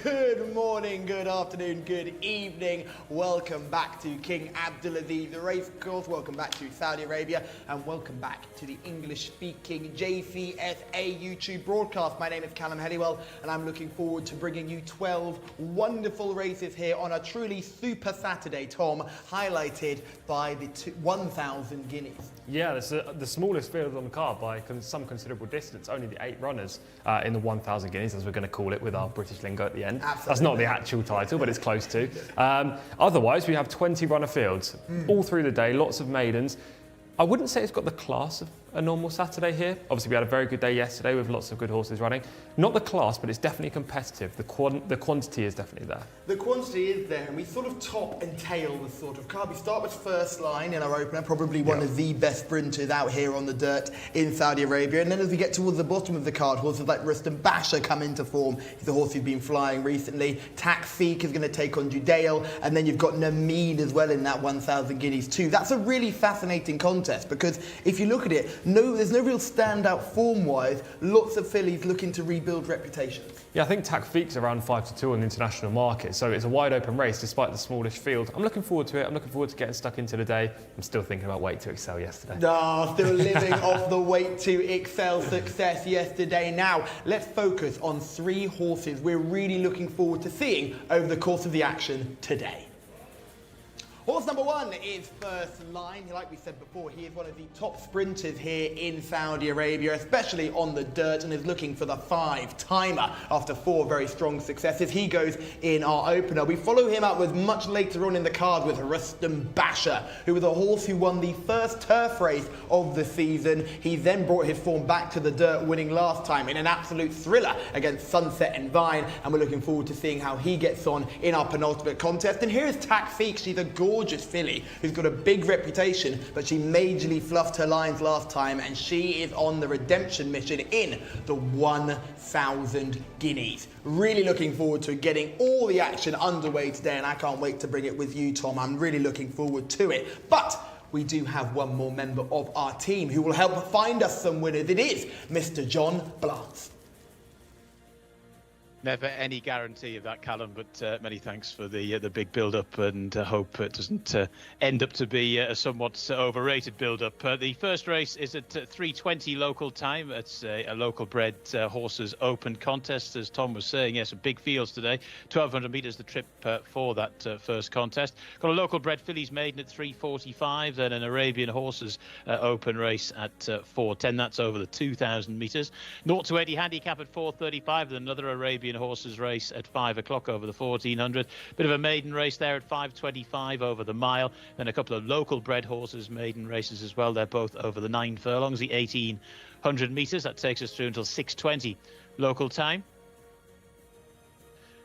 Good morning, good afternoon, good evening. Welcome back to King Abdulaziz race course. Welcome back to Saudi Arabia, and welcome back to the English-speaking Jcsa YouTube broadcast. My name is Callum Helliwell, and I'm looking forward to bringing you 12 wonderful races here on a truly super Saturday, Tom, highlighted by the 1,000 guineas. Yeah, it's the smallest field on the card by some considerable distance. Only the 8 runners in the 1,000 guineas, as we're going to call it with our British lingo at the end. Absolutely. That's not the actual title, but it's close to. Otherwise, we have 20 runner fields all through the day, lots of maidens. I wouldn't say it's got the class of a normal Saturday here. Obviously, we had a very good day yesterday with lots of good horses running. Not the class, but it's definitely competitive. The quantity is definitely there. The quantity is there, and we sort of top and tail the sort of card. We start with first line in our opener, probably one of the best sprinters out here on the dirt in Saudi Arabia. And then as we get towards the bottom of the card, horses like Rustam Basha come into form. He's a horse who's been flying recently. Takfik is going to take on Judale, and then you've got Nameen as well in that 1,000 guineas too. That's a really fascinating contest, because if you look at it, there's no real standout form-wise. Lots of fillies looking to rebuild reputations. Yeah, I think Takfik's around 5-2 on the international market, so it's a wide open race despite the smallish field. I'm looking forward to it. I'm looking forward to getting stuck into the day. I'm still thinking about Weight to Excel yesterday. No, still living off the Weight to Excel success yesterday. Now, let's focus on 3 horses we're really looking forward to seeing over the course of the action today. Horse number 1 is First Line. Like we said before, he is one of the top sprinters here in Saudi Arabia, especially on the dirt, and is looking for the 5-timer after 4 very strong successes. He goes in our opener. We follow him up with much later on in the card with Rustam Basha, who was a horse who won the first turf race of the season. He then brought his form back to the dirt, winning last time in an absolute thriller against Sunset and Vine, and we're looking forward to seeing how he gets on in our penultimate contest. And here is Takfik. She's a gorgeous filly who's got a big reputation, but she majorly fluffed her lines last time, and she is on the redemption mission in the 1,000 guineas. Really looking forward to getting all the action underway today, and I can't wait to bring it with you, Tom. I'm really looking forward to it. But we do have one more member of our team who will help find us some winners. It is Mr. John Blance. Never any guarantee of that, Callum, but many thanks for the big build-up, and hope it doesn't end up to be a somewhat overrated build-up. The first race is at 3:20 local time. It's a local-bred horses open contest, as Tom was saying. Yes, some big fields today. 1,200 metres the trip for that first contest. Got a local-bred fillies maiden at 3:45, then an Arabian horses open race at 4:10. That's over the 2,000 metres. 0 to 80 handicap at 4:35, then another Arabian horses race at 5 o'clock over the 1,400. Bit of a maiden race there at 5:25 over the mile. Then a couple of local bred horses maiden races as well. They're both over the 9 furlongs, the 1,800 metres. That takes us through until 6:20 local time.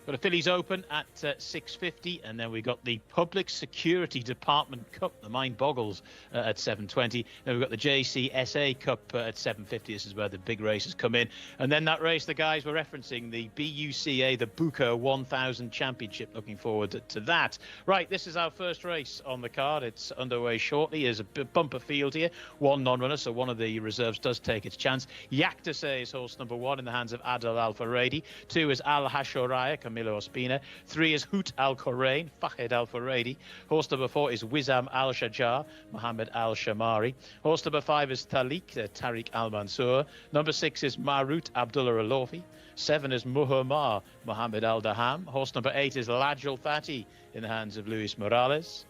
Got a fillies open at 6:50, and then we got the Public Security Department Cup, the mind boggles, at 7:20. Then we've got the Jcsa Cup at 7:50. This is where the big races come in. And then that race the guys were referencing, the BUCA, the Buka 1000 Championship. Looking forward to that. Right, this is our first race on the card. It's underway shortly. There's a bumper field here. 1 non-runner, so one of the reserves does take its chance. Jcsa is horse number 1 in the hands of Adel Al-Faredi. 2 is Al Hashoraya, Camilo Ospina. 3 is Hoot Al Khorain, Fahed Al Faredi. Horse number 4 is Wizam Al Shajar, Mohammed Al Shamari. Horse number 5 is Talik, Tariq Al Mansour. Number 6 is Marut Abdullah Alofi. 7 is Muhammad Mohammed Al Daham. Horse number 8 is Laj Al Fati in the hands of Luis Morales.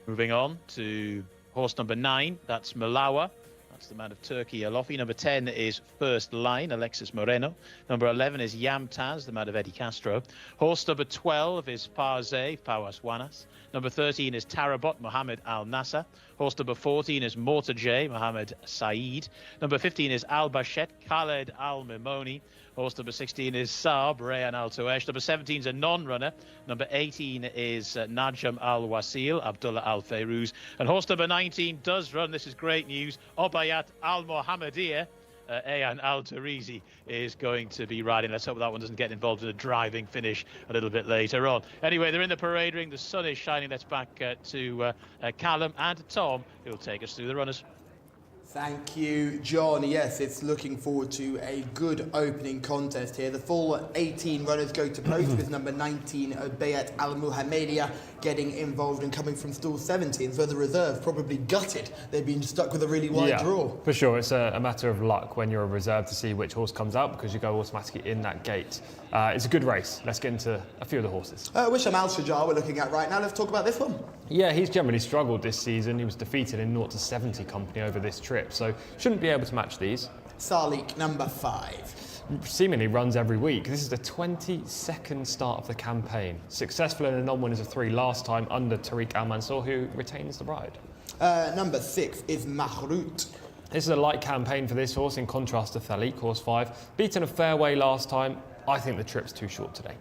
Moving on to horse number 9, that's Malawa. That's the man of Turkey, Alofi. Number 10 is First Line, Alexis Moreno. Number 11 is Yam Taz, the man of Eddie Castro. Horse number 12 is Parze, Fawas Wanas. Number 13 is Tarabot, Mohammed Al Nasser. Horse number 14 is Mortajay, Mohammed Saeed. Number 15 is Al Bashet, Khaled Al Mimoni. Horse number 16 is Saab, Rayan Al Tuesh. Number 17 is a non-runner. Number 18 is Najam Al Wasil, Abdullah Al Fayrouz. And horse number 19 does run. This is great news. Obayat Al Mohammedia. Ayan Al Tarizi is going to be riding. Let's hope that one doesn't get involved in a driving finish a little bit later on. Anyway, they're in the parade ring. The sun is shining. Let's back to Callum and Tom, who will take us through the runners. Thank you, John. Yes, it's looking forward to a good opening contest here. The full 18 runners go to post with number 19, Bayat Al Muhammadia, getting involved and coming from stall 17. So the reserve probably gutted. They've been stuck with a really wide draw. For sure. It's a matter of luck when you're a reserve to see which horse comes out because you go automatically in that gate. It's a good race. Let's get into a few of the horses. Wisham Al Shajar we're looking at right now. Let's talk about this one. Yeah, he's generally struggled this season. He was defeated in 0 to 70 company over this trip, so shouldn't be able to match these. Salik, number 5. Seemingly runs every week. This is the 22nd start of the campaign. Successful in a non-winners of 3 last time under Tariq Al Mansour, who retains the ride. Number 6 is Mahrout. This is a light campaign for this horse in contrast to Thalik, horse 5. Beaten a fairway last time. I think the trip's too short today.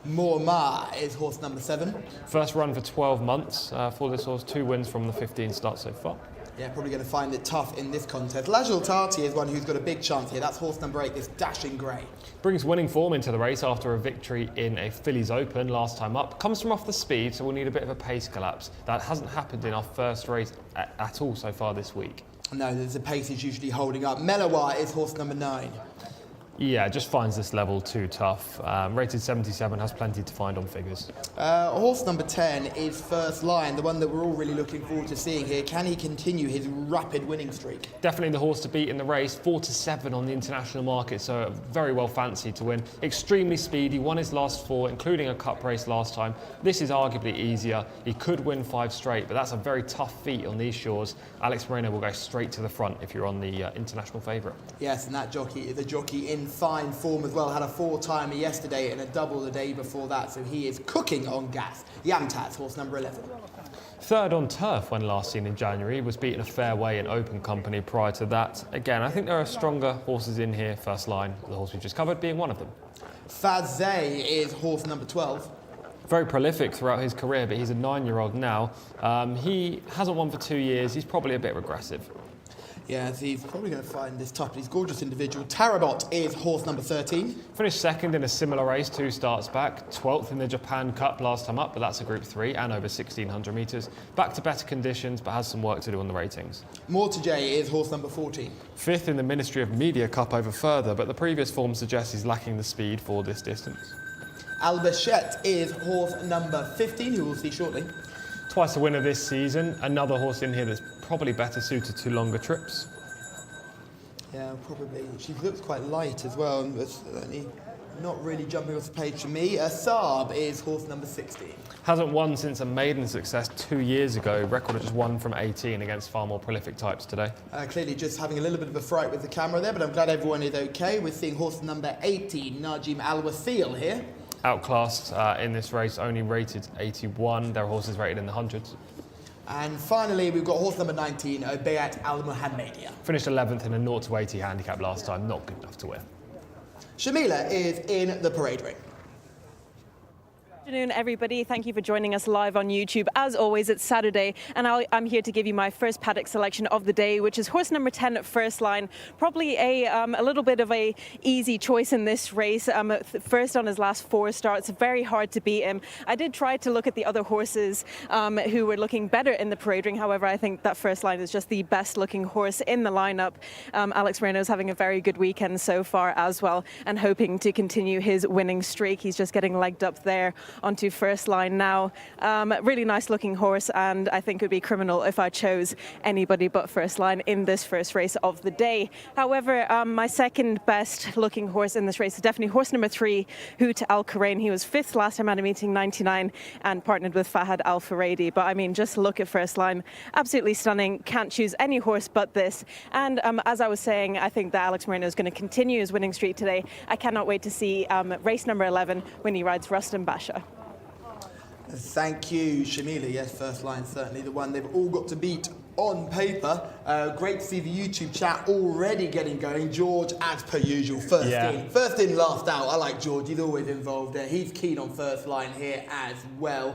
Morma is horse number 7. First run for 12 months for this horse, 2 wins from the 15 starts so far. Yeah, probably going to find it tough in this contest. Lajal Tati is one who's got a big chance here. That's horse number 8, this Dashing Grey. Brings winning form into the race after a victory in a Fillies Open last time up. Comes from off the speed, so we'll need a bit of a pace collapse. That hasn't happened in our first race at all so far this week. No, the pace is usually holding up. Melawa is horse number 9. Yeah, just finds this level too tough. Rated 77, has plenty to find on figures. Horse number 10 is First Line, the one that we're all really looking forward to seeing here. Can he continue his rapid winning streak? Definitely the horse to beat in the race, 4 to 7 on the international market, so very well fancied to win. Extremely speedy, won his last 4, including a cup race last time. This is arguably easier. He could win 5 straight, but that's a very tough feat on these shores. Alex Moreno will go straight to the front if you're on the international favourite. Yes, and that jockey is a jockey in fine form as well. Had a 4-timer yesterday and a double the day before that, so he is cooking on gas. Yamtaz, horse number 11. Third on turf when last seen in January, was beaten a fairway in open company prior to that. Again, I think there are stronger horses in here, First Line, the horse we just covered being one of them. Fazay is horse number 12. Very prolific throughout his career, but he's a 9-year-old now. He hasn't won for 2 years. He's probably a bit regressive. Yeah, so he's probably going to find this tough, but he's a gorgeous individual. Tarabot is horse number 13. Finished second in a similar race 2 starts back. 12th in the Japan Cup last time up, but that's a Group 3 and over 1,600 metres. Back to better conditions, but has some work to do on the ratings. Mortajay is horse number 14. 5th in the Ministry of Media Cup over further, but the previous form suggests he's lacking the speed for this distance. Albachet is horse number 15, who we'll see shortly. Twice a winner this season. Another horse in here that's probably better suited to longer trips. Yeah, probably. She looks quite light as well, but certainly not really jumping off the page for me. Saab is horse number 16. Hasn't won since a maiden success 2 years ago. Record of just 1 from 18 against far more prolific types today. Clearly just having a little bit of a fright with the camera there, but I'm glad everyone is okay. We're seeing horse number 18, Najim Al Wasil here. Outclassed in this race, only rated 81. There are horses rated in the hundreds. And finally, we've got horse number 19, Bayat Al Muhammadia. Finished 11th in a 0 to 80 handicap last time, not good enough to win. Shamila is in the parade ring. Good afternoon, everybody. Thank you for joining us live on YouTube. As always, it's Saturday, and I'm here to give you my first paddock selection of the day, which is horse number 10 at First Line. Probably a little bit of a easy choice in this race. First on his last 4 starts, very hard to beat him. I did try to look at the other horses who were looking better in the parade ring. However, I think that First Line is just the best looking horse in the lineup. Alex Moreno is having a very good weekend so far as well, and hoping to continue his winning streak. He's just getting legged up there onto First Line now. Really nice looking horse, and I think it would be criminal if I chose anybody but First Line in this first race of the day. However, my second best looking horse in this race is definitely horse number 3, Hoot Al Karain. He was 5th last time at a meeting, 99, and partnered with Fahad Al Faradi. But I mean, just look at First Line, absolutely stunning. Can't choose any horse but this. And as I was saying, I think that Alex Moreno is going to continue his winning streak today. I cannot wait to see race number 11 when he rides Rustam Basha. Thank you, Shamila. Yes, First Line certainly the one they've all got to beat on paper. Great to see the YouTube chat already getting going. George, as per usual, first in, last out. I like George. He's always involved there. He's keen on First Line here as well.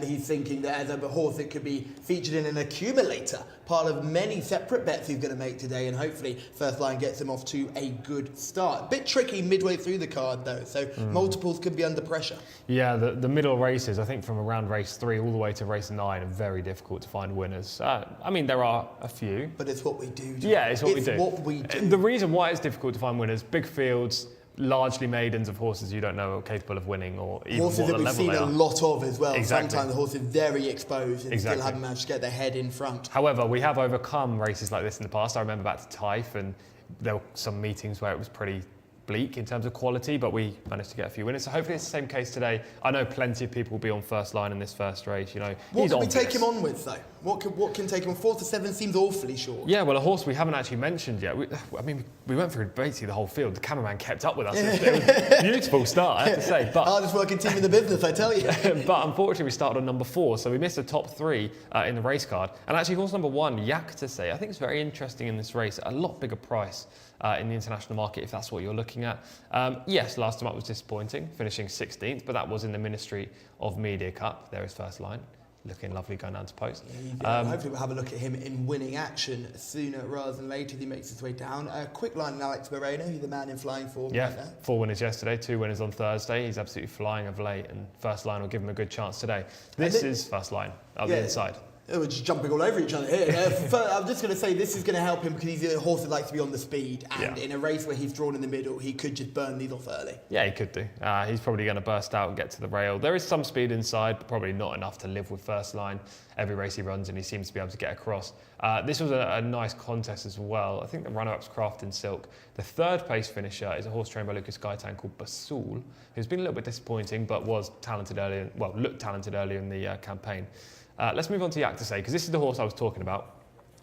He's thinking that as a horse, it could be featured in an accumulator, part of many separate bets he's going to make today, and hopefully First Line gets him off to a good start. Bit tricky midway through the card though, so multiples could be under pressure. Yeah, the middle races, I think from around race 3 all the way to race 9 are very difficult to find winners. I mean, there are a few. But it's what we do. Yeah, it's what we do. It's what we do. The reason why it's difficult to find winners, big fields, largely maidens of horses you don't know are capable of winning, or even horses what that the we've level seen they a are. lot of as well. Exactly. Sometimes the horse is very exposed and Exactly. still haven't managed to get their head in front. However, we have overcome races like this in the past. I remember back to Taif, and there were some meetings where it was pretty bleak in terms of quality, but we managed to get a few winners. So hopefully it's the same case today. I know plenty of people will be on first line in this first race. You know, What he's can we obvious. take him on with though? What can take him on? 4 to 7 seems awfully short. Yeah, well, a horse we haven't actually mentioned yet. We went through basically the whole field. The cameraman kept up with us. It was a beautiful start, I have to say. But Hardest working team in the business, I tell you. but unfortunately, we started on number 4, so we missed the top 3 in the race card. And actually, horse number 1, Jcsa, I think it's very interesting in this race. A lot bigger price in the international market, if that's what you're looking at. Yes, last time up was disappointing, finishing 16th, but that was in the Ministry of Media Cup. There is first line, looking lovely going down to post. Hopefully we'll have a look at him in winning action sooner rather than later as he makes his way down. Quick line, Alex Moreno, who's the man in flying form Yeah, right now. 4 winners yesterday, 2 winners on Thursday. He's absolutely flying of late, and first line will give him a good chance today. This is first line, up the inside. We're just jumping all over each other here. I'm just going to say this is going to help him because he's a horse that likes to be on the speed, and in a race where he's drawn in the middle, he could just burn these off early. Yeah, he could do. He's probably going to burst out and get to the rail. There is some speed inside, but probably not enough to live with first line. Every race he runs, and he seems to be able to get across. This was a nice contest as well. I think the runner-up's Craft in Silk. The third place finisher is a horse trained by Lucas Gaitan called Basul, who's been a little bit disappointing, but was talented earlier. Well, looked talented earlier in the campaign. Let's move on to Jcsa, because this is the horse I was talking about.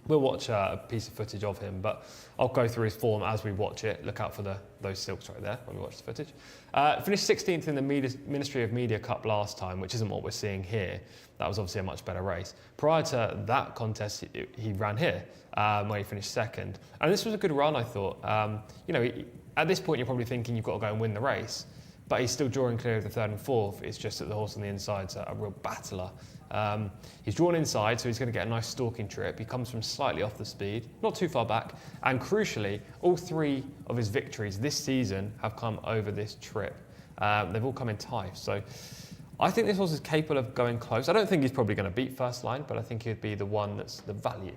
We'll watch a piece of footage of him, but I'll go through his form as we watch it. Look out for those silks right there when we watch the footage. Finished 16th in the Ministry of Media Cup last time, which isn't what we're seeing here. That was obviously a much better race. Prior to that contest, he ran here, where he finished second. And this was a good run, I thought. At this point, you're probably thinking you've got to go and win the race, but he's still drawing clear of the 3rd and 4th. It's just that the horse on the inside's a real battler. He's drawn inside, so he's going to get a nice stalking trip. He comes from slightly off the speed, not too far back. And crucially, all 3 of his victories this season have come over this trip. They've all come in Taif. So I think this horse is capable of going close. I don't think he's probably going to beat first line, but I think he'd be the one that's the value.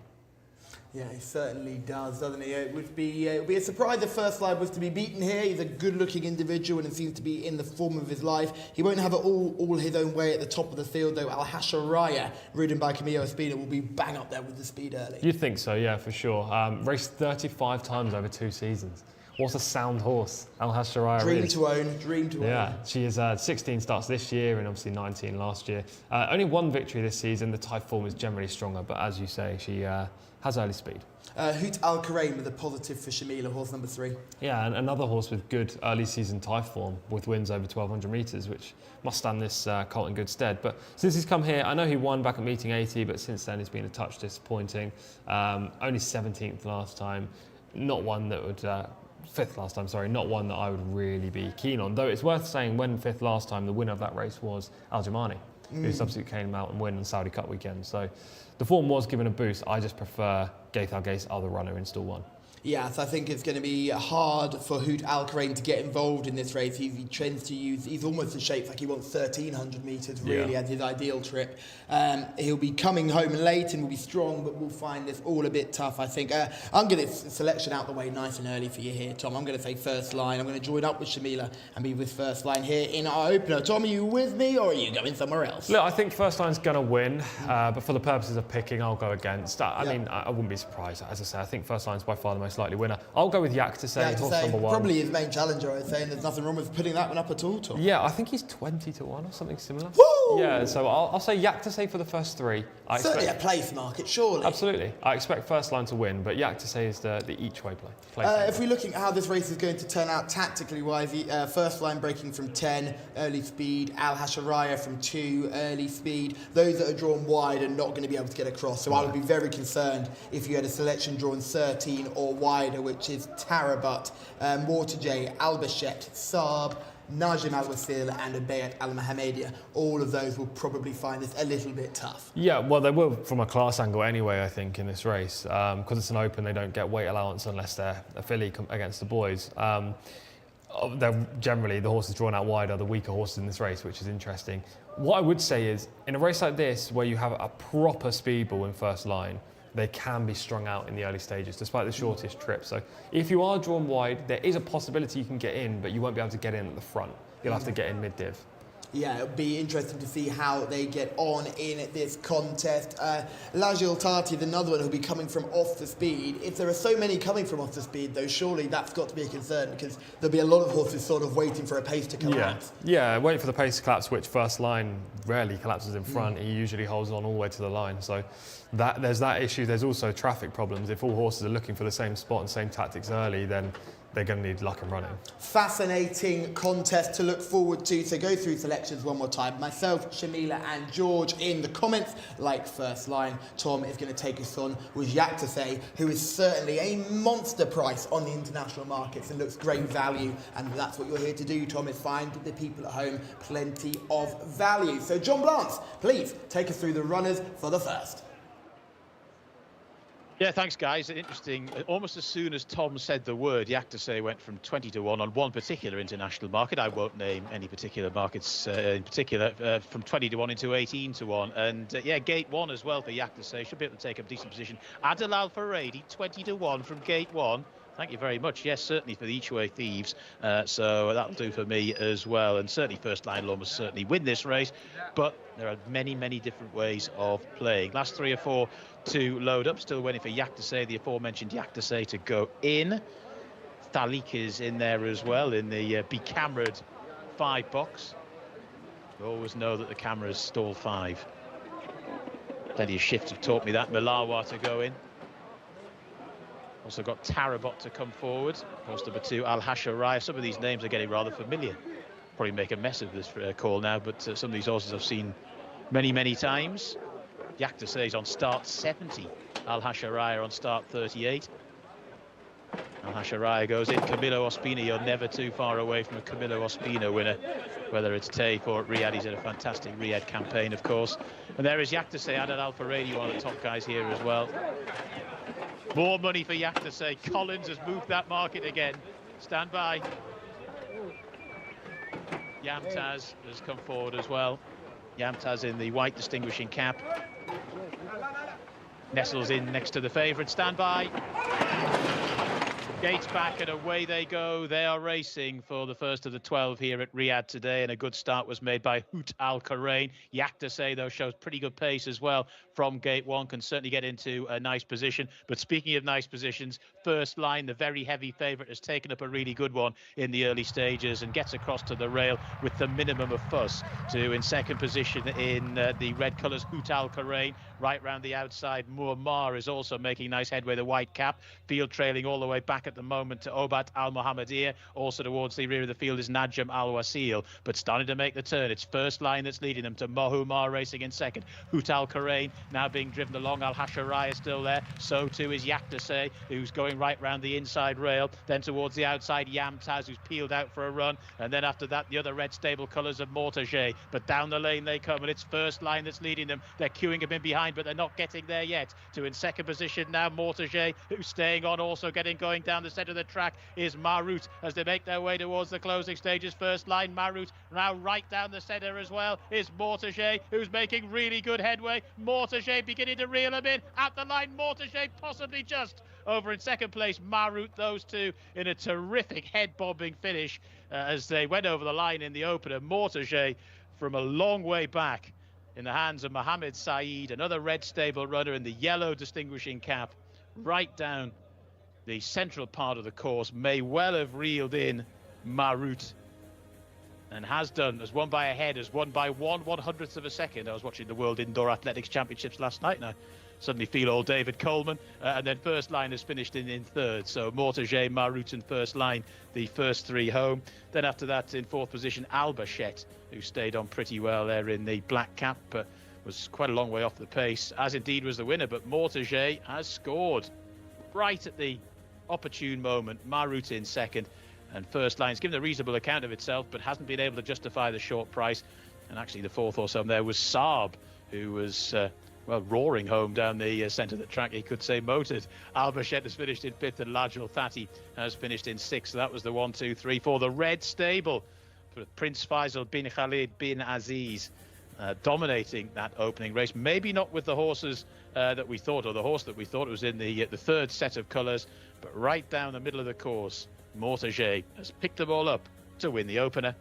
Yeah, he certainly does, doesn't he? It would be a surprise if first line was to be beaten here. He's a good-looking individual and seems to be in the form of his life. He won't have it all his own way at the top of the field, though. Al Hasharaya, ridden by Camillo Espina, will be bang up there with the speed early. You'd think so, yeah, for sure. Raced 35 times over 2 seasons. What a sound horse Al Hasharaya is. Dream to own. Yeah, she has 16 starts this year and obviously 19 last year. Only 1 victory this season. The Taif form is generally stronger, but as you say, she has early speed. Hoot Al Karaim with a positive for Shamila, horse number 3. Yeah, and another horse with good early season Taif form with wins over 1,200 metres, which must stand this colt in good stead. But since he's come here, I know he won back at meeting 80, but since then he's been a touch disappointing. Only 17th last time, not one that would... 5th last time, sorry, not one that I would really be keen on. Though it's worth saying when 5th last time, the winner of that race was Al Jamani, who subsequently came out and won on Saudi Cup weekend. So the form was given a boost. I just prefer Gaith Al Gaith's other runner in stall 1. Yes, I think it's going to be hard for Hoot Al Karaim to get involved in this race. He tends to use, he's almost in shape like he wants 1,300 metres really as his ideal trip. He'll be coming home late and will be strong, but we'll find this all a bit tough, I think. I'm going to selection out the way nice and early for you here, Tom. I'm going to say first line. I'm going to join up with Shamila and be with first line here in our opener. Tom, are you with me or are you going somewhere else? Look, I think first line's going to win, but for the purposes of picking, I'll go against. I mean, I wouldn't be surprised. As I say, I think first line's by far the most likely winner. I'll go with Jcsa, horse number 1. Probably his main challenger, I'd say, and there's nothing wrong with putting that one up at all, Tom. Yeah, I think he's 20 to 1 or something similar. Woo! Yeah, so I'll say Jcsa for the first 3. Certainly a place market, surely. Absolutely. I expect first line to win, but Jcsa is the each way play. If we're looking at how this race is going to turn out tactically wise, first line breaking from 10, early speed, Al Hasharaya from 2, early speed. Those that are drawn wide are not going to be able to get across. So I would be very concerned if you had a selection drawn 13 or wider, which is Tarabat, Mortajay, Albachet, Saab, Najim Al-Wasil and Abayat Al-Mahamedia. All of those will probably find this a little bit tough. Yeah, well, they will from a class angle anyway, I think, in this race. Because it's an open, they don't get weight allowance unless they're a filly against the boys. They're generally, the horses drawn out wide are the weaker horses in this race, which is interesting. What I would say is, in a race like this, where you have a proper speedball in first line, they can be strung out in the early stages, despite the shortest trip. So if you are drawn wide, there is a possibility you can get in, but you won't be able to get in at the front. You'll have to get in mid-div. Yeah, it'll be interesting to see how they get on in this contest. Lajil Tati is another one who'll be coming from off the speed. If there are so many coming from off the speed, though, surely that's got to be a concern, because there'll be a lot of horses sort of waiting for a pace to collapse. Yeah, waiting for the pace to collapse, which first line rarely collapses in front. He usually holds on all the way to the line. So there's that issue. There's also traffic problems. If all horses are looking for the same spot and same tactics early, then they're going to need luck and running. Fascinating contest to look forward to. So go through selections one more time. Myself, Shamila and George in the comments. Like first line, Tom is going to take us on with Jcsa, who is certainly a monster price on the international markets and looks great value. And that's what you're here to do, Tom, is find the people at home plenty of value. So John Blance, please take us through the runners for the first. Yeah, thanks, guys. Interesting. Almost as soon as Tom said the word, Jcsa went from 20 to 1 on one particular international market. I won't name any particular markets in particular, from 20 to 1 into 18 to 1. And yeah, gate 1 as well for Jcsa. Should be able to take a decent position. Adel Al Faradi, 20 to 1 from gate 1. Thank you very much. Yes, certainly for the each way thieves. So that'll do for me as well. And certainly first line will almost certainly win this race. But there are many, many different ways of playing. Last 3 or 4 to load up. Still waiting for Jcsa, the aforementioned Jcsa, to go in. Thalik is in there as well in the be-cameraed 5 box. You always know that the cameras stall 5. Plenty of shifts have taught me that. Malawa to go in. Also got Tarabot to come forward. Horse number 2, Al Hasharai. Some of these names are getting rather familiar. Probably make a mess of this call now, but some of these horses I've seen many, many times. Jcsa is on start 70. Al Hasharai on start 38. Al Hasharai goes in. Camilo Ospina, you're never too far away from a Camilo Ospina winner, whether it's Tape or at Riyadh. He's had a fantastic Riyadh campaign, of course. And there is Jcsa, Adel Al Faradi, one of the top guys here as well. More money for Jcsa. Collins has moved that market again. Stand by. Yamtaz has come forward as well. Yamtaz in the white distinguishing cap. Nestles in next to the favourite. Stand by. Gates back and away they go. They are racing for the first of the 12 here at Riyadh today, and a good start was made by Hoot Al Karain. Jcsa, though, shows pretty good pace as well from gate 1, can certainly get into a nice position. But speaking of nice positions, first line, the very heavy favourite, has taken up a really good one in the early stages and gets across to the rail with the minimum of fuss to in second position in the red colours, Hoot Al Karain. Right round the outside, Muammar is also making nice headway, the white cap. Field trailing all the way back at the moment to Obat Al Mohammedia. Also towards the rear of the field is Najm Al Wasil, but starting to make the turn. It's first line that's leading them to Mohumar racing in second. Hoot Al Karain now being driven along. Al Hasharai is still there. So too is Jcsa, who's going right round the inside rail. Then towards the outside, Yamtaz, who's peeled out for a run. And then after that, the other red stable colours of Mortaget. But down the lane they come, and it's first line that's leading them. They're queuing a bit behind, but they're not getting there yet. To in second position now, Mortaget, who's staying on, also getting going down the centre of the track is Marut as they make their way towards the closing stages. First line, Marut. Now right down the centre as well is Mortaget, who's making really good headway. Mortaget beginning to reel him in at the line. Mortaget possibly just over in second place. Marut, those two in a terrific head-bobbing finish as they went over the line in the opener. Mortaget from a long way back in the hands of Mohammed Saeed, another red stable runner in the yellow distinguishing cap, right down the central part of the course. May well have reeled in Marut, and has done, has won by a head, has won by 1/100th of a second. I was watching the World Indoor Athletics Championships last night, and I suddenly feel old David Coleman. And then first line has finished in third. So Mortaget, Marut and first line, the first 3 home. Then after that, in fourth position, Albachet, who stayed on pretty well there in the black cap, was quite a long way off the pace, as indeed was the winner. But Mortaget has scored right at the opportune moment. Marut in second, and first line's given a reasonable account of itself, but hasn't been able to justify the short price. And actually the fourth horse home there was Saab, who was well, roaring home down the centre of the track, he could say, motored. Albachet has finished in 5th, and Lajul Thati has finished in 6th. So that was the 1, 2, 3 for the red stable for Prince Faisal bin Khalid bin Aziz. dominating that opening race. Maybe not with the horses that we thought, or the horse that we thought was in the third set of colours, but right down the middle of the course, Mortaget has picked the ball up to win the opener.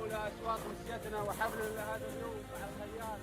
أصوات مسيتنا وحفل هذا اليوم مع الخيال.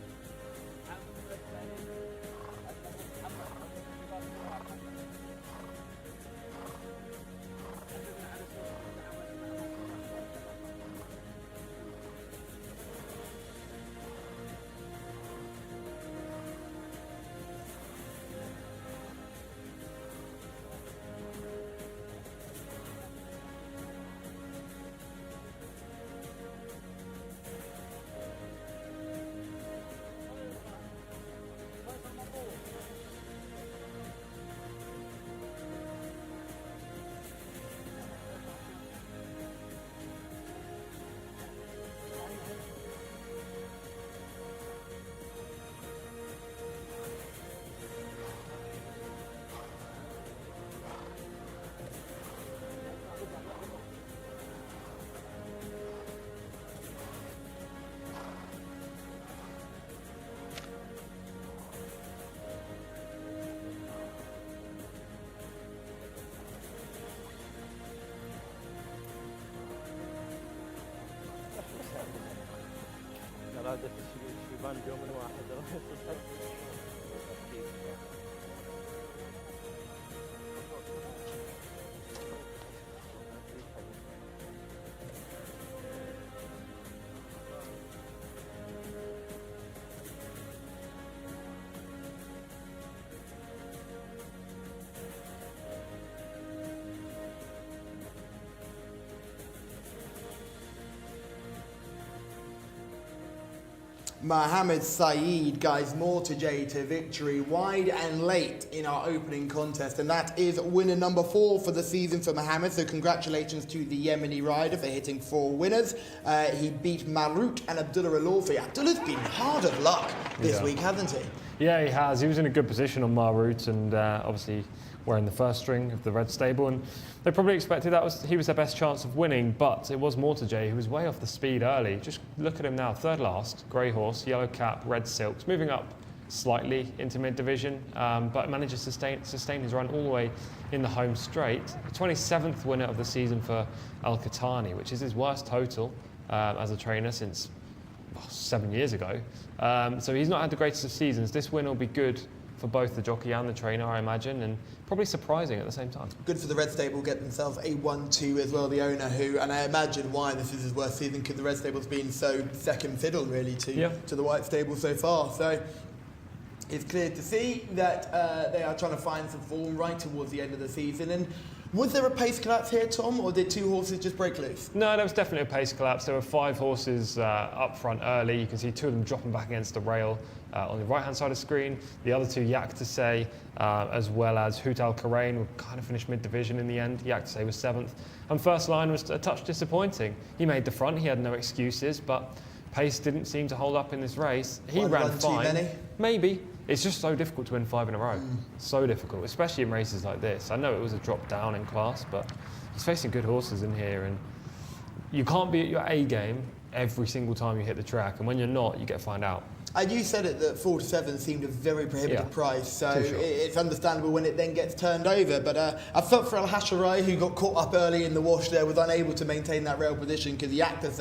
إرادة الشيبان بيوم واحد. Mohammed Saeed, guys, Mortaget to victory, wide and late in our opening contest, and that is winner number 4 for the season for Mohammed. So congratulations to the Yemeni rider for hitting 4 winners. He beat Marut and Abdullah Al-Orfi. Abdullah's been hard of luck this week, hasn't he? Yeah, he has. He was in a good position on Marut, and obviously wearing the first string of the red stable, and they probably expected he was their best chance of winning, but it was Mortaget who was way off the speed early. Just look at him now, third last, grey horse, yellow cap, red silks, moving up slightly into mid-division, but manages to sustain his run all the way in the home straight. The 27th winner of the season for Al-Qahtani, which is his worst total as a trainer since 7 years ago. So he's not had the greatest of seasons. This win will be good for both the jockey and the trainer, I imagine, and probably surprising at the same time. Good for the Red Stable, get themselves a 1-2 as well, the owner, who, and I imagine why this is his worst season, because the Red Stable's been so second fiddle, really, to the White Stable so far. So it's clear to see that they are trying to find some form right towards the end of the season. And was there a pace collapse here, Tom, or did 2 horses just break loose? No, there was definitely a pace collapse. There were 5 horses up front early. You can see 2 of them dropping back against the rail on the right-hand side of the screen. The other 2, Jcsa, as well as Hoot Al Karain, were kind of finished mid-division in the end. Jcsa was 7th. And First Line was a touch disappointing. He made the front, he had no excuses, but pace didn't seem to hold up in this race. He ran fine. Too many? Maybe. It's just so difficult to win 5 in a row. So difficult, especially in races like this. I know it was a drop down in class, but he's facing good horses in here, and you can't be at your A game every single time you hit the track, and when you're not, you get found out. And you said it that 4 to 7 seemed a very prohibitive price, so it's understandable when it then gets turned over. But I felt for Al Hasharai, who got caught up early in the wash there, was unable to maintain that rail position because the actor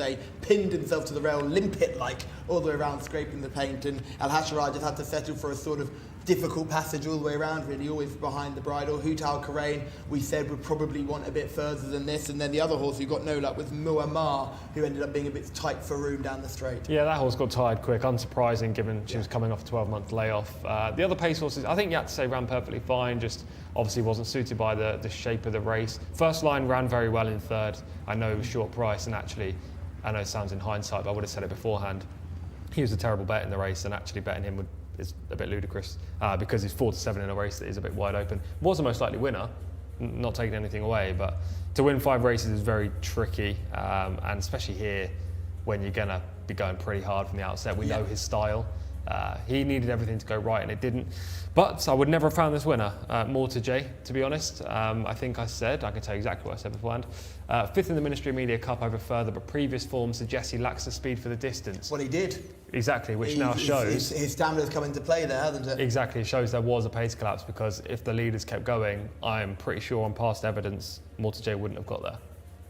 pinned himself to the rail, limpet-like, all the way around, scraping the paint. And Al Hasharai just had to settle for a sort of difficult passage all the way around, really, always behind the bridle. Hoot Al Karain, we said, would probably want a bit further than this. And then the other horse who got no luck was Muammar, who ended up being a bit tight for room down the straight. Yeah, that horse got tired quick, unsurprising given she was coming off a 12-month layoff. The other pace horses, I think Jcsa ran perfectly fine, just obviously wasn't suited by the shape of the race. First Line ran very well in third. I know it was short price, and actually, I know it sounds in hindsight, but I would have said it beforehand. He was a terrible bet in the race, and actually betting him is a bit ludicrous because he's 4 to 7 in a race that is a bit wide open. Was the most likely winner, not taking anything away, but to win 5 races is very tricky, and especially here when you're going to be going pretty hard from the outset. We know his style. He needed everything to go right, and it didn't. But I would never have found this winner more to J, to be honest. I think I can tell you exactly what I said beforehand. 5th in the Ministry of Media Cup over further, but previous form suggests he lacks the speed for the distance. Well, he did. Exactly, which now shows... His stamina's come into play there, hasn't it? Exactly, it shows there was a pace collapse, because if the leaders kept going, I'm pretty sure on past evidence, Mortaje wouldn't have got there.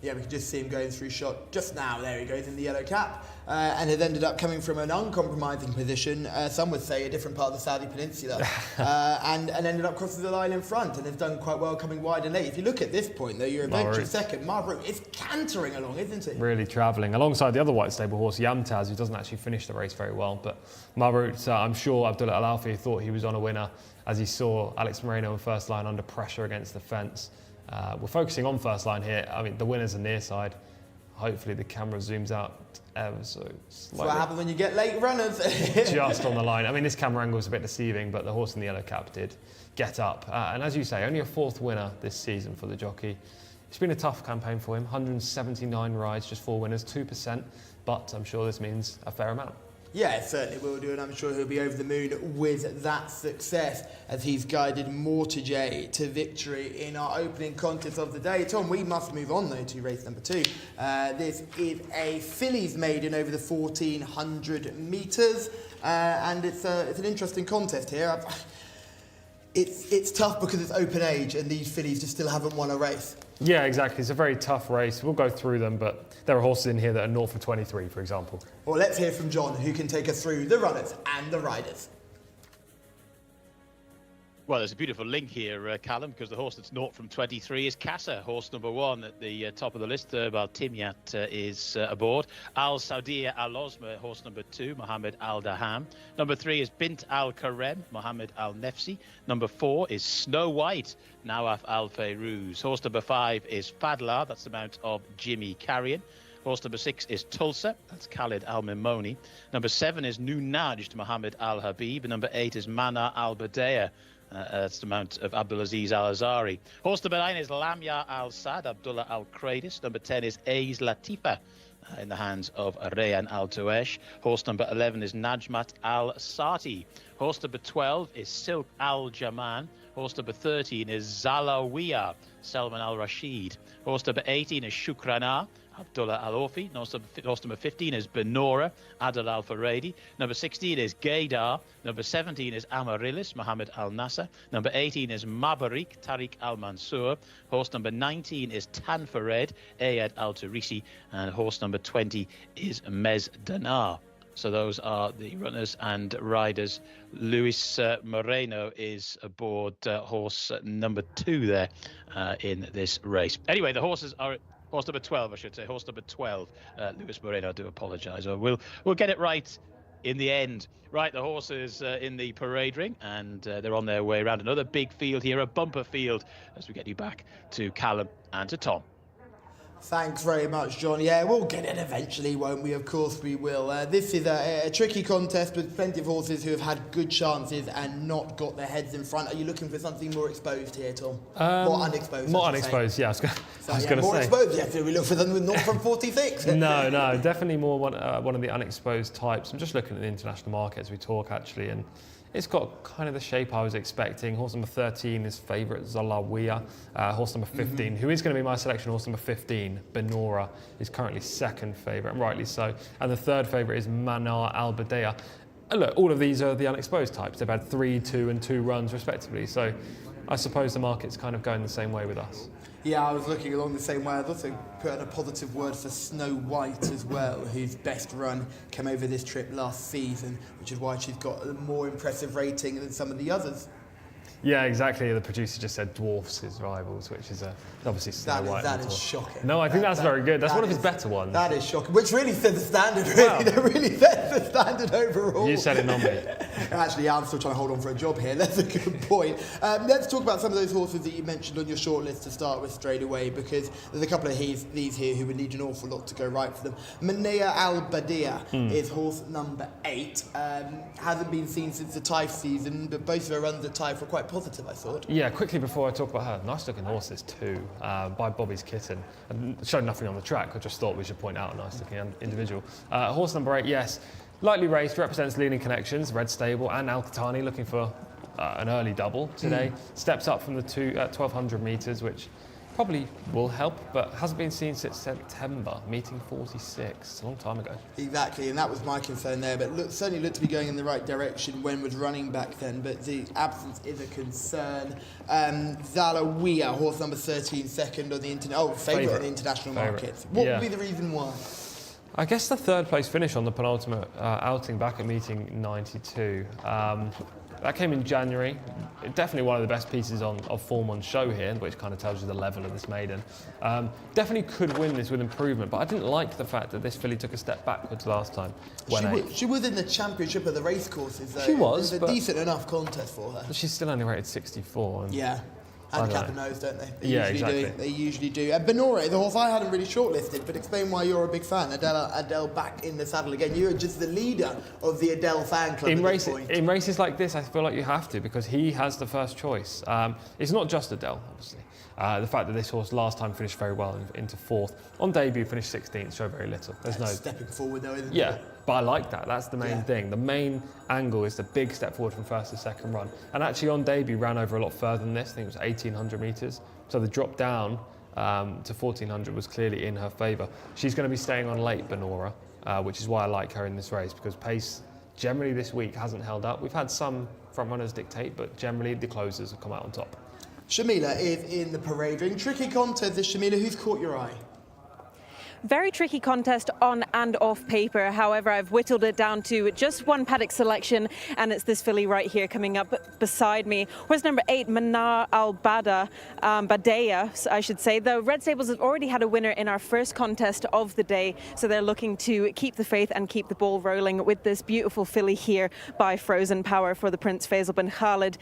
Yeah, we could just see him going through shot just now. There he goes in the yellow cap, and it ended up coming from an uncompromising position, some would say a different part of the Saudi Peninsula, and ended up crossing the line in front, and has done quite well coming wide and late. If you look at this point, though, your eventual second, Marbruk, is cantering along, isn't it? Really travelling, alongside the other white stable horse, Yamtaz, who doesn't actually finish the race very well. But Marbruk, I'm sure Abdullah Al Alfi thought he was on a winner as he saw Alex Moreno in First Line under pressure against the fence. We're focusing on First Line here. I mean, the winner's are near side. Hopefully the camera zooms out ever so slightly. That's what happens when you get late runners. Just on the line. I mean, this camera angle is a bit deceiving, but the horse in the yellow cap did get up. And as you say, only a 4th winner this season for the jockey. It's been a tough campaign for him. 179 rides, just 4 winners, 2%. But I'm sure this means a fair amount. Yeah, it certainly will do, and I'm sure he'll be over the moon with that success as he's guided Mortaje to victory in our opening contest of the day. Tom, we must move on, though, to race number 2. This is a fillies maiden over the 1,400 metres, and it's an interesting contest here. It's tough because it's open age, and these fillies just still haven't won a race. Yeah, exactly. It's a very tough race. We'll go through them, but there are horses in here that are 0 for 23, for example. Well, let's hear from John, who can take us through the runners and the riders. Well, there's a beautiful link here, Callum, because the horse that's 0 from 23 is Jcsa, horse number 1 at the top of the list. While Timyat is aboard. Al Saudia Al Osma, horse number 2, Mohammed Al Daham. Number 3 is Bint Al Karem, Mohammed Al Nefsi. Number 4 is Snow White, Nawaf Al Fairuz. Horse number 5 is Fadla, that's the mount of Jimmy Carrion. Horse number 6 is Tulsa, that's Khalid Al Mimoni. Number 7 is Nunajd, Mohammed Al Habib. Number 8 is Mana Al Badea. That's the mount of Abdulaziz Al Azari. Horse number 9 is Lamia Al Sad, Abdullah Al Kradis. Number 10 is Aiz Latifa, in the hands of Rayan Al Tuesh. Horse number 11 is Najmat Al Sati. Horse number 12 is Silk Al Jaman. Horse number 13 is Zalawiya, Salman Al Rashid. Horse number 18 is Shukrana, Abdullah Al Orfi. Horse number 15 is Benora, Adil Al Faredi. Number 16 is Gaydar. Number 17 is Amaryllis, Mohammed Al Nasser. Number 18 is Mabarik, Tariq Al Mansour. Horse number 19 is Tanfared, Ayad Al Turisi. And horse number 20 is Mez Danar. So those are the runners and riders. Luis Moreno is aboard horse number 2 there in this race. Anyway, the horses are... Horse number 12, I should say. Horse number 12, Luis Moreno, I do apologise. We'll get it right in the end. Right, the horses in the parade ring, and they're on their way around another big field here, a bumper field, as we get you back to Callum and to Tom. Thanks very much, John. Yeah, we'll get it eventually, won't we? Of course we will. This is a tricky contest with plenty of horses who have had good chances and not got their heads in front. Are you looking for something more exposed here, Tom? More unexposed? More unexposed, yeah. I was going to say. More exposed, yeah. Do we look for them with 0 from 46? No, definitely more one of the unexposed types. I'm just looking at the international market as we talk, actually, and It's got kind of the shape I was expecting. Horse number 13 is favourite Zalawiya. Horse number 15, who is going to be my selection, horse number 15, Benora, is currently second favourite, and rightly so. And the third favourite is Manar Al-Badea. And look, all of these are the unexposed types. They've had 3, 2 and 2 runs respectively. So I suppose the market's kind of going the same way with us. Yeah, I was looking along the same way. I've also put in a positive word for Snow White as well, whose best run came over this trip last season, which is why she's got a more impressive rating than some of the others. Yeah, exactly. The producer just said dwarfs his rivals, which is obviously Snow White. That is shocking. No, I think that's very good. That's one of his better ones. That is shocking, which really sets the standard, really. Wow. That really sets the standard overall. You said it, not me. Actually, I'm still trying to hold on for a job here. That's a good point. Let's talk about some of those horses that you mentioned on your shortlist to start with straight away, because there's a couple of these here who would need an awful lot to go right for them. Manar Al-Badea is horse number 8. Hasn't been seen since the Taif season, but both of her runs at Taif were quite positive, I thought. Yeah, quickly before I talk about her, nice looking horses too, by Bobby's Kitten. And showed nothing on the track, I just thought we should point out a nice looking individual. Horse number 8, yes, lightly raced, represents Leading Connections, Red Stable, and Al-Qatani looking for an early double today. Steps up from the 1200 metres, which probably will help, but hasn't been seen since September, meeting 46. It's a long time ago. Exactly, and that was my concern there, but certainly looked to be going in the right direction when was running back then, but the absence is a concern. Zalawiya, horse number 13, second on the favourite on the international markets. What would be the reason why? I guess the third place finish on the penultimate outing back at meeting 92. That came in January. Definitely one of the best pieces of form on show here, which kind of tells you the level of this maiden. Definitely could win this with improvement, but I didn't like the fact that this filly took a step backwards last time. She was in the championship of the racecourses, though. She was. It was a decent enough contest for her. She's still only rated 64. Yeah. Handicap and nose, don't they? They usually do. And Benora, the horse I hadn't really shortlisted, but explain why you're a big fan. Adele back in the saddle again. You're just the leader of the Adele fan club in races like this, I feel like you have to, because he has the first choice. It's not just Adele, obviously. The fact that this horse last time finished very well into 4th. On debut, finished 16th, showed very little. There's no stepping forward though, isn't it? Yeah, but I like that. That's the main thing. The main angle is the big step forward from first to second run. And actually on debut ran over a lot further than this. I think it was 1,800 metres. So the drop down to 1,400 was clearly in her favour. She's going to be staying on late, Benora, which is why I like her in this race, because pace generally this week hasn't held up. We've had some front runners dictate, but generally the closers have come out on top. Shamila is in the parade ring. Tricky contest this, Shamila. Who's caught your eye? Very tricky contest on and off paper. However, I've whittled it down to just one paddock selection, and it's this filly right here coming up beside me. Horse number 8, Manar Al-Badea, I should say. The Red Stables have already had a winner in our first contest of the day, so they're looking to keep the faith and keep the ball rolling with this beautiful filly here by Frozen Power for the Prince Faisal bin Khalid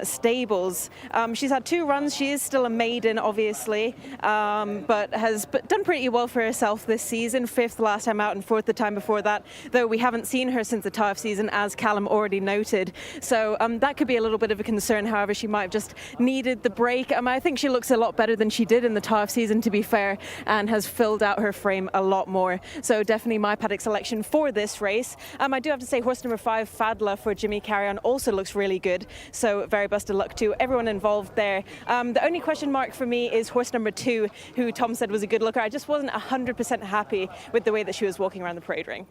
stables. She's had 2 runs. She is still a maiden, obviously, but has done pretty well for herself this season. 5th last time out and 4th the time before that, though we haven't seen her since the Taif season, as Callum already noted. So that could be a little bit of a concern. However, she might have just needed the break. I think she looks a lot better than she did in the Taif season, to be fair, and has filled out her frame a lot more. So definitely my paddock selection for this race. I do have to say horse number 5, Fadla for Jimmy Carrion, also looks really good. So very best of luck to everyone involved there. The only question mark for me is horse number 2, who Tom said was a good looker. I just wasn't 100% happy with the way that she was walking around the parade ring.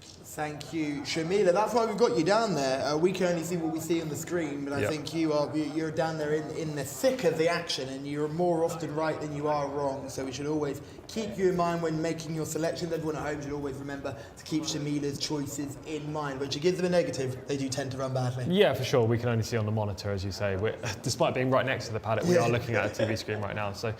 Thank you, Shamila. That's why we've got you down there. We can only see what we see on the screen, but I think you're down there in the thick of the action, and you're more often right than you are wrong. So we should always keep you in mind when making your selections. Everyone at home should always remember to keep Shamila's choices in mind. When she gives them a negative, they do tend to run badly. Yeah, for sure. We can only see on the monitor, as you say. Despite being right next to the paddock, we are looking at a TV screen right now. So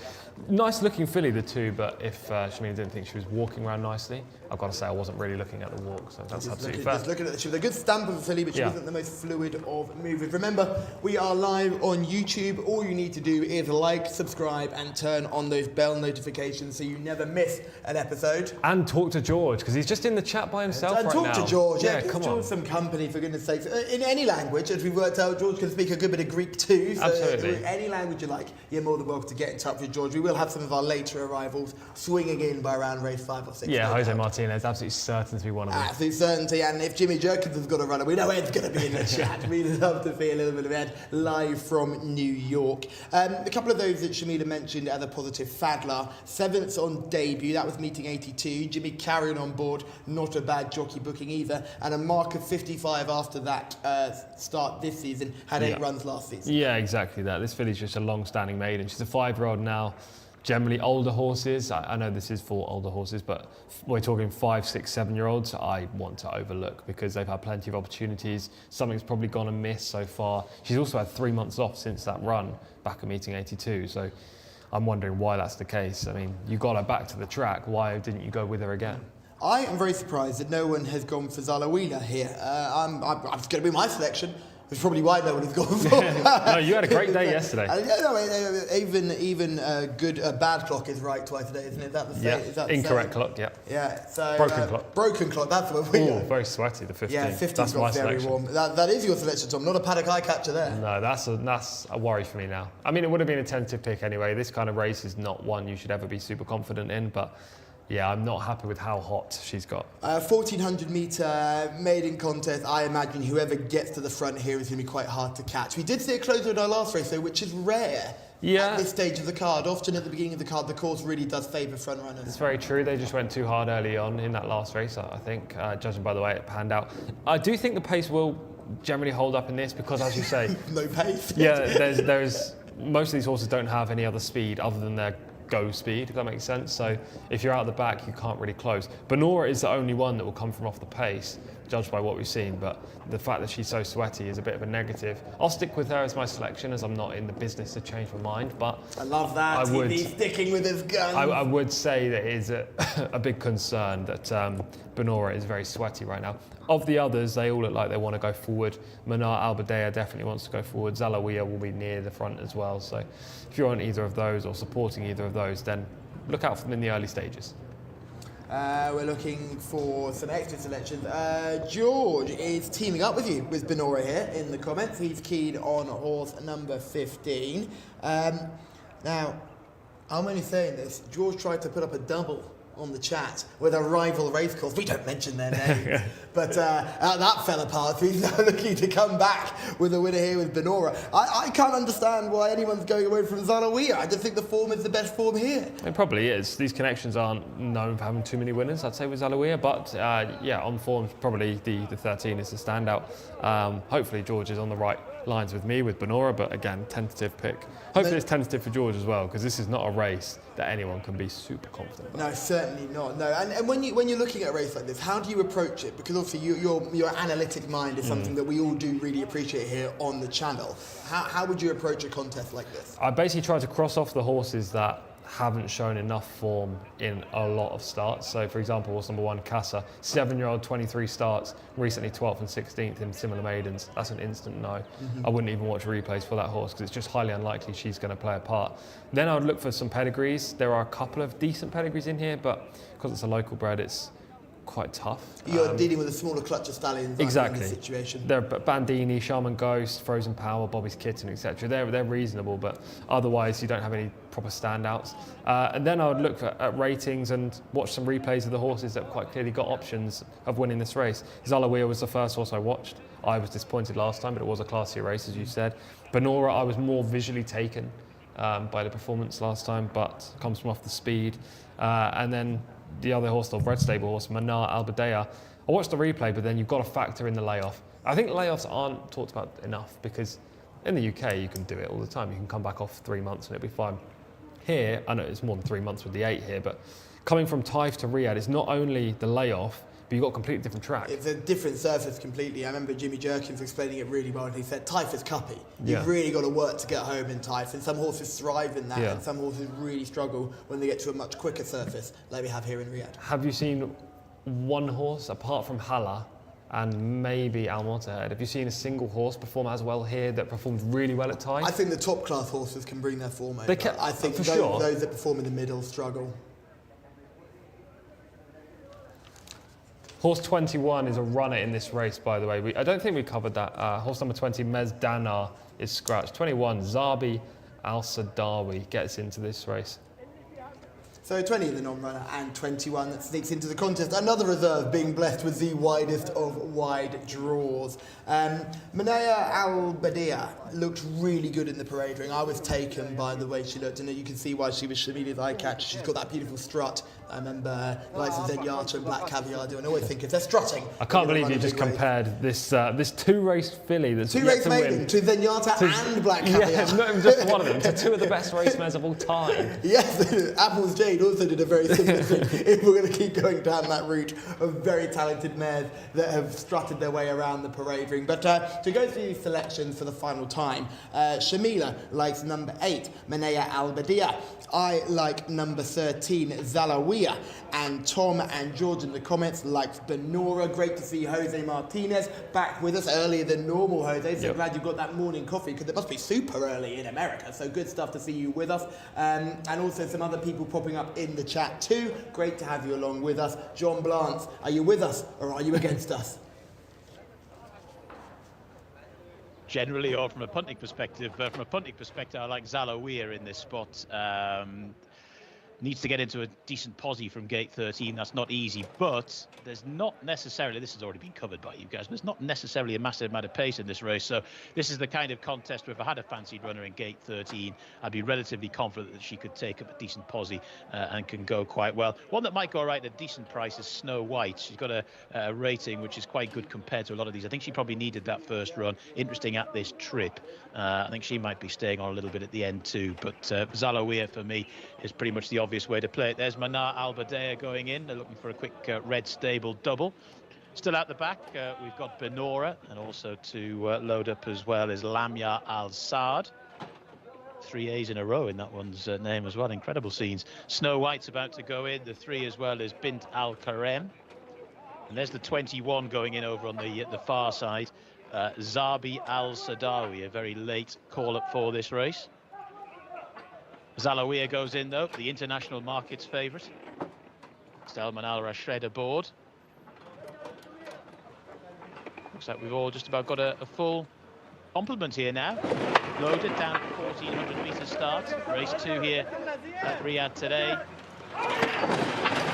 nice looking filly, the 2, but if Shamila didn't think she was walking around nicely, I've got to say I wasn't really looking at the walk, so that's absolutely fair. Just looking at it, she was a good stamp of a filly, but she wasn't the most fluid of movers. Remember, we are live on YouTube. All you need to do is like, subscribe, and turn on those bell notifications so you never miss an episode. And talk to George, because he's just in the chat by himself right now. And talk to George. Yeah, come George on. some company, for goodness sakes. In any language, as we worked out, George can speak a good bit of Greek too. So absolutely. Any language you like, you're more than welcome to get in touch with George. We will have some of our later arrivals swinging in by around race 5 or 6. Yeah, Jose Martinez, absolutely certain to be one of them. absolute certainty. And if Jimmy Jerkins has got a runner, we know Ed's going to be in the chat. We'd love to see a little bit of Ed live from New York. A couple of those that Shamila mentioned as a positive. Fadler, 7th on debut. That was meeting 82. Jimmy carrying on board. Not a bad jockey booking either. And a mark of 55 after that start this season. Had 8 runs last season. Yeah, exactly that. This filly's just a long-standing maiden. She's a 5-year-old now. Generally older horses, I know this is for older horses, but we're talking 5, 6, 7-year-olds, I want to overlook because they've had plenty of opportunities. Something's probably gone amiss so far. She's also had 3 months off since that run back at meeting 82, so I'm wondering why that's the case. I mean, you got her back to the track. Why didn't you go with her again? I am very surprised that no one has gone for Zalawila here. It's going to be my selection. It's probably why no one has gone for. No, you had a great day yesterday. Even bad clock is right twice a day, isn't it? Is that the same? Yeah, Is that the incorrect same? clock, yeah. Yeah, so... Broken clock. Broken clock, that's what we Oh, got. very sweaty, the 15. Yeah, 15's That's my got very selection. warm. That is your selection, Tom. Not a Paddock eye catcher there. No, that's a worry for me now. I mean, it would have been a tentative pick anyway. This kind of race is not one you should ever be super confident in, but yeah, I'm not happy with how hot she's got. 1400 metre maiden contest. I imagine whoever gets to the front here is going to be quite hard to catch. We did see a closer in our last race, though, which is rare at this stage of the card. Often at the beginning of the card, the course really does favour front runners. It's very true. They just went too hard early on in that last race, I think, judging by the way it panned out. I do think the pace will generally hold up in this because, as you say... No pace. Yeah, there's most of these horses don't have any other speed other than their go speed, if that makes sense. So if you're out the back, you can't really close. Benora is the only one that will come from off the pace, judged by what we've seen, but the fact that she's so sweaty is a bit of a negative. I'll stick with her as my selection, as I'm not in the business to change my mind, but I love that. He's sticking with his gun. I would say that it is a big concern that Benora is very sweaty right now. Of the others, they all look like they want to go forward. Manar Albadea definitely wants to go forward. Zalawiya will be near the front as well. So if you're on either of those or supporting either of those, then look out for them in the early stages. We're looking for some extra selections. George is teaming up with you with Benora here in the comments. He's keen on horse number 15. Now, I'm only saying this. George tried to put up a double on the chat with a rival racecourse. We don't mention their names, but that fell apart. He's now looking to come back with a winner here with Benora. I can't understand why anyone's going away from Zalawiya. I just think the form is the best form here. It probably is. These connections aren't known for having too many winners, I'd say, with Zalawiya, but yeah, on form, probably the 13 is the standout. Hopefully George is on the right lines with me with Benora, but again, tentative pick. Hopefully it's tentative for George as well, because this is not a race that anyone can be super confident about. No, certainly not. No, and when you're looking at a race like this, how do you approach it? Because obviously your analytic mind is something that we all do really appreciate here on the channel. How would you approach a contest like this? I basically try to cross off the horses that haven't shown enough form in a lot of starts. So for example, horse number 1, Jcsa, 7-year-old, 23 starts, recently 12th and 16th in similar maidens. That's an instant no. I wouldn't even watch replays for that horse because it's just highly unlikely she's going to play a part. Then I would look for some pedigrees. There are a couple of decent pedigrees in here, but because it's a local bred, it's quite tough. You're dealing with a smaller clutch of stallions exactly. in this situation. They're Bandini, Shaman Ghost, Frozen Power, Bobby's Kitten, etc. They're reasonable, but otherwise you don't have any proper standouts. And then I would look at ratings and watch some replays of the horses that quite clearly got options of winning this race. Zalawiya was the first horse I watched. I was disappointed last time, but it was a classier race, as you said. Benora, I was more visually taken by the performance last time, but comes from off the speed. And then the other horse, the red stable horse, Manar Albadea. I watched the replay, but then you've got to factor in the layoff. I think layoffs aren't talked about enough because in the UK you can do it all the time. You can come back off 3 months and it'll be fine. Here, I know it's more than 3 months with the 8 here, but coming from Taif to Riyadh is not only the layoff, but you've got a completely different track. It's a different surface completely. I remember Jimmy Jerkins explaining it really well, and he said Taif is cuppy. You've really got to work to get home in Taif, and some horses thrive in that, and some horses really struggle when they get to a much quicker surface, like we have here in Riyadh. Have you seen one horse, apart from Hala and maybe Al Motahad, have you seen a single horse perform as well here that performed really well at Taif? I think the top class horses can bring their form over. They can, I think sure. Those that perform in the middle struggle. Horse 21 is a runner in this race, by the way. I don't think we covered that. Horse number 20, Mez Danar, is scratched. 21, Zabi Al Sadawi gets into this race. So 20 in the non-runner and 21 that sneaks into the contest. Another reserve being blessed with the widest of wide draws. Manaya Al-Badia looked really good in the parade ring. I was taken by the way she looked, and you can see why she was Shamila's eye catcher. She's got that beautiful strut. I remember the likes of Zenyatta and Black Caviar do, and I always think if they're strutting. I can't believe you just compared this this two-race filly that's two-race maiden to Zenyatta and Black Caviar. Yeah, not even just one of them, to two of the best race mares of all time. Yes, Apple's Jade also did a very similar thing. If we're going to keep going down that route of very talented mares that have strutted their way around the parade ring. But to go through these selections for the final time, Shamila likes number 8, Manaya Al-Badia. I like number 13, Zalawiyah. And Tom and George in the comments liked Benora. Great to see Jose Martinez back with us earlier than normal, Jose. So glad you've got that morning coffee, because it must be super early in America. So good stuff to see you with us. And also some other people popping up in the chat too. Great to have you along with us. John Blance, are you with us or are you against us? Generally, or from a punting perspective, I like Zalawiyah in this spot. Needs to get into a decent posse from gate 13. That's not easy, but there's not necessarily, this has already been covered by you guys, but there's not necessarily a massive amount of pace in this race. So this is the kind of contest where if I had a fancied runner in gate 13, I'd be relatively confident that she could take up a decent posse and can go quite well. One that might go right at a decent price is Snow White. She's got a rating which is quite good compared to a lot of these. I think she probably needed that first run. Interesting at this trip. I think she might be staying on a little bit at the end too, but Zalawiyah for me is pretty much the obvious way to play it. There's Manaya Al-Badia going in. They're looking for a quick red stable double. Still out the back, we've got Benora, and also to load up as well is Lamia Al-Saad. 3 A's in a row in that one's name as well. Incredible scenes. Snow White's about to go in. The 3 as well is Bint Al-Karem. And there's the 21 going in over on the far side. Zabi Al-Sadawi, a very late call-up for this race. Zalawiyah goes in, though, the international market's favourite. Salman Al-Rashid aboard. Looks like we've all just about got a full complement here now. Loaded down at 1,400 metre start. Race 2 here at Riyadh today.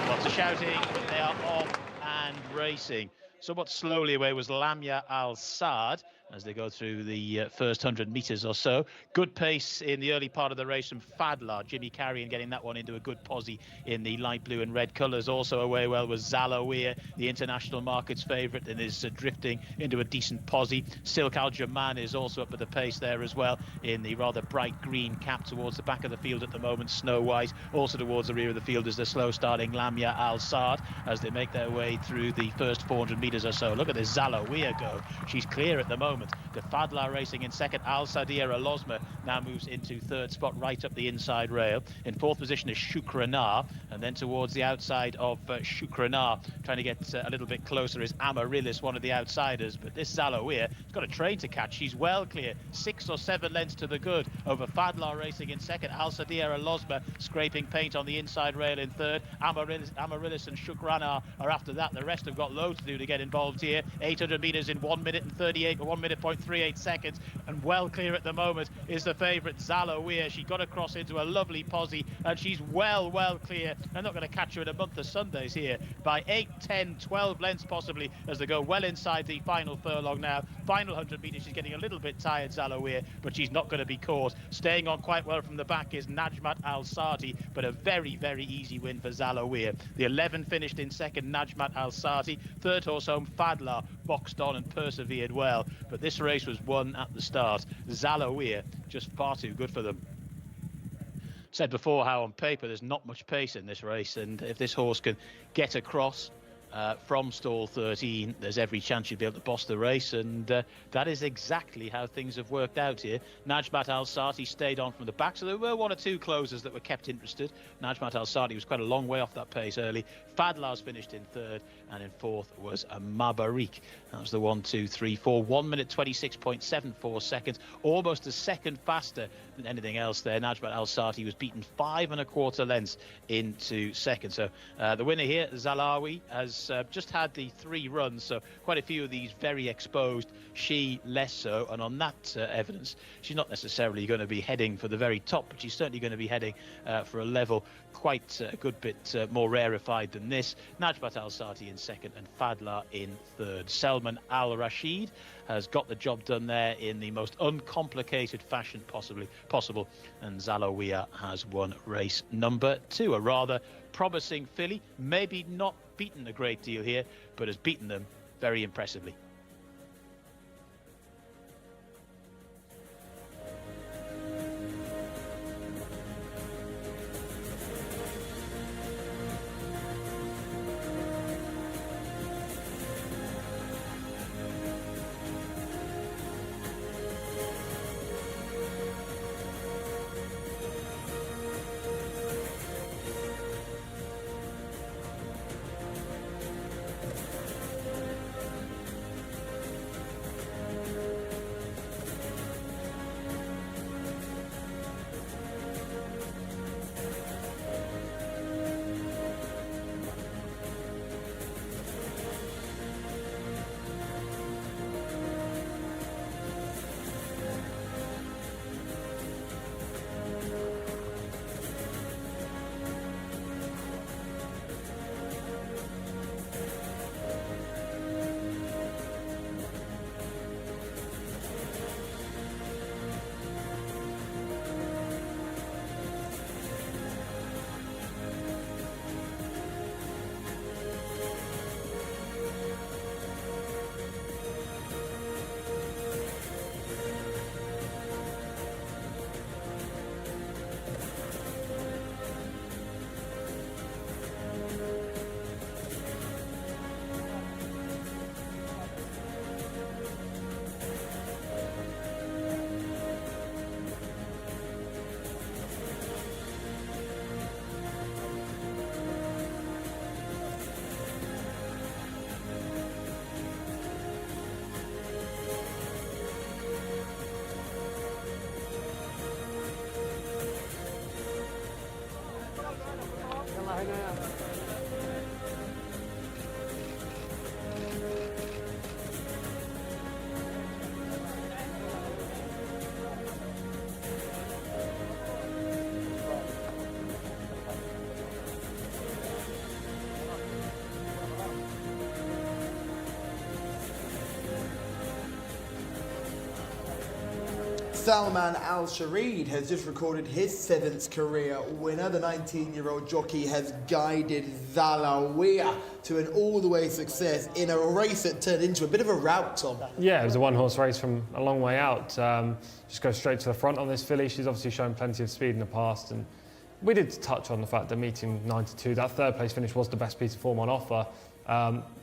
Lots of shouting. They are off and racing. Somewhat slowly away was Lamia Al-Saad as they go through the first 100 metres or so. Good pace in the early part of the race from Fadla. Jimmy Carrion getting that one into a good posse in the light blue and red colours. Also away well was Zalawiyah, the international market's favourite, and is drifting into a decent posse. Silk Al-Jaman is also up at the pace there as well in the rather bright green cap towards the back of the field at the moment. Snow White also towards the rear of the field is the slow starting Lamia Al-Saad as they make their way through the first 400 metres or so. Look at this Zalawiyah go. She's clear at the moment. The Fadla racing in second. Al-Sadia Al-Lozma now moves into third spot right up the inside rail. In fourth position is Shukrana, and then towards the outside of Shukrana, trying to get a little bit closer, is Amaryllis, one of the outsiders. But this Zalawiyah has got a train to catch. She's well clear, 6 or 7 lengths to the good over Fadla racing in second. Al-Sadia Al-Lozma scraping paint on the inside rail in third. Amaryllis and Shukrana are after that. The rest have got loads to do to get involved here. 800 metres in 1 minute and 38 or 1 minute 0.38 seconds, and well clear at the moment is the favourite Zalawiyah. She got across into a lovely posse, and she's well clear. I'm not going to catch her in a month of Sundays here by 8, 10, 12 lengths possibly as they go well inside the final furlong now. Final 100 metres, she's getting a little bit tired, Zalawiyah, but she's not going to be caught. Staying on quite well from the back is Najmat Al-Sati, but a very easy win for Zalawiyah. The 11 finished in second, Najmat Al-Sati. Third horse home, Fadla, boxed on and persevered well, but this race was won at the start. Zalawiyah just far too good for them. Said before how on paper there's not much pace in this race, and if this horse can get across from stall 13, there's every chance you'd be able to boss the race, and that is exactly how things have worked out here. Najmat Al-Sati stayed on from the back, so there were 1 or 2 closers that were kept interested. Najmat Al-Sati was quite a long way off that pace early. Fadla's finished in third, and in fourth was Mabarik. That was the 1, 2, 3, 4. 1 minute 26.74 seconds, almost a second faster than anything else there. Najmat Al-Sati was beaten 5 1/4 lengths into second. So the winner here, Zalawi, has has just had the 3 runs, so quite a few of these very exposed, she less so. And on that evidence, she's not necessarily going to be heading for the very top, but she's certainly going to be heading for a level quite a good bit more rarefied than this. Najmat Al-Sati in second and Fadla in third. Selman Al-Rashid has got the job done there in the most uncomplicated fashion possible, and Zalawiya has won race number 2. A rather promising filly, maybe not beaten a great deal here, but has beaten them very impressively. Salman Al-Shareed has just recorded his 7th career winner. The 19-year-old jockey has guided Zalawiya to an all-the-way success in a race that turned into a bit of a rout, Tom. Yeah, it was a one-horse race from a long way out. Just go straight to the front on this filly. She's obviously shown plenty of speed in the past, and we did touch on the fact that meeting 92, that third place finish was the best piece of form on offer.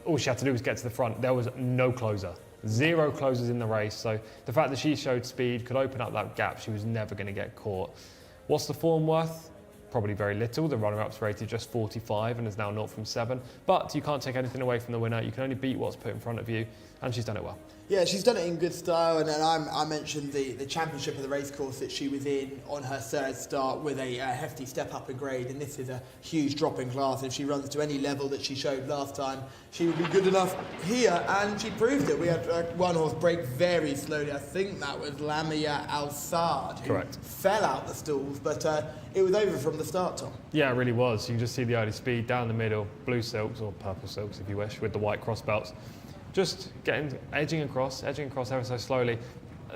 All she had to do was get to the front. There was no closer. 0 closers in the race, so the fact that she showed speed, could open up that gap, she was never going to get caught. What's the form worth? Probably very little. The runner-up's rated just 45 and is now 0 from 7. But you can't take anything away from the winner. You can only beat what's put in front of you, and she's done it well. Yeah, she's done it in good style, and I mentioned the championship of the racecourse that she was in on her 3rd start with a hefty step up a grade, and this is a huge drop in class. If she runs to any level that she showed last time, she would be good enough here, and she proved it. We had one horse break very slowly. I think that was Lamia Al-Sad, who Correct. fell out the stalls, but it was over from the start, Tom. Yeah, it really was. You can just see the early speed down the middle, blue silks or purple silks if you wish, with the white cross belts. Just edging across ever so slowly.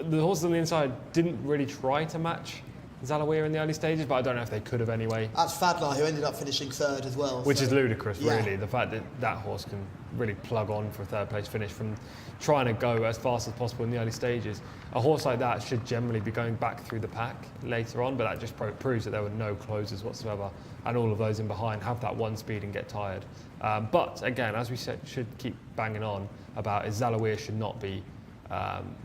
The horses on the inside didn't really try to match Zalawiya in the early stages, but I don't know if they could have anyway. That's Fadla, who ended up finishing 3rd as well. Which is ludicrous, yeah. really. The fact that that horse can really plug on for a 3rd place finish from trying to go as fast as possible in the early stages. A horse like that should generally be going back through the pack later on, but that just proves that there were no closers whatsoever, and all of those in behind have that one speed and get tired. But again, as we said, should keep banging on about, is Zalawiya should not be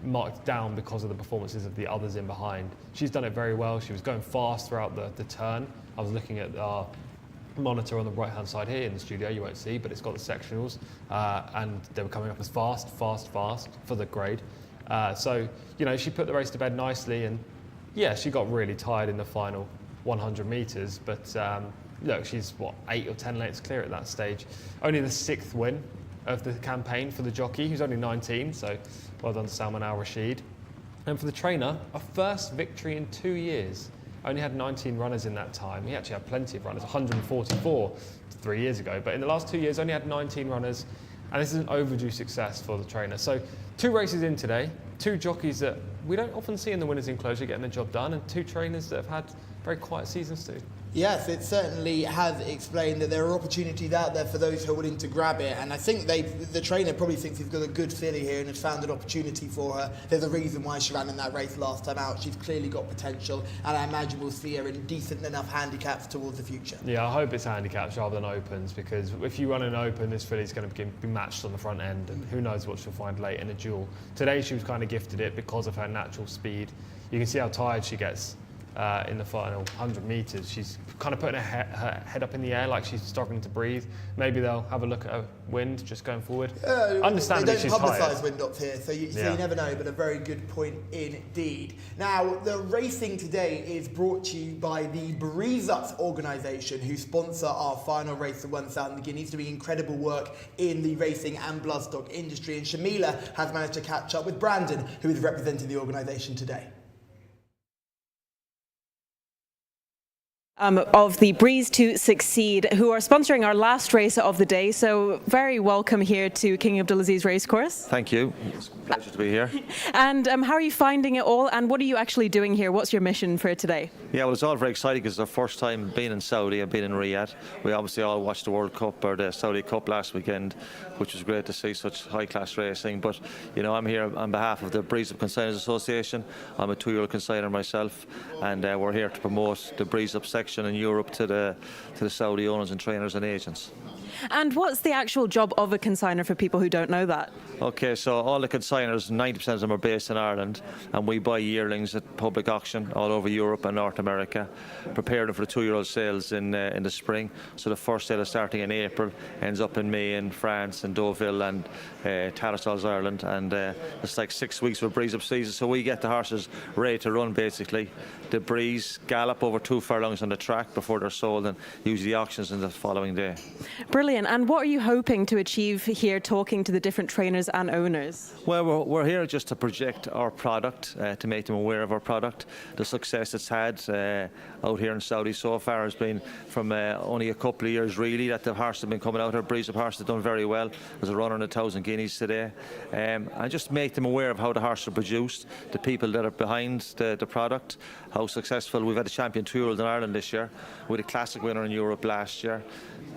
marked down because of the performances of the others in behind. She's done it very well. She was going fast throughout the turn. I was looking at our monitor on the right hand side here in the studio, you won't see, but it's got the sectionals, and they were coming up as fast for the grade. So, you know, she put the race to bed nicely, and yeah, she got really tired in the final 100 metres, but look, she's what, 8 or 10 lengths clear at that stage. Only the 6th win of the campaign for the jockey, who's only 19, so well done to Salman Al Rashid. And for the trainer, a first victory in 2 years. Only had 19 runners in that time. He actually had plenty of runners, 144 3 years ago. But in the last 2 years, only had 19 runners. And this is an overdue success for the trainer. So 2 races in today, 2 jockeys that we don't often see in the winners' enclosure getting the job done, and 2 trainers that have had very quiet seasons too. Yes, it certainly has explained that there are opportunities out there for those who are willing to grab it, and I think the trainer probably thinks he's got a good filly here and has found an opportunity for her. There's a reason why she ran in that race last time out. She's clearly got potential, and I imagine we'll see her in decent enough handicaps towards the future. Yeah, I hope it's handicaps rather than opens, because if you run an open, this filly's going to be matched on the front end, and who knows what she'll find late in a duel. Today she was kind of gifted it because of her natural speed. You can see how tired she gets in the final 100 metres. She's kind of putting her head up in the air like she's struggling to breathe. Maybe they'll have a look at her wind just going forward. Understandably, she's tired. They don't publicise wind ups here, so you never know, but a very good point indeed. Now, the racing today is brought to you by the Breeze Ups organisation, who sponsor our final race of 1,000 Guineas, doing incredible work in the racing and bloodstock industry. And Shamila has managed to catch up with Brandon, who is representing the organisation today. Of the Breeze to Succeed, who are sponsoring our last race of the day. So very welcome here to King Abdulaziz Racecourse. Thank you. It's a pleasure to be here. And how are you finding it all, and what are you actually doing here? What's your mission for today? Yeah, well, it's all very exciting because it's our first time being in Saudi and being in Riyadh. We obviously all watched the World Cup or the Saudi Cup last weekend, which was great to see such high-class racing. But, you know, I'm here on behalf of the Breeze Up Consigners Association. I'm a 2-year-old consigner myself, and we're here to promote the Breeze Up section in Europe to the Saudi owners and trainers and agents. And what's the actual job of a consigner for people who don't know that? Okay, so all the consigners, 90% of them are based in Ireland, and we buy yearlings at public auction all over Europe and North America, prepare them for the 2-year-old sales in the spring. So the first sale is starting in April, ends up in May in France and Deauville and Tattersalls, Ireland, and it's like 6 weeks for Breeze Up season. So we get the horses ready to run basically. The Breeze gallop over 2 furlongs on the track before they're sold, and usually the auctions in the following day. Brilliant. And what are you hoping to achieve here talking to the different trainers and owners? Well, we're here just to project our product, to make them aware of our product. The success it's had out here in Saudi so far has been from only a couple of years really that the horses have been coming out here. Breeze Up horses have done very well. There's a runner in 1,000 guineas today. And just make them aware of how the horses are produced, the people that are behind the product, how successful. We've had a champion 2-year-old in Ireland this year, with a classic winner in Europe last year.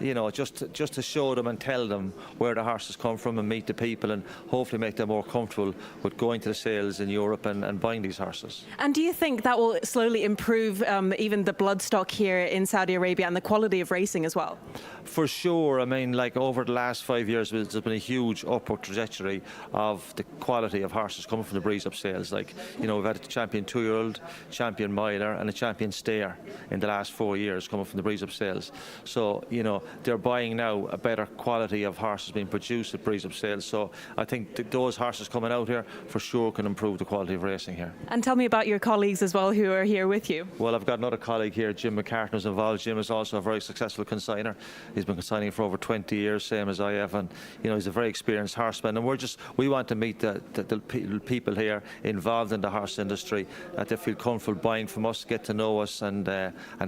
You know, just to show them and tell them where the horses come from and meet the people, and hopefully make them more comfortable with going to the sales in Europe and buying these horses. And do you think that will slowly improve even the bloodstock here in Saudi Arabia and the quality of racing as well? For sure. I mean, like over the last 5 years, there's been a huge upward trajectory of the quality of horses coming from the Breeze Up sales. Like, you know, we've had a champion 2-year-old, champion miler, and a champion stayer in the last 4 years coming from the Breeze Up sales. So, you know, they're buying now a better quality of horses being produced at Breeze Up sales. So I think those horses coming out here for sure can improve the quality of racing here. And tell me about your colleagues as well who are here with you. Well, I've got another colleague here, Jim McCartney, who's involved. Jim is also a very successful consigner. He's been consigning for over 20 years, same as I have, and you know, he's a very experienced horseman. And we want to meet the people here involved in the horse industry, that they feel comfortable buying from us, get to know us, and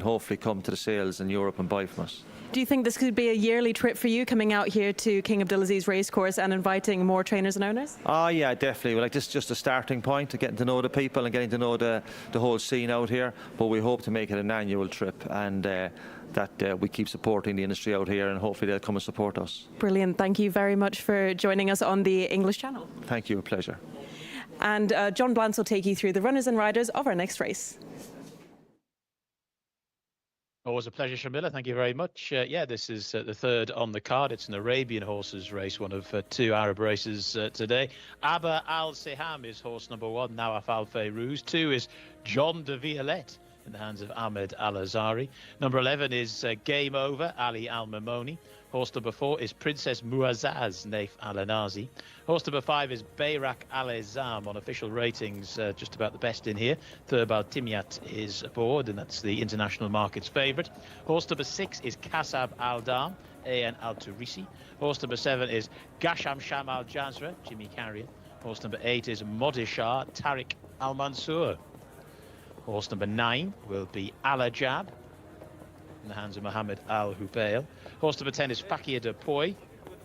hopefully come to the sales in Europe and buy from us. Do you think this could be a yearly trip for you, coming out here to King Abdulaziz Racecourse and inviting more trainers and owners? Oh yeah, definitely. Well, like, this is just a starting point to getting to know the people and getting to know the whole scene out here. But we hope to make it an annual trip, and that we keep supporting the industry out here, and hopefully they'll come and support us. Brilliant. Thank you very much for joining us on the English channel. Thank you. A pleasure. And John Blance will take you through the runners and riders of our next race. Always a pleasure, Shamila. Thank you very much. Yeah, this is the third on the card. It's an Arabian horses race, one of 2 Arab races today. Abba Al Siham is horse number 1, Nawaf Al Fayrouz. 2 is John de Violette. in the hands of Ahmed Al-Azari. Number 11 is Game Over, Ali Al-Mamoni. Horse number 4 is Princess Muazzaz, Naif Al-Anazi. Horse number 5 is Bayrak Al-Ezam on official ratings, just about the best in here. Thurbal Timyat is aboard, and that's the international market's favourite. Horse number 6 is Kasab Al-Dam, A.N. Al-Turisi. Horse number 7 is Gasham Sham Al-Jazra, Jimmy Carrier. Horse number 8 is Modishah, Tariq Al-Mansour. Horse number 9 will be Al-Ajab, in the hands of Mohammed Al-Hubail. Horse number 10 is Fakir de Poy,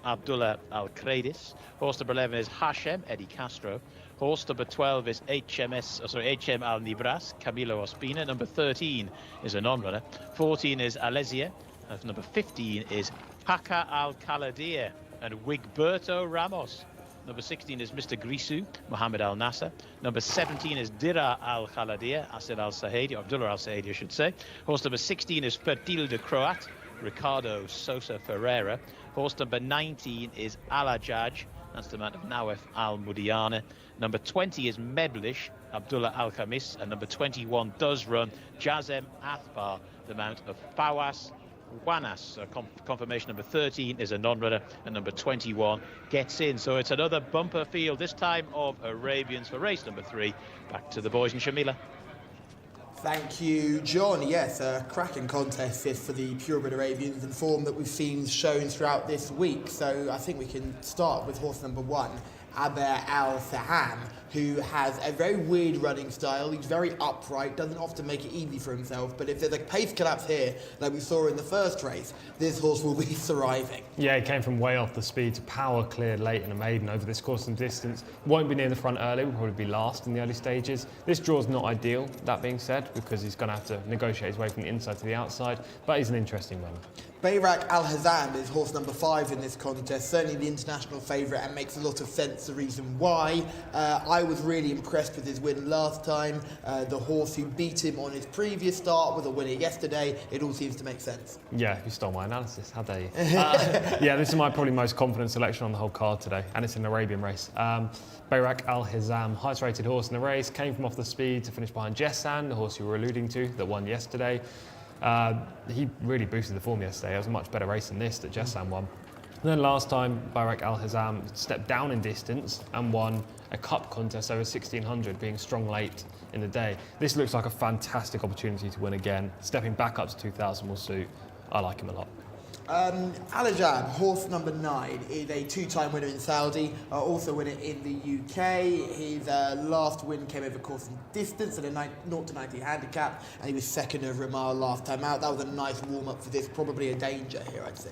Abdullah Al-Kradis. Horse number 11 is Hashem, Eddie Castro. Horse number 12 is HM Al-Nibras, Camilo Ospina. Number 13 is a non-runner. 14 is Alesia. And number 15 is Paca Al-Kaladir and Wigberto Ramos. Number 16 is Mr. Grisu, Mohammed Al Nasser. Number 17 is Dira Al Khaladir, Asir Al Sahedi, Abdullah Al Sahedi, I should say. Horse number 16 is Fertil de Croat, Ricardo Sosa Ferreira. Horse number 19 is Al Ajaj, that's the man of Nawef Al Mudiana. Number 20 is Meblish, Abdullah Al Khamis. And number 21 does run Jazem Athbar, the mount of Fawas Wanas. Confirmation number 13 is a non-runner, and number 21 gets in. So it's another bumper field, this time of Arabians for race number 3. Back to the boys and Shamila. Thank you, John. Yes, a cracking contest this for the purebred Arabians and form that we've seen shown throughout this week. So I think we can start with horse number 1, Aber Al-Saham, who has a very weird running style. He's very upright, doesn't often make it easy for himself, but if there's a pace collapse here, like we saw in the first race, this horse will be thriving. Yeah, he came from way off the speed to power cleared late in a maiden over this course and distance. Won't be near the front early, will probably be last in the early stages. This draw's not ideal, that being said, because he's going to have to negotiate his way from the inside to the outside, but he's an interesting runner. Bayrak Al-Hazam is horse number 5 in this contest, certainly the international favourite, and makes a lot of sense the reason why. I was really impressed with his win last time. The horse who beat him on his previous start was a winner yesterday. It all seems to make sense. Yeah, you stole my analysis, how dare you? Yeah, this is my probably most confident selection on the whole card today, and it's an Arabian race. Bayrak Al-Hizam, highest rated horse in the race, came from off the speed to finish behind Jcsa, the horse you were alluding to, that won yesterday. He really boosted the form yesterday. It was a much better race than this that Jcsa won. And then last time, Bayrak Al-Hizam stepped down in distance and won a cup contest over 1600, being strong late in the day. This looks like a fantastic opportunity to win again. Stepping back up to 2000 will suit. I like him a lot. Al-Ajab, horse number 9, is a 2-time winner in Saudi, also winner in the UK. His last win came over course and distance at a 0-90 handicap, and he was second over a mile last time out. That was a nice warm-up for this, probably a danger here, I'd say.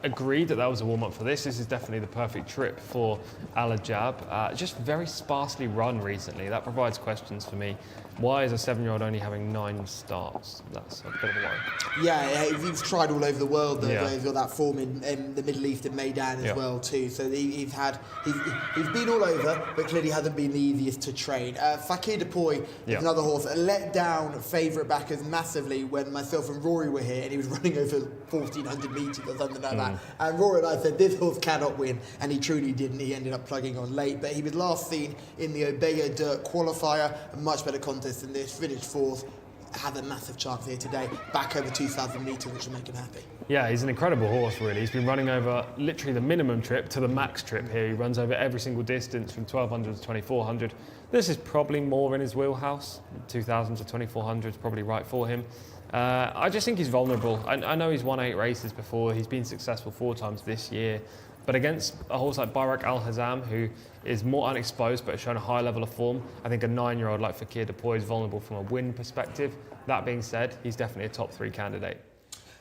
Agreed that was a warm-up for this. This is definitely the perfect trip for Al-Ajab. Just very sparsely run recently. That provides questions for me. Why is a 7-year-old only having 9 starts? That's a bit of a worry. Yeah, he's tried all over the world. Yeah. He's got that form in the Middle East and Meydan as well too. So he's been all over, but clearly hasn't been the easiest to train. Fakir de Poy is another horse, let down favourite backers massively when myself and Rory were here, and he was running over 1400 metres or something like that. And Rory and I said this horse cannot win, and he truly didn't. He ended up plugging on late, but he was last seen in the Obeya Dirt qualifier, a much better contest than this. Finished 4th. Have a massive chance here today, back over 2,000 metres, which will make him happy. Yeah, he's an incredible horse, really. He's been running over literally the minimum trip to the max trip here. He runs over every single distance from 1,200 to 2,400. This is probably more in his wheelhouse. 2,000 to 2,400 is probably right for him. I just think he's vulnerable. I know he's won 8 races before. He's been successful 4 times this year. But against a horse like Bayrak Al-Hazam, who is more unexposed but has shown a high level of form, I think a 9-year-old like Fakir de Poy is vulnerable from a win perspective. That being said, he's definitely a top 3 candidate.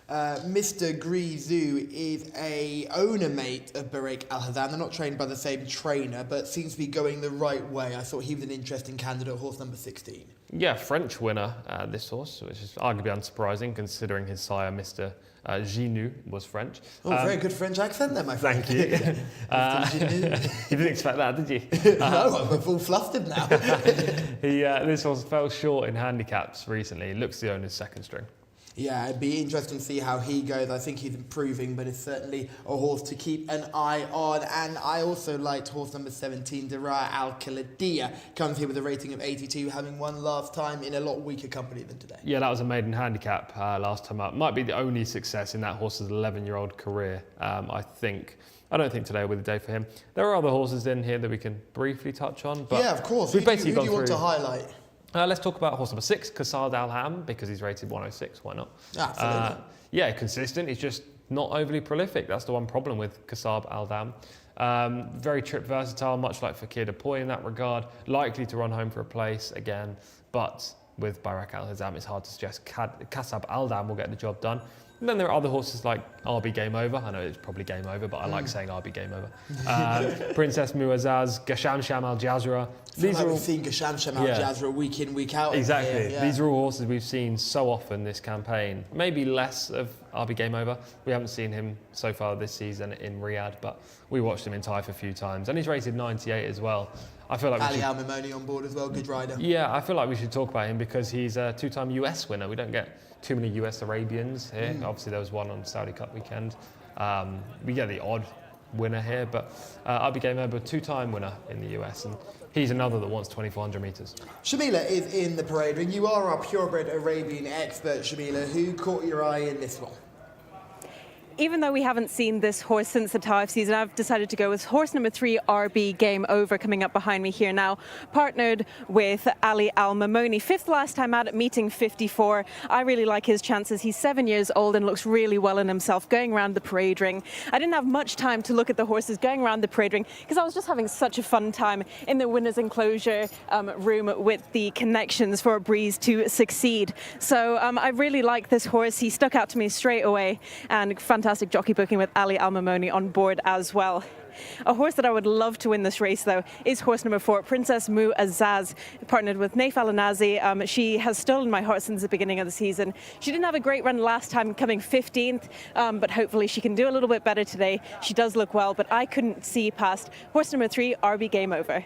Mr. Grizu is a owner mate of Bayrak Al-Hazam. They're not trained by the same trainer, but seems to be going the right way. I thought he was an interesting candidate, horse number 16. Yeah, French winner, this horse, which is arguably unsurprising considering his sire, Mr. Ginu, was French. Oh, very good French accent there, my friend. Thank you. You didn't expect that, did you? No, I'm full flustered now. This horse fell short in handicaps recently. He looks the owner's second string. Yeah, it'd be interesting to see how he goes. I think he's improving, but it's certainly a horse to keep an eye on. And I also liked horse number 17, Dara Al Khalidiyya. Comes here with a rating of 82, having won last time in a lot weaker company than today. Yeah, that was a maiden handicap last time up. Might be the only success in that horse's 11-year-old career, I think. I don't think today will be the day for him. There are other horses in here that we can briefly touch on. But yeah, of course. We've Who basically do you gone want through. to highlight? Let's talk about horse number 6, Qasad Al-Ham, because he's rated 106. Why not? Absolutely. Yeah, consistent. He's just not overly prolific. That's the one problem with Qasad Al-Ham. Very trip versatile, much like Fakir Depoy in that regard. Likely to run home for a place again, but with Bayrak Al-Hazam, it's hard to suggest Qasad Al-Dam will get the job done. And then there are other horses like RB Game Over. I know it's probably Game Over, but I like saying RB Game Over. Princess Muazzaz, Gasham Sham Al Jazra. These are all seen Gasham Sham Al Jazra week in, week out. Exactly. Yeah. These are all horses we've seen so often this campaign. Maybe less of RB Game Over. We haven't seen him so far this season in Riyadh, but we watched him in Taif a few times, and he's rated 98 as well. I feel like Ali Al-Mamoni on board as well, good rider. Yeah, I feel like we should talk about him because he's a two-time US winner. We don't get too many US Arabians here. Obviously, there was one on Saudi Cup weekend. We get the odd winner here, but RB Game Over, two-time winner in the US, and he's another that wants 2,400 metres. Shamila is in the parade ring. You are our purebred Arabian expert, Shamila. Who caught your eye in this one? Even though we haven't seen this horse since the Taif season, I've decided to go with horse number 3, RB Game Over, coming up behind me here now, partnered with Ali Al-Mamoni. 5th last time out at meeting 54. I really like his chances. He's 7 years old and looks really well in himself going around the parade ring. I didn't have much time to look at the horses going around the parade ring because I was just having such a fun time in the winner's enclosure room with the connections for a Breeze to succeed. So I really like this horse. He stuck out to me straight away, and fantastic jockey booking with Ali Al-Mamoni on board as well. A horse that I would love to win this race, though, is horse number 4, Princess Muazzaz, partnered with Naif Al-Anazi. She has stolen my heart since the beginning of the season. She didn't have a great run last time, coming 15th, but hopefully she can do a little bit better today. She does look well, but I couldn't see past horse number 3, RB Game Over.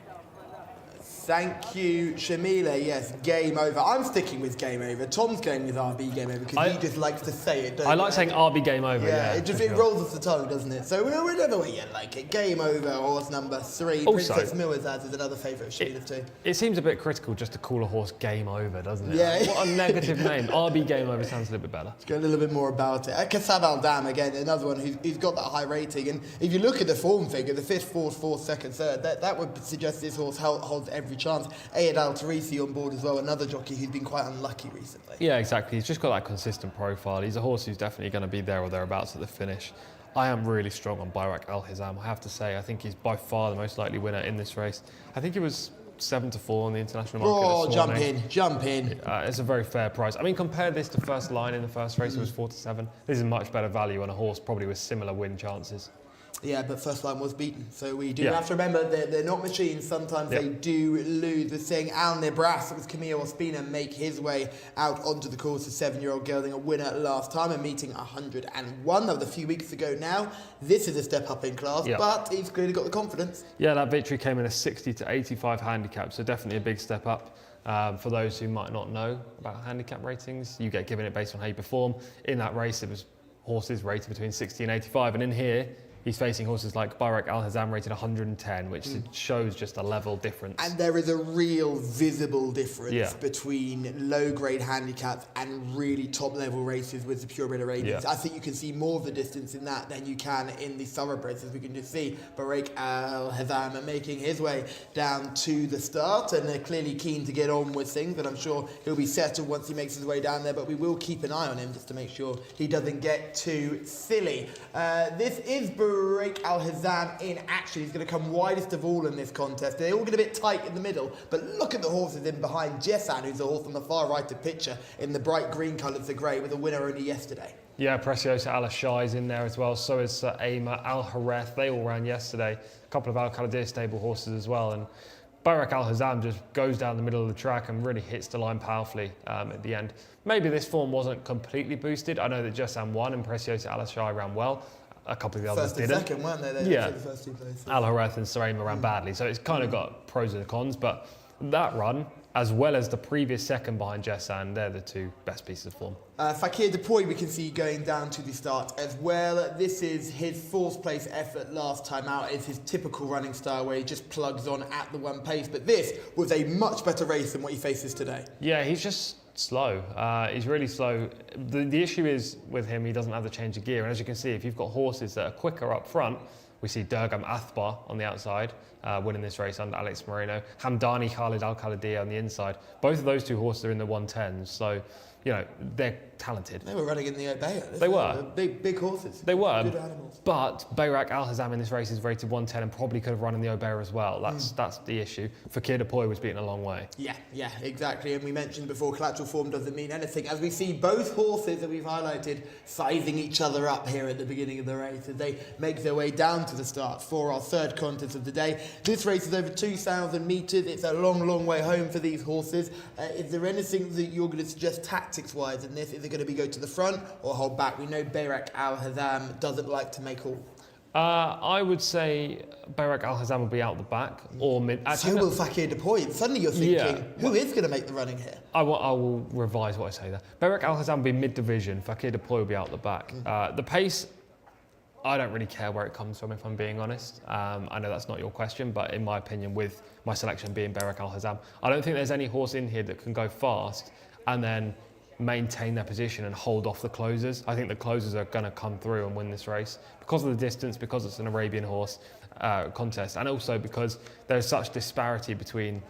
Thank you, Shamila. Yes, Game Over. I'm sticking with Game Over. Tom's going with RB Game Over because he just likes to say it, don't I like saying RB Game Over, Yeah, yeah. it rolls off the tongue, doesn't it? So whatever way you like it. Game Over, horse number 3. Also, Princess Muazzaz is another favourite of Shamila's too. It seems a bit critical just to call a horse Game Over, doesn't it? Yeah. Like, what a negative name. RB Game Over sounds a little bit better. Let's go a little bit more about it. Qasad Al-Dam, again, another one who's got that high rating. And if you look at the form figure, the 5th, 4th, 4th, 2nd, 3rd, that would suggest this horse holds every chance. Al-Tarisi on board as well, another jockey who's been quite unlucky recently. Yeah, exactly. He's just got that consistent profile. He's a horse who's definitely going to be there or thereabouts at the finish. I am really strong on Bayrak Al-Hazam, I have to say. I think he's by far the most likely winner in this race. I think it was 7-4 on the international market. Jump in. It's a very fair price. I mean, compare this to First Line in the first race, it was 4-7. This is much better value on a horse, probably with similar win chances. Yeah, but First Line was beaten, so we do have to remember they're not machines. Sometimes they do lose. We're seeing Al Nebras, it was Camille Ospina, make his way out onto the course. A 7-year-old gelding, a winner last time, a meeting 101. That was a few weeks ago now. This is a step up in class, but he's clearly got the confidence. Yeah, that victory came in a 60-85 handicap, so definitely a big step up. For those who might not know about handicap ratings, you get given it based on how you perform. In that race, it was horses rated between 60 and 85, and in here, he's facing horses like Bayrak Al-Hazam rated 110, which shows just a level difference. And there is a real visible difference between low-grade handicaps and really top-level races with the purebred Arabians. I think you can see more of the distance in that than you can in the thoroughbreds, as we can just see Bayrak Al-Hazam making his way down to the start, and they're clearly keen to get on with things, and I'm sure he'll be settled once he makes his way down there, but we will keep an eye on him just to make sure he doesn't get too silly. This is Bayrak Al-Hazam in action. He's going to come widest of all in this contest. They all get a bit tight in the middle, but look at the horses in behind. Jcsa, who's a horse on the far right of picture in the bright green colours of grey, with a winner only yesterday. Yeah, Preciosa Al-Ashai is in there as well. So is Aima Al-Hareth. They all ran yesterday. A couple of Al-Qaladir stable horses as well. And Bayrak Al-Hazam just goes down the middle of the track and really hits the line powerfully at the end. Maybe this form wasn't completely boosted. I know that Jcsa won and Preciosa Al-Ashai ran well. A couple of the others didn't. First and second, weren't they? They the first two places. Al-Hareth and Saraima ran badly, so it's kind of got pros and cons, but that run, as well as the previous second behind Jcsa, and they're the two best pieces of form. Fakir Depoy we can see going down to the start as well. This is his fourth place effort last time out. It's his typical running style where he just plugs on at the one pace, but this was a much better race than what he faces today. Yeah, he's just slow. He's really slow. The issue is with him, he doesn't have the change of gear, and as you can see, if you've got horses that are quicker up front, we see Durgam Athbar on the outside, winning this race under Alex Moreno. Hamdani Khalid Al-Khalidiyah on the inside. Both of those two horses are in the 110s, so, you know, they're talented. They were running in the Obeya. They were. Big horses. They were. Good animals. But Bayrak Al-Hazam in this race is rated 110 and probably could have run in the Obeya as well. That's the issue. Fakir Depoy was beaten a long way. Yeah, exactly. And we mentioned before, collateral form doesn't mean anything. As we see both horses that we've highlighted sizing each other up here at the beginning of the race as they make their way down to the start for our third contest of the day. This race is over 2,000 metres. It's a long way home for these horses. Is there anything that you're going to suggest tactics-wise in this? Is it going to be go to the front or hold back? We know Bayrak Al-Hazam doesn't like to make all. I would say Bayrak Al-Hazam will be out the back or mid. So will Fakir Depoy. Suddenly you're thinking, who is going to make the running here? I will revise what I say there. Bayrak Al-Hazam will be mid-division. Fakir Depoy will be out the back. The pace, I don't really care where it comes from, if I'm being honest. I know that's not your question, but in my opinion, with my selection being Bayrak Al-Hazam, I don't think there's any horse in here that can go fast and then maintain their position and hold off the closers. I think the closers are going to come through and win this race because of the distance, because it's an Arabian horse contest, and also because there's such disparity between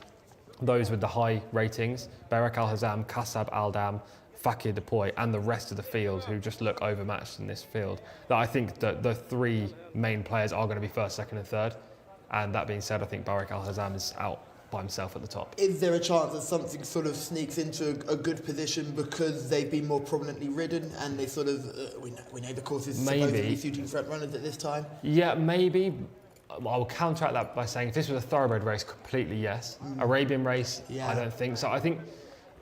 those with the high ratings, Bayrak Al-Hazam, Kasab Al-Dam, Fakir Depoy, and the rest of the field who just look overmatched in this field, that I think that the three main players are going to be first, second and third. And that being said, I think Bayrak Al-Hazam is out by himself at the top. Is there a chance that something sort of sneaks into a good position because they've been more prominently ridden and they sort of, we know the course is supposedly suiting front runners at this time? Yeah, maybe. I will counteract that by saying if this was a thoroughbred race, completely yes. Arabian race, I don't think so. I think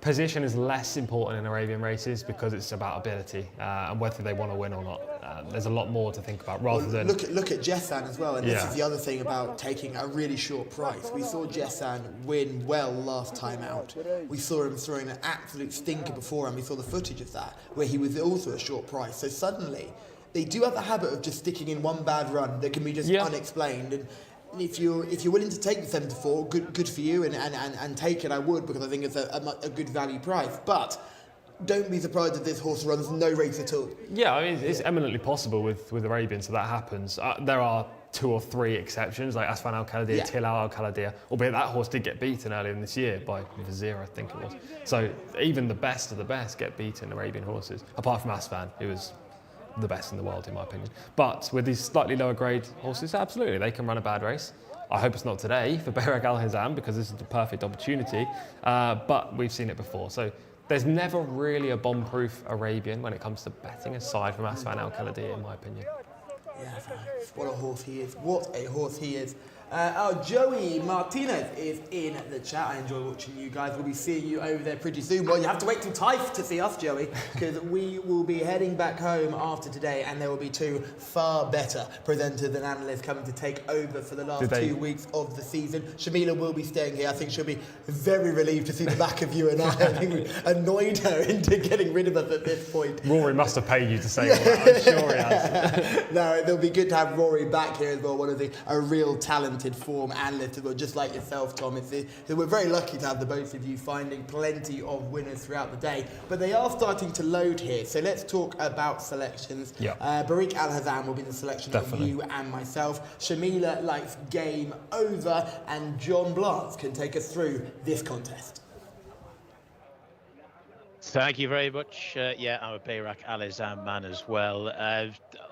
position is less important in Arabian races because it's about ability and whether they want to win or not. There's a lot more to think about rather than... Look at Jcsa as well, and this is the other thing about taking a really short price. We saw Jcsa win well last time out. We saw him throwing an absolute stinker before, and we saw the footage of that, where he was also a short price. So suddenly, they do have the habit of just sticking in one bad run that can be just unexplained. And if you're willing to take the 74, good for you, and take it, I would, because I think it's a good value price. But don't be surprised if this horse runs no race at all. Yeah, I mean, it's eminently possible with Arabian, so that happens. There are 2 or 3 exceptions, like Asfan Al-Khalidiyah, Tilal Al-Khalidiyah, albeit that horse did get beaten earlier in this year by Vizier, I think it was. So even the best of the best get beaten Arabian horses, apart from Asfan, who was the best in the world, in my opinion. But with these slightly lower grade horses, absolutely, they can run a bad race. I hope it's not today for Bayrak Al-Hazam because this is the perfect opportunity, but we've seen it before. So there's never really a bomb-proof Arabian when it comes to betting, aside from Asfan Al-Khalidiyah, in my opinion. Yeah, what a horse he is. What a horse he is. Joey Martinez is in the chat. I enjoy watching you guys. We'll be seeing you over there pretty soon. Well, you have to wait till TIFE to see us, Joey, because we will be heading back home after today, and there will be 2 far better presenters and analysts coming to take over for the last 2 weeks of the season. Shamila will be staying here. I think she'll be very relieved to see the back of you and I. I think we annoyed her into getting rid of us at this point. Rory must have paid you to say all that. I'm sure he has. No, it'll be good to have Rory back here as well. One of a real talented form analyst as well, just like yourself, Tom. So we're very lucky to have the both of you finding plenty of winners throughout the day. But they are starting to load here, so let's talk about selections. Bayrak Al-Hazam will be the selection of you and myself. Shamila likes game over, and John Blanche can take us through this contest. Thank you very much. Yeah, I'm a Bayrak Al-Hazam man as well.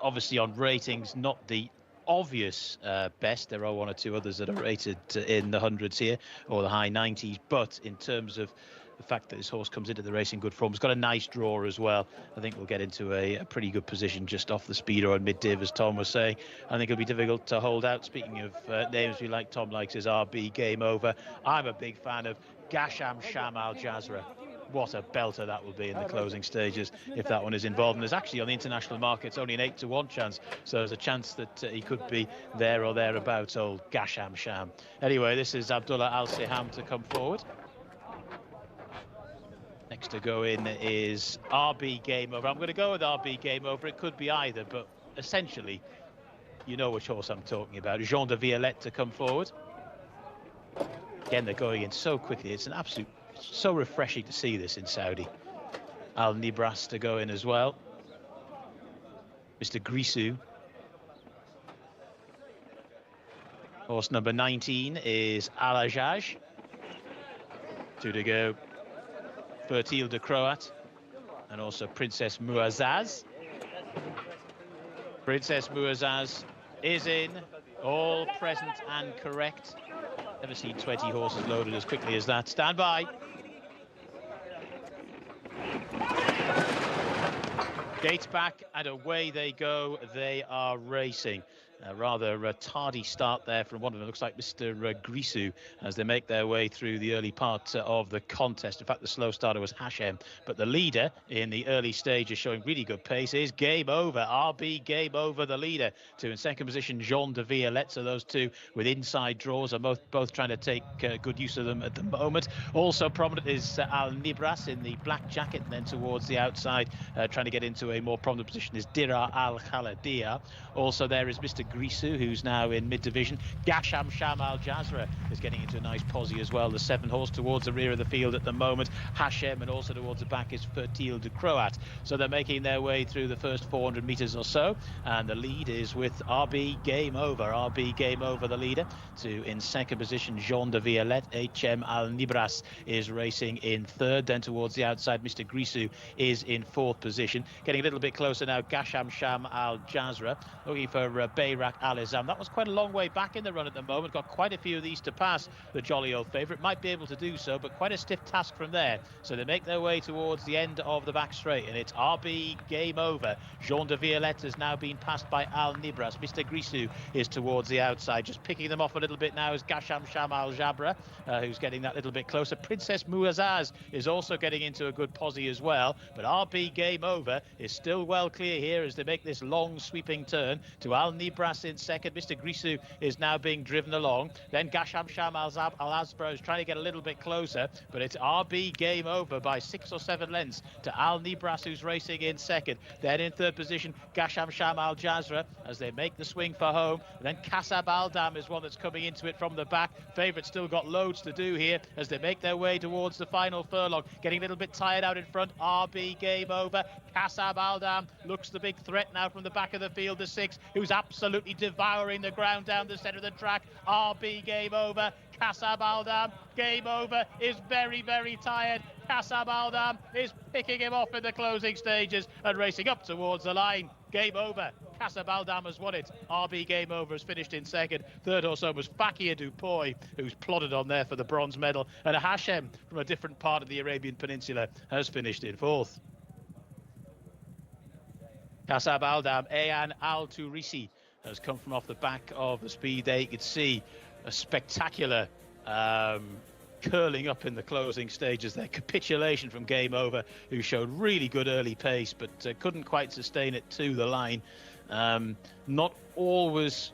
Obviously on ratings, not the obvious best. There are 1 or 2 others that are rated in the hundreds here, or the high 90s. But in terms of the fact that this horse comes into the race in good form, it's got a nice draw as well. I think we'll get into a pretty good position just off the speeder on mid-div, as Tom was saying. I think it'll be difficult to hold out. Speaking of names we like, Tom likes his RB game over. I'm a big fan of Gasham Sham Al Jazra. What a belter that will be in the closing stages if that one is involved. And there's actually on the international market, it's only an 8-to-1 chance. So there's a chance that he could be there or thereabouts, old Gasham Sham. Anyway, this is Abdullah Al-Siham to come forward. next to go in is RB Game Over. I'm going to go with RB Game Over. It could be either, but essentially, you know which horse I'm talking about. Jean de Violette to come forward. Again, they're going in so quickly. It's an absolute, so refreshing to see this in Saudi. Al Nibras to go in as well. Mr. Grisou. Horse number 19 is Al Ajaj. 2 to go. Fertile de Croat. And also Princess Muazzaz. Princess Muazzaz is in. All present and correct. Never seen 20 horses loaded as quickly as that. Stand by. Gates back and away they go. They are racing. A rather tardy start there from one of them. Looks like Mr. Grisou as they make their way through the early part of the contest. In fact, the slow starter was Hashem, but the leader in the early stage is showing really good pace. Is Game Over. RB Game Over, the leader. In second position, Jean de Violette. So those two with inside draws are both trying to take good use of them at the moment. Also prominent is Al Nibras in the black jacket, and then towards the outside, trying to get into a more prominent position is Dira Al Khaladia. Also there is Mr. Grisou, who's now in mid-division. Gasham Sham Al Jazra is getting into a nice posse as well. The 7 horse towards the rear of the field at the moment. Hashem, and also towards the back is Fertile de Croat. So they're making their way through the first 400 metres or so. And the lead is with RB Game Over. RB Game Over, the leader. In second position, Jean de Violette. HM Al Nibras is racing in third. Then towards the outside, Mr. Grisou is in fourth position. Getting a little bit closer now, Gasham Sham Al Jazra. Looking for Bayrak Al Izam. That was quite a long way back in the run at the moment. Got quite a few of these to pass the jolly old favourite. Might be able to do so, but quite a stiff task from there. So they make their way towards the end of the back straight, and it's RB Game Over. Jean de Violette has now been passed by Al Nibras. Mr. Grisou is towards the outside. Just picking them off a little bit now is Gasham Sham Al Jabra, who's getting that little bit closer. Princess Muazzaz is also getting into a good posse as well, but RB Game Over is still well clear here as they make this long sweeping turn to Al Nibras in second. Mr. Grisou is now being driven along. Then Gasham Sham Al Azbra is trying to get a little bit closer, but it's RB Game Over by 6 or 7 lengths to Al Nibras, who's racing in second. Then in third position, Gasham Sham Al Jazra as they make the swing for home. And then Kasab Aldam is one that's coming into it from the back. Favourite still got loads to do here as they make their way towards the final furlong. Getting a little bit tired out in front. RB Game Over. Kasab Aldam looks the big threat now from the back of the field. The 6, who's absolutely devouring the ground down the centre of the track. RB Game Over. Kasab Aldam, Game Over, is very, very tired. Kasab Aldam is picking him off in the closing stages and racing up towards the line. Game Over. Kasab Aldam has won it. RB Game Over has finished in second. Third or so was Fakir Dupoy, who's plodded on there for the bronze medal. And Hashem, from a different part of the Arabian Peninsula, has finished in fourth. Kasab Aldam, Ayan Al Turisi, has come from off the back of the speed there. You could see a spectacular curling up in the closing stages there. Capitulation from Game Over, who showed really good early pace, but couldn't quite sustain it to the line. Not always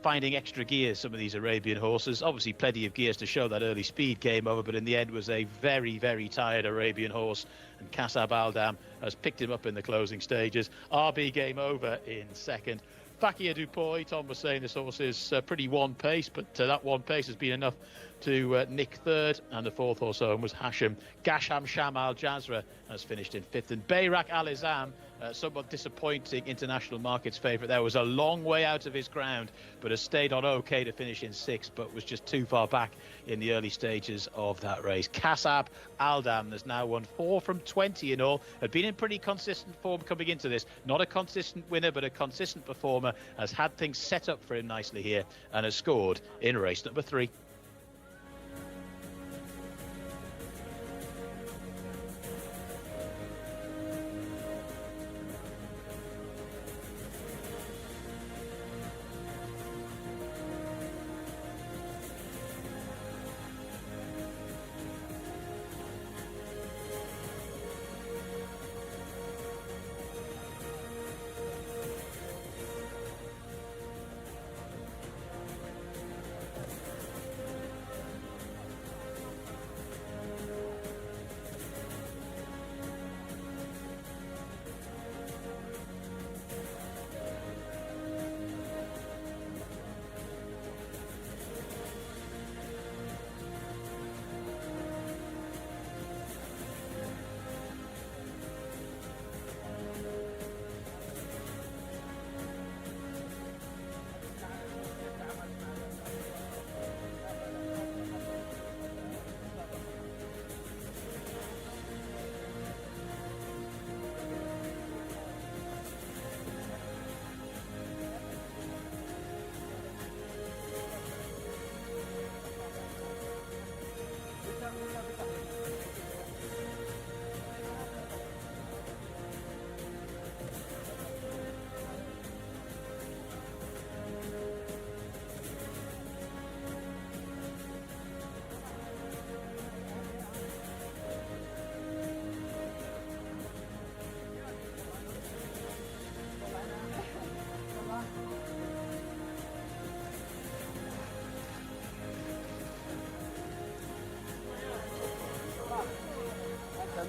finding extra gears, some of these Arabian horses. Obviously plenty of gears to show that early speed. Game Over, but in the end was a very, very tired Arabian horse, and Kasab Aldam has picked him up in the closing stages. RB Game Over in second. Fakir Dupoy, Tom was saying this horse is pretty one pace, but that one pace has been enough to nick third, and the fourth horse home was Hashem. Gasham Sham Al Jazra has finished in fifth, and Bayrak Al Izam, somewhat disappointing international markets favourite there, was a long way out of his ground, but has stayed on okay to finish in sixth, but was just too far back in the early stages of that race. Kasab Aldam has now won 4 from 20 in all, had been in pretty consistent form coming into this. Not a consistent winner, but a consistent performer, has had things set up for him nicely here, and has scored in race number 3.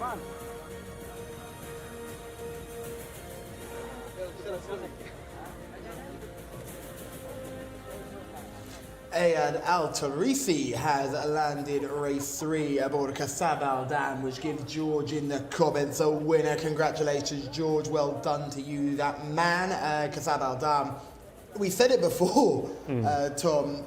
man. Ayad Al Tarisi has landed race 3 aboard Kasab Al Dam, which gives George in the comments a winner. Congratulations, George. Well done to you, that man. Kasab Al Dam. We said it before, Tom.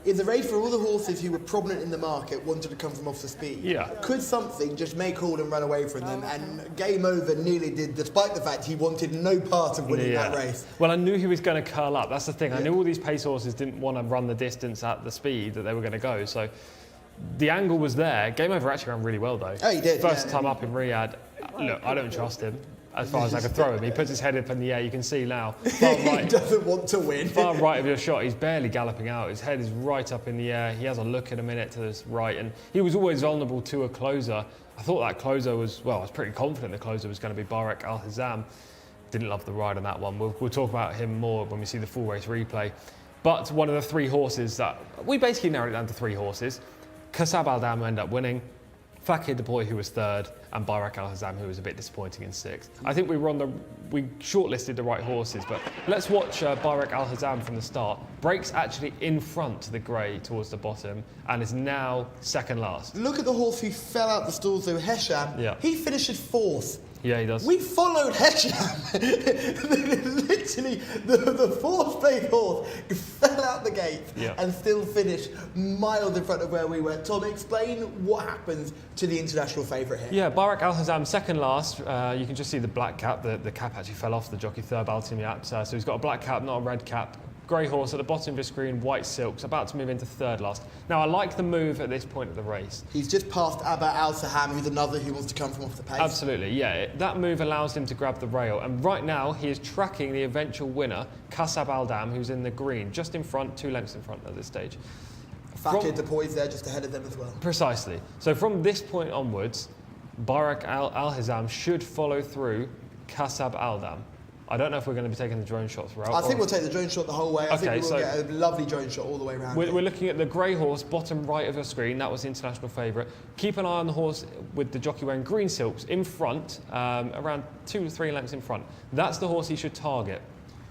It's a race for all the horses who were prominent in the market, wanted to come from off the speed. Yeah. Could something just make hold and run away from them? And Game Over nearly did, despite the fact he wanted no part of winning that race. Well, I knew he was going to curl up. That's the thing. I knew all these pace horses didn't want to run the distance at the speed that they were going to go. So the angle was there. Game Over actually ran really well, though. Oh, he did. First time up in Riyadh. Look, I don't trust him as far as I could throw him. He puts his head up in the air. You can see now. Far right, he doesn't want to win. Far right of your shot, he's barely galloping out. His head is right up in the air. He has a look in a minute to his right, and he was always vulnerable to a closer. I thought that closer was, well, I was pretty confident the closer was going to be Barek Al-Hizam. Didn't love the ride on that one. We'll talk about him more when we see the full race replay. But one of the 3 horses that, we basically narrowed it down to 3 horses. Kasab Al-Dam ended up winning. Fakir the Boy, who was 3rd, and Barek Al-Hizam, who was a bit disappointing in 6th. I think we shortlisted the right horses, but let's watch Barek Al-Hizam from the start. Breaks actually in front to the grey towards the bottom, and is now 2nd last. Look at the horse who fell out the stalls, though, Hesham. Yeah. He finishes 4th. Yeah, he does. We followed Hesham. Literally, the 4th place horse fell out the gate and still finished miles in front of where we were. Tom, explain what happens to the international favourite here. Yeah, Barek Al-Hizam 2nd last. You can just see the black cap. The cap actually fell off the jockey Thurb Altimiat. So he's got a black cap, not a red cap. Grey horse at the bottom of your screen, white silks, about to move into 3rd last. Now, I like the move at this point of the race. He's just passed Abba Al-Saham, who's another who wants to come from off the pace. Absolutely, yeah. That move allows him to grab the rail. And right now, he is tracking the eventual winner, Kasab Al-Dam, who's in the green, just in front, 2 lengths in front at this stage. Fakir the Boy's there, just ahead of them as well. Precisely. So from this point onwards, Barek Al-Hizam should follow through Kasab Al-Dam. I don't know if we're going to be taking the drone shot throughout. I think we'll take the drone shot the whole way. I think we will get a lovely drone shot all the way around. We're looking at the grey horse, bottom right of your screen. That was the international favourite. Keep an eye on the horse with the jockey wearing green silks in front, around 2 to 3 lengths in front. That's the horse he should target.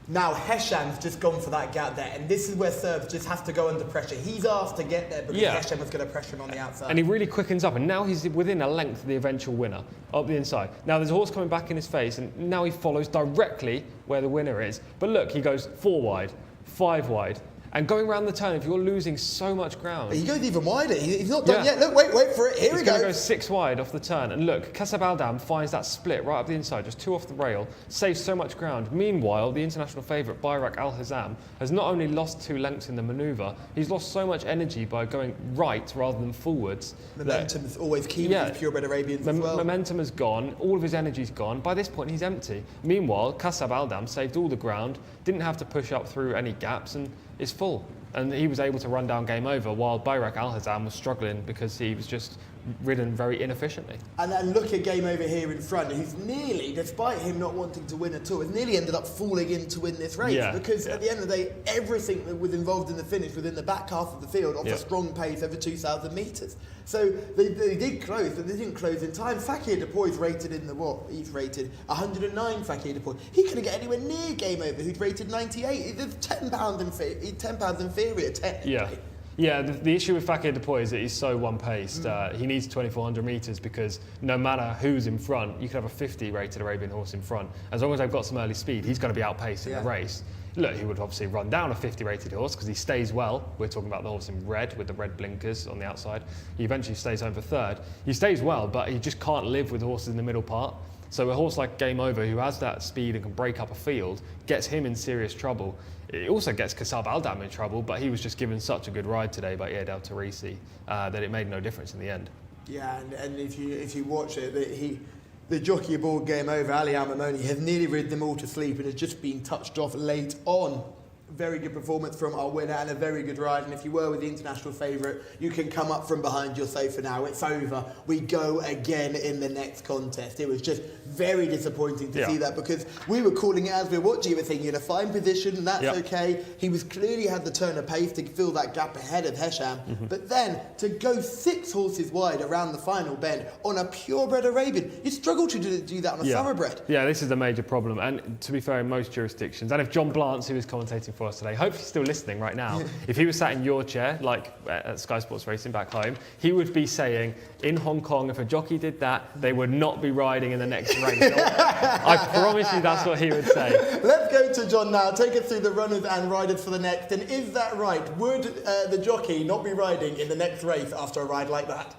Now, Hesham's just gone for that gap there, and this is where Thurb just has to go under pressure. He's asked to get there because Hesham was going to pressure him on the outside. And he really quickens up, and now he's within a length of the eventual winner, up the inside. Now, there's a horse coming back in his face, and now he follows directly where the winner is. But look, he goes 4 wide, 5 wide, and going around the turn, if you're losing so much ground... He goes even wider. He's not done yet. Look, wait for it. Here we go. He's going to go 6 wide off the turn. And look, Kasab Al-Dam finds that split right up the inside, just 2 off the rail, saves so much ground. Meanwhile, the international favourite, Barek Al-Hizam, has not only lost 2 lengths in the manoeuvre, he's lost so much energy by going right rather than forwards. Momentum is always key with these purebred Arabians as well. Momentum has gone. All of his energy's gone. By this point, he's empty. Meanwhile, Kasab Al-Dam saved all the ground, didn't have to push up through any gaps, and is full. And he was able to run down Game Over, while Barek Al-Hizam was struggling because he was just ridden very inefficiently. And look at Game Over here in front. He's nearly, despite him not wanting to win at all, has nearly ended up falling in to win this race. Because at the end of the day, everything that was involved in the finish within the back half of the field off a strong pace over 2,000 metres. So they did close, but they didn't close in time. Fakir Depoy's rated in the what? He's rated 109, Fakir Depoy. He couldn't get anywhere near Game Over, who's rated 98. He's £10 inferior, technically. Yeah, the issue with Fakir Depoy is that he's so one-paced. He needs 2,400 metres because no matter who's in front, you could have a 50 rated Arabian horse in front. As long as they've got some early speed, he's going to be outpaced in the race. Look, he would obviously run down a 50 rated horse because he stays well. We're talking about the horse in red with the red blinkers on the outside. He eventually stays home for 3rd. He stays well, but he just can't live with horses in the middle part. So a horse like Game Over, who has that speed and can break up a field, gets him in serious trouble. It also gets Kasab Al-Dam in trouble, but he was just given such a good ride today by Ayad Al Tarisi that it made no difference in the end. Yeah, and if you watch it, the jockey aboard Game Over, Ali Al-Mamoni, has nearly ridden them all to sleep and has just been touched off late on Very good performance from our winner and a very good ride. And if you were with the international favourite, you can come up from behind your sofa now. It's over. We go again in the next contest. It was just very disappointing to see that, because we were calling it as we were watching. We were thinking in a fine position, and that's okay. He was clearly had the turn of pace to fill that gap ahead of Hesham. But then to go 6 horses wide around the final bend on a purebred Arabian, you struggle to do that on a thoroughbred. Yeah, this is the major problem. And to be fair, in most jurisdictions, and if John Blance, who is commentating for us today, hopefully he's still listening right now, if he was sat in your chair, like at Sky Sports Racing back home, he would be saying, in Hong Kong, if a jockey did that, they would not be riding in the next race. I promise you that's what he would say. Let's go to John now. Take us through the runners and riders for the next. And is that right? Would the jockey not be riding in the next race after a ride like that?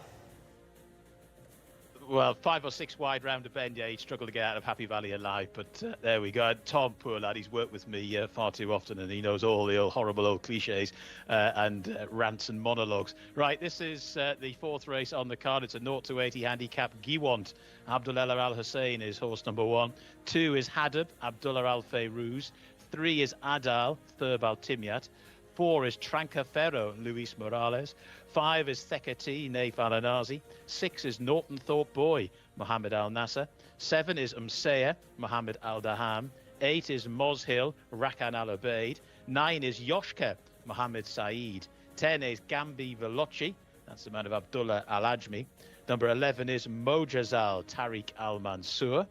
Well, 5 or 6 wide round a bend, yeah, he'd struggle to get out of Happy Valley alive, but there we go. Tom, poor lad, he's worked with me far too often, and he knows all the horrible old cliches and rants and monologues. Right, this is the 4th race on the card. It's a 0-80 handicap. Giwant, Abdullah Al Hussein is horse number 1. 2 is Hadab, Abdullah Al Fayrouz. 3 is Adal, Thurb Al Timyat. 4 is Trancaferro, Luis Morales. 5 is Thekati, Naif Al Anazi. 6 is Norton Thorpe Boy, Mohammed Al Nasser. 7 is Umseya, Mohammed Al Daham. 8 is Mozhil, Rakan Al Ubaid. 9 is Yoshka, Mohammed Saeed. 10 is Gambi Veloci, that's the man of Abdullah Al Ajmi. Number 11 is Mojazal, Tariq Al Mansour.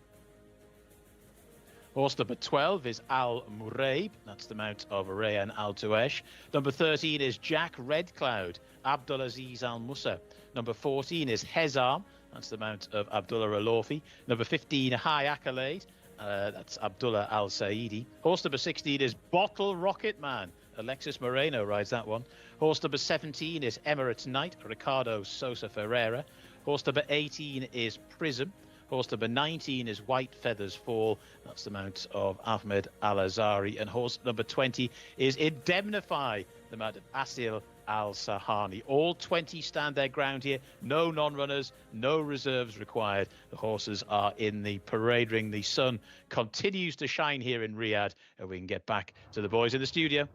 Horse number 12 is Al Muraib, that's the mount of Rayan Al Tuesh. Number 13 is Jack Redcloud, Abdulaziz Al Musa. Number 14 is Hezam, that's the mount of Abdullah Alofi. Number 15, High Accolade, that's Abdullah Al Saidi. Horse number 16 is Bottle Rocket Man, Alexis Moreno rides that one. Horse number 17 is Emirates Knight, Ricardo Sosa Ferreira. Horse number 18 is Prism. Horse number 19 is White Feathers Fall. That's the mount of Ahmed Al-Azari. And horse number 20 is Indemnify, the mount of Asil Al-Sahani. All 20 stand their ground here. No non-runners, no reserves required. The horses are in the parade ring. The sun continues to shine here in Riyadh. And we can get back to the boys in the studio.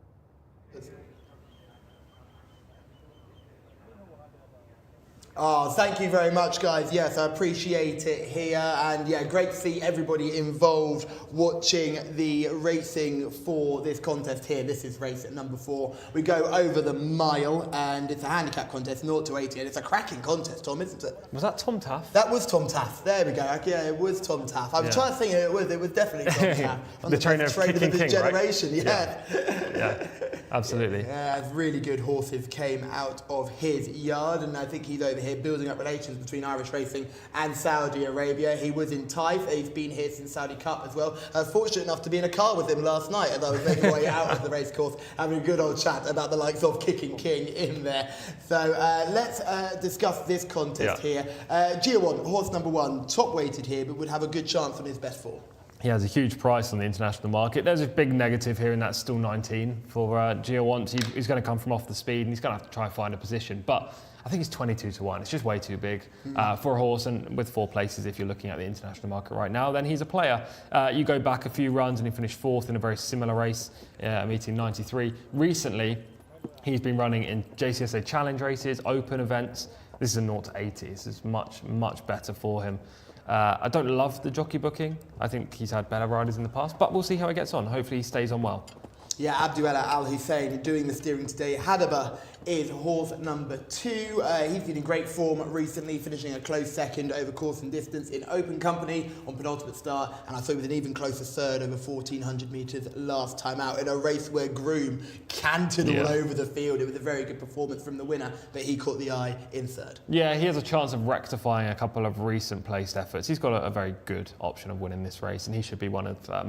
Oh, thank you very much, guys. Yes, I appreciate it here. And yeah, great to see everybody involved watching the racing for this contest here. This is race at number 4. We go over the mile, and it's a handicap contest, 0-80. And it's a cracking contest, Tom, isn't it? Was that Tom Taff? That was Tom Taff. There we go. Yeah, it was Tom Taff. I was trying to think who it was. It was definitely Tom Taff. The trainer of Kicking his King, generation, right? Yeah, absolutely. Yeah, really good horses came out of his yard, and I think he's over here building up relations between Irish racing and Saudi Arabia. He was in Taif. He's been here since Saudi Cup as well. I was fortunate enough to be in a car with him last night as I was making my way out of the racecourse, having a good old chat about the likes of Kicking King in there. So let's discuss this contest here. Giawant, horse number 1, top weighted here, but would have a good chance on his best form. He has a huge price on the international market. There's a big negative here, and that's still 19 for Giawant. He's going to come from off the speed, and he's going to have to try and find a position. But I think he's 22-1. It's just way too big for a horse, and with 4 places, if you're looking at the international market right now, then he's a player. You go back a few runs, and he finished 4th in a very similar race, meeting 93. Recently, he's been running in Jcsa challenge races, open events. This is a 0-80. This is much, much better for him. I don't love the jockey booking. I think he's had better riders in the past, but we'll see how he gets on. Hopefully he stays on well. Yeah, Abdullah Al Hussein doing the steering today. Hadaba is horse number 2. He's been in great form recently, finishing a close second over course and distance in open company on penultimate start, and I saw he was an even closer third over 1,400 metres last time out in a race where Groom cantered all over the field. It was a very good performance from the winner, but he caught the eye in third. Yeah, he has a chance of rectifying a couple of recent placed efforts. He's got a very good option of winning this race, and he should be one of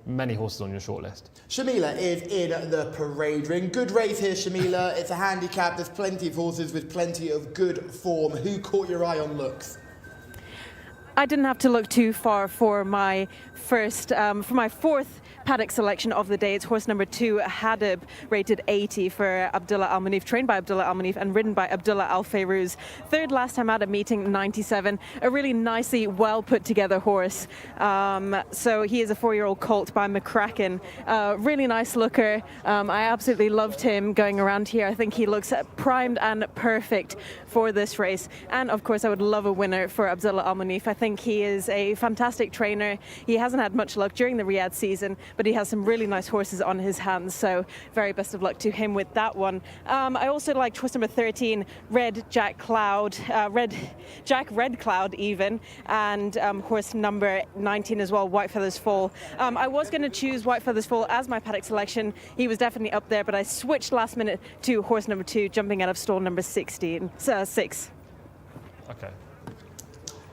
many horses on your shortlist. Shamila is in the parade ring. Good race here, Shamila. It's a handicap. There's plenty of horses with plenty of good form. Who caught your eye on looks? I didn't have to look too far for my fourth paddock selection of the day. It's horse number 2, Hadib, rated 80 for Abdullah Al Manif, trained by Abdullah Al Manif and ridden by Abdullah Al Fayrouz. Third last time out at meeting, 97. A really nicely well put together horse. So he is a 4-year-old colt by McCracken. Really nice looker. I absolutely loved him going around here. I think he looks primed and perfect for this race. And of course, I would love a winner for Abdullah Al Manif. I think he is a fantastic trainer. He hasn't had much luck during the Riyadh season, but he has some really nice horses on his hands, so very best of luck to him with that one. I also liked horse number 13, Red Jack Red Cloud even, and horse number 19 as well, White Feathers Fall. I was going to choose White Feathers Fall as my paddock selection. He was definitely up there, but I switched last minute to horse number 2, jumping out of stall number 6. Okay.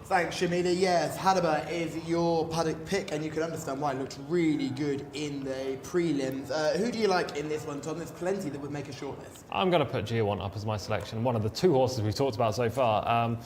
Thanks, Shamida. Yes, Hadaba is your paddock pick, and you can understand why it looked really good in the prelims. Who do you like in this one, Tom? There's plenty that would make a shortlist. I'm going to put G1 up as my selection, one of the 2 horses we've talked about so far.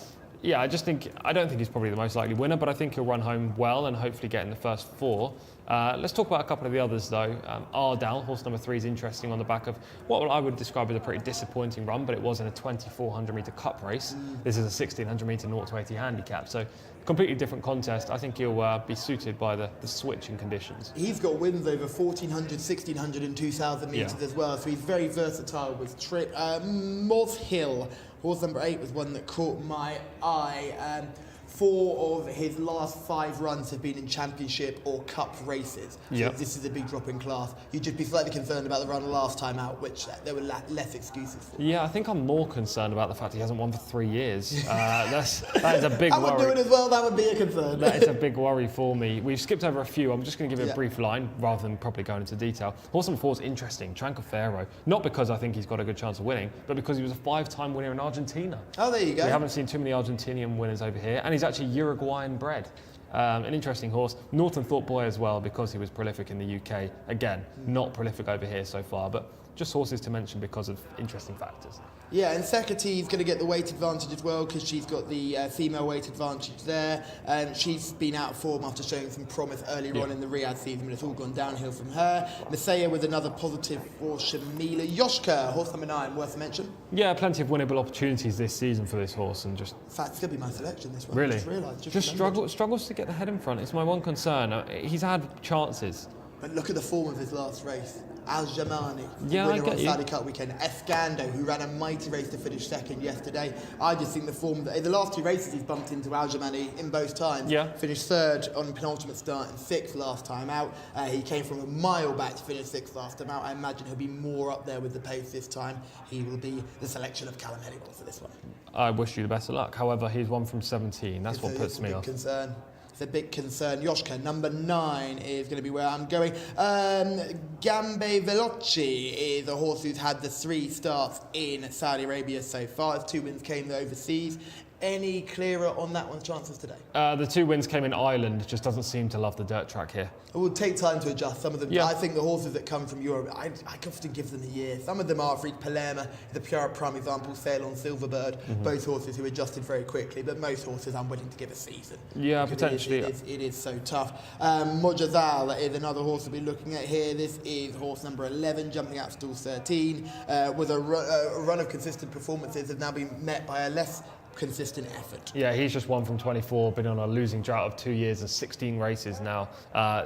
Yeah, I don't think he's probably the most likely winner, but I think he'll run home well and hopefully get in the first 4. Let's talk about a couple of the others though. Ardal, horse number 3, is interesting on the back of what I would describe as a pretty disappointing run, but it was in a 2400 metre cup race. This is a 1600 metre 0 to 80 handicap, so completely different contest. I think he'll be suited by the switching conditions. He's got wins over 1400, 1600 and 2000 metres as well, so he's very versatile with trip. Moz Hill, horse number 8, was one that caught my eye. 4 of his last 5 runs have been in championship or cup races. So this is a big drop in class. You'd just be slightly concerned about the run last time out, which there were less excuses for. Yeah, I think I'm more concerned about the fact he hasn't won for 3 years. That is a big worry. I would do it as well, that would be a concern. That is a big worry for me. We've skipped over a few. I'm just going to give you a brief line rather than probably going into detail. Horse number 4 is interesting, Trancafero. Not because I think he's got a good chance of winning, but because he was a 5-time winner in Argentina. Oh, there you go. We haven't seen too many Argentinian winners over here, and he's actually Uruguayan bred. An interesting horse. Norton Thought Boy as well, because he was prolific in the UK. Again, not prolific over here so far, but just horses to mention because of interesting factors. Yeah, and Sekati is going to get the weight advantage as well because she's got the female weight advantage there. She's been out of form after showing some promise earlier on in the Riyadh season, but it's all gone downhill from her. Messiah with another positive for Shamila. Yoshka, horse number 9, worth a mention. Yeah, plenty of winnable opportunities this season for this horse, and just... In fact, still be my selection this one. Really? Just struggles to get the head in front. It's my one concern. He's had chances. But look at the form of his last race. Al-Jamani, winner on Saudi Cup weekend. Escando, who ran a mighty race to finish second yesterday. I just think the form, the last 2 races he's bumped into Al-Jamani in both times. Finished 3rd on penultimate start and 6th last time out. He came from a mile back to finish 6th last time out. I imagine he'll be more up there with the pace this time. He will be the selection of Callum Helliwell for this one. I wish you the best of luck. However, he's 1 from 17. That's what puts me off. Concern. It's a big concern. Yoshka, number 9, is going to be where I'm going. Gambe Veloci is a horse who's had the 3 starts in Saudi Arabia so far. His 2 wins came overseas. Any clearer on that one's chances today? The 2 wins came in Ireland. Just doesn't seem to love the dirt track here. It will take time to adjust. Some of them, I think the horses that come from Europe, I often give them a year. Some of them are, for Palermo, the pure prime example, Sail on Silverbird, both horses who adjusted very quickly, but most horses I'm willing to give a season. Yeah, potentially. It is so tough. Mojazal is another horse we'll be looking at here. This is horse number 11, jumping out of stall 13, with a run of consistent performances have now been met by a less consistent effort. Yeah, he's just 1 from 24, been on a losing drought of 2 years and 16 races now.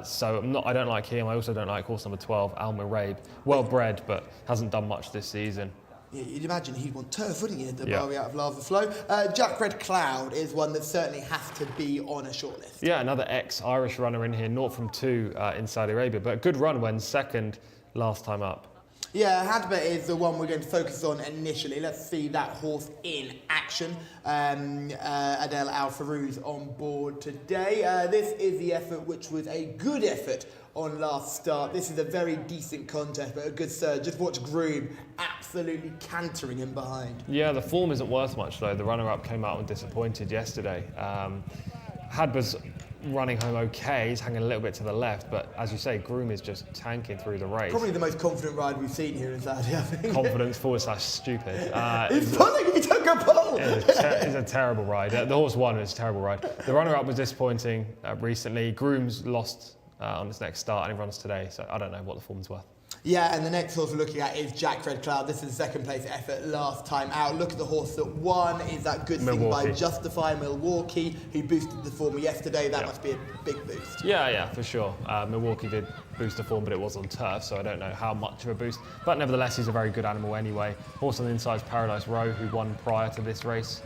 So I don't like him. I also don't like horse number 12, Al Muraib. Well bred, but hasn't done much this season. Yeah, you'd imagine he'd want turf, wouldn't you, the Bari out of Lava Flow. Jack Red Cloud is one that certainly has to be on a shortlist. Yeah, another ex-Irish runner in here, 0 from 2 in Saudi Arabia, but a good run when 2nd last time up. Yeah, Hadba is the one we're going to focus on initially. Let's see that horse in action. Adel Al Farouz on board today. This is the effort, which was a good effort on last start. This is a very decent contest, but a good surge. Just watch Groom absolutely cantering him behind. Yeah, the form isn't worth much though. The runner-up came out and disappointed yesterday. Hadba's running home okay. He's hanging a little bit to the left, but as you say, Groom is just tanking through the race. Probably the most confident ride we've seen here in Saudi, I think. Confidence / stupid. He's pulling, he took a pull! It's a terrible ride. The horse won, it's a terrible ride. The runner-up was disappointing recently. Groom's lost on his next start and he runs today, so I don't know what the form's worth. Yeah, and the next horse we're looking at is Jack Red Cloud. This is the second place effort last time out. Look at the horse that won. Is that good thing by Justify Milwaukee, who boosted the form yesterday? That must be a big boost. Yeah, for sure. Milwaukee did boost the form, but it was on turf, so I don't know how much of a boost. But nevertheless, he's a very good animal anyway. Horse on the inside is Paradise Row, who won prior to this race.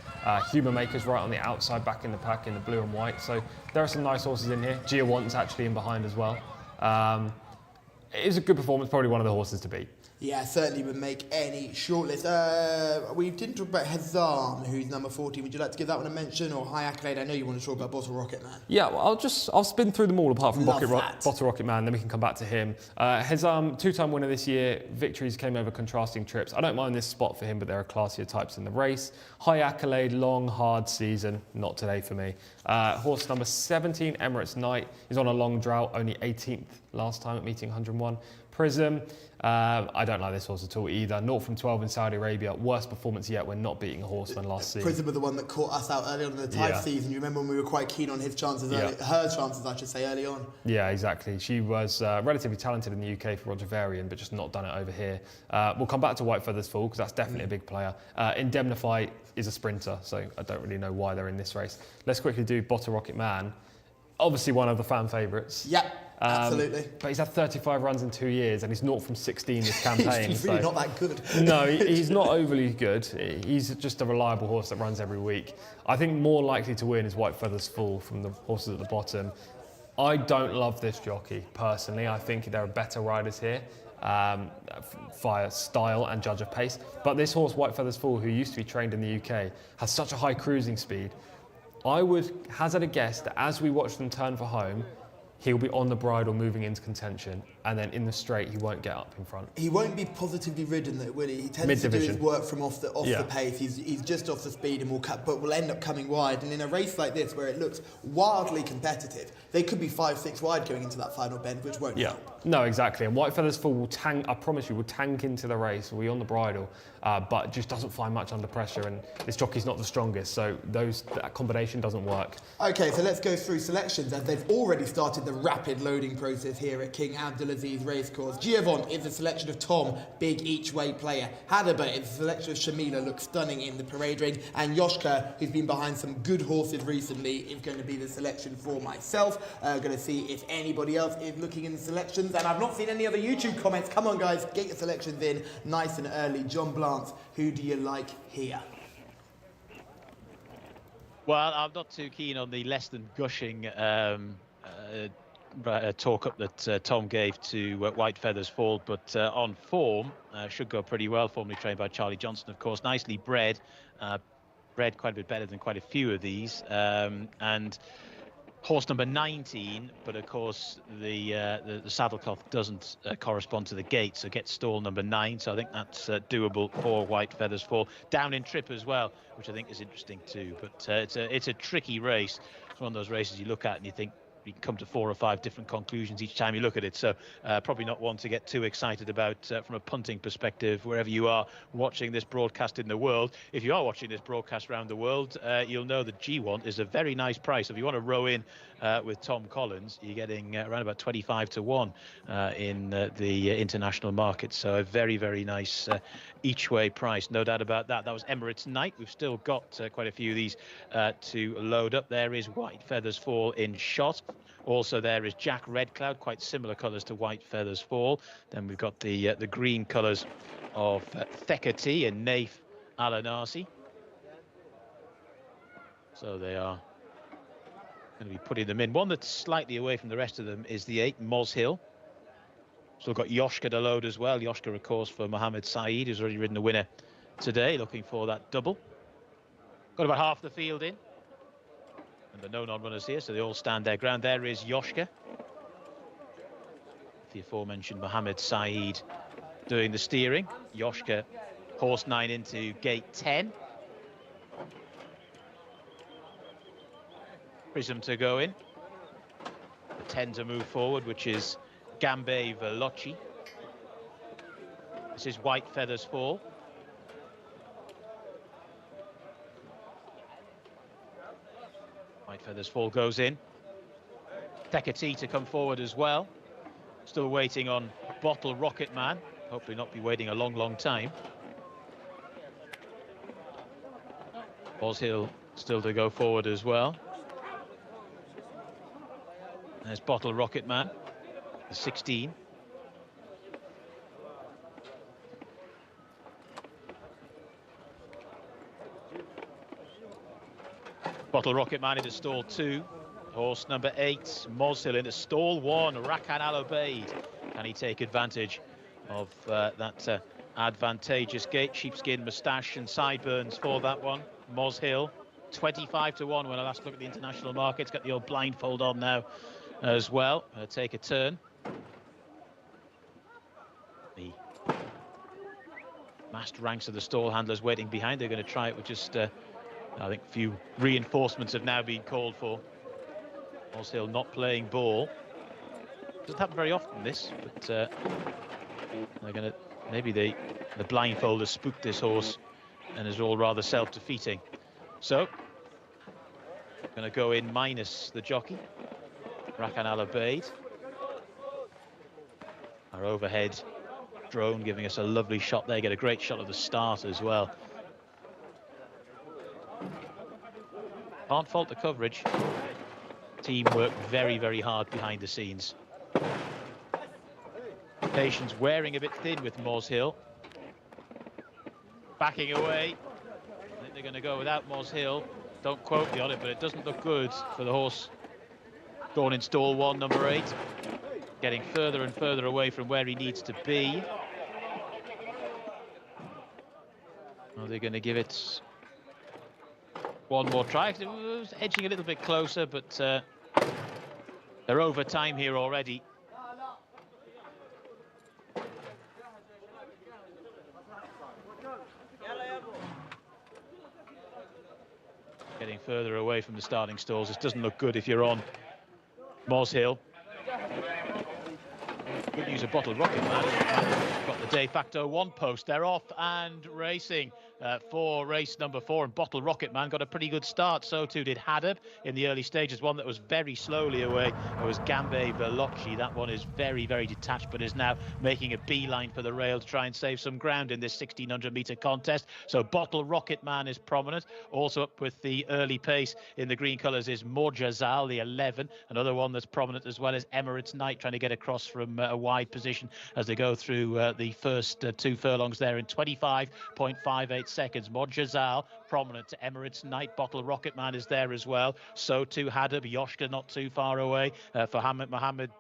Human Maker's right on the outside, back in the pack in the blue and white. So there are some nice horses in here. Gia Want's actually in behind as well. It is a good performance, probably one of the horses to beat. Yeah, certainly would make any shortlist. We didn't talk about Hazam, who's number 40. Would you like to give that one a mention, or High Accolade? I know you want to talk about Bottle Rocket Man. Yeah, well, I'll spin through them all apart from Bottle Rocket Man, then we can come back to him. Hazam, two-time winner this year. Victories came over contrasting trips. I don't mind this spot for him, but there are classier types in the race. High Accolade, long, hard season. Not today for me. Horse number 17, Emirates Knight, is on a long drought, only 18th last time at meeting 101. Prism, I don't like this horse at all either. 0 from 12 in Saudi Arabia. Worst performance yet when not beating a horseman last season. Prism was the one that caught us out early on in the Type season. You remember when we were quite keen on his chances, her chances, I should say, early on. Yeah, exactly. She was relatively talented in the UK for Roger Varian, but just not done it over here. We'll come back to White Feathers Fall because that's definitely a big player. Indemnify is a sprinter, so I don't really know why they're in this race. Let's quickly do Bottle Rocket Man. Obviously one of the fan favourites. Yep. Absolutely. But he's had 35 runs in 2 years and he's 0 from 16 this campaign. He's really not that good. No, he's not overly good. He's just a reliable horse that runs every week. I think more likely to win is White Feathers Fall from the horses at the bottom. I don't love this jockey, personally. I think there are better riders here via style and judge of pace. But this horse, White Feathers Fall, who used to be trained in the UK, has such a high cruising speed. I would hazard a guess that as we watch them turn for home, he'll be on the bridle moving into contention, and then in the straight he won't get up in front. He won't be positively ridden though, will he? He tends to do his work from off the pace. He's just off the speed and will end up coming wide. And in a race like this where it looks wildly competitive, they could be 5-6 wide going into that final bend, which won't help. No, exactly. And White Feathers Fall will tank, I promise you, will tank into the race, will be on the bridle, but just doesn't find much under pressure, and this jockey's not the strongest, so that combination doesn't work. Okay, so let's go through selections, as they've already started the rapid loading process here at King Abdulaziz Racecourse. Giavont is a selection of Tom, big each-way player. Hadaba is a selection of Shamila, looks stunning in the parade ring, and Yoshka, who's been behind some good horses recently, is going to be the selection for myself. Going to see if anybody else is looking in the selections, and I've not seen any other YouTube comments. Come on, guys, get your selections in nice and early. John Blance, who do you like here? Well, I'm not too keen on the less than gushing talk up that Tom gave to White Feathers Fall, but on form should go pretty well. Formerly trained by Charlie Johnson, of course, nicely bred, bred quite a bit better than quite a few of these, and horse number 19, but of course the saddlecloth doesn't correspond to the gate, so gets stall number 9, so I think that's doable for White Feathers Fall. Down in trip as well, which I think is interesting too, but it's a tricky race. It's one of those races you look at and you think you can come to 4 or 5 different conclusions each time you look at it, so probably not one to get too excited about from a punting perspective wherever you are watching this broadcast in the world. If you are watching this broadcast around the world, you'll know that G1 is a very nice price. If you want to row in with Tom Collins, you're getting around about 25 to 1 in the international market, so a very, very nice each way price, no doubt about that. That was Emirates Knight. We've still got quite a few of these to load up. There is White Feathers Fall in shot. Also there is Jack Red Cloud, quite similar colours to White Feathers Fall. Then we've got the green colours of Thekati and Naif Alanasi. So they are going to be putting them in. One that's slightly away from the rest of them is the 8, Moz Hill. So we've got Yoshka to load as well. Yoshka, of course, for Mohammed Saeed, who's already ridden the winner today, looking for that double. Got about half the field in. And the no non-runners here, so they all stand their ground. There is Yoshka. The aforementioned Mohammed Saeed doing the steering. Yoshka, horse 9 into gate 10. Prism to go in. 10 to move forward, which is Gambe Veloci. This is White Feathers Fall. White Feathers Fall goes in. Tekati to come forward as well. Still waiting on Bottle Rocket Man. Hopefully not be waiting a long, long time. Oz Hill still to go forward as well. There's Bottle Rocket Man, the 16. Bottle Rocket Man into stall 2. Horse number 8, Moshill into stall 1, Rakan Al Obeid. Can he take advantage of that advantageous gate? Sheepskin, moustache and sideburns for that one. Moshill, 25 to 1 when I last looked at the international markets. Got the old blindfold on now as well. Take a turn. The massed ranks of the stall handlers waiting behind. They're going to try it with just, I think, a few reinforcements have now been called for. Moshill not playing ball. Doesn't happen very often, this, but they're going to, maybe the blindfold has spooked this horse and is all rather self-defeating. So, going to go in minus the jockey, Rakan Al Obeid. Our overhead drone giving us a lovely shot there. Get a great shot of the start as well. Can't fault the coverage. Team work very, very hard behind the scenes. Patience wearing a bit thin with Moshill. Backing away. I think they're going to go without Moshill. Don't quote me on it, but it doesn't look good for the horse going in stall 1, number 8. Getting further and further away from where he needs to be. Are they going to give it one more try? It was edging a little bit closer, but they're over time here already. Getting further away from the starting stalls. This doesn't look good if you're on Moshill. Good news of Bottle Rocket Man. Got the de facto 1 post. They're off and racing for race number 4, and Bottle Rocket Man got a pretty good start. So too did Hadab in the early stages. One that was very slowly away. It was Gambe Veloci. That one is very, very detached, but is now making a beeline for the rail to try and save some ground in this 1600-meter contest. So Bottle Rocket Man is prominent. Also up with the early pace in the green colours is Morjazal, the 11. Another one that's prominent as well is Emirates Knight, trying to get across from a wide position as they go through the first 2 furlongs there in 25.58 seconds. Morjazal prominent to Emirates Knight. Bottle Rocket Man is there as well. So too Hadab. Yoshka not too far away for Mohammed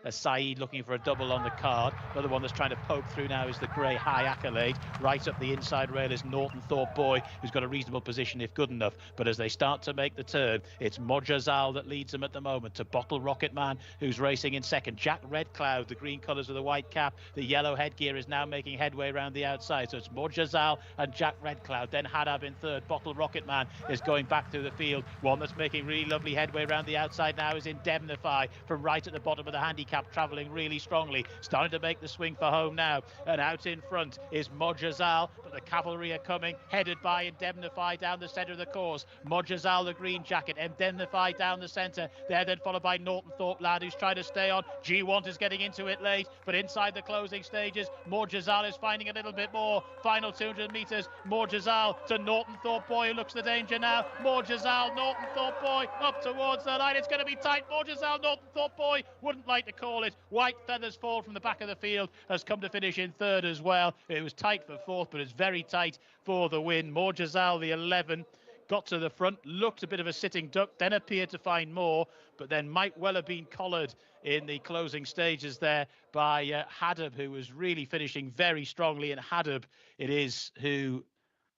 Saeed, looking for a double on the card. Another one that's trying to poke through now is the grey High Accolade. Right up the inside rail is Norton Thorpe Boy, who's got a reasonable position if good enough. But as they start to make the turn, it's Morjazal that leads them at the moment to Bottle Rocket Man, who's racing in second. Jack Red Cloud, the green colours of the white cap, the yellow headgear, is now making headway around the outside. So it's Morjazal and Jack Red Cloud. Then Hadab in third. Bottle Rocket Man is going back through the field. One that's making really lovely headway around the outside now is Indemnify, from right at the bottom of the handicap, travelling really strongly, starting to make the swing for home now. And out in front is Morjazal, but the cavalry are coming, headed by Indemnify down the centre of the course. Morjazal, the green jacket, Indemnify down the centre. They're then followed by Norton Thorpe Lad, who's trying to stay on. G1 is getting into it late, but inside the closing stages, Morjazal is finding a little bit more. Final 200 metres, Morjazal to Norton Thorpe Boy, who looks the danger now. Morjazal, Norton Thorpe Boy up towards the line. It's going to be tight. Morjazal, Norton Thorpe Boy, wouldn't like to call it. White Feathers Fall from the back of the field has come to finish in third as well. It was tight for fourth, but it's very tight for the win. Morjazal, the 11, got to the front, looked a bit of a sitting duck, then appeared to find more, but then might well have been collared in the closing stages there by Hadab, who was really finishing very strongly. And Hadab it is who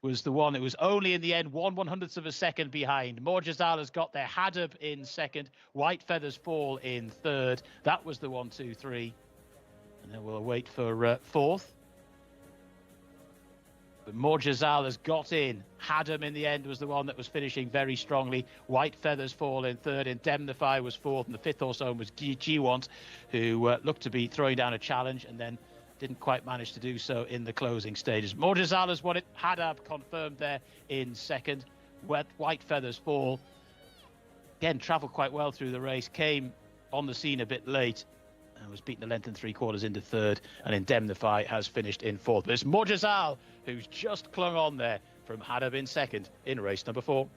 was the one. It was only in the end 1/100th of a second behind. Morjazal has got there. Hadab in second. White Feathers Fall in third. That was the 1, 2, 3. And then we'll wait for fourth. But Jcsa has got in. Haddam in the end was the one that was finishing very strongly. White Feathers Fall in third. Indemnify was fourth. And the fifth horse home was Jcsa, who looked to be throwing down a challenge and then didn't quite manage to do so in the closing stages. Jcsa has won it. Haddam confirmed there in second. White Feathers Fall, again, travelled quite well through the race. Came on the scene a bit late. And was beaten a length and 3/4 into third, and Indemnify has finished in fourth. But it's Jcsa who's just clung on there from Haddam in second in race number 4.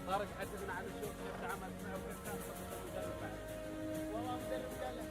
طارق حدثنا عن الشوط كيف تعامل معه وكيف كان خطة المدرب بعد. والله المدرب قال له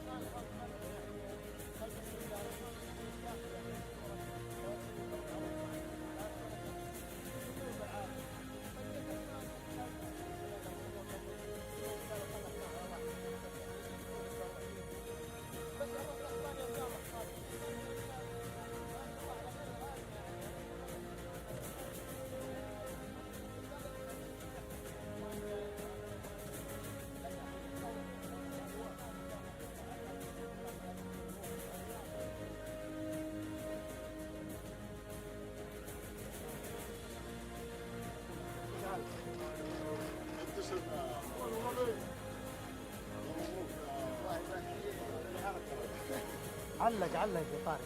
علق يا طارق.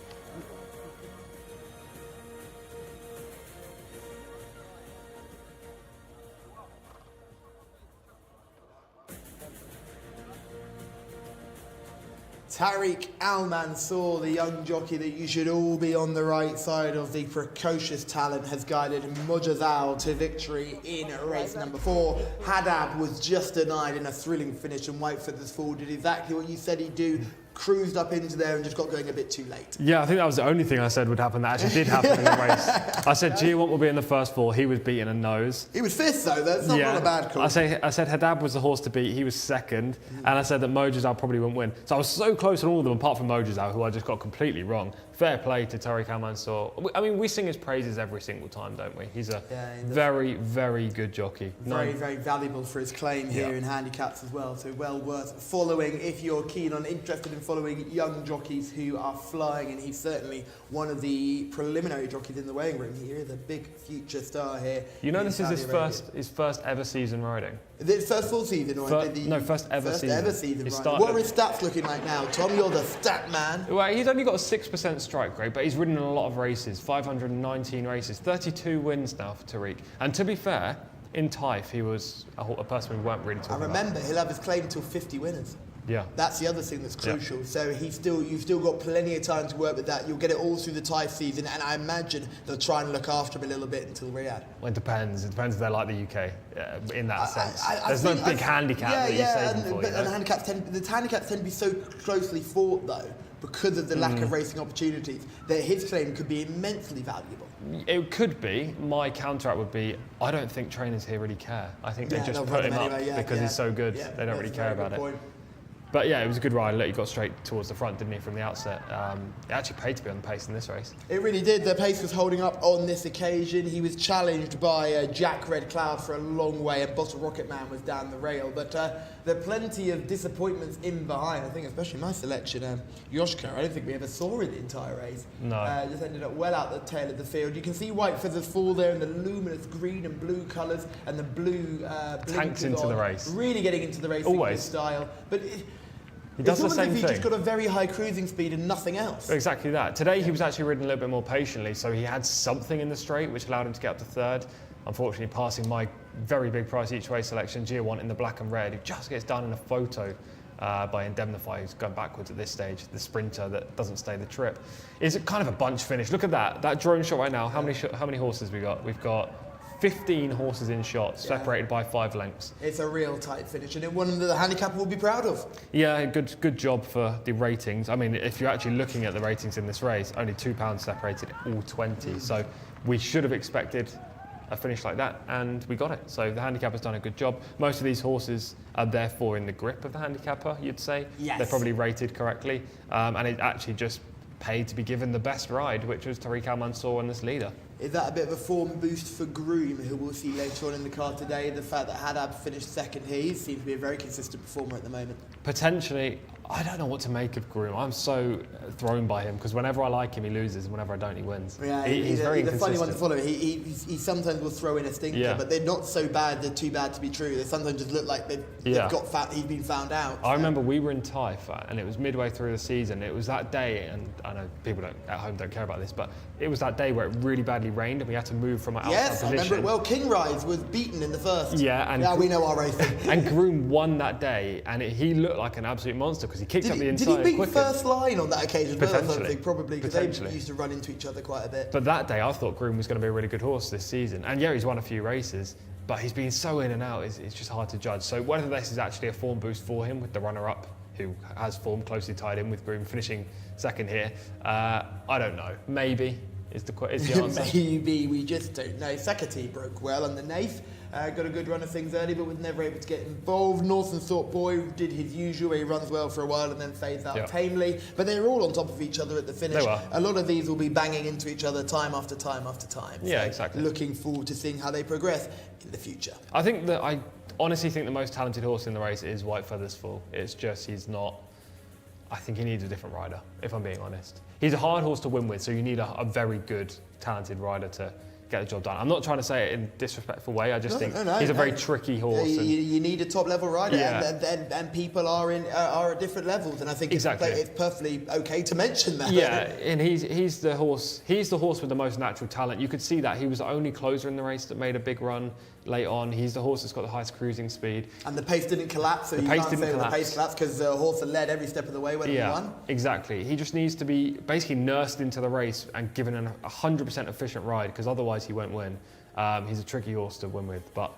Tariq Al Mansour, the young jockey that you should all be on the right side of, the precocious talent, has guided Jcsa to victory in race number 4. Haddam was just denied in a thrilling finish, and White Feathers Fall did exactly what you said he'd do. Cruised up into there and just got going a bit too late. Yeah, I think that was the only thing I said would happen that actually did happen in the race. I said G1 will be in the first 4. He was beating a nose. He was 5th though. That's not a bad call. I said Haddam was the horse to beat. He was 2nd, and I said that Jcsa probably wouldn't win. So I was so close on all of them, apart from Jcsa, who I just got completely wrong. Fair play to Tariq Al Mansour. I mean, we sing his praises every single time, don't we? He's a very, very good jockey. Very, very valuable for his claim here in handicaps as well. So well worth following if you're keen on, interested in following young jockeys who are flying, and he's certainly one of the preliminary jockeys in the weighing room. He is a big future star here. You know, this is his first ever season riding. The first full season, or first ever season. First ever season, right. What are his stats looking like now? Tom, you're the stat man. Well, he's only got a 6% strike rate, but he's ridden in a lot of races, 519 races, 32 wins now for Tariq. And to be fair, in Taif, he was a person we weren't really talking about. I remember, he'll have his claim till 50 winners. Yeah. That's the other thing that's crucial. So you've still got plenty of time to work with that. You'll get it all through the Taif season, and I imagine they'll try and look after him a little bit until Riyadh. Well, it depends. It depends if they're like the UK in that sense. There's no big handicap that you save them for. And the handicaps tend to be so closely fought though, because of the lack of racing opportunities, that his claim could be immensely valuable. It could be. My counteract would be, I don't think trainers here really care. I think they just put him up because he's so good. They don't really care about it. But yeah, it was a good ride. Look, he got straight towards the front, didn't he, from the outset? It actually paid to be on the pace in this race. It really did. The pace was holding up on this occasion. He was challenged by Jack Red Cloud for a long way, and Bottle Rocket Man was down the rail. But there are plenty of disappointments in behind. I think, especially my selection, Jcsa. I don't think we ever saw in the entire race. No. Just ended up well out the tail of the field. You can see White Feathers fall there in the luminous green and blue colours, and the blue tanks into the race. Really getting into the race Always. style. But he does the same thing. He's thing. just got a very high cruising speed and nothing else. Exactly that. Today he was actually ridden a little bit more patiently, so he had something in the straight which allowed him to get up to third. Unfortunately, passing my very big price each way selection, Gia1 in the black and red, who just gets done in a photo by Indemnify, who's going backwards at this stage, the sprinter that doesn't stay the trip. Is kind of a bunch finish. Look at that drone shot right now. How many horses we got? We've got 15 horses in shot, separated by 5 lengths. It's a real tight finish, and one that the handicapper will be proud of. Yeah, good job for the ratings. I mean, if you're actually looking at the ratings in this race, only £2 separated all 20. So we should have expected a finish like that, and we got it. So the handicapper's done a good job. Most of these horses are therefore in the grip of the handicapper, you'd say. Yes. They're probably rated correctly, and it actually just paid to be given the best ride, which was Tariq Al Mansour and this leader. Is that a bit of a form boost for Groom, who we'll see later on in the card today? The fact that Haddad finished second here, he seems to be a very consistent performer at the moment. Potentially, I don't know what to make of Groom. I'm so thrown by him, because whenever I like him, he loses, and whenever I don't, he wins. Yeah, he's very a funny inconsistent. one to follow. He sometimes will throw in a stinker, but they're not so bad, they're too bad to be true. They sometimes just look like he's been found out. I remember we were in Taif, and it was midway through the season. It was that day, and I know people at home don't care about this, but it was that day where it really badly rained, and we had to move from our outside position. Yes, I remember it well. King Rise was beaten in the first. Yeah, and we know our racing. And Groom won that day, and he looked like an absolute monster because he kicked up the inside. Did he beat first line on that occasion? Potentially. Probably, because they used to run into each other quite a bit. But that day, I thought Groom was going to be a really good horse this season. And yeah, he's won a few races, but he's been so in and out, it's just hard to judge. So whether this is actually a form boost for him with the runner-up, who has form closely tied in with Groom, finishing second here, I don't know. Maybe is the answer. Maybe, we just don't know. Sakati broke well on the Nath. Got a good run of things early, but was never able to get involved. Northern Thought Boy did his usual, he runs well for a while and then fades out tamely. But they were all on top of each other at the finish. They were. A lot of these will be banging into each other time after time after time. Yeah, so exactly. Looking forward to seeing how they progress in the future. I honestly think the most talented horse in the race is White Feathers Full. It's just he's not. I think he needs a different rider, if I'm being honest. He's a hard horse to win with, so you need a very good, talented rider to get the job done. I'm not trying to say it in a disrespectful way. I just think he's a very tricky horse. You need a top level rider, Yeah. and people are at different levels, and I think it's perfectly okay to mention that. Yeah, and he's the horse. He's the horse with the most natural talent. You could see that he was the only closer in the race that made a big run late on. He's the horse that's got the highest cruising speed. And the pace didn't collapse, so you can't say the pace collapsed because the horse had led every step of the way when he won. Exactly. He just needs to be basically nursed into the race and given a 100% efficient ride, because otherwise he won't win. He's a tricky horse to win with, but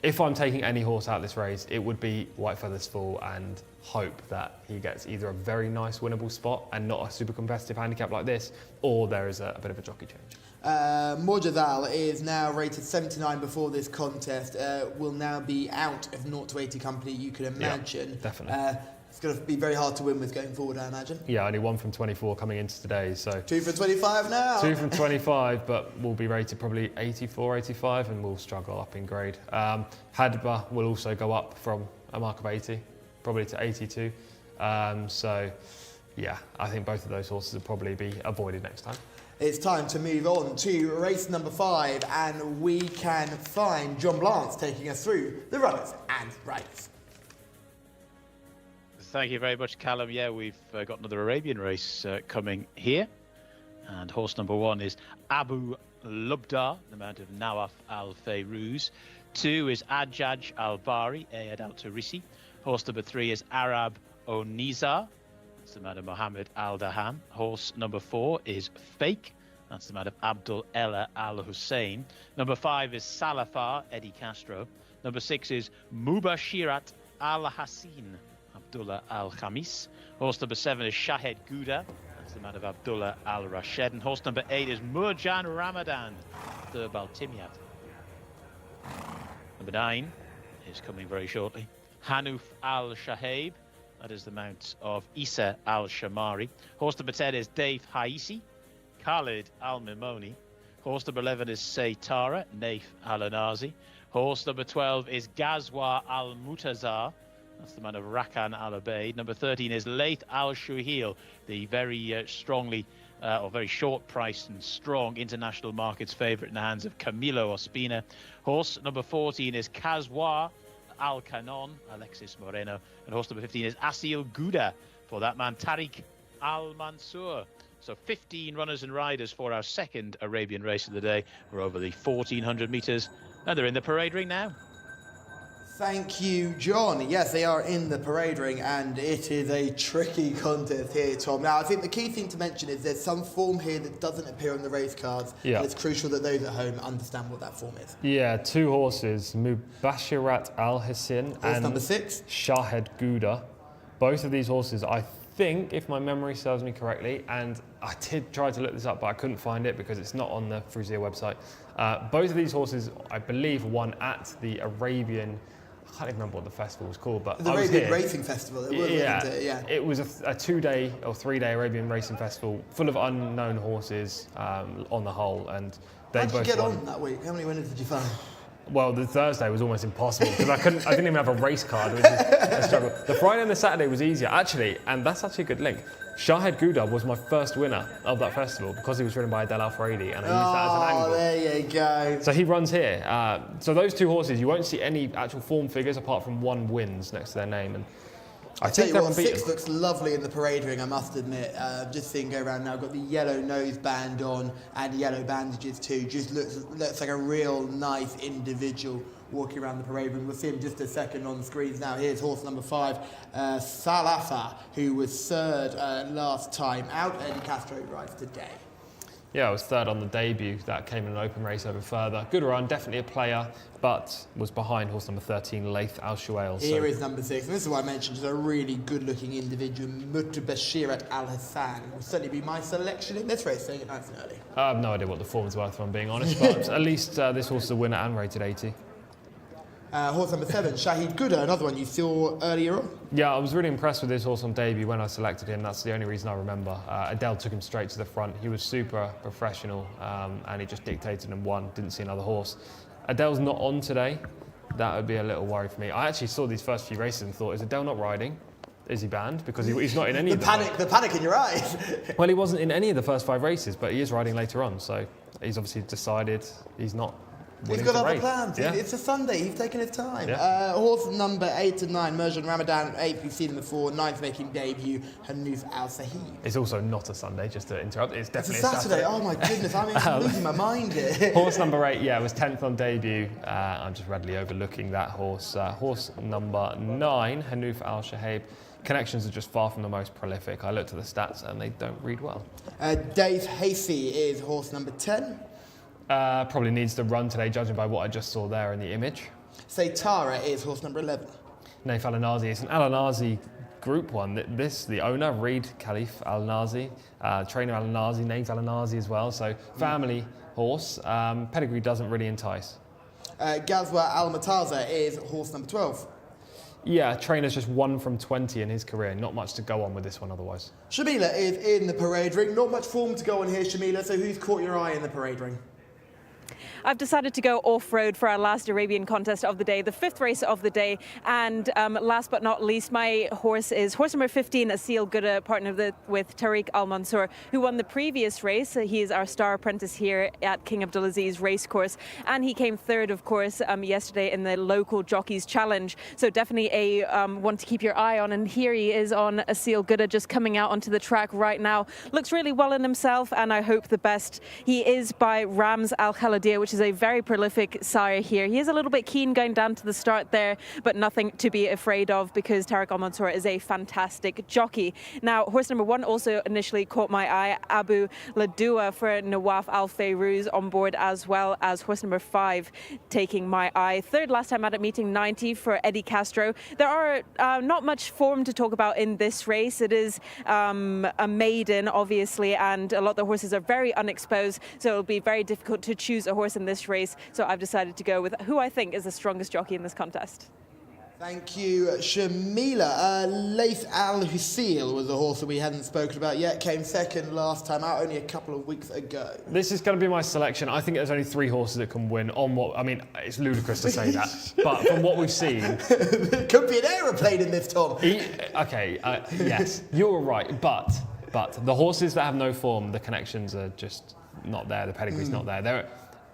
if I'm taking any horse out of this race, it would be White Feathers Full, and hope that he gets either a very nice winnable spot and not a super competitive handicap like this, or there is a bit of a jockey change. Morjazal is now rated 79 before this contest, will now be out of 0 to 80 company, you can imagine. Yeah, definitely. It's going to be very hard to win with going forward, I imagine. Yeah, only 1 from 24 coming into today, so... 2 from 25 now. 2 from 25, but will be rated probably 84, 85, and will struggle up in grade. Hadba will also go up from a mark of 80, probably to 82. So, yeah, I think both of those horses will probably be avoided next time. It's time to move on to race number 5, and we can find John Blance taking us through the runners and riders. Thank you very much, Callum. Yeah, we've got another Arabian race coming here. And horse number 1 is Abu Lubda, the mount of Nawaf Al-Fayruz. 2 is Ajaj Al-Bari, Ayad Al-Tarisi. Horse number 3 is Arab Oniza. That's the mount of Mohammed Al-Daham. Horse number 4 is Fake. That's the mount of Abdul Ella Al-Hussein. Number 5 is Salafar, Eddie Castro. Number 6 is Mubashirat Al-Hassin, Abdullah Al-Khamis. Horse number 7 is Shahed Gouda. That's the man of Abdullah Al-Rashed. And horse number 8 is Murjan Ramadan, Durb Al-Timyat. Number 9 is coming very shortly. Hanuf Al-Shahab. That is the mount of Jcsa Al-Shamari. Horse number 10 is Dave Haisi, Khalid Al-Mimoni. Horse number 11 is Saytara, Naif Al-Anazi. Horse number 12 is Ghazwa Al-Mutazar. That's the man of Rakan Al-Abeid. Number 13 is Laith Al-Shuhil, the very strongly or very short priced and strong international markets favourite in the hands of Camilo Ospina. Horse number 14 is Kazwa Al-Kanon, Alexis Moreno. And horse number 15 is Asil Gouda, for that man Tariq Al-Mansour. So 15 runners and riders for our second Arabian race of the day. We're over the 1,400 metres, and they're in the parade ring now. Thank you, John. Yes, they are in the parade ring, and it is a tricky contest here, Tom. Now, I think the key thing to mention is there's some form here that doesn't appear on the race cards. Yeah. And it's crucial that those at home understand what that form is. Yeah, two horses, Mubashirat Al-Hissin and number 6. Shahed Gouda. Both of these horses, I think, if my memory serves me correctly, and I did try to look this up, but I couldn't find it because it's not on the Fruzia website. Both of these horses, I believe, won at the Arabian, I can't even remember what the festival was called, but The I was Arabian here. Racing Festival, it was, Yeah, wasn't it? Yeah. it was a 2-day or 3-day Arabian Racing Festival full of unknown horses on the whole, and they How did you both get won. on that week? How many winners did you find? Well, the Thursday was almost impossible because I didn't even have a race card, which is a struggle. The Friday and the Saturday was easier, actually, and that's actually a good link. Shahed Gouda was my first winner of that festival because he was ridden by Adel Al-Faridi, and I used that as an angle. There you go. So he runs here. So those two horses, you won't see any actual form figures apart from one wins next to their name, and I tell think you they're what, unbeaten. 6 looks lovely in the parade ring, I must admit. Just seeing go around now, got the yellow nose band on and yellow bandages too. Just looks like a real nice individual walking around the parade ring. We'll see him just a second on the screens now. Here's horse number 5, Salafa, who was third last time out. Eddie Castro rides today. Yeah, I was third on the debut. That came in an open race over further. Good run, definitely a player, but was behind horse number 13, Laith Al-Shuail. Here is number 6, and this is what I mentioned, just a really good-looking individual, Mutbashirat Al-Hassan. Will certainly be my selection in this race, saying it nice and early. I have no idea what the form's worth, if I'm being honest, but at least this horse is a winner and rated 80. Horse number 7, Shahid Gouda, another one you saw earlier on. Yeah, I was really impressed with this horse on debut when I selected him. That's the only reason I remember. Adele took him straight to the front. He was super professional, and he just dictated and won. Didn't see another horse. Adele's not on today. That would be a little worry for me. I actually saw these first few races and thought, is Adele not riding? Is he banned? Because he's not in any of them. The panic in your eyes. Well, he wasn't in any of the first 5 races, but he is riding later on. So he's obviously decided he's not He's willing got to other race. plans. Yeah. It's a Sunday. He's taking his time. Yeah. Horse number 8 and 9, Merjan Ramadan, 8th. We've seen him before. 9th making debut, Hanuf Al Sahib. It's also not a Sunday, just to interrupt. It's It's a definitely Saturday. Oh my goodness, I'm losing my mind here. Horse number 8, yeah, was 10th on debut. I'm just readily overlooking that horse. Horse number 9, Hanuf Al Shahab. Connections are just far from the most prolific. I looked at the stats and they don't read well. Dave Hasey is horse number 10. Probably needs to run today, judging by what I just saw there in the image. Saytara is horse number 11. Naif Al-Anazi. It's an Al-Anazi Group 1. The owner, Reed Khalif Al-Anazi, trainer Al-Anazi, named Al-Anazi as well. So family horse. Pedigree doesn't really entice. Ghazwa Al-Mataza is horse number 12. Yeah, trainer's just 1 from 20 in his career. Not much to go on with this one otherwise. Shamila is in the parade ring. Not much form to go on here, Shamila. So who's caught your eye in the parade ring? I've decided to go off-road for our last Arabian contest of the day, the 5th race of the day. And last but not least, my horse is horse number 15, Asil Gouda, partnered with Tariq Al-Mansour, who won the previous race. He is our star apprentice here at King Abdulaziz Racecourse. And he came 3rd, of course, yesterday in the local Jockeys Challenge. So definitely a one to keep your eye on. And here he is on Asil Gouda, just coming out onto the track right now. Looks really well in himself, and I hope the best. He is by Rams Al Khaladia, which is a very prolific sire here. He is a little bit keen going down to the start there, but nothing to be afraid of because Tariq Al-Mansour is a fantastic jockey. Now, horse number 1 also initially caught my eye, Abu Ladua for Nawaf Al Fayrouz on board, as well as horse number 5 taking my eye. 3rd last time out at meeting 90 for Eddie Castro. There are not much form to talk about in this race. It is a maiden, obviously, and a lot of the horses are very unexposed, so it'll be very difficult to choose a horse in this race. So I've decided to go with who I think is the strongest jockey in this contest. Thank you, Shamila. Laith Al Husil was a horse that we hadn't spoken about yet. Came second last time out, only a couple of weeks ago. This is going to be my selection. I think there's only 3 horses that can win on what... I mean, it's ludicrous to say that. But from what we've seen... There could be an aeroplane in this, Tom. Yes, you're right. But the horses that have no form, the connections are just not there. The pedigree's not there.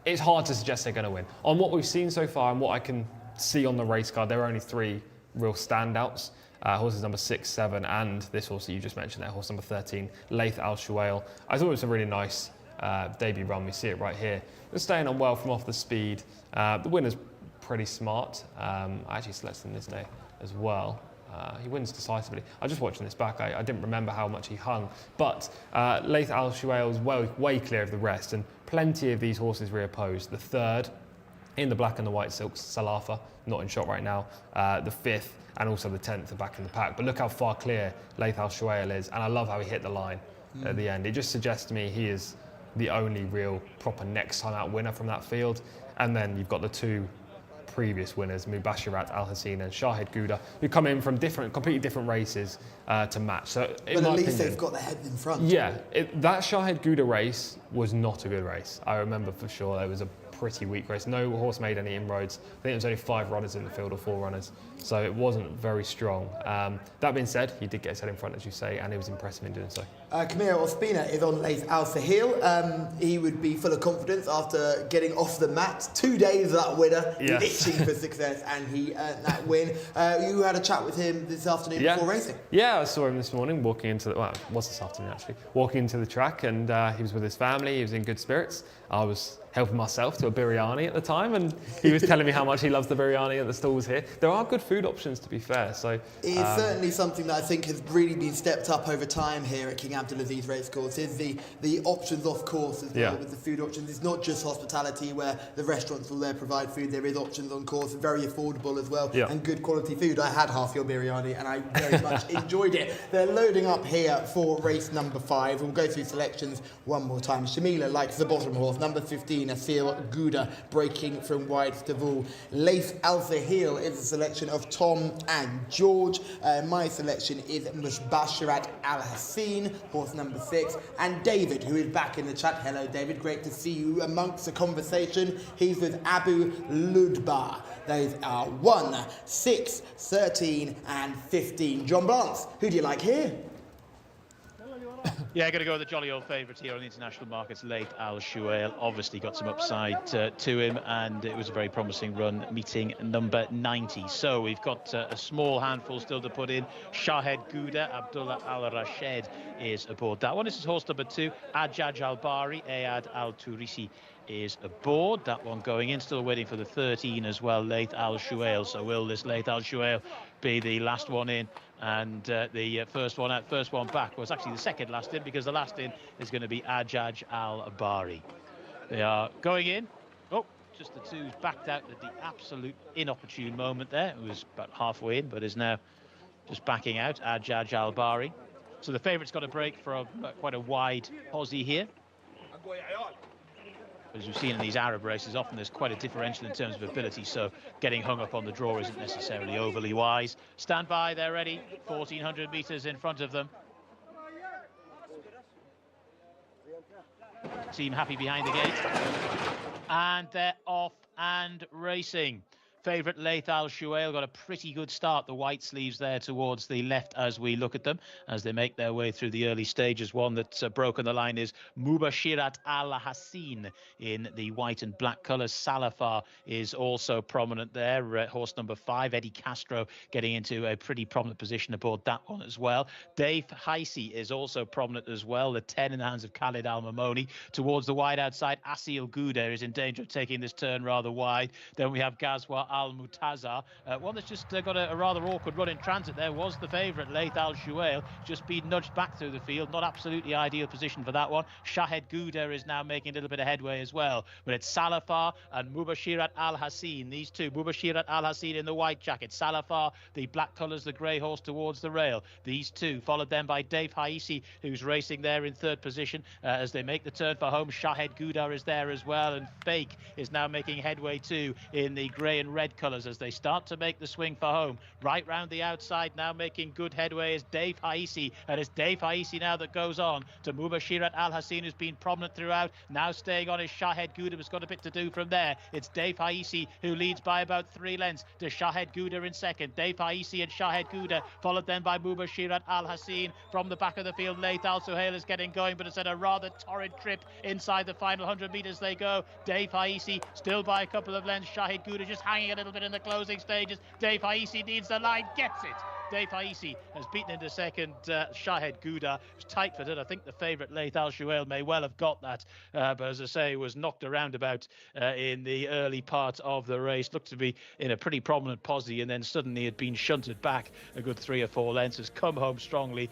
It's hard to suggest they're going to win. On what we've seen so far and what I can see on the race card, there are only 3 real standouts. Horses number 6, 7, and this horse that you just mentioned there, horse number 13, Laith Al Shuail. I thought it was a really nice debut run. We see it right here. It was staying on well from off the speed. The winner's pretty smart. I actually selected him this day as well. He wins decisively. I was just watching this back. I didn't remember how much he hung. But Laith Al Shuail is way clear of the rest, and plenty of these horses reopposed. The 3rd, in the black and the white silks, Salafa, not in shot right now. The 5th and also the 10th are back in the pack. But look how far clear Laith Al Shuail is, and I love how he hit the line at the end. It just suggests to me he is the only real proper next time out winner from that field. And then you've got the 2 previous winners, Mubashirat Al Hassin and Shahid Gouda, who come in from completely different races to match. So, but at least they've got their heads in front. Yeah, that Shahid Gouda race was not a good race. I remember for sure there was a pretty weak race. No horse made any inroads. I think there was only 5 runners in the field or 4 runners. So it wasn't very strong. That being said, he did get his head in front, as you say, and he was impressive in doing so. Camilo Ospina is on Laith Al Sahil. He would be full of confidence after getting off the mat. 2 days of that winner, itching for success, and he earned that win. You had a chat with him this afternoon before racing? Yeah, I saw him this morning walking into the, well, it was this afternoon actually, walking into the track, and he was with his family. He was in good spirits. I was helping myself to a biryani at the time, and he was telling me how much he loves the biryani at the stalls here. There are good food options, to be fair. So it's certainly something that I think has really been stepped up over time here at King Abdulaziz Racecourse. Is the options off course as well, with the food options. It's not just hospitality where the restaurants will there provide food. There is options on course, very affordable as well, and good quality food. I had half your biryani and I very much enjoyed it. They're loading up here for race number 5. We'll go through selections one more time. Shamila likes the bottom horse, number 15, Asil Gouda, breaking from wide to full. Laith Al Sahil is a selection of Tom and George. My selection is Mubashirat Al Hassin, horse number 6, and David, who is back in the chat. Hello, David. Great to see you amongst the conversation. He's with Abu Ludba. Those are 1, 6, 13, and 15. John Blance, who do you like here? Yeah, going to go with the jolly old favourite here on the international markets, Laith Al Shuail. Obviously got some upside to him, and it was a very promising run, meeting number 90. So we've got a small handful still to put in. Shahed Gouda, Abdullah Al Rashed is aboard that one. This is horse number 2, Ajaj Al Bari, Ayad Al Turisi is aboard. That one going in, still waiting for the 13 as well, Laith Al Shuail. So will this Laith Al Shuail be the last one in? And the first one out, first one back was actually the second last in, because the last in is going to be Ajaj Al Bari. They are going in. Oh, just the 2's backed out at the absolute inopportune moment there. It was about halfway in, but is now just backing out, Ajaj Al Bari. So the favourite's got a break from quite a wide Aussie here. As we've seen in these Arab races, often there's quite a differential in terms of ability, so getting hung up on the draw isn't necessarily overly wise. Stand by, they're ready. 1,400 metres in front of them. Team happy behind the gate. And they're off and racing. Favourite Laith Al Shuail got a pretty good start. The white sleeves there towards the left as we look at them, as they make their way through the early stages. One that's broken the line is Mubashirat Al Hassin in the white and black colours. Salafar is also prominent there. Horse number 5, Eddie Castro, getting into a pretty prominent position aboard that one as well. Dave Heisey is also prominent as well. The 10 in the hands of Khalid Al Mamoni. Towards the wide outside, Asil Gouda is in danger of taking this turn rather wide. Then we have Ghazwa Al Mutaza. One that's just got a rather awkward run in transit there was the favourite, Laith Al Shuail, just been nudged back through the field. Not absolutely ideal position for that one. Shahed Gouda is now making a little bit of headway as well. But it's Salafar and Mubashirat Al Hassin. These two, Mubashirat Al Hassin in the white jacket, Salafar, the black colours, the grey horse towards the rail. These two, followed then by Dave Haisi, who's racing there in third position as they make the turn for home. Shahed Gouda is there as well, and Fake is now making headway too in the grey and red red colours as they start to make the swing for home. Right round the outside now, making good headway is Dave Haisi, and it's Dave Haisi now that goes on to Mubashirat Al Hassin, who's been prominent throughout. Now staying on is Shahed Gouda, who's got a bit to do from there. It's Dave Haisi who leads by about 3 lengths to Shahed Gouda in second. Dave Haisi and Shahed Gouda, followed then by Mubashirat Al Hassin. From the back of the field, Laith Al Suhail is getting going, but it's at a rather torrid trip inside the final 100 metres they go. Dave Haisi still by a couple of lengths. Shahed Gouda just hanging a little bit in the closing stages. Dave Haisi needs the line, gets it. Dave Haisi has beaten into second Shahed Gouda. It was tight for it. I think the favourite Laith Al Shuail may well have got that, but as I say, was knocked around about in the early part of the race. Looked to be in a pretty prominent posse, and then suddenly had been shunted back a good 3 or 4 lengths. Has come home strongly.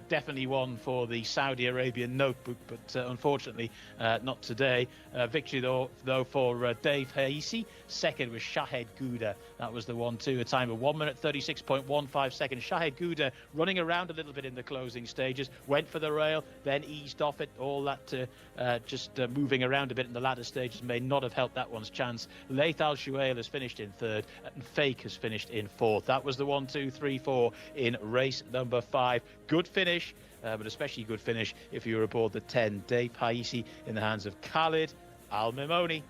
Definitely one for the Saudi Arabian notebook, but unfortunately not today. Victory though for Dave Haisi. Second was Shahed Gouda. That was the 1-2, a time of 1 minute 36.15 seconds. Shahed Gouda running around a little bit in the closing stages, went for the rail, then eased off it. All that just moving around a bit in the latter stages may not have helped that one's chance. Laith Al Shuail has finished in third, and Fake has finished in fourth. That was the 1, 2, 3, 4 in race number 5. Good finish, but especially good finish if you were aboard the 10. Dave Haisi in the hands of Khalid Al Mimoni.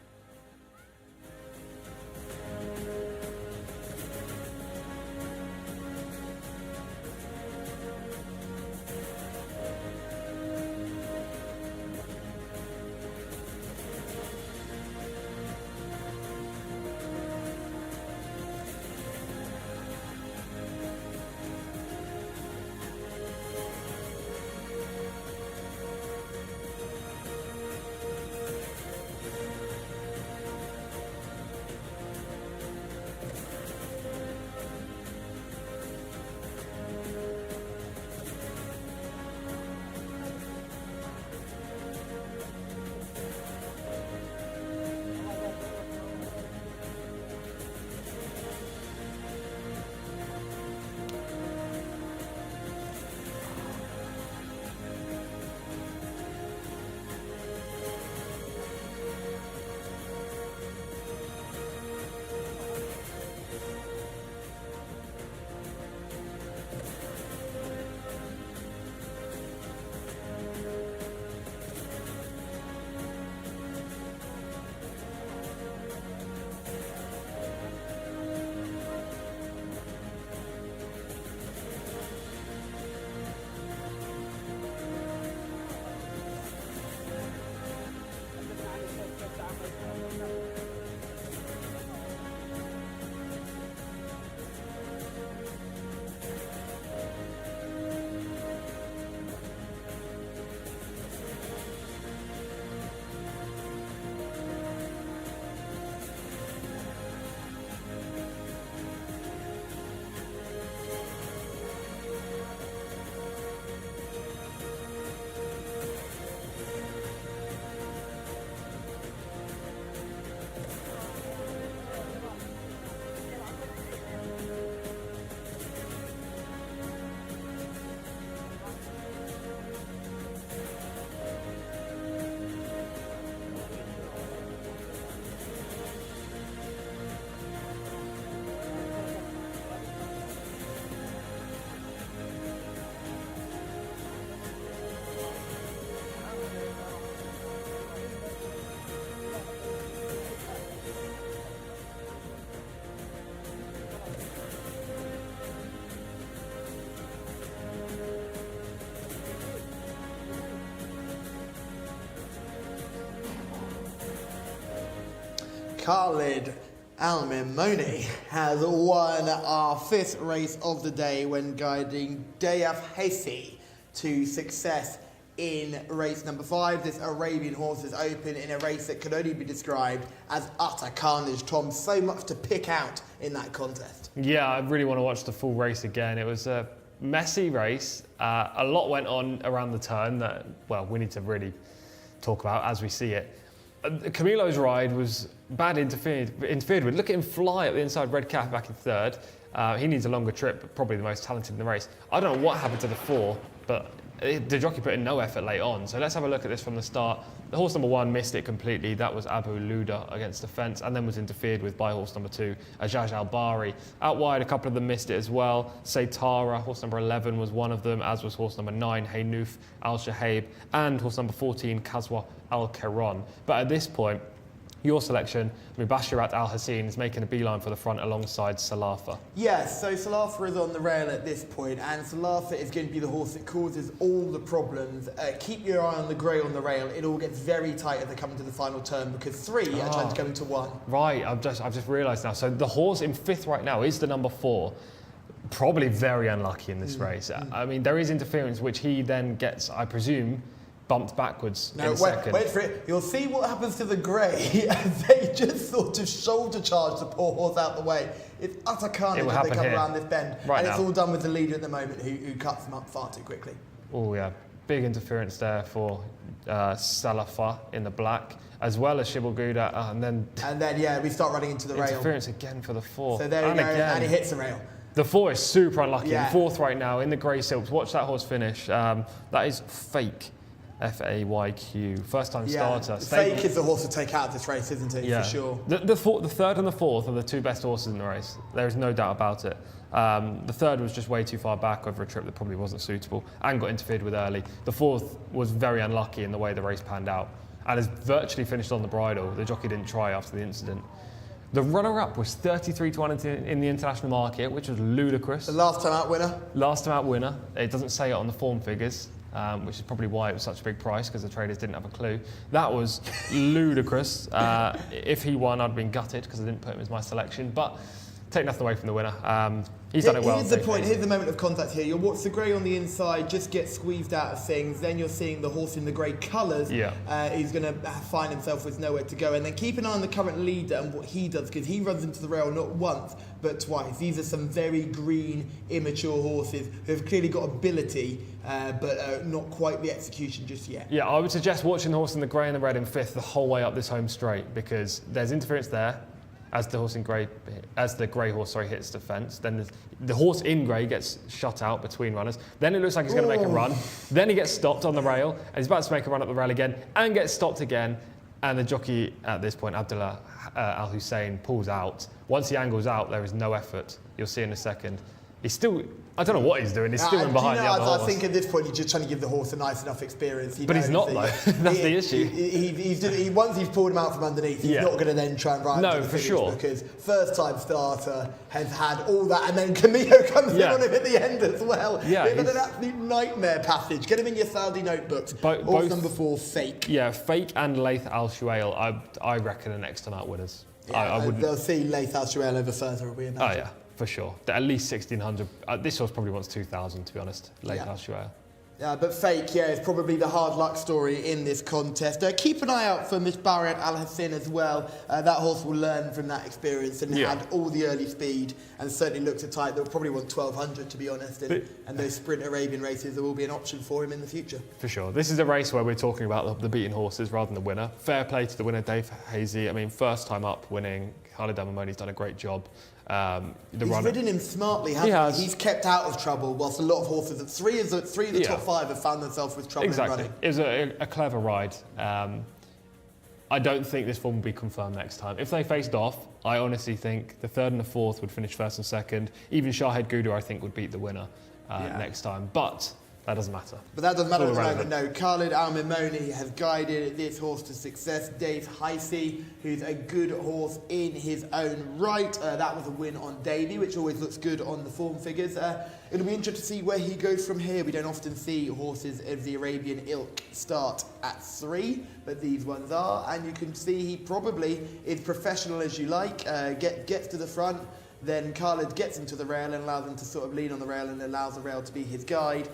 Khalid Al Mimoni has won our 5th race of the day when guiding Dave Haisi to success in race number 5. This Arabian horse is open in a race that could only be described as utter carnage. Tom, so much to pick out in that contest. Yeah, I really want to watch the full race again. It was a messy race. A lot went on around the turn that, well, we need to really talk about as we see it. Camilo's ride was bad interfered with. Look at him fly up the inside red cap back in third. He needs a longer trip, but probably the most talented in the race. I don't know what happened to the 4, but the jockey put in no effort late on. So let's have a look at this from the start. The horse number 1 missed it completely. That was Abu Luda against the fence, and then was interfered with by horse number 2, Ajaj Al-Bari. Out wide, a couple of them missed it as well. Saytara, horse number 11, was one of them, as was horse number 9, Haynouf Al-Shahaib, and horse number 14, Kazwa Al-Keron. But at this point, your selection, Mubashirat Al-Hassin, is making a beeline for the front alongside Salafa. Yes, so Salafa is on the rail at this point, and Salafa is going to be the horse that causes all the problems. Keep your eye on the grey on the rail. It all gets very tight as they come into the final turn because 3 are trying to go into 1. Right, I've just realised now. So the horse in 5th right now is the number 4. Probably very unlucky in this race. I mean, there is interference, which he then gets, I presume, bumped backwards in a second. Wait for it. You'll see what happens to the grey as they just sort of shoulder charge the poor horse out the way. It's utter carnage as they come around this bend. Right, and now it's all done with the leader at the moment who cuts them up far too quickly. Oh yeah, big interference there for Salafa in the black, as well as Shibal Gouda, and then yeah, we start running into the rail. Interference again for the 4. So there we go, and he hits the rail. The 4 is super unlucky. Yeah. In 4th right now in the grey silks. Watch that horse finish. That is Fake. Fayq, first time starter. Fake is the horse to take out of this race, isn't it? Yeah. For sure. The 3rd and the 4th are the 2 best horses in the race. There is no doubt about it. The 3rd was just way too far back over a trip that probably wasn't suitable and got interfered with early. The 4th was very unlucky in the way the race panned out and has virtually finished on the bridle. The jockey didn't try after the incident. The runner-up was 33 to 1 in the international market, which was ludicrous. The last time out winner? Last time out winner. It doesn't say it on the form figures. Which is probably why it was such a big price, because the traders didn't have a clue. That was ludicrous. If he won, I'd have been gutted because I didn't put him as my selection. But take nothing away from the winner. He's done it well. Here's the point. Here's the moment of contact here. You'll watch the grey on the inside just get squeezed out of things. Then you're seeing the horse in the grey colours. Yeah. He's going to find himself with nowhere to go. And then keep an eye on the current leader and what he does, because he runs into the rail not once but twice. These are some very green, immature horses who have clearly got ability, but not quite the execution just yet. Yeah, I would suggest watching the horse in the grey and the red in 5th the whole way up this home straight, because there's interference there. As the horse in grey, hits the fence, then the horse in grey gets shut out between runners. Then it looks like he's going to make a run. Then he gets stopped on the rail, and he's about to make a run up the rail again, and gets stopped again. And the jockey at this point, Abdullah Al Hussein, pulls out. Once he angles out, there is no effort. You'll see in a second. He's still, I don't know what he's doing. He's still in behind the other horse. I think at this point he's just trying to give the horse a nice enough experience. But he's not though. That's the issue. Once he's pulled him out from underneath, he's not going to then try and ride him to the finish, sure. Because first time starter has had all that, and then Camillo comes in on him at the end as well. Yeah, it's an absolute nightmare passage. Get him in your Saudi notebooks. Horse number 4, Fake. Yeah, Fake and Laith Al Shuail, I reckon, are next time out winners. Yeah, I wouldn't. They'll see Laith Al Shuail over further, we imagine. Oh yeah. For sure. At least 1,600. This horse probably wants 2,000, to be honest. Late last year. Yeah, but Fake, is probably the hard luck story in this contest. Keep an eye out for Miss Barriat Al Hassin as well. That horse will learn from that experience and had all the early speed and certainly looks a type that will probably want 1,200, to be honest. And those sprint Arabian races, there will be an option for him in the future. For sure. This is a race where we're talking about the beaten horses rather than the winner. Fair play to the winner, Dave Hazy. I mean, first time up winning. Khalid Amamoni's done a great job. He's ridden him smartly, hasn't he? He's kept out of trouble, whilst a lot of horses, three of the top 5 have found themselves with trouble in running. It was a clever ride. I don't think this form will be confirmed next time. If they faced off, I honestly think the 3rd and the 4th would finish 1st and 2nd. Even Shahed Gouda, I think, would beat the winner next time. But that doesn't matter. But that doesn't matter at the moment, no. Khalid Al-Mimoni has guided this horse to success. Dave Heisey, who's a good horse in his own right. That was a win on Davy, which always looks good on the form figures. It'll be interesting to see where he goes from here. We don't often see horses of the Arabian ilk start at 3, but these ones are. And you can see he probably is professional as you like, gets to the front. Then Khalid gets him to the rail and allows him to sort of lean on the rail and allows the rail to be his guide.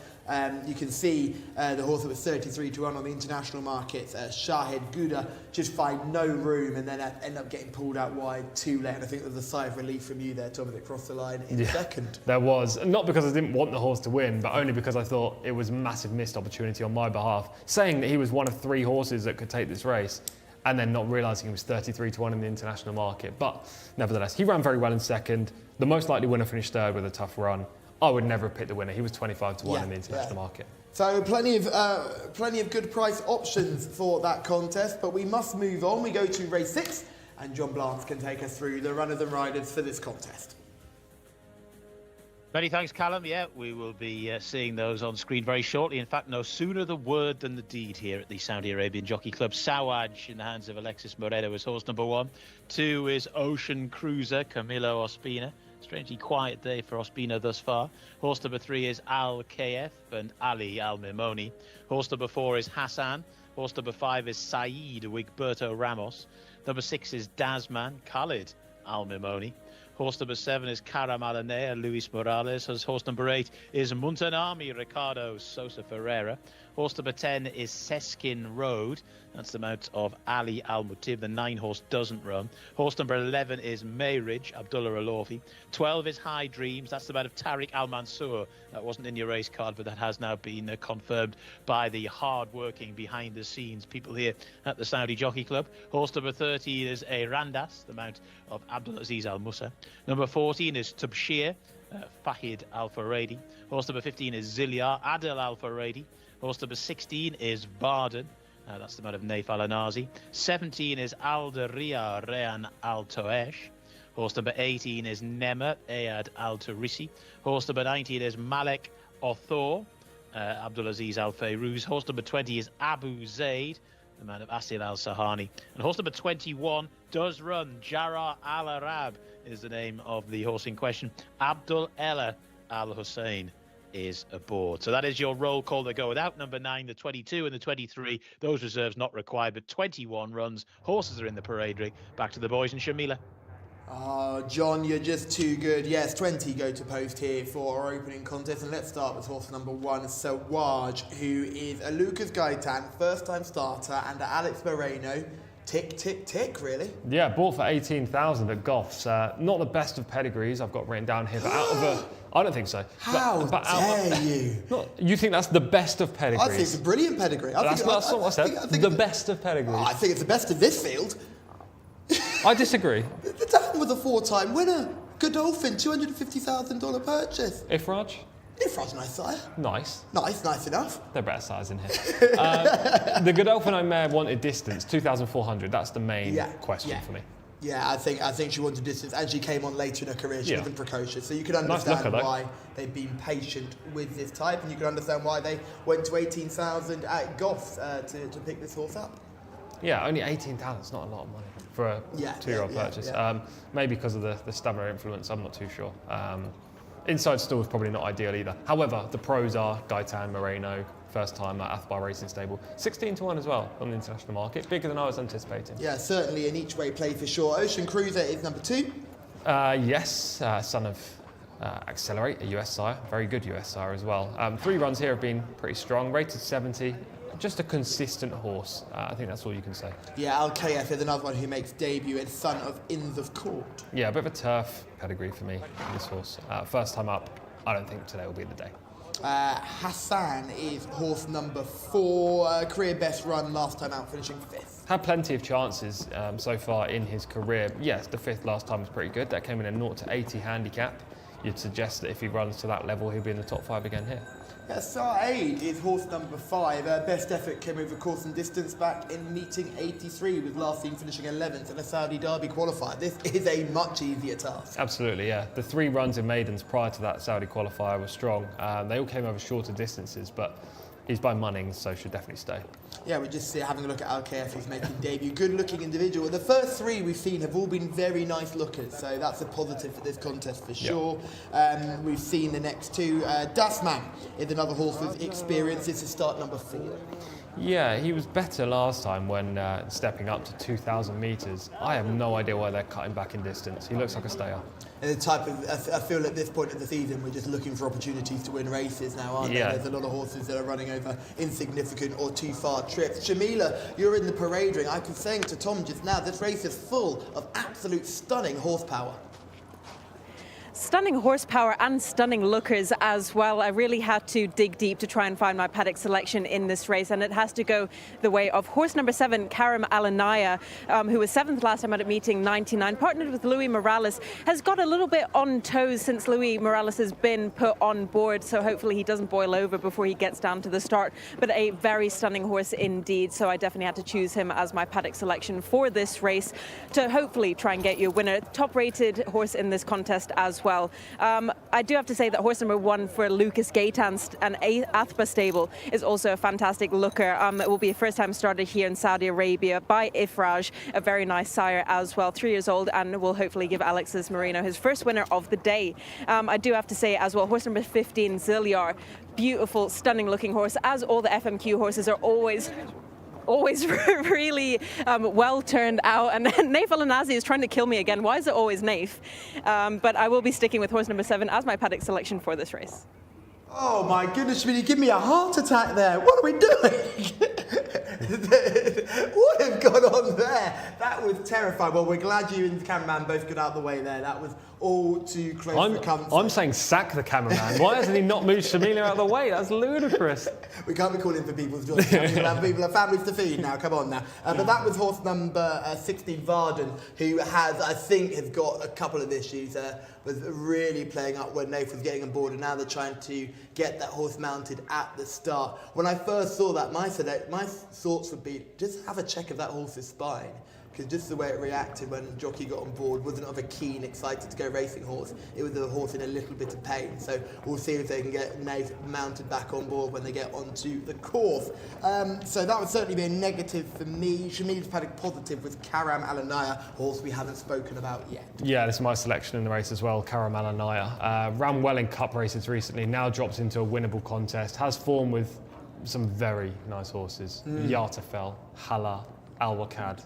You can see the horse that was 33 to 1 on the international markets, Shahed Gouda, just find no room and then end up getting pulled out wide too late. And I think there's a sigh of relief from you there, Tom, as it crossed the line in second. There was. Not because I didn't want the horse to win, but only because I thought it was a massive missed opportunity on my behalf, saying that he was one of 3 horses that could take this race. And then not realising he was 33 to 1 in the international market. But nevertheless, he ran very well in second. The most likely winner finished 3rd with a tough run. I would never have picked the winner. He was 25 to 1 in the international market. So plenty of good price options for that contest, but we must move on. We go to race 6, and John Blance can take us through the runners and riders for this contest. Many thanks, Callum. Yeah, we will be seeing those on screen very shortly. In fact, no sooner the word than the deed here at the Saudi Arabian Jockey Club. Sawaj in the hands of Alexis Moreno is horse number 1. 2 is Ocean Cruiser, Camilo Ospina. Strangely quiet day for Ospina thus far. Horse number 3 is Al Kf and Ali Al Mimoni. Horse number 4 is Hassan. Horse number 5 is Saeed Wigberto Ramos. Number 6 is Dazman Khalid Al Mimoni. Horse number 7 is Karam Alanea, Luis Morales. Horse number 8 is Muntanami, Ricardo Sosa Ferreira. Horse number 10 is Seskin Road. That's the mount of Ali Al-Mutib. The 9 horse doesn't run. Horse number 11 is Mayridge, Abdullah Alofi. 12 is High Dreams. That's the mount of Tariq Al-Mansour. That wasn't in your race card, but that has now been confirmed by the hard-working, behind-the-scenes people here at the Saudi Jockey Club. Horse number 13 is Randas, the mount of Abdulaziz Al-Musa. Number 14 is Tabshir, Fahid Al-Faradi. Horse number 15 is Zilyar, Adel Al-Faradi. Horse number 16 is Barden. That's the mount of Naif Al-Anazi. 17 is Al-Daria Rehan Al-Toesh. Horse number 18 is Nema Ayad Al-Tarisi. Horse number 19 is Malek Othor, Abdulaziz Al-Fayruz. Horse number 20 is Abu Zaid, the man of Asil Al-Sahani. And horse number 21 does run. Jarrah Al-Arab is the name of the horse in question. Abdul Ella Al-Hussein is aboard. So that is your roll call that go without number 9, the 22 and the 23. Those reserves not required, but 21 runs. Horses are in the parade ring. Back to the boys and Shamila. Oh, John, you're just too good. Yes, 20 go to post here for our opening contest. And let's start with horse number 1, Sawaj, who is a Lucas Gaitan, first-time starter, and Alex Moreno. Tick, tick, tick, really? Yeah, bought for 18,000 at Goffs. Not the best of pedigrees I've got written down here, but out of a... I don't think so. How dare you? You think that's the best of pedigrees? I think it's a brilliant pedigree. That's not what I said. The best of pedigrees. I think it's the best of this field. I disagree. The Dan was a 4-time winner. Godolphin, $250,000 purchase. Ifraj? Ifraj's nice, sire. Nice. Nice enough. They're better size in here. The Godolphin I may have wanted distance, 2,400. That's the main question for me. Yeah, I think she wanted distance, and she came on later in her career. She wasn't precocious, so you can understand why they've been patient with this type, and you can understand why they went to 18,000 at Goffs to pick this horse up. Yeah, only 18,000. It's not a lot of money for a 2-year-old purchase. Yeah. Maybe because of the stamina influence. I'm not too sure. Inside stall is probably not ideal either. However, the pros are Gaitan, Moreno, first time at Athbar Racing Stable. 16-1 as well on the international market. Bigger than I was anticipating. Yeah, certainly an each way play for sure. Ocean Cruiser is number 2. Yes, son of Accelerate, a US sire. Very good US sire as well. 3 runs here have been pretty strong. Rated 70. Just a consistent horse. I think that's all you can say. Yeah, Al Kf is another one who makes debut and son of Inns of Court. Yeah, a bit of a turf pedigree for me, this horse. First time up, I don't think today will be the day. Hassan is horse number 4, career best run last time out, finishing 5th. Had plenty of chances so far in his career. Yes, the 5th last time was pretty good. That came in a 0-80 handicap. You'd suggest that if he runs to that level, he'll be in the top 5 again here. Yeah, Saeed is horse number 5. Best effort came over course and distance back in meeting 83, with last seen finishing 11th in a Saudi Derby qualifier. This is a much easier task. Absolutely, yeah. The 3 runs in maidens prior to that Saudi qualifier were strong. They all came over shorter distances, but he's by Munnings, so should definitely stay. Yeah, we're just having a look at Al Kf, who's making debut. Good-looking individual. The first 3 we've seen have all been very nice lookers, so that's a positive for this contest for sure. We've seen the next 2. Dasman is another horse with experience. This is start number 4. Yeah, he was better last time when stepping up to 2,000 metres. I have no idea why they're cutting back in distance. He looks like a stayer. And the type of, I feel at this point of the season, we're just looking for opportunities to win races now, aren't there? There's a lot of horses that are running over insignificant or too far trips. Shamila, you're in the parade ring. I was saying to Tom just now, this race is full of absolute stunning horsepower. stunning horsepower and stunning lookers as well. I really had to dig deep to try and find my paddock selection in this race, and it has to go the way of horse number 7, Karam Alanaya, who was 7th last time at a meeting 99, partnered with Louis Morales, has got a little bit on toes since Louis Morales has been put on board, so hopefully he doesn't boil over before he gets down to the start. But a very stunning horse indeed, so I definitely had to choose him as my paddock selection for this race to hopefully try and get you a winner. Top rated horse in this contest as well. I do have to say that horse number 1 for Lucas Gaitan and Athba stable is also a fantastic looker. It will be a first time starter here in Saudi Arabia by Ifraj, a very nice sire as well, 3 years old, and will hopefully give Alexis Moreno his first winner of the day. I do have to say as well, horse number 15, Ziliar, beautiful, stunning looking horse, as all the FMQ horses are always really well turned out. And Naif Al-Nazi is trying to kill me again. Why is it always Naif? But I will be sticking with horse number 7 as my paddock selection for this race. Oh my goodness, Schmitty, give me a heart attack there. What are we doing? What has gone on there? That was terrifying. Well, we're glad you and the cameraman both got out of the way there. That was all too close for comfort. I'm saying sack the cameraman. Why hasn't he not moved Shamila out of the way? That's ludicrous. We can't be calling for people's jobs. People have families to feed now. Come on now. But that was horse number 16, Varden, who has got a couple of issues. Was really playing up when Nath was getting on board, and now they're trying to get that horse mounted at the start. When I first saw that, my thoughts would be just have a check of that horse's spine, because just the way it reacted when jockey got on board wasn't of a keen, excited to go racing horse. It was a horse in a little bit of pain. So we'll see if they can get Nath mounted back on board when they get onto the course. So that would certainly be a negative for me. Shamila's paddock positive with Karam Alanaya, horse we haven't spoken about yet. Yeah, this is my selection in the race as well, Karam Alanaya. Ran well in cup races recently, now drops into a winnable contest, has form with some very nice horses. Yartafel, Hala, Al-Wakad.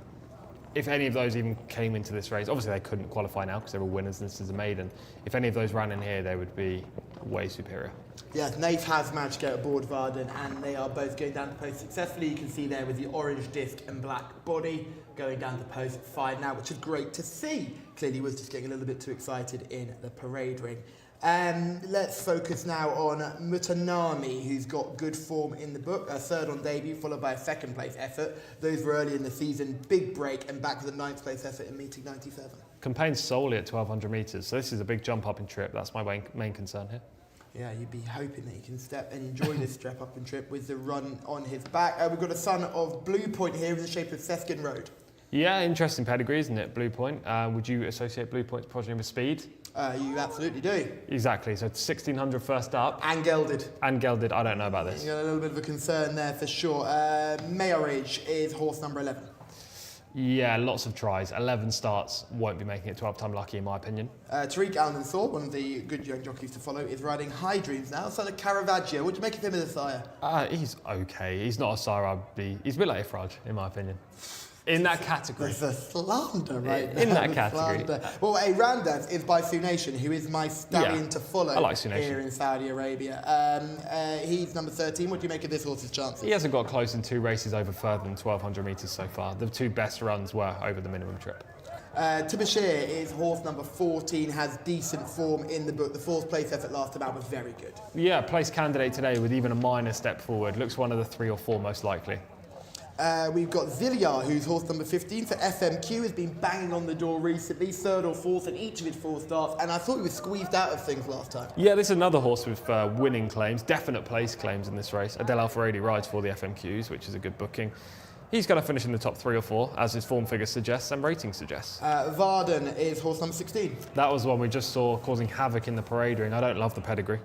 If any of those even came into this race, obviously they couldn't qualify now because they were winners and this is a maiden. If any of those ran in here, they would be way superior. Yes, Nath has managed to get aboard Varden, and they are both going down to post successfully. You can see there with the orange disc and black body going down to post 5 now, which is great to see. Clearly was just getting a little bit too excited in the parade ring. Let's focus now on Mutanami, who's got good form in the book. A 3rd on debut, followed by a 2nd place effort. Those were early in the season. Big break, and back with a 9th place effort in meeting 97. Campaigned solely at 1,200 metres, so this is a big jump up in trip. That's my main concern here. Yeah, you'd be hoping that he can enjoy this step up and trip with the run on his back. We've got a son of Blue Point here in the shape of Seskin Road. Yeah, interesting pedigree, isn't it, Blue Point? Would you associate Blue Point's progeny with speed? You absolutely do. Exactly, so 1,600 first up. And gelded. I don't know about this. You got a little bit of a concern there for sure. Mayorage is horse number 11. Yeah, lots of tries. 11 starts, won't be making it 12-time lucky in my opinion. Tariq Al-Mansour, one of the good young jockeys to follow, is riding High Dreams now, son of Caravaggio. What do you make of him as a sire? He's okay. He's not a sire he's a bit like Ifraj, in my opinion. In that category. There's a slander right there. In that category. Well, a Ramdas is by Sunation, who is my stallion to follow here in Saudi Arabia. He's number 13. What do you make of this horse's chances? He hasn't got close in 2 races over further than 1,200 metres so far. The 2 best runs were over the minimum trip. Tibashir is horse number 14, has decent form in the book. The 4th place effort last time out was very good. Yeah, place candidate today with even a minor step forward. Looks one of the 3 or 4 most likely. We've got Ziliar, who's horse number 15 for FMQ, has been banging on the door recently, 3rd or 4th in each of his 4 starts, and I thought he was squeezed out of things last time. Yeah, this is another horse with winning claims, definite place claims in this race. Adel Al-Faradi rides for the FMQs, which is a good booking. He's going to finish in the top 3 or 4, as his form figure suggests and rating suggests. Varden is horse number 16. That was one we just saw causing havoc in the parade ring. I don't love the pedigree.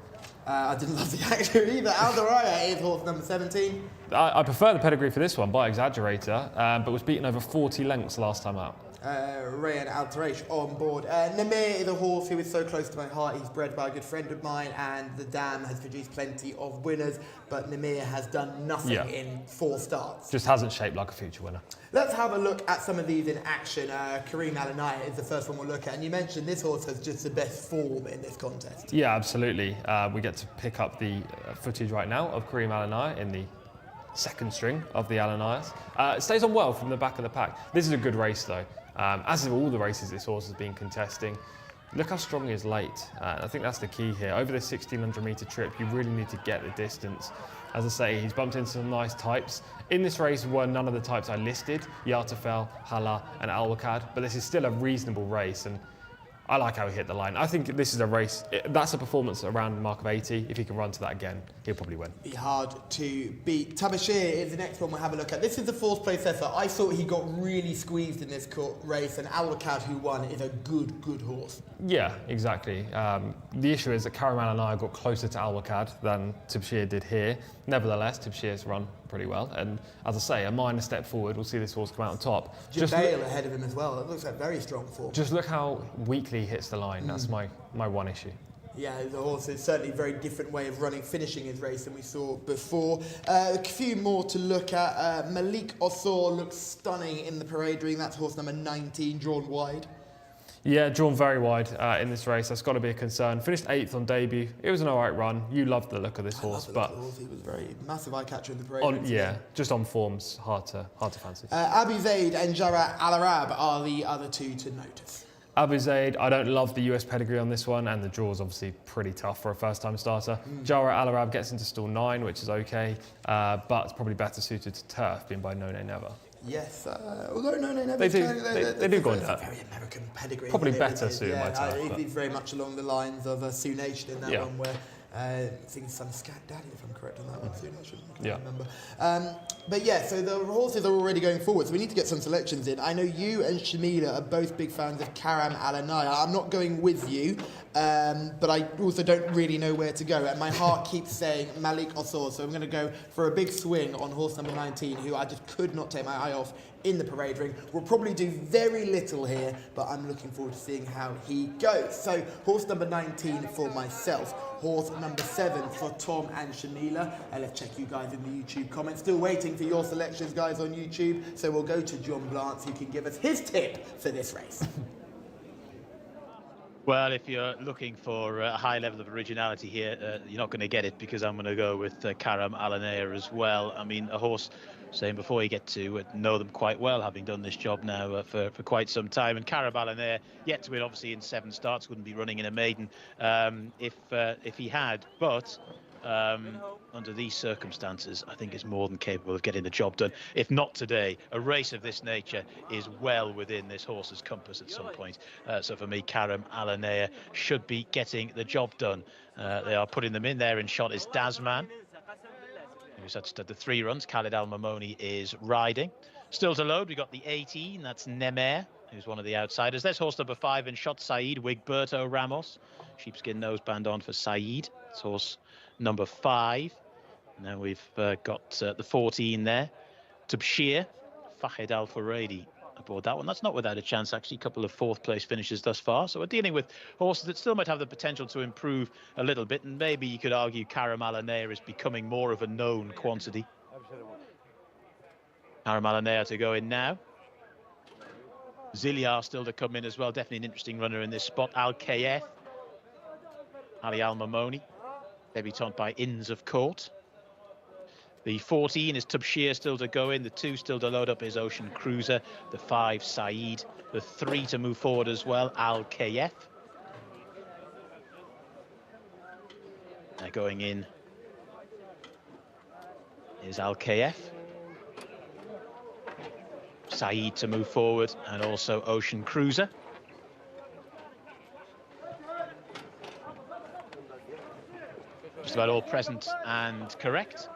I didn't love the actor either. Aldaraya is horse number 17. I prefer the pedigree for this one by Exaggerator, but was beaten over 40 lengths last time out. Rayan Al-Taraish on board. Namir is a horse who is so close to my heart. He's bred by a good friend of mine, and the dam has produced plenty of winners, but Namir has done nothing in 4 starts. Just hasn't shaped like a future winner. Let's have a look at some of these in action. Karim Alanaya is the first one we'll look at, and you mentioned this horse has just the best form in this contest. Yeah, absolutely. We get to pick up the footage right now of Karim Alanaya in the 2nd string of the Alanayas. It stays on well from the back of the pack. This is a good race though. As of all the races this horse has been contesting, Look how strong he is late. I think that's the key here. Over this 1600 metre trip, you really need to get the distance. As I say, he's bumped into some nice types. In this race were none of the types I listed, Yartafel, Hala and Alwakad, but this is still a reasonable race, and I like how he hit the line. I think this is a race, that's a performance around the mark of 80. If he can run to that again, he'll probably win. Be hard to beat. Tabashir is the next one we'll have a look at. This is the fourth place effort. I thought he got really squeezed in this race, and Alwakad, who won, is a good horse. Yeah, exactly. The issue is that Karaman and I got closer to Alwakad than Tabashir did here. Nevertheless, Tabashir's run pretty well, and as I say, a minor step forward, we'll see this horse come out on top. Jabale ahead of him as well. It looks like very strong form. Just look how weakly he hits the line. That's my one issue. Yeah, the horse is certainly a very different way of finishing his race than we saw before. A few more to look at. Malik Osor looks stunning in the parade ring. That's horse number 19, drawn wide. Yeah, drawn very wide in this race. That's got to be a concern. Finished 8th on debut. It was an all right run. You loved the look of this horse, but he was very massive eye catcher in the parade. Yeah, just on forms, hard to fancy. Abu Zaid and Jara Al Arab are the other two to notice. Abu Zaid, I don't love the US pedigree on this one, and the draw's obviously pretty tough for a first-time starter. Jara Al Arab gets into stall 9, which is okay, but it's probably better suited to turf, being by No Nay Never. Yes, although No Nay Never... They do go on that. Very American pedigree. Probably better suited by turf. He's very much along the lines of Sioux Nation in that one, where I think his son Scat Daddy, if I'm correct on that one. Sioux Nation, I can't remember. But yeah, so the horses are already going forward, so we need to get some selections in. I know you and Shamila are both big fans of Karam Alanaya. I'm not going with you, but I also don't really know where to go, and my heart keeps saying Malik Osor, so I'm going to go for a big swing on horse number 19, who I just could not take my eye off in the parade ring. We'll probably do very little here, but I'm looking forward to seeing how he goes. So horse number 19 for myself, horse number 7 for Tom and Shamila. Let's check you guys in the YouTube comments. Still waiting for your selections, guys, on YouTube. So we'll go to John Blance, who can give us his tip for this race. Well, if you're looking for a high level of originality here, you're not going to get it, because I'm going to go with Karam Alanaya as well. I mean, a horse, saying before you get to know them quite well, having done this job now for quite some time. And Karam Alanaya, yet to win, obviously, in 7 starts, wouldn't be running in a maiden if he had. But under these circumstances, I think is more than capable of getting the job done. If not today, a race of this nature is well within this horse's compass at some point. So for me, Karam Alanaya should be getting the job done. They are putting them in there. In shot is Dazman, who's at the 3 runs. Khalid Al Mamoni is riding. Still to load, we got the 18, that's Nemer, who's one of the outsiders. There's horse number 5 in shot, Saeed Wigberto Ramos. Sheepskin noseband on for Saeed. It's horse number 5. Now we've got the 14 there. Tabshir, Fahed Al Furedi aboard that one. That's not without a chance, actually. A couple of 4th place finishes thus far. So we're dealing with horses that still might have the potential to improve a little bit. And maybe you could argue Karam Alanaya is becoming more of a known quantity. Karam Alanaya to go in now. Ziliar still to come in as well. Definitely an interesting runner in this spot. Al Kayef, Ali Al Mamoni, debutant by Inns of Court. The 14 is Tabshir still to go in. The 2 still to load up is Ocean Cruiser. The 5, Saeed. The 3 to move forward as well, Al Kayef. Now going in is Al Kayef. Saeed to move forward, and also Ocean Cruiser. Just about all present and correct.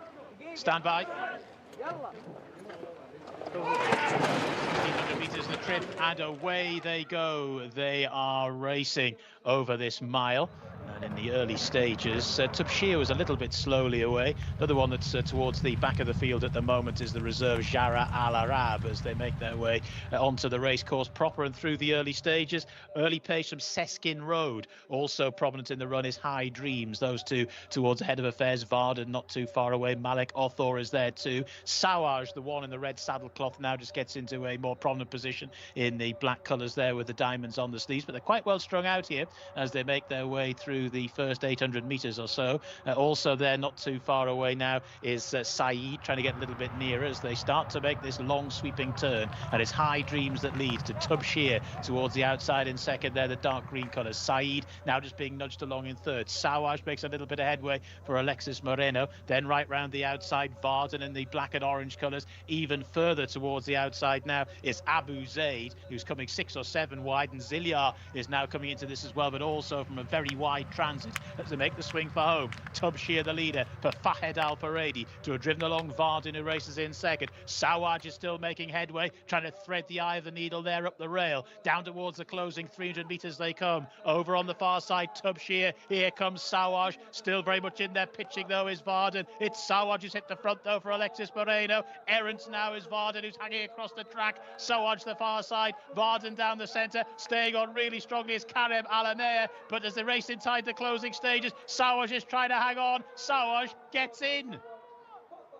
Stand by. 1,500 metres in the trip, and away they go. They are racing over this mile. And in the early stages, Tabshir was a little bit slowly away. Another one that's towards the back of the field at the moment is the reserve Jara Al Arab, as they make their way onto the racecourse proper and through the early stages. Early pace from Seskin Road. Also prominent in the run is High Dreams. Those two towards the head of affairs. Varden not too far away. Malik Othor is there too. Sawaj, the one in the red saddlecloth, now just gets into a more prominent position in the black colours there with the diamonds on the sleeves. But they're quite well strung out here as they make their way through through the first 800 metres or so. Also there, not too far away now, is Saeed trying to get a little bit nearer as they start to make this long sweeping turn, and it's High Dreams that leads to Tubshir towards the outside in second there, the dark green colours. Saeed now just being nudged along in third. Sawaj makes a little bit of headway for Alexis Moreno, then right round the outside, Varden in the black and orange colours. Even further towards the outside now is Abu Zaid, who's coming 6 or 7 wide, and Zilyar is now coming into this as well, but also from a very wide transit as they make the swing for home. Tubshir the leader for Fahed Al Paredi to have driven along Varden, who races in second. Sawaj is still making headway, trying to thread the eye of the needle there up the rail. Down towards the closing 300 metres they come. Over on the far side, Tubshir. Here comes Sawaj, still very much in there. Pitching though is Varden. It's Sawaj who's hit the front though for Alexis Moreno. Errant now is Varden, who's hanging across the track. Sawaj the far side, Varden down the centre. Staying on really strongly is Karem Alanea, but as they race inside the closing stages, Sawaj is trying to hang on. Sawaj gets in.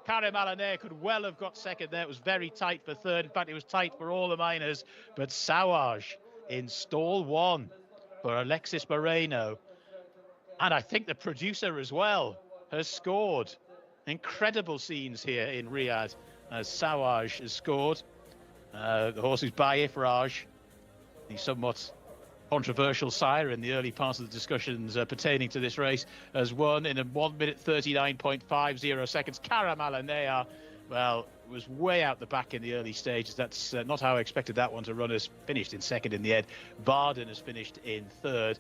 Karem Alanea could well have got second there. It was very tight for third. In fact, it was tight for all the minors. But Sawaj in stall 1 for Alexis Moreno. And I think the producer as well has scored. Incredible scenes here in Riyadh as Sawaj has scored. The horse who's by Ifraj, the somewhat controversial sire in the early parts of the discussions pertaining to this race, has won in a 1 minute 39.50 seconds. Karem Alanea, well, was way out the back in the early stages. That's not how I expected that one to run. Has finished in second in the end. Varden has finished in third.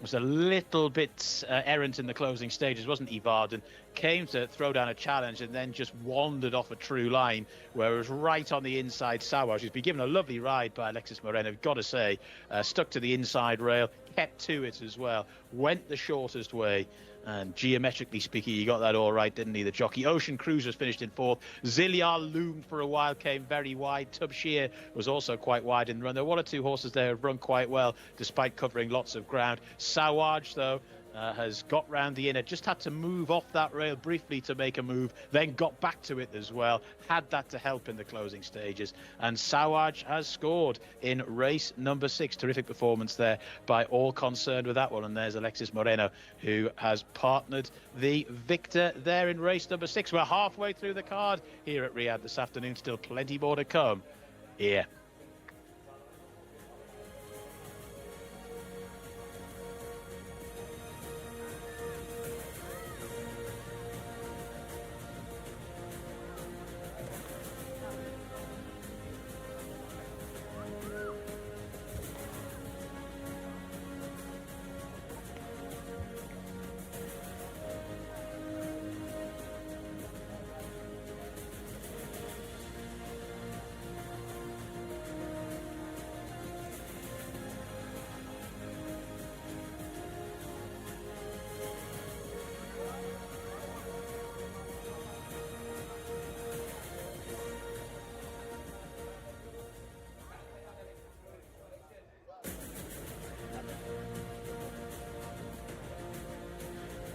Was a little bit errant in the closing stages, wasn't he, Varden? Came to throw down a challenge and then just wandered off a true line, where it was right on the inside. Sawaj, who's been given a lovely ride by Alexis Moreno, I've got to say, stuck to the inside rail, kept to it as well, went the shortest way. And geometrically speaking, he got that all right, didn't he, the jockey? Ocean Cruisers finished in fourth. Zilyar loomed for a while, came very wide. Tubshir was also quite wide in the run. There were 1 or 2 horses there who run quite well, despite covering lots of ground. Sawaj, though, has got round the inner, just had to move off that rail briefly to make a move, then got back to it as well, had that to help in the closing stages. And Sawaj has scored in race number 6. Terrific performance there by all concerned with that one. And there's Alexis Moreno, who has partnered the victor there in race number 6. We're halfway through the card here at Riyadh this afternoon, still plenty more to come here.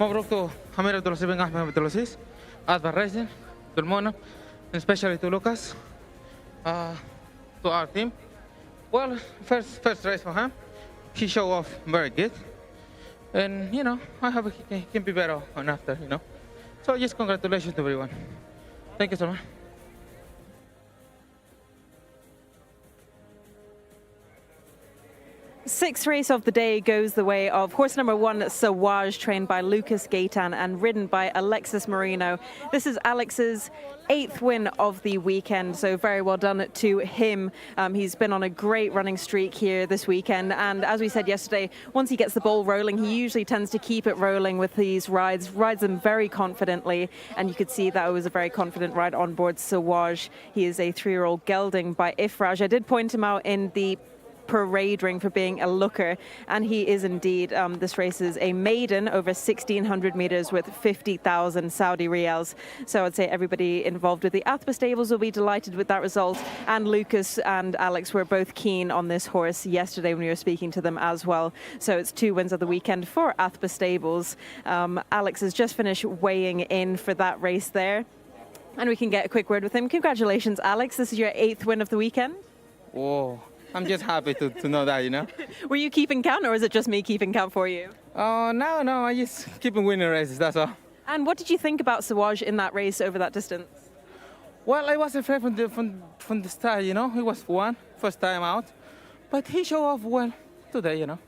مبروك to Hamir Abdulaziz bin Ahmed Abdulaziz, Advar Racing, to Mona, and especially to Lucas, to our team. Well, first race for him, he showed off very good, and you know I hope he can be better on after, you know. So just congratulations to everyone. Thank you so much. Sixth race of the day goes the way of horse number 1, Sawaj, trained by Lucas Gaitan and ridden by Alexis Moreno. This is Alex's 8th win of the weekend, so very well done to him. He's been on a great running streak here this weekend, and as we said yesterday, once he gets the ball rolling, he usually tends to keep it rolling with these rides them very confidently, and you could see that it was a very confident ride on board Sawaj. He is a 3-year-old gelding by Ifraj. I did point him out in the parade ring for being a looker, and he is indeed. This race is a maiden over 1,600 meters with 50,000 Saudi riyals. So I'd say everybody involved with the Athba stables will be delighted with that result, and Lucas and Alex were both keen on this horse yesterday when we were speaking to them as well. So it's 2 wins of the weekend for Athba stables. Alex has just finished weighing in for that race there, and we can get a quick word with him. Congratulations, Alex. This is your 8th win of the weekend. Whoa, I'm just happy to know that, you know. Were you keeping count, or is it just me keeping count for you? No, I just keep winning races, that's all. And what did you think about Sawaj in that race over that distance? Well, I was afraid from the start, you know. He was first time out. But he showed off well today, you know.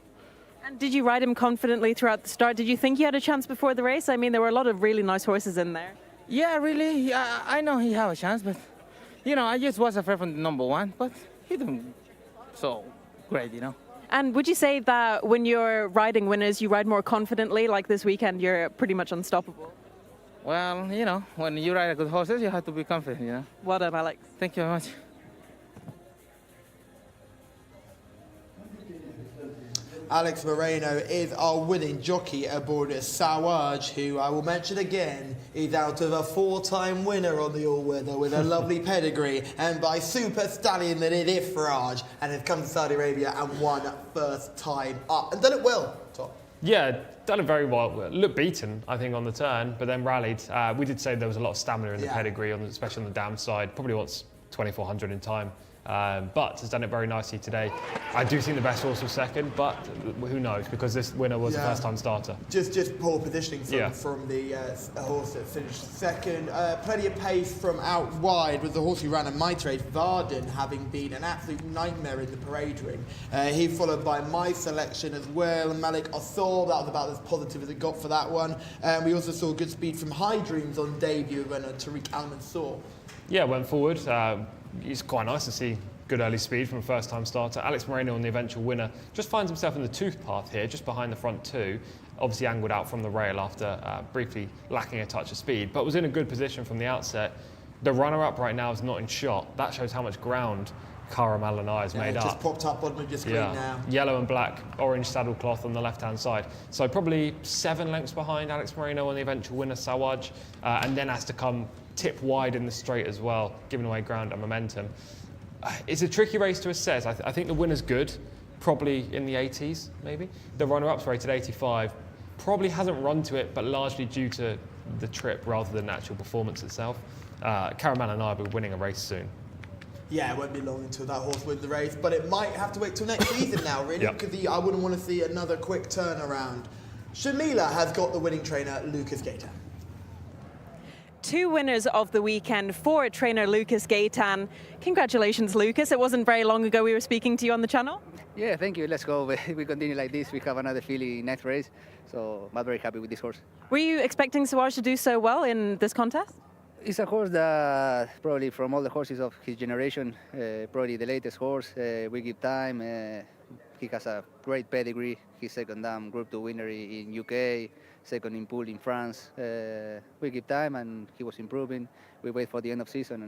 And did you ride him confidently throughout the start? Did you think he had a chance before the race? I mean, there were a lot of really nice horses in there. Yeah, really. I know he have a chance, but, you know, I just was afraid from the number one. But he doing so great, you know. And would you say that when you're riding winners, you ride more confidently? Like this weekend, you're pretty much unstoppable. Well, you know, when you ride a good horses, you have to be confident, you know. Well done, Alex. Thank you very much. Alex Moreno is our winning jockey aboard Sawaj, who I will mention again is out of a 4-time winner on the all-weather with a lovely pedigree, and by super stallion that it is Faraj, and has come to Saudi Arabia and won first time up and done it well. Tom. Yeah, done it very well. Looked beaten, I think, on the turn, but then rallied. We did say there was a lot of stamina in the pedigree, especially on the downside. Probably wants 2400 in time. But has done it very nicely today. I do think the best horse was second, but who knows, because this winner was a first-time starter. Just poor positioning from the horse that finished second. Plenty of pace from out wide with the horse who ran in my trade, Varden, having been an absolute nightmare in the parade ring. He followed by my selection as well, Malik Asor. That was about as positive as it got for that one. We also saw good speed from High Dreams on debut when Tariq Al-Mansour. Yeah, went forward. It's quite nice to see good early speed from a first-time starter. Alex Moreno, on the eventual winner, just finds himself in the tooth path here, just behind the front two. Obviously angled out from the rail after briefly lacking a touch of speed, but was in a good position from the outset. The runner-up right now is not in shot. That shows how much ground Karam Al-Anai has made up. Just popped up on your screen now. Yellow and black, orange saddle cloth on the left-hand side. So probably 7 lengths behind Alex Moreno on the eventual winner, Sawaj, and then has to come tip wide in the straight as well, giving away ground and momentum. It's a tricky race to assess. I think the winner's good, probably in the 80s, maybe. The runner-up's rated 85. Probably hasn't run to it, but largely due to the trip rather than actual performance itself. Karam Al-Anai will be winning a race soon. Yeah, it won't be long until that horse wins the race, but it might have to wait till next season now, really, because I wouldn't want to see another quick turnaround. Shamila has got the winning trainer, Lucas Gaetan. 2 winners of the weekend for trainer Lucas Gaetan. Congratulations, Lucas. It wasn't very long ago we were speaking to you on the channel. Yeah, thank you. Let's go. We continue like this. We have another filly next race, so I'm very happy with this horse. Were you expecting Sawaj to do so well in this contest? It's a horse that probably from all the horses of his generation, probably the latest horse. We give time. He has a great pedigree. He's second Group 2 winner in UK, second in pool in France. We give time and he was improving. We wait for the end of season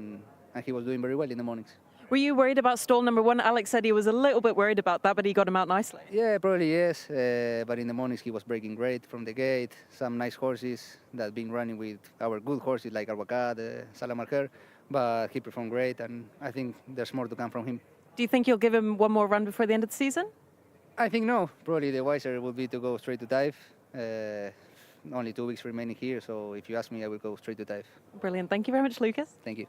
and he was doing very well in the mornings. Were you worried about stall number 1? Alex said he was a little bit worried about that, but he got him out nicely. Yeah, probably yes. But in the mornings he was breaking great from the gate. Some nice horses that been running with our good horses like Arwakad, Salamarker. But he performed great and I think there's more to come from him. Do you think you'll give him one more run before the end of the season? I think no. Probably the wiser would be to go straight to dive. Only 2 weeks remaining here, so if you ask me, I will go straight to dive. Brilliant. Thank you very much, Lucas. Thank you.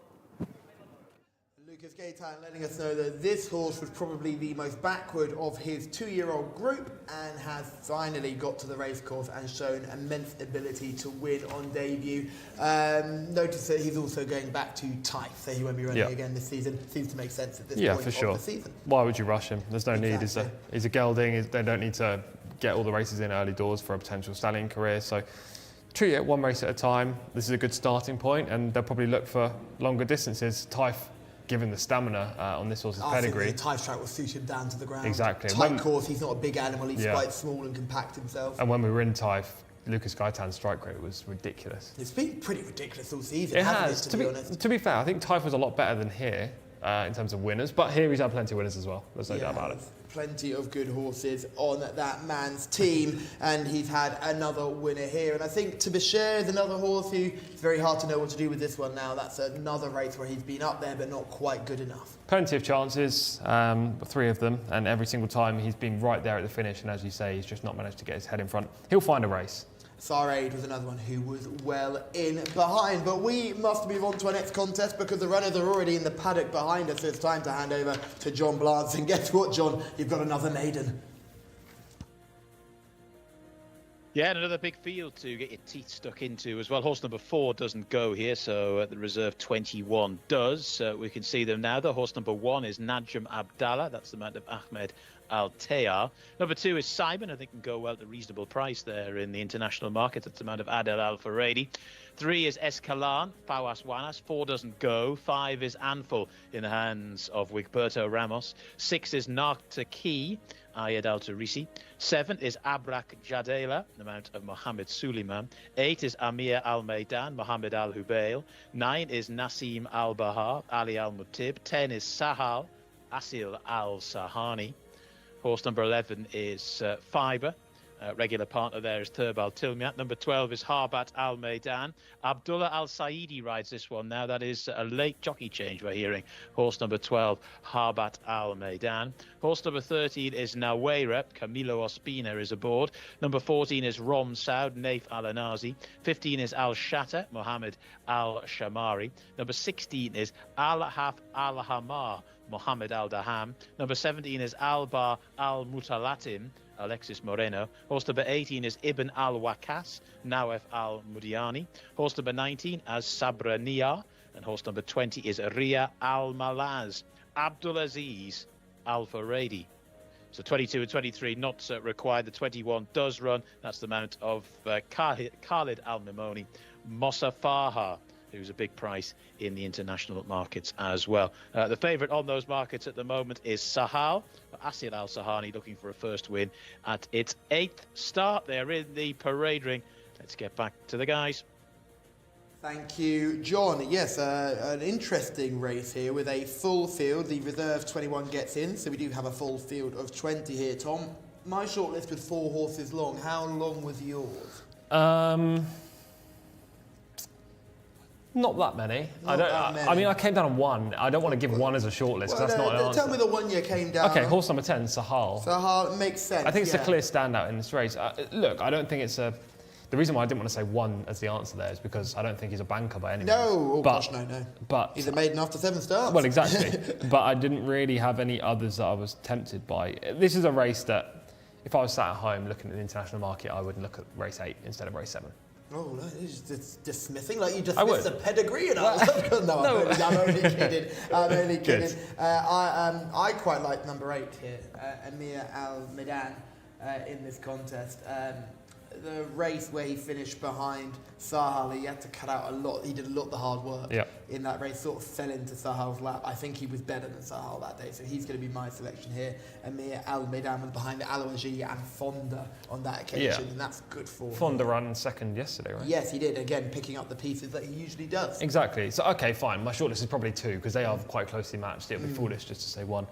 Lucas Gaetan letting us know that this horse was probably the most backward of his 2-year-old group and has finally got to the racecourse and shown immense ability to win on debut. Notice that he's also going back to Type, so he won't be running again this season. Seems to make sense at this point for sure. of the season. Why would you rush him? There's no need. He's a gelding. They don't need to get all the races in early doors for a potential stallion career. So treat it 1 race at a time. This is a good starting point, and they'll probably look for longer distances. Type, given the stamina on this horse's pedigree. I think the Type track will suit him down to the ground. Exactly. Tight course, he's not a big animal, he's quite small and compact himself. And when we were in Type, Lucas Gaetan's strike rate was ridiculous. It's been pretty ridiculous all season, It hasn't has. it, to be honest? To be fair, I think Type was a lot better than here in terms of winners, but here he's had plenty of winners as well. There's no doubt about it. Plenty of good horses on that man's team, and he's had another winner here. And I think Tabashir is another horse who it's very hard to know what to do with this one now. That's another race where he's been up there but not quite good enough. Plenty of chances, 3 of them, and every single time he's been right there at the finish, and as you say, he's just not managed to get his head in front. He'll find a race. Sarade was another one who was well in behind, but we must move on to our next contest because the runners are already in the paddock behind us, so it's time to hand over to John Blance. And guess what, John? You've got another maiden. Yeah, and another big field to get your teeth stuck into as well. Horse number 4 doesn't go here, so the reserve 21 does. We can see them now. The horse number 1 is Najm Abdallah. That's the mount of Ahmed Al-Tayar. Number 2 is Simon. I think can go well at a reasonable price there in the international market. That's the mount of Adel Al-Faradi. 3 is Escalan, Fawaz Wanas. 4 doesn't go. 5 is Anful in the hands of Wigberto Ramos. 6 is Nartaki, Ayed Al-Tarisi. 7 is Abrak Jadela, the mount of Mohammed Suleiman. 8 is Amir Al-Maidan, Mohammed Al-Hubail. 9 is Nasim Al-Bahar, Ali Al-Mutib. 10 is Sahal, Asil Al-Sahani. Horse number 11 is Fiber. Regular partner there is Thurbal Tilmiat. Number 12 is Harbat Al Maidan. Abdullah Al Saidi rides this one now. That is a late jockey change we're hearing. Horse number 12, Harbat Al Maidan. Horse number 13 is Naweira. Camilo Ospina is aboard. Number 14 is Rom Saud, Naif Al Anazi. 15 is Al Shatta, Mohammed Al Shamari. Number 16 is Al Haf Al Hamar, Mohammed Al Daham. Number 17 is Alba Al Mutalatim, Alexis Moreno. Horse number 18 is Ibn Al-Wakas, Nawef Al-Mudiani. Horse number 19 as Sabrania. And horse number 20 is Ria Al-Malaz, Abdulaziz Al-Faradi. So 22 and 23 not required. The 21 does run. That's the mount of Khalid Al-Mimoni. Mossafaha, who's a big price in the international markets as well. The favourite on those markets at the moment is Sahal. Asil Al-Sahani looking for a first win at its 8th start. They're in the parade ring. Let's get back to the guys. Thank you, John. Yes, an interesting race here with a full field. The reserve 21 gets in, so we do have a full field of 20 here, Tom. My shortlist was 4 horses long. How long was yours? Not that many. Not that many. I mean, I came down on 1. I don't want to give 1 as a shortlist, because that's not an answer. Tell me the one you came down. Okay, horse number 10, Sahal. Sahal makes sense. I think it's a clear standout in this race. Look, I don't think it's a... The reason why I didn't want to say 1 as the answer there is because I don't think he's a banker by any means. No, gosh, no. But he's a maiden after 7 starts. Well, exactly. But I didn't really have any others that I was tempted by. This is a race that, if I was sat at home looking at the international market, I would look at race 8 instead of race 7. Oh, no, it's just dismissing, like you dismissed the pedigree and all. No, I'm only kidding. I'm only kidding. I quite like number 8 here, Amir Al-Medan, in this contest. The race where he finished behind Sahal, he had to cut out a lot. He did a lot of the hard work in that race, sort of fell into Sahal's lap. I think he was better than Sahal that day, so he's going to be my selection here. Amir Al-Maidan was behind Al-Waji and Fonda on that occasion, and that's good for Fonda ran second yesterday, right? Yes, he did. Again, picking up the pieces that he usually does. Exactly. So, okay, fine. My shortlist is probably 2 because they are quite closely matched. It would be foolish just to say 1.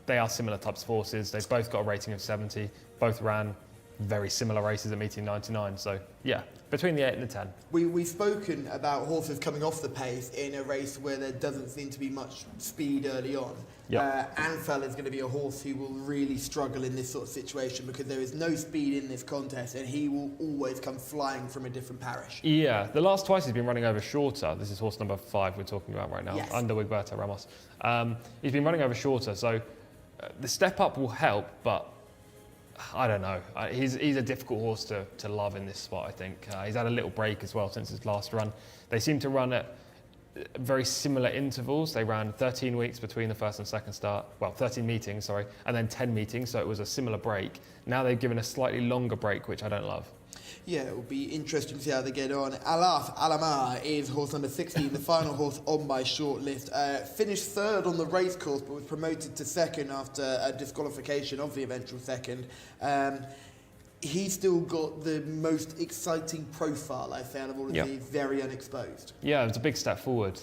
They are similar types of horses. They've both got a rating of 70. Both ran very similar races at meeting 99. So, yeah, between the 8 and the 10. We've spoken about horses coming off the pace in a race where there doesn't seem to be much speed early on. Anfel is going to be a horse who will really struggle in this sort of situation because there is no speed in this contest and he will always come flying from a different parish. Yeah, the last twice he's been running over shorter. This is horse number 5 we're talking about right now, under Wigberto Ramos. He's been running over shorter, so the step up will help, but I don't know. He's a difficult horse to love in this spot, I think. He's had a little break as well since his last run. They seem to run at very similar intervals. They ran 13 weeks between the first and second start. Well, 13 meetings, sorry, and then 10 meetings, so it was a similar break. Now they've given a slightly longer break, which I don't love. Yeah, it will be interesting to see how they get on. Alaf Alamar is horse number 16, the final horse on my short list. Finished 3rd on the race course, but was promoted to 2nd after a disqualification of the eventual 2nd. He's still got the most exciting profile, I say, out of all of these, very unexposed. Yeah, it was a big step forward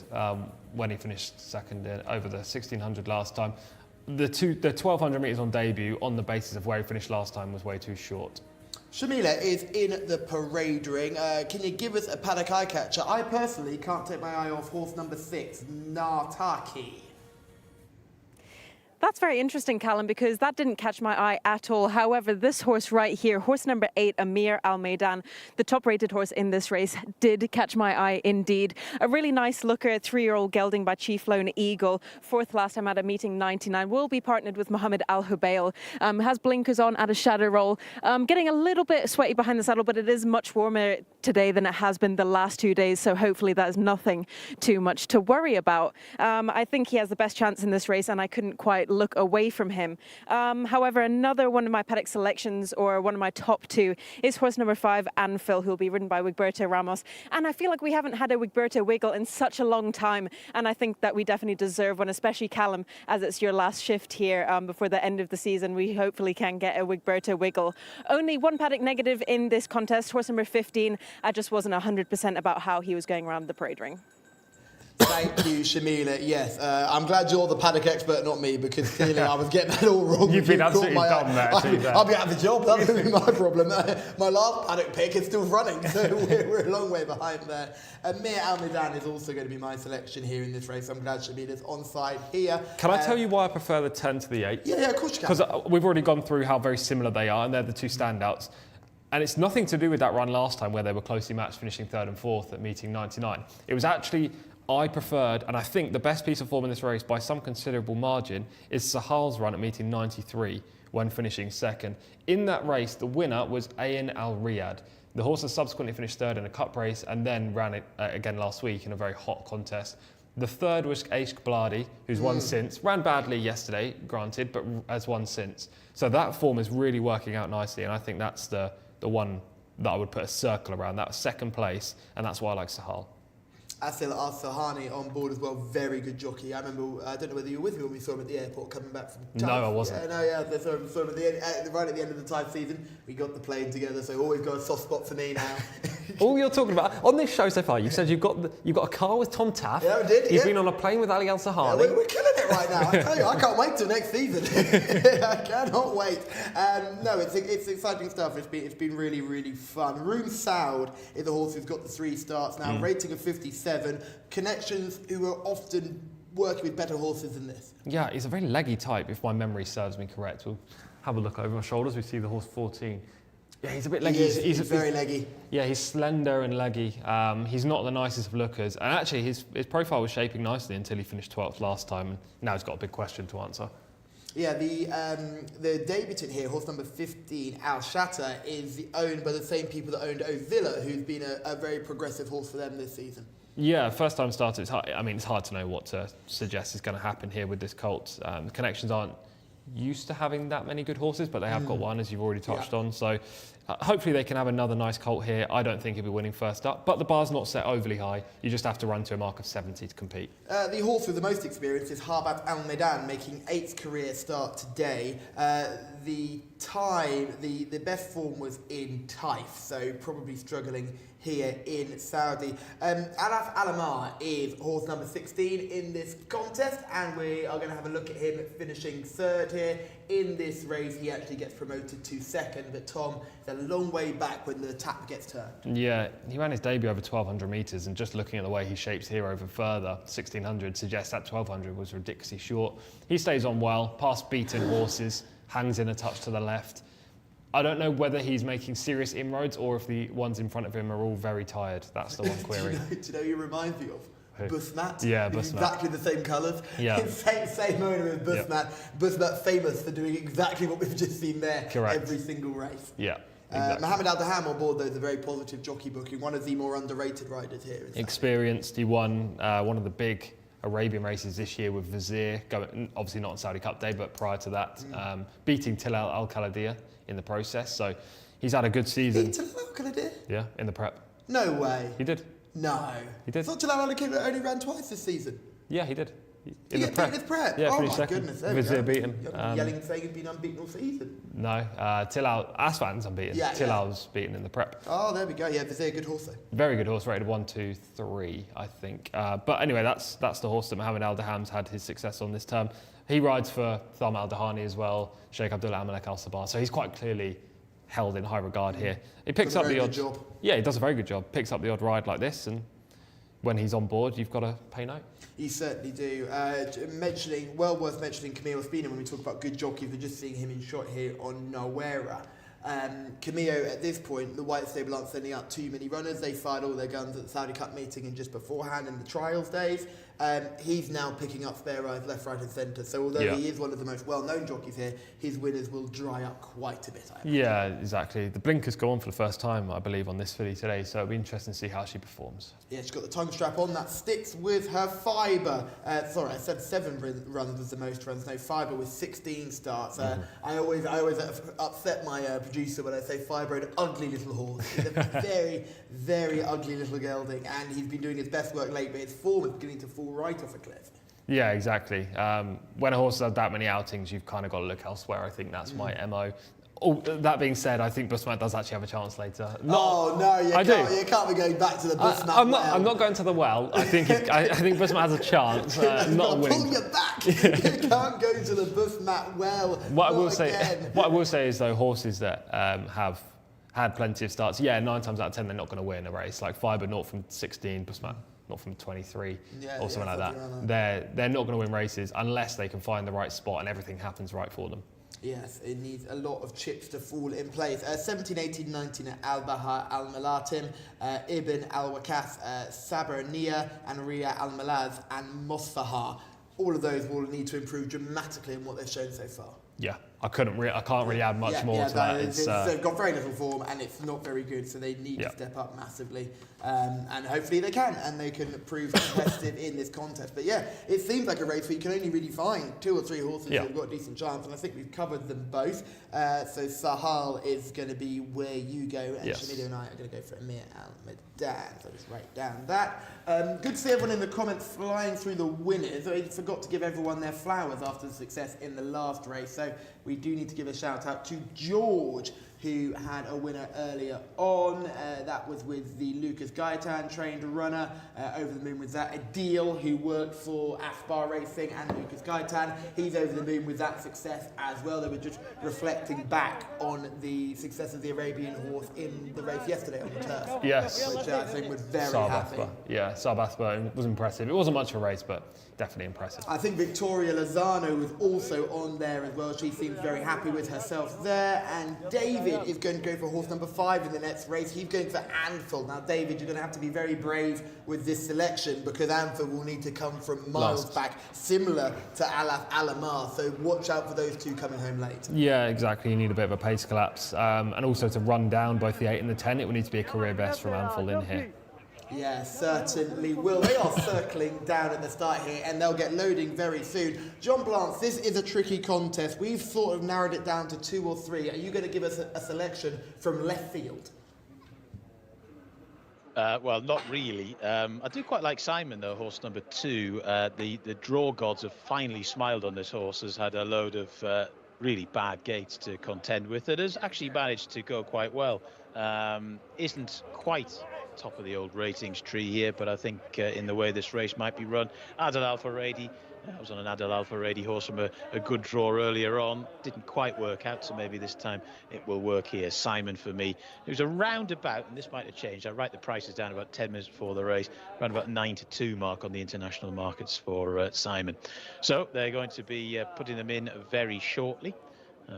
when he finished 2nd over the 1600 last time. The 1200 metres on debut, on the basis of where he finished last time, was way too short. Shamila is in the parade ring. Can you give us a paddock eye catcher? I personally can't take my eye off horse number 6, Nartaki. That's very interesting, Callum, because that didn't catch my eye at all. However, this horse right here, horse number 8, Amir Al Maidan, the top-rated horse in this race, did catch my eye indeed. A really nice looker, 3-year-old gelding by Chief Lone Eagle, 4th last time at a meeting 99, will be partnered with Mohammed Al Hubail. Has blinkers on at a shadow roll. Getting a little bit sweaty behind the saddle, but it is much warmer today than it has been the last 2 days, so hopefully that is nothing too much to worry about. I think he has the best chance in this race, and I couldn't quite look away from him. However, another one of my paddock selections, or one of my top 2, is horse number 5, Anfield, who will be ridden by Wigberto Ramos. And I feel like we haven't had a Wigberto wiggle in such a long time, and I think that we definitely deserve one, especially Callum, as it's your last shift here before the end of the season. We hopefully can get a Wigberto wiggle. Only one paddock negative in this contest, horse number 15. I just wasn't 100% about how he was going around the parade ring. Thank you, Shamila. Yes, I'm glad you're the paddock expert, not me, because clearly I was getting that all wrong. You've been absolutely dumb there, I'll be out of the job. That's going to be my problem. My last paddock pick is still running, so we're a long way behind there. Amir Al Maidan is also going to be my selection here in this race. I'm glad Shamila's on side here. Can I tell you why I prefer the 10 to the 8? Yeah, of course you can. Because we've already gone through how very similar they are, and they're the 2 standouts. And it's nothing to do with that run last time where they were closely matched, finishing 3rd and 4th at meeting 99. It was actually, I preferred, and I think the best piece of form in this race by some considerable margin is Sahal's run at meeting 93 when finishing 2nd. In that race, the winner was Ayn Al Riyadh. The horse has subsequently finished 3rd in a cup race and then ran it again last week in a very hot contest. The 3rd was Aishq Bladi, who's won since. Ran badly yesterday, granted, but has won since. So that form is really working out nicely, and I think that's the one that I would put a circle around. That was 2nd place, and that's why I like Sahal. Asil Al-Sahani on board as well, very good jockey. I remember, I don't know whether you were with me when we saw him at the airport coming back from Taif. No, I wasn't. They saw him right at the end of the Taif season. We got the plane together, so always got a soft spot for me now. All you're talking about, on this show so far, you've said you've got a car with Tom Taff. Yeah, I did. You've been on a plane with Ali Al-Sahani. Yeah, we're killing it right now. I tell you, I can't wait till next season. I cannot wait. No, it's exciting stuff. It's been really, really fun. Room Saud is the horse who's got the 3 starts now, rating of 57. Connections who are often working with better horses than this. Yeah, he's a very leggy type, if my memory serves me correct. We'll have a look over my shoulders. We see the horse 14. Yeah, he's a bit leggy. He's very leggy. Yeah, he's slender and leggy. He's not the nicest of lookers. And actually, his profile was shaping nicely until he finished 12th last time. And now he's got a big question to answer. Yeah, the debutant here, horse number 15, Al Shatta, is owned by the same people that owned Ovilla, who's been a very progressive horse for them this season. Yeah, first time starter. It's hard to know what to suggest is going to happen here with this colt. Connections aren't used to having that many good horses, but they have got one, as you've already touched on. So hopefully they can have another nice colt here. I don't think he'll be winning first up, but the bar's not set overly high. You just have to run to a mark of 70 to compete. The horse with the most experience is Harbat Al Maidan, making 8th career start today. The best form was in Taif, so probably struggling here in Saudi. Araf Alamar is horse number 16 in this contest, and we are going to have a look at him finishing 3rd here. In this race, he actually gets promoted to 2nd, but Tom is a long way back when the tap gets turned. Yeah, he ran his debut over 1,200 metres, and just looking at the way he shapes here over further, 1,600 suggests that 1,200 was ridiculously short. He stays on well, past beaten horses, hangs in a touch to the left. I don't know whether he's making serious inroads or if the ones in front of him are all very tired. That's the one query. Do you know who he reminds me of? Busmat. Yeah, Busmat. Exactly the same colours. Yeah. Same owner as Busmat. Yep. Busmat famous for doing exactly what we've just seen there. Correct. Every single race. Yeah. Exactly. Mohammed Al-Daham on board, though, is a very positive jockey booking. One of the more underrated riders here. Experienced. He won one of the big Arabian races this year with Vizier, going, obviously not on Saudi Cup Day, but prior to that, beating Tilal Al-Khalidiyah in the process. So he's had a good season. Beat Tilal Al-Khalidiyah? Yeah, in the prep. No way. He did. No. He did. I thought Tilal Al-Khalidiyah only ran twice this season. Yeah, he did. In the prep? Yeah, oh my goodness. Vizier beat him. Yelling saying he'd been unbeaten all season. No, Tilal, Asfan's unbeaten. Yeah, Tilal's beaten in the prep. Oh, there we go. Yeah, Vizier, good horse though. Very good horse, rated 1, 2, 3, I think. But anyway, that's the horse that Mohammed Al-Daham's had his success on this term. He rides for Tham Al-Dahani as well, Sheikh Abdullah Amalek Al-Sabah, so he's quite clearly held in high regard here. He picks up the odd job. Yeah, he does a very good job. Picks up the odd ride like this, and when he's on board, you've got to pay note. You certainly do. Well worth mentioning Camille Espina when we talk about good jockeys. We're just seeing him in shot here on Nawera. Camillo, at this point, the White Stable aren't sending out too many runners. They fired all their guns at the Saudi Cup meeting and just beforehand in the trials days. He's now picking up spare rides left, right and centre. So although he is one of the most well-known jockeys here, his winners will dry up quite a bit. Yeah, exactly. The blinkers go on for the first time, I believe, on this filly today. So it'll be interesting to see how she performs. Yeah, she's got the tongue strap on. That sticks with her fibre. Sorry, I said 7 runs was the most runs. No, fibre with 16 starts. I always upset my producer when I say fibre, an ugly little horse. He's a very, very ugly little gelding, and he's been doing his best work late, but his form is beginning to fall right off a cliff. Yeah, exactly. When a horse has had that many outings, you've kind of got to look elsewhere. I think that's my MO. Oh, that being said, I think Busmat does actually have a chance later. You can't be going back to the Busmat well. I'm not going to the well. I think Busmat has a chance, not a win. Pull you back. You can't go to the Busmat well. What I will say is, though, horses that have had plenty of starts, 9 times out of 10 they're not going to win a race. Like Fibre, not from 16, Busmat not from 23 or something like that. They're not going to win races unless they can find the right spot and everything happens right for them. Yes, it needs a lot of chips to fall in place. 17, 18, 19 at Al-Bahar Al-Malatim, Ibn Al-Wakas, Sabarnia, and Riyadh Al-Malaz, and Mosfahar. All of those will need to improve dramatically in what they've shown so far. Yeah, I can't really add much more to that. They've got very little form and it's not very good, so they need to step up massively. And hopefully they can, and they can prove competitive in this contest. But yeah, it seems like a race where you can only really find 2 or 3 horses that have got a decent chance, and I think we've covered them both. So Sahal is going to be where you go, and Shamida and I are going to go for Amir Al-Medan. So just write down that. Good to see everyone in the comments flying through the winners. I forgot to give everyone their flowers after the success in the last race. So we do need to give a shout out to George, who had a winner earlier on. That was with the Lucas Gaetan trained runner. Over the moon with that. Adil, who worked for Aspar Racing and Lucas Gaetan. He's over the moon with that success as well. They were just reflecting back on the success of the Arabian horse in the race yesterday on the turf. Yes. Which I think was very happy. Yeah, Saab Athbar was impressive. It wasn't much of a race, but definitely impressive. I think Victoria Lozano was also on there as well. She seems very happy with herself there. And David is going to go for horse number 5 in the next race. He's going for Anfield. Now, David, you're going to have to be very brave with this selection because Anfield will need to come from miles back, similar to Alaf Alamar. So watch out for those two coming home late. Yeah, exactly. You need a bit of a pace collapse. And also to run down both the 8 and the 10, it will need to be a career best from Anfield in here. Yeah, certainly will. They are circling down at the start here and they'll get loading very soon. John Blance, this is a tricky contest. We've sort of narrowed it down to 2 or 3. Are you going to give us a selection from left field? Well, not really. I do quite like Simon, though, horse number 2. The draw gods have finally smiled on this horse, has had a load of really bad gates to contend with. It has actually managed to go quite well. Isn't quite top of the old ratings tree here, but I think in the way this race might be run, Adel Al-Faradi, I was on an Adel Al-Faradi horse from a good draw earlier on, didn't quite work out, so maybe this time it will work here. Simon for me. It was a roundabout, and this might have changed, I write the prices down about 10 minutes before the race, around about 9-2 mark on the international markets for Simon. So they're going to be putting them in very shortly.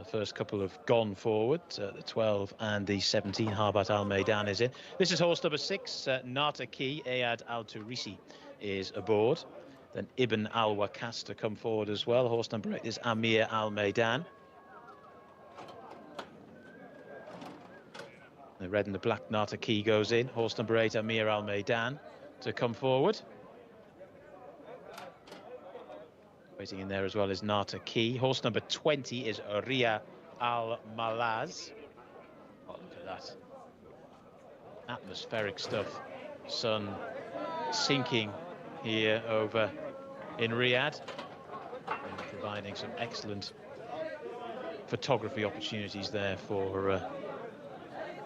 First couple have gone forward, the 12 and the 17, Harbat Al-Maidan is in. This is horse number 6, Nata Ki, Ayad Al-Turisi is aboard. Then Ibn Al-Wakas to come forward as well. Horse number 8 is Amir Al-Maidan. The red and the black Nata Ki goes in. Horse number 8, Amir Al-Maidan to come forward. Waiting in there as well is Nata Ki. Horse number 20 is Riyadh Al-Malaz. Oh, look at that. Atmospheric stuff. Sun sinking here over in Riyadh. And providing some excellent photography opportunities there for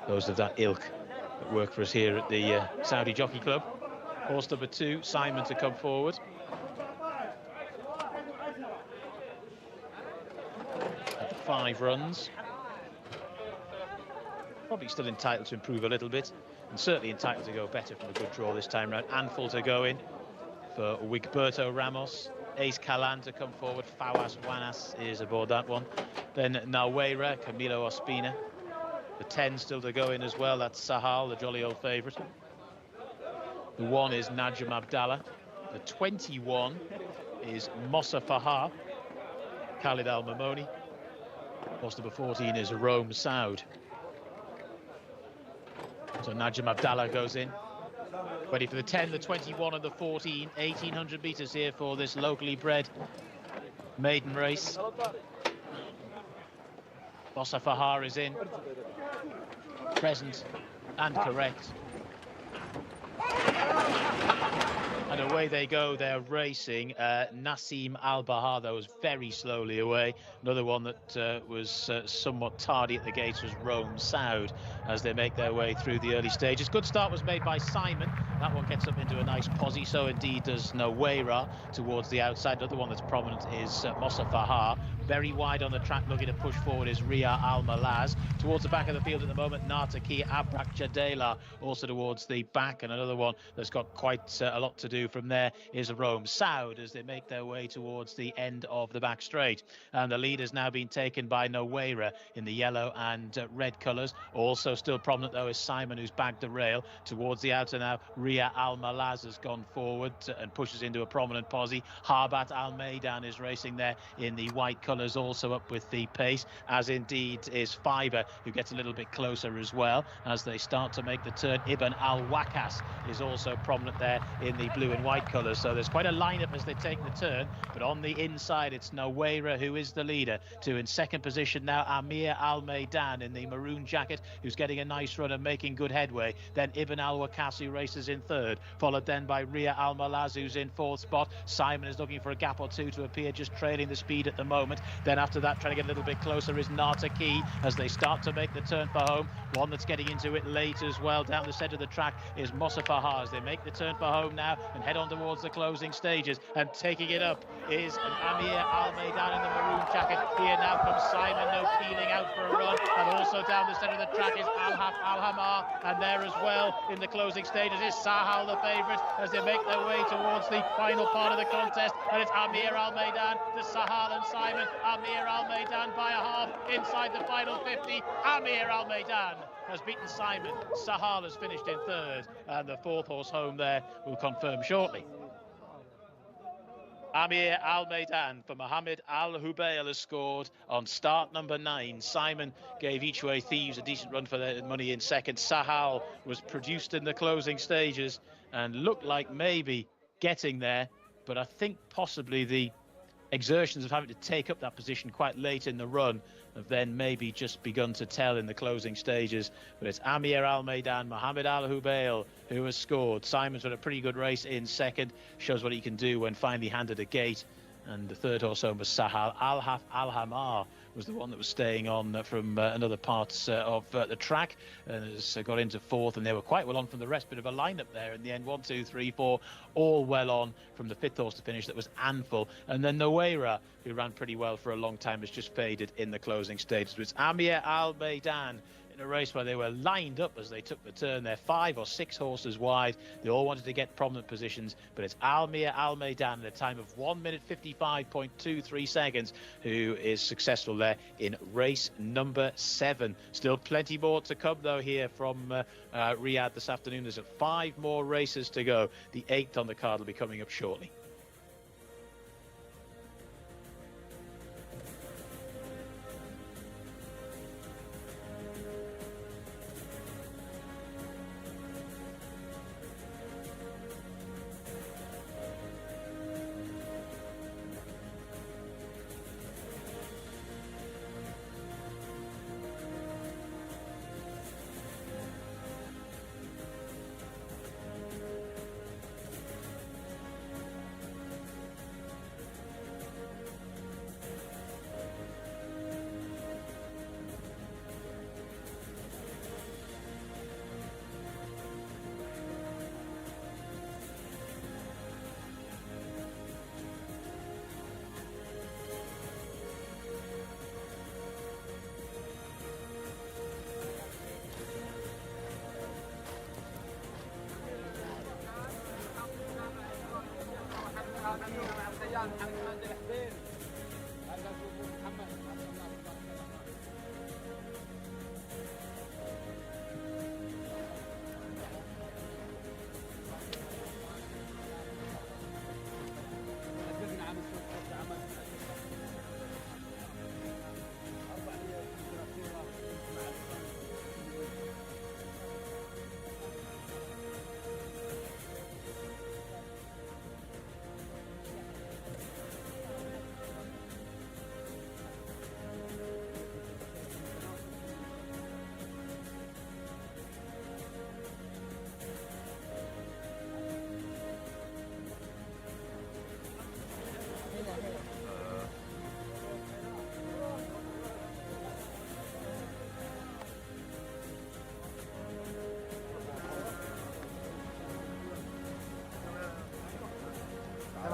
those of that ilk that work for us here at the Saudi Jockey Club. Horse number 2, Simon to come forward. 5 runs. Probably still entitled to improve a little bit, and certainly entitled to go better from a good draw this time round. Anful to go in for Wigberto Ramos. Ace Calan to come forward. Fawaz Wanas is aboard that one. Then Nawera, Camilo Ospina. The 10 still to go in as well. That's Sahal, the jolly old favourite. The 1 is Najm Abdallah. The 21 is Mossa Fahar, Khalid Al Mamoni. Horse number 14 is Rome Saud. So Najm Abdallah goes in. Ready for the 10, the 21 and the 14. 1,800 metres here for this locally bred maiden race. Mossa Fahar is in. Present and correct. And away they go, they're racing. Nassim Al-Bahar, though, was very slowly away. Another one that was somewhat tardy at the gates was Rome Saud as they make their way through the early stages. Good start was made by Simon. That one gets up into a nice posse, so indeed does Nawera towards the outside. Another one that's prominent is Mossa Fahar. Very wide on the track, looking to push forward is Ria Al-Malaz. Towards the back of the field at the moment, Nataki Abrak Jadela also towards the back. And another one that's got quite a lot to do from there is Rome Saud as they make their way towards the end of the back straight. And the lead has now been taken by Nawera in the yellow and red colours. Also still prominent, though, is Simon, who's bagged the rail. Towards the outer now, Ria Al-Malaz has gone forward and pushes into a prominent posse. Harbat Al-Maidan is racing there in the white colours, also up with the pace, as indeed is Fiver, who gets a little bit closer as well as they start to make the turn. Ibn Al-Wakas is also prominent there in the blue and white colours, so there's quite a lineup as they take the turn. But on the inside, it's Nawera who is the leader. Two in second position now, Amir Al-Maidan in the maroon jacket, who's getting a nice run and making good headway. Then Ibn Al-Wakas, who races in third, followed then by Ria Al-Malaz, who's in fourth spot. Simon is looking for a gap or two to appear, just trailing the speed at the moment. Then after that, trying to get a little bit closer is Nataki as they start to make the turn for home. One that's getting into it late as well down the centre of the track is Mossa Fahar as they make the turn for home now and head on towards the closing stages. And taking it up is Amir Al-Maidan in the maroon jacket. Here now comes Simon, no peeling out for a run. And also down the centre of the track is Al-Haf Al-Hamar. And there as well in the closing stages is Sahal, the favourite, as they make their way towards the final part of the contest. And it's Amir Al-Maidan to Sahal and Simon. Amir Al-Maidan by a half inside the final 50. Amir Al-Maidan has beaten Simon. Sahal has finished in third, and the fourth horse home there will confirm shortly. Amir Al-Maidan for Mohammed Al-Hubayl has scored on start number 9. Simon gave Each Way Thieves a decent run for their money in second. Sahal was produced in the closing stages and looked like maybe getting there, but I think possibly the exertions of having to take up that position quite late in the run have then maybe just begun to tell in the closing stages. But it's Amir Al-Maidan, Mohammed Al-Hubayl who has scored. Simon's had a pretty good race in second, shows what he can do when finally handed a gate. And the third horse home was Sahal. Al-Haf Al-Hamar was the one that was staying on from another parts of the track and has got into fourth, and they were quite well on from the rest. Bit of a lineup there in the end. 1, 2, 3, 4, all well on from the fifth horse to finish. That was Anful. And then Nawera, who ran pretty well for a long time, has just faded in the closing stages. It's Amir Al-Maidan in a race where they were lined up as they took the turn. They're 5 or 6 horses wide. They all wanted to get prominent positions, but it's Amir Al-Maidan at a time of 1 minute 55.23 seconds who is successful there in race number 7. Still plenty more to come though here from Riyadh this afternoon. There's 5 more races to go. The 8th on the card will be coming up shortly.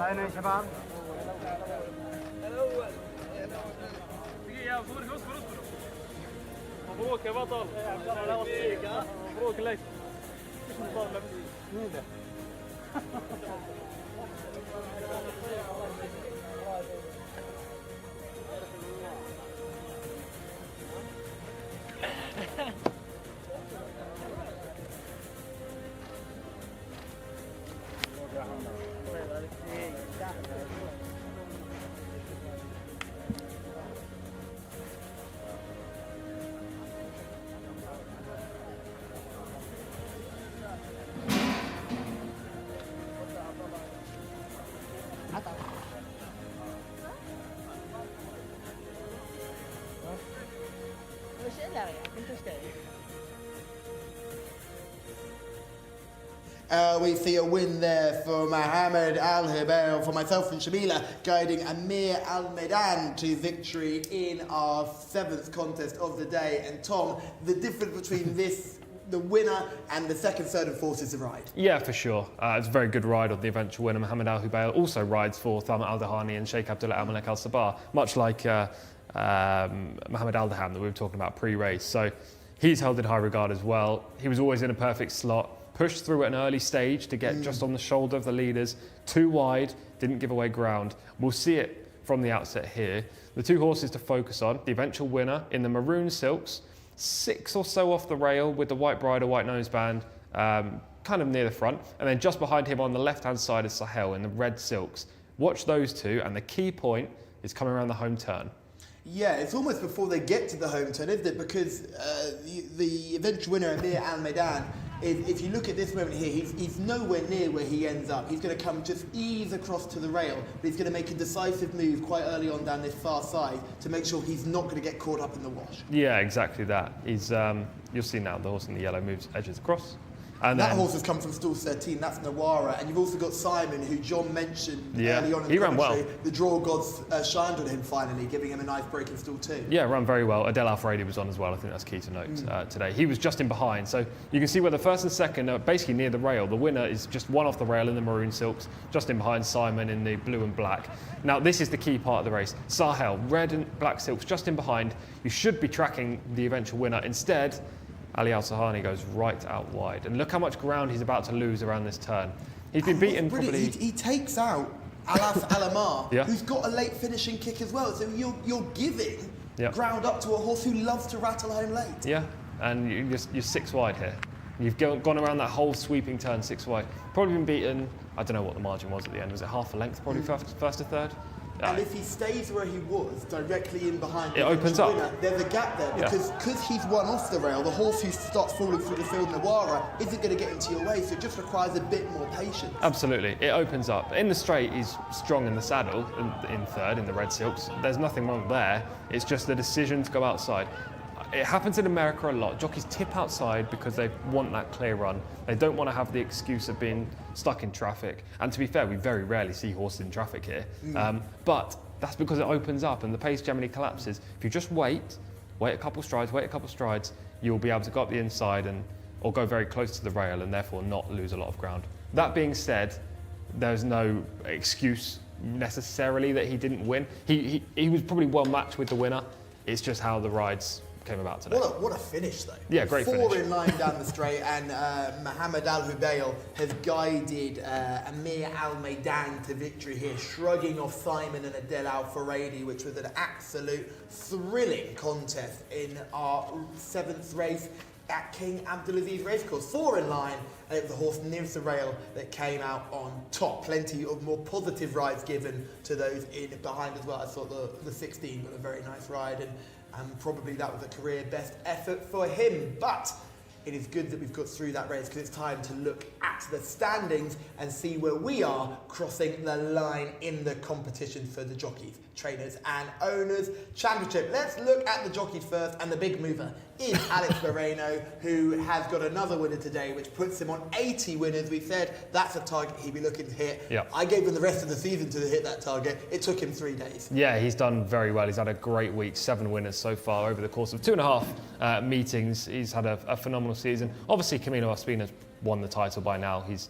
العين يا شباب. مبروك يا بطل. مبروك لك. مين ده؟ We see a win there for Mohammed Al Hibail, for myself and Shamila, guiding Amir Al Medan to victory in our 7th contest of the day. And Tom, the difference between this, the winner, and the 2nd, 3rd and 4th is the ride. Yeah, for sure. It's a very good ride of the eventual winner. Mohammed Al Hibail also rides for Thamma Al Dahani and Sheikh Abdullah Al Malek Al Sabah, much like Mohammed Al Daham that we were talking about pre-race. So he's held in high regard as well. He was always in a perfect slot. Pushed through at an early stage to get just on the shoulder of the leaders, too wide, didn't give away ground. We'll see it from the outset here. The 2 horses to focus on, the eventual winner in the maroon silks, 6 or so off the rail with the white bridle, white noseband, kind of near the front. And then just behind him on the left-hand side is Sahel in the red silks. Watch those 2, and the key point is coming around the home turn. Yeah, it's almost before they get to the home turn, isn't it? Because the eventual winner, Amir Al Medan, if you look at this moment here, he's nowhere near where he ends up. He's going to come just ease across to the rail, but he's going to make a decisive move quite early on down this far side to make sure he's not going to get caught up in the wash. Yeah, exactly that. He's, you'll see now the horse in the yellow moves edges across. And that horse has come from stall 13, that's Nawara. And you've also got Simon, who John mentioned early on in the ran well. The draw gods shined on him finally, giving him a nice break in stall 2. Yeah, ran very well. Adel Al-Faradi was on as well. I think that's key to note today. He was just in behind. So you can see where the 1st and 2nd are basically near the rail. The winner is just 1 off the rail in the maroon silks, just in behind Simon in the blue and black. Now, this is the key part of the race. Sahel, red and black silks, just in behind. You should be tracking the eventual winner. Instead, Ali Al-Sahani goes right out wide. And look how much ground he's about to lose around this turn. He's been beaten probably... He takes out Alas Alamar, Yeah. who's got a late finishing kick as well. So you're giving ground up to a horse who loves to rattle home late. Yeah, and you're 6 wide here. You've gone around that whole sweeping turn 6 wide. Probably been beaten, I don't know what the margin was at the end. Was it half a length, probably first to third? And if he stays where he was, directly in behind it opens up. Winner, there's a gap there because he's 1 off the rail. The horse who starts falling through the field, Nawara, isn't going to get into your way, so it just requires a bit more patience. Absolutely, it opens up. In the straight, he's strong in the saddle, in 3rd, in the red silks. There's nothing wrong there. It's just the decision to go outside. It happens in America a lot. Jockeys tip outside because they want that clear run. They don't want to have the excuse of being stuck in traffic. And to be fair, we very rarely see horses in traffic here. But that's because it opens up and the pace generally collapses. If you just wait a couple strides, you'll be able to go up the inside or go very close to the rail and therefore not lose a lot of ground. That being said, there's no excuse necessarily that he didn't win. He was probably well matched with the winner. It's just how the rides came about today. What a finish, though. Yeah, great Four finish. in line down the straight, and Mohammed Al Hubail has guided Amir Al Maidan to victory here, shrugging off Simon and Adel Al Faradi, which was an absolute thrilling contest in our 7th race at King Abdulaziz Racecourse. 4 in line, and it was the horse nearest the rail that came out on top. Plenty of more positive rides given to those in behind as well. I thought the 16 was a very nice ride, and probably that was a career best effort for him. But it is good that we've got through that race, because it's time to look at the standings and see where we are crossing the line in the competition for the Jockeys, Trainers and Owners Championship. Let's look at the jockeys first, and the big mover is Alex Moreno, who has got another winner today, which puts him on 80 winners. We said that's a target he'd be looking to hit. Yep. I gave him the rest of the season to hit that target. It took him 3 days. Yeah, he's done very well. He's had a great week, 7 winners so far over the course of 2.5 meetings. He's had a phenomenal season. Obviously, Camino Ospina's won the title by now. He's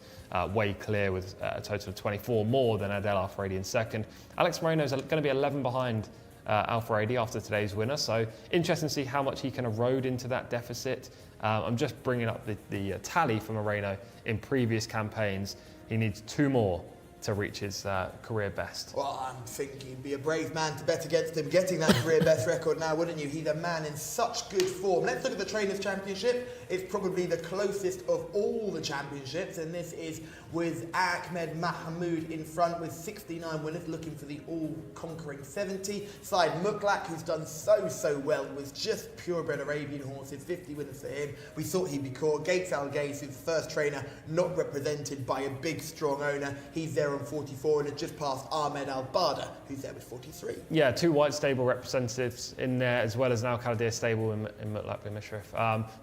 way clear with a total of 24 more than Adel Al Faradi in second. Alex Moreno's going to be 11 behind Al Faradi after today's winner, so interesting to see how much he can erode into that deficit. I'm just bringing up the tally for Moreno in previous campaigns. He needs 2 more to reach his career best. Well, I'm thinking he'd be a brave man to bet against him getting that career best record now, wouldn't you? He's a man in such good form. Let's look at the Trainers' Championship. It's probably the closest of all the championships, and this is with Ahmed Mahmoud in front with 69 winners, looking for the all-conquering 70. Said Muklak, who's done so well with just purebred Arabian horses, 50 winners for him. We thought he'd be caught. Gates Al Gaze, who's the first trainer not represented by a big, strong owner. He's there on 44, and it just passed Ahmed Al Bada, who's there with 43. Yeah, 2 white stable representatives in there, as well as an Al Khaldir stable in Mutlaq bin Mishrif.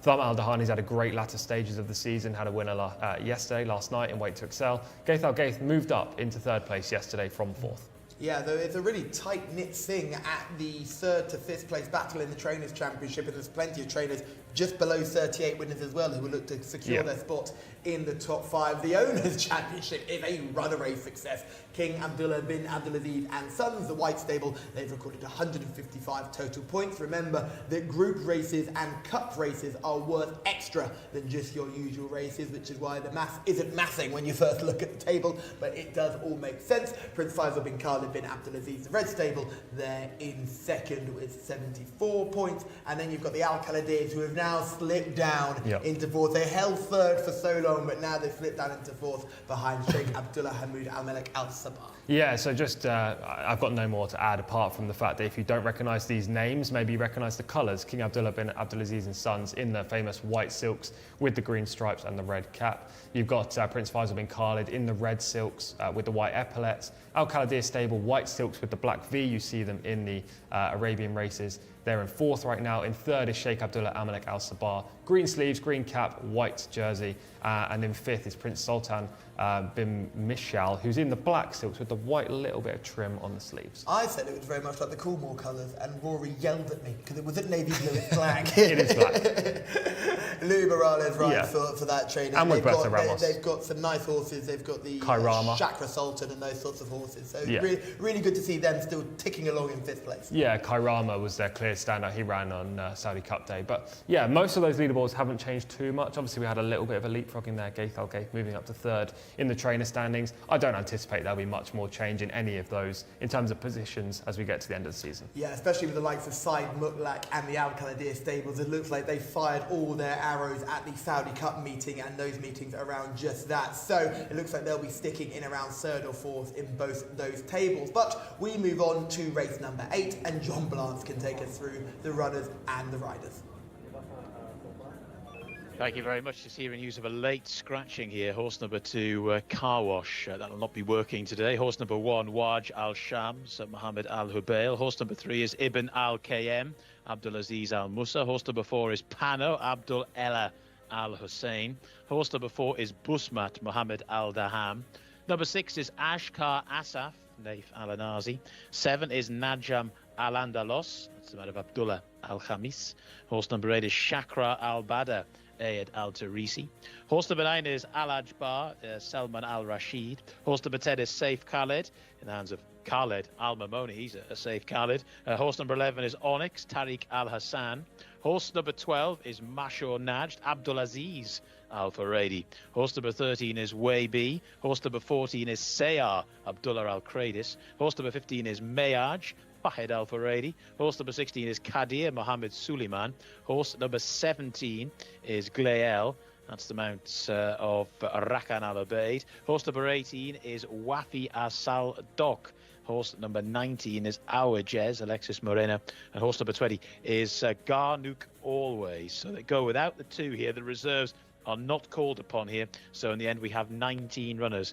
Tham Al Dahani's had a great latter stages of the season, had a winner last night in Weight to Excel. Gaith Al Gaith moved up into 3rd place yesterday from 4th. Yeah, though it's a really tight-knit thing at the 3rd to 5th place battle in the Trainers' Championship, and there's plenty of trainers just below 38 winners as well who will look to secure their spot in the top 5. The Owners' Championship is a runaway success. King Abdullah bin Abdulaziz and Sons, the white stable, they've recorded 155 total points. Remember that group races and cup races are worth extra than just your usual races, which is why the math isn't mathing when you first look at the table, but it does all make sense. Prince Faisal bin Khalid bin Abdulaziz, the red stable, they're in 2nd with 74 points. And then you've got the Al Khaladirs, who have now slipped down into 4th. They held 3rd for so long, but now they've slipped down into 4th behind Sheikh Abdullah Hamoud Al Malek Al Sabah. Yeah, so just I've got no more to add apart from the fact that if you don't recognise these names, maybe you recognise the colours. King Abdullah bin Abdulaziz and Sons in the famous white silks with the green stripes and the red cap. You've got Prince Faisal bin Khalid in the red silks with the white epaulets. Al Khaldir stable, white silks with the black V. You see them in the Arabian races. They're in 4th right now. In 3rd is Sheikh Abdullah Amalek Al Sabah. Green sleeves, green cap, white jersey. And in 5th is Prince Sultan bin Mishal, who's in the black silks with the white little bit of trim on the sleeves. I said it was very much like the Coolmore colours, and Rory yelled at me because it wasn't navy blue, it's black. It is black. Louis Morales for that trainer. And Roberto Ramos. They've got some nice horses. They've got the Kairama. Chakra Sultan and those sorts of horses. So really good to see them still ticking along in 5th place. Yeah, Kairama was their clear standout. He ran on Saudi Cup Day. But yeah, most of those leaderboards haven't changed too much. Obviously, we had a little bit of a leapfrog in there. Gaith Al Gaith moving up to 3rd in the trainer standings. I don't anticipate there'll be much more change in any of those in terms of positions as we get to the end of the season. Yeah, especially with the likes of Said Mutlaq and the Al Khaldir stables. It looks like they fired all their arrows at the Saudi Cup meeting and those meetings around just that. So it looks like they'll be sticking in around 3rd or 4th in both those tables. But we move on to race number 8, and John Blance can take us through the runners and the riders. Thank you very much. Just hearing news of a late scratching here. Horse number 2, Car Wash. That will not be working today. Horse number 1, Waj Al Shams, Mohammed Al Hubail. Horse number 3 is Ibn Al Kayem, Abdulaziz Al Musa. Horse number 4 is Pano, Abdul Ella Al Hussein. Horse number 4 is Busmat, Mohammed Al Daham. Number 6 is Ashkar Asaf, Naif Al Anazi. 7 is Najam Al Andalos, that's the man of Abdullah Al Khamis. Horse number 8 is Shakra Al Bada, Ayed Al Tarisi. Horse number 9 is Al Ajbar, Salman Al Rashid. Horse number 10 is Saif Khaled, in the hands of Khaled Al Mamoni. He's a safe Khaled. Horse number 11 is Onyx, Tariq Al Hassan. Horse number 12 is Mashor Najd Abdulaziz Al Faradi. Horse number 13 is Way B. Horse number 14 is Sayar Abdullah Al Kradis. Horse number 15 is Mayaj Fahed Al Faradi. Horse number 16 is Kadir Mohammed Suleiman. Horse number 17 is Glael. That's the mount of Rakan Al Abeid. Horse number 18 is Wafi Asal Dok. Horse number 19 is Awajez, Alexis Moreno. And horse number 20 is Garnook Always. So they go without the two here. The reserves are not called upon here. So in the end, we have 19 runners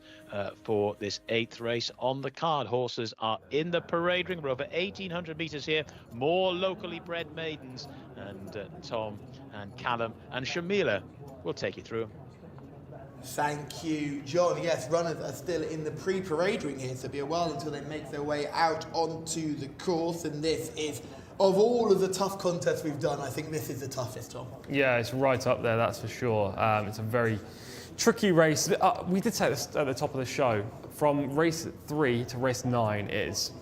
for this 8th race on the card. Horses are in the parade ring. We're over 1,800 metres here. More locally bred maidens. And Tom and Callum and Shamila will take you through. Thank you, John. Yes, runners are still in the pre-parade ring here, so it'll be a while until they make their way out onto the course. And this is, of all of the tough contests we've done, I think this is the toughest, Tom. Yeah, it's right up there, that's for sure. It's a very tricky race. We did say this at the top of the show, from race 3 to race 9 is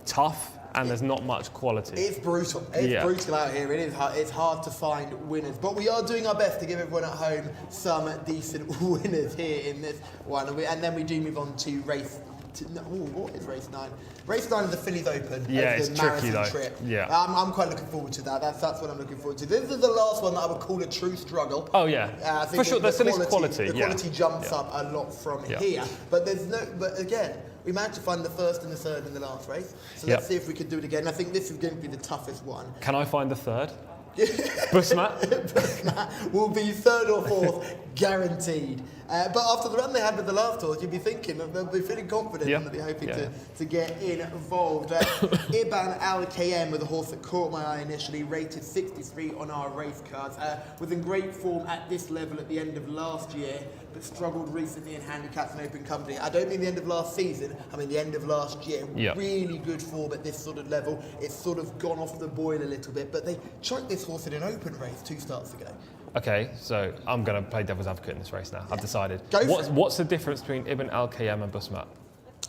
tough. And there's not much quality. It's brutal. It's brutal out here. It is hard. It's hard to find winners. But we are doing our best to give everyone at home some decent winners here in this one. And then we do move on to race... what is race 9? Race 9 is the Phillies Open. Yeah, it's tricky though. Trip. Yeah. I'm quite looking forward to that. That's what I'm looking forward to. This is the last one that I would call a true struggle. Oh yeah, I think for sure. There's still quality. The quality jumps up a lot from here. But But again, we managed to find the first and the third in the last race. So let's see if we can do it again. I think this is going to be the toughest one. Can I find the third? Busmat? Busmat will be 3rd or 4th, guaranteed. But after the run they had with the last horse, you'd be thinking that they'll be feeling confident and they'll be hoping to get involved. Iban Al KM was a horse that caught my eye initially, rated 63 on our race cards. Was in great form at this level at the end of last year, but struggled recently in handicaps and open company. I don't mean the end of last season, I mean the end of last year. Really good form at this sort of level. It's sort of gone off the boil a little bit, but they chucked this horse in an open race 2 starts ago. Okay, so I'm going to play devil's advocate in this race now. I've decided. What's the difference between Ibn Al Khayyam and Busmat?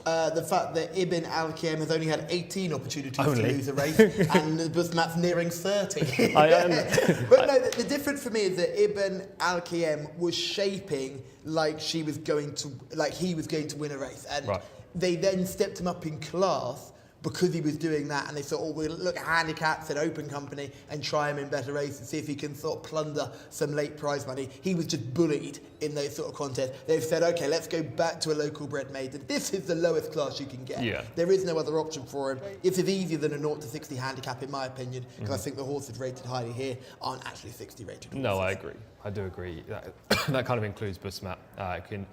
The fact that Ibn Al Khayyam has only had 18 opportunities to lose a race, and Busmat's nearing 30. But no, the difference for me is that Ibn Al Khayyam was shaping like he was going to win a race, and they then stepped him up in class because he was doing that, and they thought, we'll look at handicaps and open company and try him in better races, see if he can sort of plunder some late prize money. He was just bullied in those sort of contests. They've said, okay, let's go back to a local bred maiden. This is the lowest class you can get. There is no other option for him. This is easier than a 0 to 60 handicap, in my opinion, because I think the horses rated highly here aren't actually 60 rated horses. No, I agree. I do agree. That kind of includes Busmat.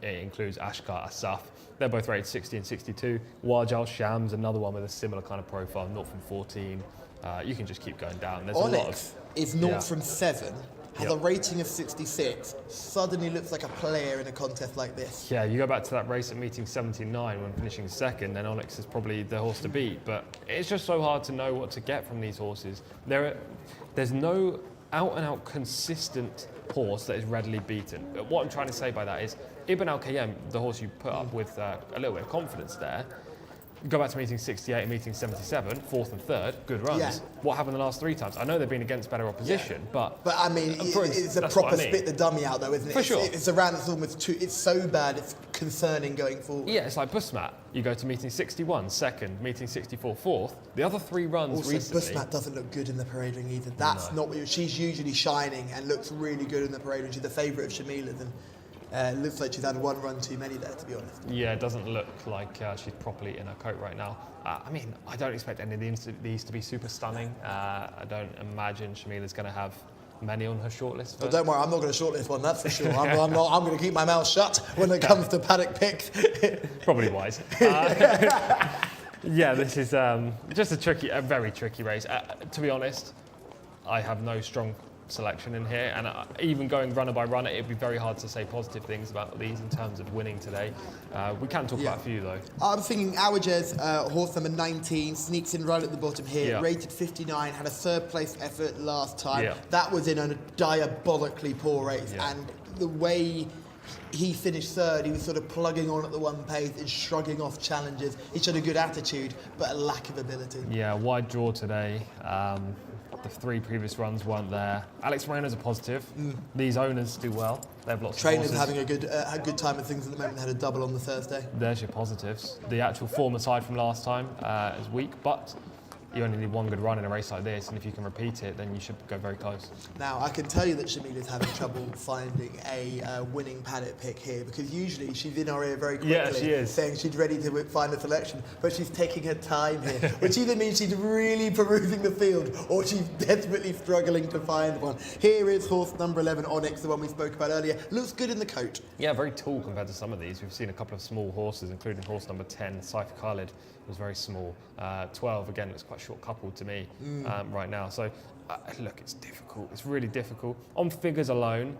It includes Ashkar Asaf. They're both rated 60 and 62. Wajal Shams, another one with a similar kind of profile, 0 from 14. You can just keep going down. There's Onyx is 0 from 7, has a rating of 66, suddenly looks like a player in a contest like this. Yeah, you go back to that race at meeting 79 when finishing 2nd, then Onyx is probably the horse to beat. But it's just so hard to know what to get from these horses. There's no out-and-out consistent horse that is readily beaten. But what I'm trying to say by that is Ibn Al Khayyam, the horse you put up with a little bit of confidence there, go back to meeting 68 and meeting 77, 4th and 3rd, good runs. What happened the last 3 times? I know they've been against better opposition, but I mean, it's a proper spit the dummy out though, isn't it? For sure. It's a round that's almost too, it's so bad, it's concerning going forward. Yeah, it's like Busmat. You go to meeting 61, 2nd, meeting 64, 4th. The other 3 runs also, recently... Busmat doesn't look good in the parade ring either. That's not what she's usually shining and looks really good in the parade ring. She's the favourite of Shamila's, and looks like she's had 1 run too many there, to be honest. Yeah, it doesn't look like she's properly in her coat right now. I mean, I don't expect any of these to be super stunning. I don't imagine Shamila's going to have many on her shortlist. Well, don't worry, I'm not going to shortlist one, that's for sure. I'm going to keep my mouth shut when it comes to paddock picks. Probably wise. Yeah, this is just a very tricky race. To be honest, I have no strong selection in here, and even going runner by runner, it'd be very hard to say positive things about these in terms of winning today. We can talk about a few though. I'm thinking Awajez, horse number 19, sneaks in right at the bottom here, rated 59, had a 3rd place effort last time. That was in a diabolically poor race, and the way he finished 3rd, he was sort of plugging on at the one pace and shrugging off challenges. He showed a good attitude, but a lack of ability. Yeah, wide draw today. The 3 previous runs weren't there. Alex Moreno's a positive. These owners do well. They have lots Trainers of horses. having a good time of things at the moment. They had a double on the Thursday. There's your positives. The actual form aside from last time is weak, but you only need one good run in a race like this, and if you can repeat it, then you should go very close. Now, I can tell you that Shamila's having trouble finding a winning paddock pick here, because usually she's in our ear very quickly, Yeah, she is. saying she's ready to find a selection, but she's taking her time here, which either means she's really perusing the field or she's desperately struggling to find one. Here is horse number 11, Onyx, the one we spoke about earlier. Looks good in the coat. Yeah, very tall compared to some of these. We've seen a couple of small horses, including horse number 10, Saif Khalid, was very small. 12, again, looks quite short coupled to me right now. So, look, it's difficult. It's really difficult. On figures alone,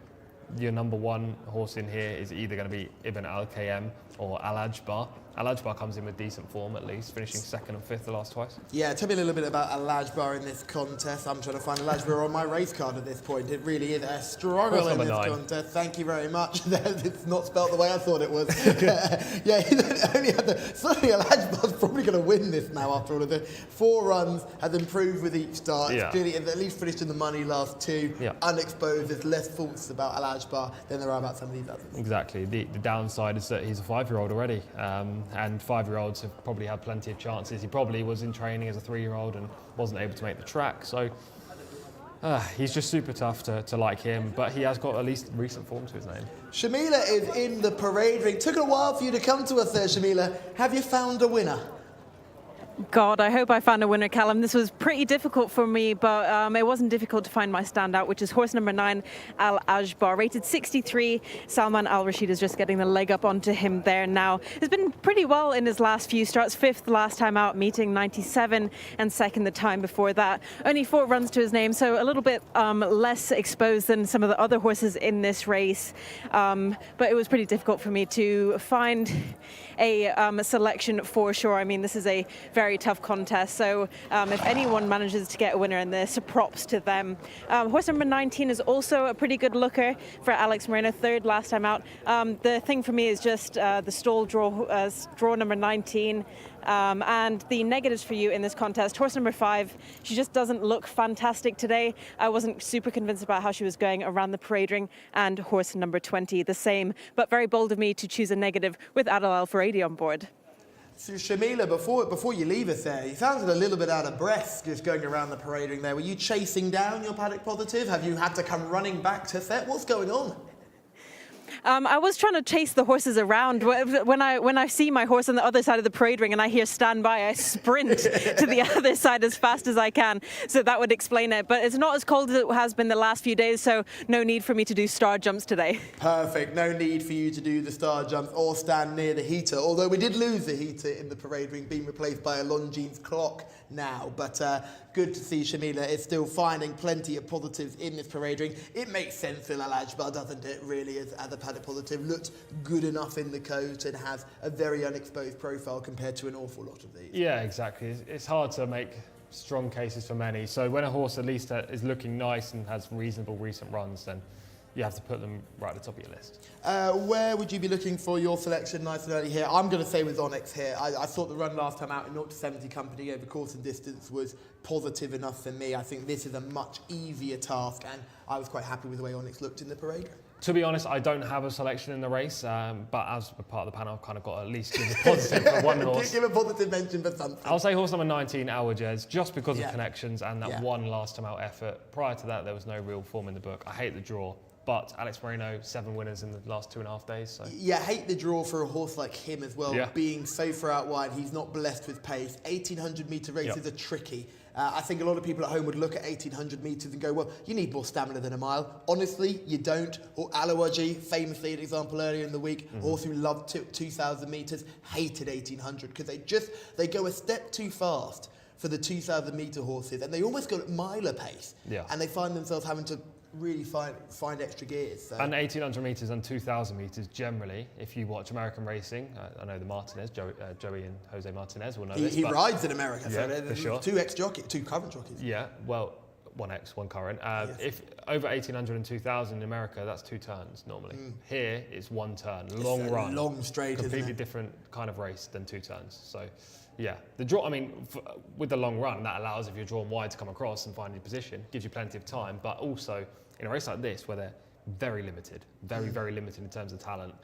your number 1 horse in here is either going to be Ibn Al-Kayem or Al-Ajbar. Al-Ajbar comes in with decent form, at least, finishing 2nd and 5th the last twice. Yeah, tell me a little bit about Al-Ajbar in this contest. I'm trying to find Al-Ajbar on my race card at this point. It really is a struggle Horse in this number 9. contest. Thank you very much. It's not spelt the way I thought it was. Yeah, he only had the... Suddenly Al-Ajbar's probably going to win this now after all of this. 4 runs, has improved with each start. Yeah. It's clearly at least finished in the money last 2. Yeah. Unexposed. There's less faults about Al-Ajbar than there are about some of these others. Exactly. The downside is that he's a 5-year-old already, and 5-year-olds have probably had plenty of chances. He probably was in training as a 3-year-old and wasn't able to make the track. So he's just super tough to like him, but he has got at least recent form to his name. Shamila is in the parade ring. Took a while for you to come to us there, Shamila. Have you found a winner? God, I hope I found a winner, Callum. This was pretty difficult for me, but it wasn't difficult to find my standout, which is horse number 9, Al-Ajbar, rated 63. Salman Al-Rashid is just getting the leg up onto him there now. He's been pretty well in his last few starts. 5th last time out, meeting 97, and 2nd the time before that. Only 4 runs to his name, so a little bit less exposed than some of the other horses in this race. But it was pretty difficult for me to find a selection for sure. I mean, this is a very tough contest, so if anyone manages to get a winner in this, props to them. Horse number 19 is also a pretty good looker for Alex Moreno, 3rd last time out. The thing for me is just the stall draw number 19. And the negatives for you in this contest, horse number 5, she just doesn't look fantastic today. I wasn't super convinced about how she was going around the parade ring. And horse number 20, the same, but very bold of me to choose a negative with Adel Al-Faradi on board. So Shamila, before you leave us there, you sounded a little bit out of breath just going around the parade ring there. Were you chasing down your paddock positive? Have you had to come running back to set? What's going on? I was trying to chase the horses around. When I see my horse on the other side of the parade ring and I hear stand by, I sprint to the other side as fast as I can. So that would explain it. But it's not as cold as it has been the last few days, so no need for me to do star jumps today. Perfect. No need for you to do the star jumps or stand near the heater. Although we did lose the heater in the parade ring, being replaced by a Longines clock now. But good to see Shamila is still finding plenty of positives in this parade ring. It makes sense for Al-Ajbar, doesn't it, really, as a paddock positive. Looks good enough in the coat and has a very unexposed profile compared to an awful lot of these. Yeah, exactly. It's hard to make strong cases for many. So when a horse at least is looking nice and has reasonable recent runs, then you have to put them right at the top of your list. Where would you be looking for your selection nice and early here? I'm going to say with Onyx here. I thought the run last time out in 0 to 70 company over course and distance was positive enough for me. I think this is a much easier task, and I was quite happy with the way Onyx looked in the parade. To be honest, I don't have a selection in the race, but as a part of the panel, I've kind of got to at least give a positive for one horse. Give a positive mention for something. I'll say horse number 19, Awajez, just because Yeah. of connections and that one last time out effort. Prior to that, there was no real form in the book. I hate the draw, but Alex Moreno, 7 winners in the last 2.5 days. So. Yeah, hate the draw for a horse like him as well. Yeah. Being so far out wide, he's not blessed with pace. 1,800 metre races are tricky. I think a lot of people at home would look at 1,800 metres and go, well, you need more stamina than a mile. Honestly, you don't. Or Alawaji, famously an example earlier in the week, horse who loved 2,000 metres, hated 1,800 because they go a step too fast for the 2,000 metre horses, and they almost go at miler pace. Yeah. And they find themselves having to really find extra gears. So. And 1,800 metres and 2,000 metres generally, if you watch American racing, I know the Martinez, Joey and Jose Martinez will know this. He rides in America, Yeah, so for sure. two current jockeys. Yeah, well, one ex, one current. If over 1,800 and 2,000 in America, that's 2 turns normally. Here, it's 1 turn, long run. Long straight, completely isn't it? different kind of race than 2 turns. So, Yeah, the draw. I mean, with the long run, that allows if you're drawn wide to come across and find your position, gives you plenty of time. But also in a race like this, where they're very limited, very limited in terms of talent,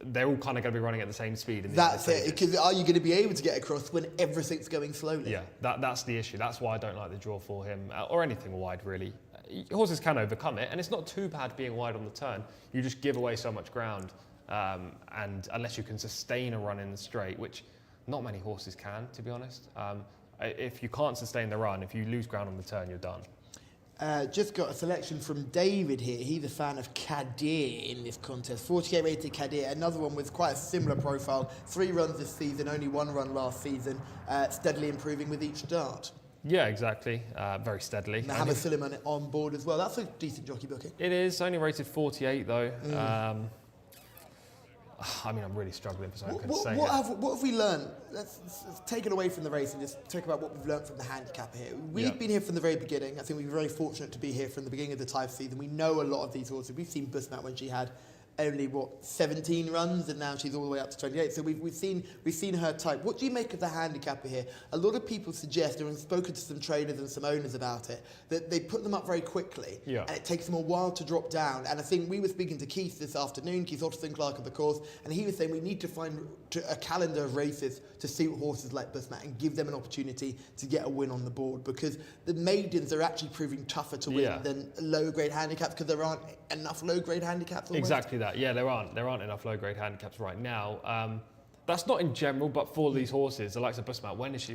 they're all kind of going to be running at the same speed. That's it. Because are you going to be able to get across when everything's going slowly? Yeah, that's the issue. That's why I don't like the draw for him, or anything wide really. Horses can overcome it, and it's not too bad being wide on the turn. You just give away so much ground, and unless you can sustain a run in the straight, which not many horses can, to be honest. If you can't sustain the run, if you lose ground on the turn, you're done. Just got a selection from David here. He's a fan of Kadir in this contest. 48 rated Kadir, another one with quite a similar profile. 3 runs this season, only 1 run last season, steadily improving with each start. Yeah, exactly. Very steadily. Mohammed Suleiman on board as well. That's a decent jockey booking. It is, only rated 48 though. I mean, I'm really struggling for something to say. What have we learned? Let's take it away from the race and just talk about what we've learned from the handicap here. We've been here from the very beginning. I think we're very fortunate to be here from the beginning of the type season. We know a lot of these horses. We've seen Busmat when she had only 17 runs, and now she's all the way up to 28. So we've seen her type. What do you make of the handicapper here? A lot of people suggest, and I've spoken to some trainers and some owners about it, that they put them up very quickly, and it takes them a while to drop down. And I think we were speaking to Keith this afternoon, Keith Otterson, Clark of the course, and he was saying we need to find a calendar of races to suit horses like Busmat and give them an opportunity to get a win on the board, because the maidens are actually proving tougher to win than low-grade handicaps, because there aren't enough low-grade handicaps almost. Exactly that. Yeah, there aren't enough low-grade handicaps right now. That's not in general, but for these horses, the likes of Busmat, when is she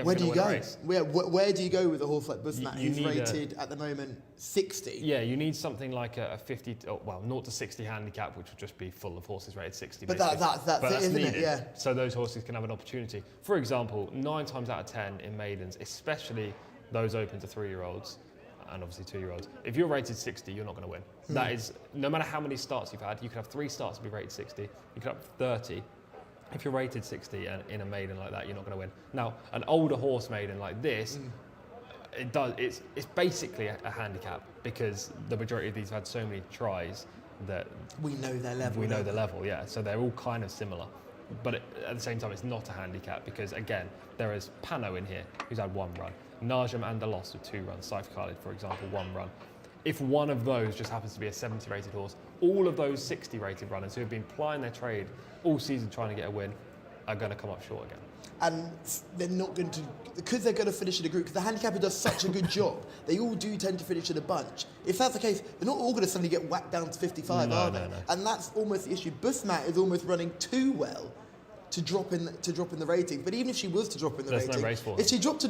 ever going to win a race? Where do you go with a horse like Busmat, who's rated at the moment 60? Yeah, you need something like a 50, 0 to 60 handicap, which would just be full of horses rated 60. But that's needed, it? Yeah. So those horses can have an opportunity. For example, 9 times out of 10 in maidens, especially those open to 3-year-olds, and obviously 2-year-olds. If you're rated 60, you're not going to win. That is, no matter how many starts you've had, you could have 3 starts and be rated 60. You could have 30. If you're rated 60 and in a maiden like that, you're not going to win. Now, an older horse maiden like this, it's basically a handicap, because the majority of these have had so many tries that we know their level. We know the level, yeah. So they're all kind of similar. But at the same time, it's not a handicap, because again, there is Pano in here, who's had 1 run. Najam and Delos with 2 runs. Saif Khalid, for example, 1 run. If one of those just happens to be a 70 rated horse, all of those 60 rated runners who have been plying their trade all season trying to get a win are going to come up short again. And they're not going to, because they're going to finish in a group, because the handicapper does such a good job. They all do tend to finish in a bunch. If that's the case, they're not all going to suddenly get whacked down to 55, are they? No. And that's almost the issue. Busmat is almost running too well to drop in the ratings. But even if she was to drop in the ratings, no race for her. if she dropped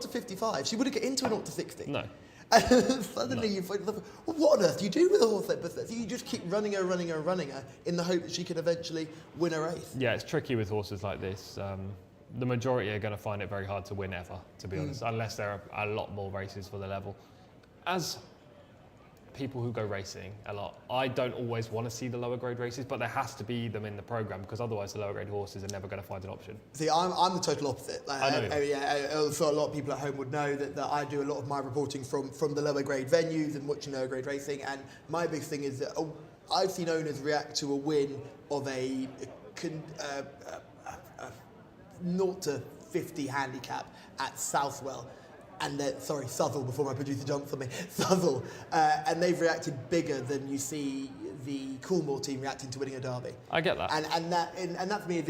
to 55, she wouldn't get into a 0 to 60. No. And suddenly you find yourself, what on earth do you do with a horse like Busmat? So you just keep running her in the hope that she can eventually win a race. Yeah, it's tricky with horses like this. The majority are going to find it very hard to win ever, to be honest, unless there are a lot more races for the level. As people who go racing a lot, I don't always want to see the lower grade races, but there has to be them in the programme, because otherwise the lower grade horses are never going to find an option. See, I'm the total opposite. Like, I know. So a lot of people at home would know that I do a lot of my reporting from the lower grade venues and watching lower grade racing, and my big thing is that I've seen owners react to a win of a 0 to 50 handicap at Southwell. And Southwell, before my producer jumps on me, Southwell, and they've reacted bigger than you see the Coolmore team reacting to winning a derby. I get that. And that for me,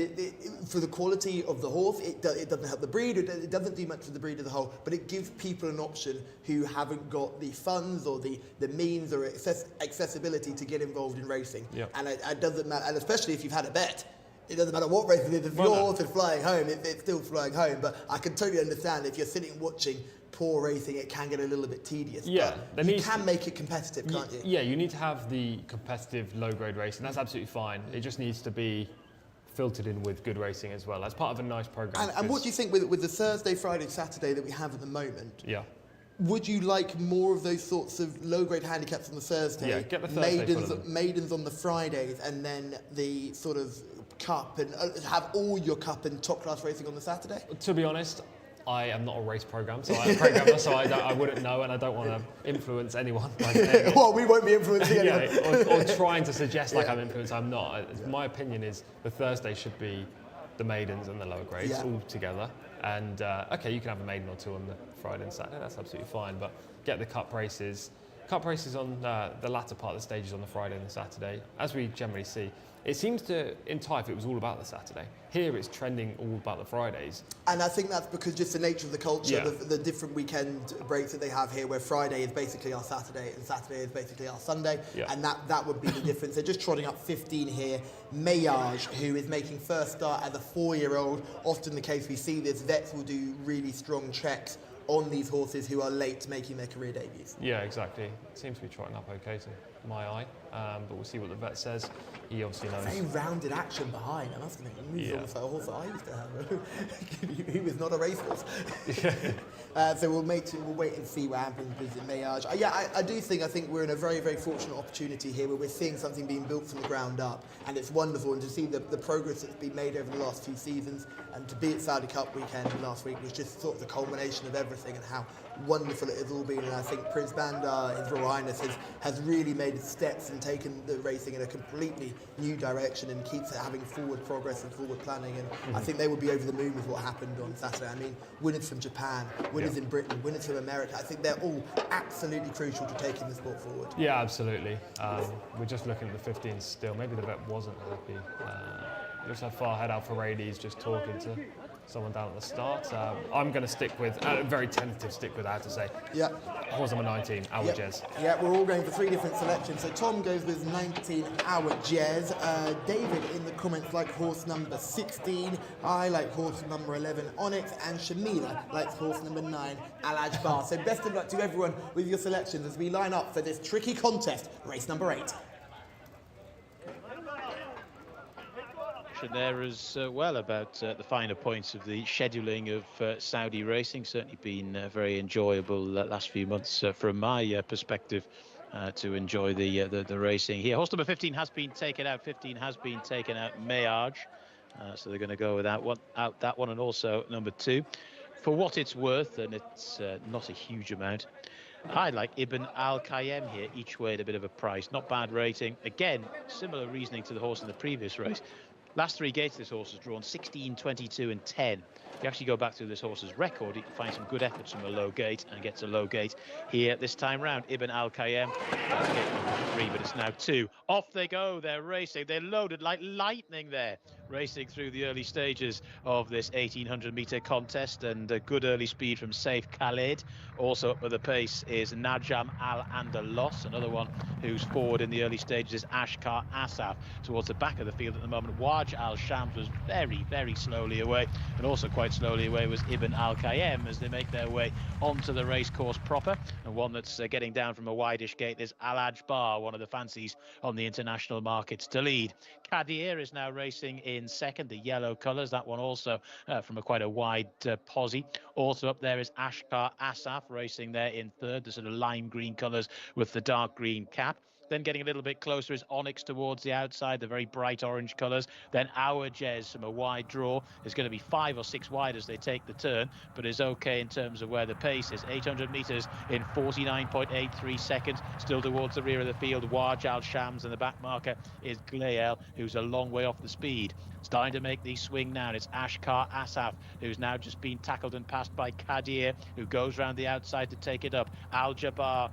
for the quality of the horse, it doesn't help the breed, it doesn't do much for the breed as a whole, but it gives people an option who haven't got the funds or the means or accessibility to get involved in racing. Yep. And it doesn't matter, and especially if you've had a bet. It doesn't matter what race it is. If your horse is flying home, it's still flying home. But I can totally understand if you're sitting watching poor racing, it can get a little bit tedious. Yeah, but you can make it competitive, can't you? Yeah, you need to have the competitive low-grade racing. That's absolutely fine. It just needs to be filtered in with good racing as well. As part of a nice programme. And what do you think with the Thursday, Friday, Saturday that we have at the moment? Yeah. Would you like more of those sorts of low-grade handicaps on the Thursday? Yeah, get the Thursday maidens on the Fridays, and then the sort of cup, and have all your cup and top-class racing on the Saturday? To be honest, I am not a race programmer, so I wouldn't know, and I don't want to influence anyone. Well, we won't be influencing anyone. or trying to suggest like I'm influenced. I'm not. My opinion is the Thursday should be the maidens and the lower grades all together. And okay, you can have a maiden or two on the Friday and Saturday, that's absolutely fine, but get the cup races on the latter part of the stages on the Friday and the Saturday. As we generally see, it seems to, in Taif, it was all about the Saturday. Here it's trending all about the Fridays. And I think that's because just the nature of the culture, Yeah. the different weekend breaks that they have here, where Friday is basically our Saturday and Saturday is basically our Sunday, Yeah. and that would be the difference. They're just trotting up 15 here. Mayaj, who is making first start as a 4-year-old. Often the case we see this, vets will do really strong checks on these horses who are late making their career debuts. Yeah, exactly. It seems to be trotting up okay to my eye, but we'll see what the vet says. He obviously knows. Very rounded action behind, I must admit. He's almost like a horse that I used to have. He was not a racehorse. So we'll wait and see what happens with the Mayaj. I think we're in a very, very fortunate opportunity here where we're seeing something being built from the ground up, and it's wonderful, and to see the progress that's been made over the last few seasons, and to be at Saudi Cup weekend last week was just sort of the culmination of everything and how wonderful it has all been. And I think Prince Bandar, His Royal Highness, has really made steps and taken the racing in a completely new direction and keeps having forward progress and forward planning. And I think they will be over the moon with what happened on Saturday. I mean, winners from Japan, winners in Britain, winners from America. I think they're all absolutely crucial to taking the sport forward. Yeah, absolutely. We're just looking at the 15s still. Maybe the vet wasn't happy. Looks like far ahead Alpha Rady's just talking to someone down at the start. I'm going to stick with, very tentative stick with, I have to say. Yeah. Horse number 19, Our Jez. Yeah, we're all going for 3 different selections. So Tom goes with 19, Our Jez. David in the comments like horse number 16. I like horse number 11, Onyx. And Shamila likes horse number 9, Al Ajbar. So best of luck to everyone with your selections as we line up for this tricky contest, race number 8. There as well about the finer points of the scheduling of Saudi racing. Certainly been very enjoyable last few months from my perspective to enjoy the racing here. Horse number 15 has been taken out. 15 has been taken out, Mayaj. So they're going to go with that one, and also number 2. For what it's worth, and it's not a huge amount, I like Ibn Al-Qayyem here, each way at a bit of a price. Not bad rating. Again, similar reasoning to the horse in the previous race. Last 3 gates this horse has drawn 16, 22 and 10. If you actually go back through this horse's record, you can find some good efforts from a low gate, and gets a low gate here this time round. Ibn Al-Qayyem, that's gate number 3, but it's now 2. Off they go, they're racing. They're loaded like lightning there, racing through the early stages of this 1800-metre contest, and a good early speed from Saif Khaled. Also up with the pace is Najam Al-Andalos, another one who's forward in the early stages is Ashkar Asaf. Towards the back of the field at the moment, Waj Al-Shams was very, very slowly away, and also quite slowly away was Ibn Al-Qayyem as they make their way onto the racecourse proper. And one that's getting down from a wideish gate is Al Ajbar, one of the fancies on the international markets to lead. Kadir is now racing in second, the yellow colours, that one also from quite a wide posse. Also up there is Ashkar Asaf racing there in third, the sort of lime green colours with the dark green cap. Then getting a little bit closer is Onyx towards the outside, the very bright orange colours. Then Our Jez from a wide draw is going to be 5 or 6 wide as they take the turn, but is okay in terms of where the pace is. 800 metres in 49.83 seconds. Still towards the rear of the field, Waj Al Shams, and the back marker is Glael, who's a long way off the speed. Starting to make the swing now, and it's Ashkar Asaf, who's now just been tackled and passed by Kadir, who goes round the outside to take it up. Al Ajbar,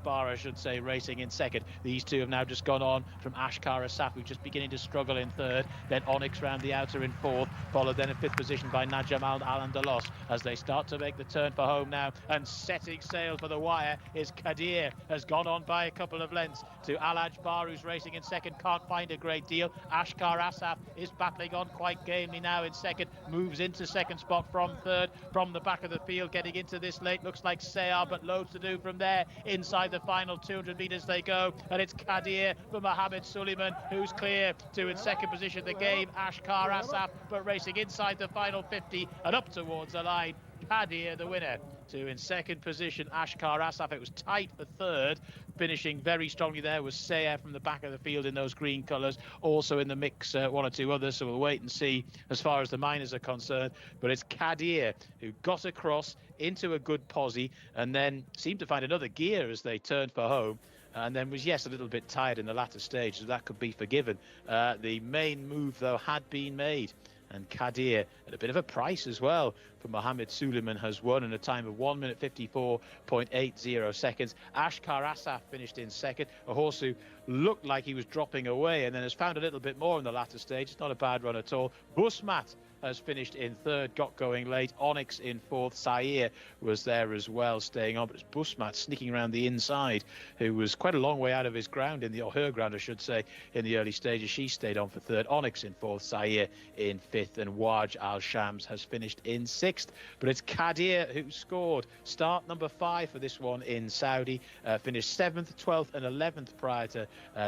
I should say, racing in second. These two have now just gone on from Ashkar Asaf, who's just beginning to struggle in third. Then Onyx round the outer in fourth, followed then in fifth position by Najam Al-Andalos as they start to make the turn for home now. And setting sail for the wire is Kadir, has gone on by a couple of lengths to Al Ajbar, who's racing in second, can't find a great deal. Ashkar Asaf is battling on quite gamely now in second, moves into second spot from third, from the back of the field, getting into this late, looks like Sayar, but loads to do from there. Inside the final 200 metres they go, and it's Kadir for Mohammed Suleiman, who's clear to in second position the game, Ashkar Asaf, but racing inside the final 50 and up towards the line. Kadir the winner. To in second position Ashkar Asaf. It was tight for third. Finishing very strongly there was Sayer from the back of the field in those green colours. Also in the mix, one or two others, so we'll wait and see as far as the minors are concerned. But it's Kadir who got across into a good posse and then seemed to find another gear as they turned for home. And then was, yes, a little bit tired in the latter stage, so that could be forgiven. The main move, though, had been made. And Kadir at a bit of a price as well for Mohammed Suleiman has won in a time of 1 minute 54.80 seconds. Ashkar Asaf finished in second, a horse who looked like he was dropping away and then has found a little bit more in the latter stage. It's not a bad run at all. Busmat has finished in third, got going late. Onyx in fourth. Sair was there as well, staying on, but it's Busmat sneaking around the inside, who was quite a long way out of his ground, or her ground, I should say, in the early stages. She stayed on for third. Onyx in fourth, Sair in fifth, and Waj Al Shams has finished in sixth. But it's Kadir who scored. Start number 5 for this one in Saudi. Finished 7th, 12th, and 11th prior to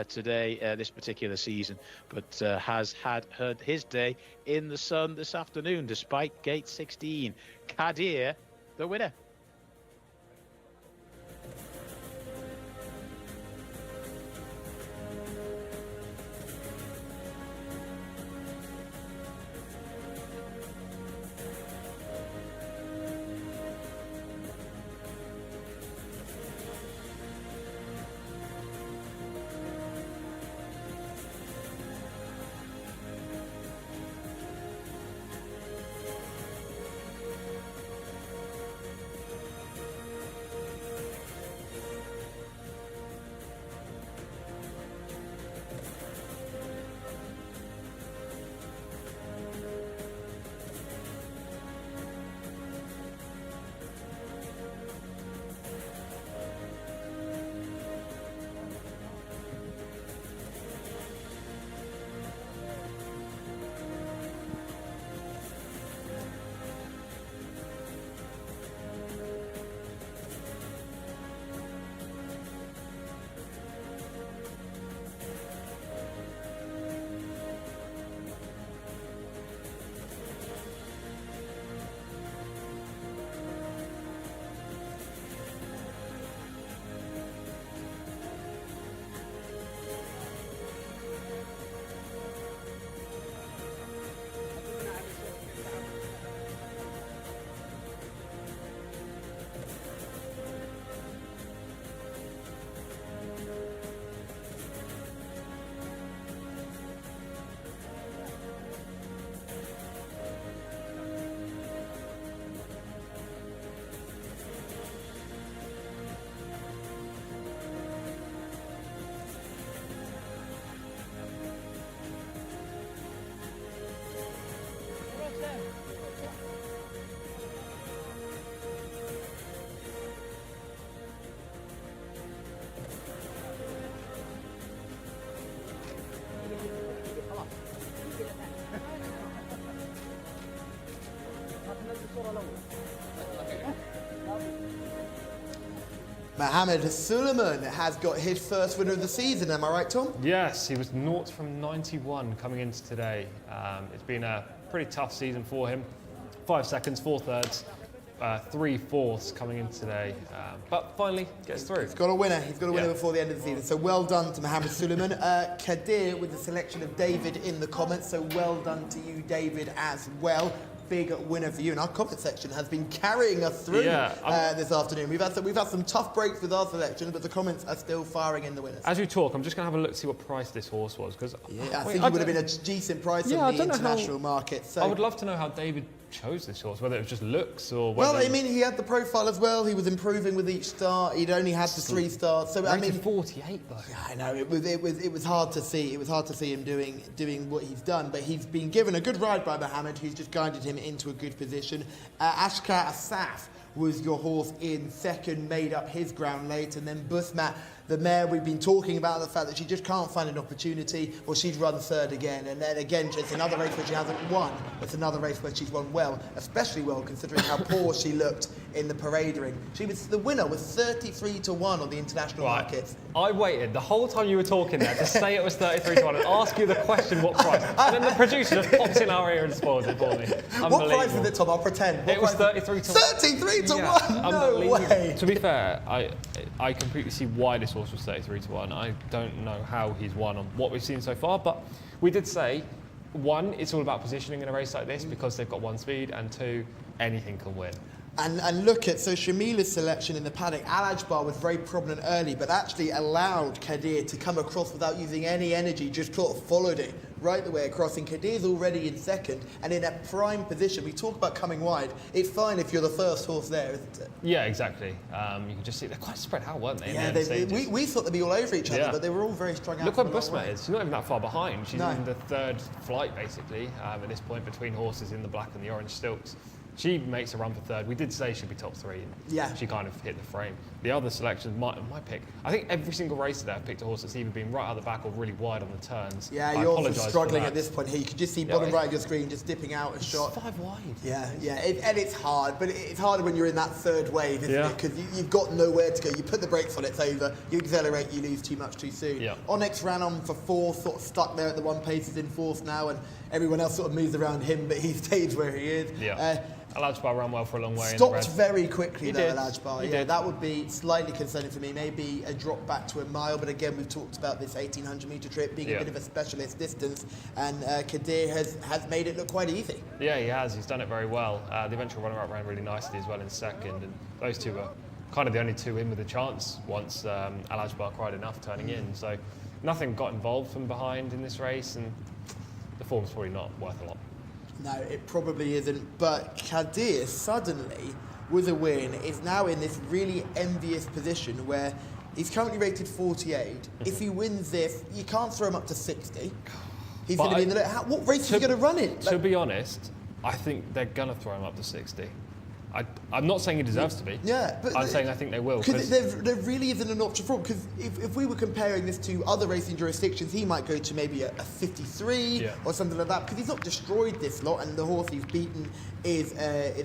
today, this particular season, but has had his day in the sun this afternoon, despite gate 16. Kadir, the winner. Mohammed Suleiman has got his first winner of the season, am I right, Tom? Yes, he was 0 from 91 coming into today. It's been a pretty tough season for him. 5 seconds, 4 thirds, 3 fourths coming in today, but finally gets through. He's got a winner. He's got a winner before the end of the season. So well done to Mohammed Suleiman. Kadir with the selection of David in the comments. So well done to you, David, as well. Big winner for you, and our comment section has been carrying us through this afternoon. We've had some tough breaks with our selection, but the comments are still firing in the winners. As you talk, I'm just going to have a look to see what price this horse was, because I think it would have been a decent price on the international market. So I would love to know how David chose this horse, whether it was just looks or whether... Well, I mean, he had the profile as well. He was improving with each start. He'd only had the 3 starts. So I mean, 48 though. Yeah, I know. It was hard to see. It was hard to see him doing what he's done. But he's been given a good ride by Mohammed, who's just guided him into a good position. Ashkar Asaf was your horse in second, made up his ground late, and then Busmat, the mare we've been talking about, the fact that she just can't find an opportunity, or she'd run third again. And then again, it's another race where she hasn't won. It's another race where she's won well, especially well considering how poor she looked in the parade ring. The winner was 33 to 1 on the international markets. I waited the whole time you were talking there to say it was 33 to 1 and ask you the question what price. And then the producer just pops in our ear and spoils it for me. What price is it, Tom? I'll pretend. It was 33 to 1. 33 to 1? No way. To be fair, I completely see why this horse was 33 to 1. I don't know how he's won on what we've seen so far, but we did say, 1, it's all about positioning in a race like this because they've got 1 speed, and 2, anything can win. And look at, so Shamila's selection in the paddock, Al Ajbar was very prominent early, but actually allowed Kadir to come across without using any energy, just sort of followed it right the way across. And Kadir's already in second and in a prime position. We talk about coming wide. It's fine if you're the first horse there, isn't it? Yeah, exactly. You can just see they're quite spread out, weren't they? Yeah, we thought they'd be all over each other, but they were all very strung out. Look where Busmat is. She's not even that far behind. She's No. in the third flight, basically, at this point, between horses in the black and the orange stilts. She makes a run for third. We did say she'd be top three. Yeah. She kind of hit the frame. The other selections, my pick, I think every single race today I've picked a horse that's either been right out the back or really wide on the turns. Yeah, I you're also apologise for struggling that. at this point here. You can just see bottom right of your screen just dipping out a shot. 5 wide. Yeah, and it's hard, but it's harder when you're in that third wave, isn't Yeah. it? Because you've got nowhere to go. You put the brakes on, it's over. You accelerate, you lose too much too soon. Yeah. Onyx ran on for fourth, sort of stuck there at the one pace. He's in fourth now, and everyone else sort of moves around him, but he stays where he is. Yeah. Al Ajbar ran well for a long way. Stopped in the red. very quickly He though, did. Al Ajbar. He Yeah, did. that would be slightly concerning for me. Maybe a drop back to a mile, but again, we've talked about this 1800 metre trip being a bit of a specialist distance, and Kadir has made it look quite easy. Yeah, he has. He's done it very well. The eventual runner-up ran really nicely as well in second, and those two were kind of the only two in with a chance once Al Ajbar cried enough turning in. So nothing got involved from behind in this race, and the form's probably not worth a lot. No, it probably isn't. But Kadir suddenly, with a win, is now in this really envious position where he's currently rated 48. If he wins this, you can't throw him up to 60. He's going to be in the... What race is he going to run in? To be honest, I think they're going to throw him up to 60. I'm not saying he deserves to be. Yeah, but I'm saying I think they will. Because there really isn't an option for him. Because if we were comparing this to other racing jurisdictions, he might go to maybe a 53 or something like that. Because he's not destroyed this lot, and the horse he's beaten is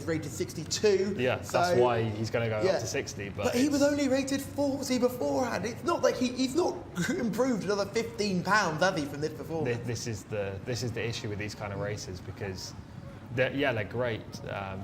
rated 62. Yeah, so, that's why he's going to go up to 60. But he was only rated 40 beforehand. It's not like he's not improved another 15 pounds, has he, from this performance? This is the issue with these kind of races, because they're great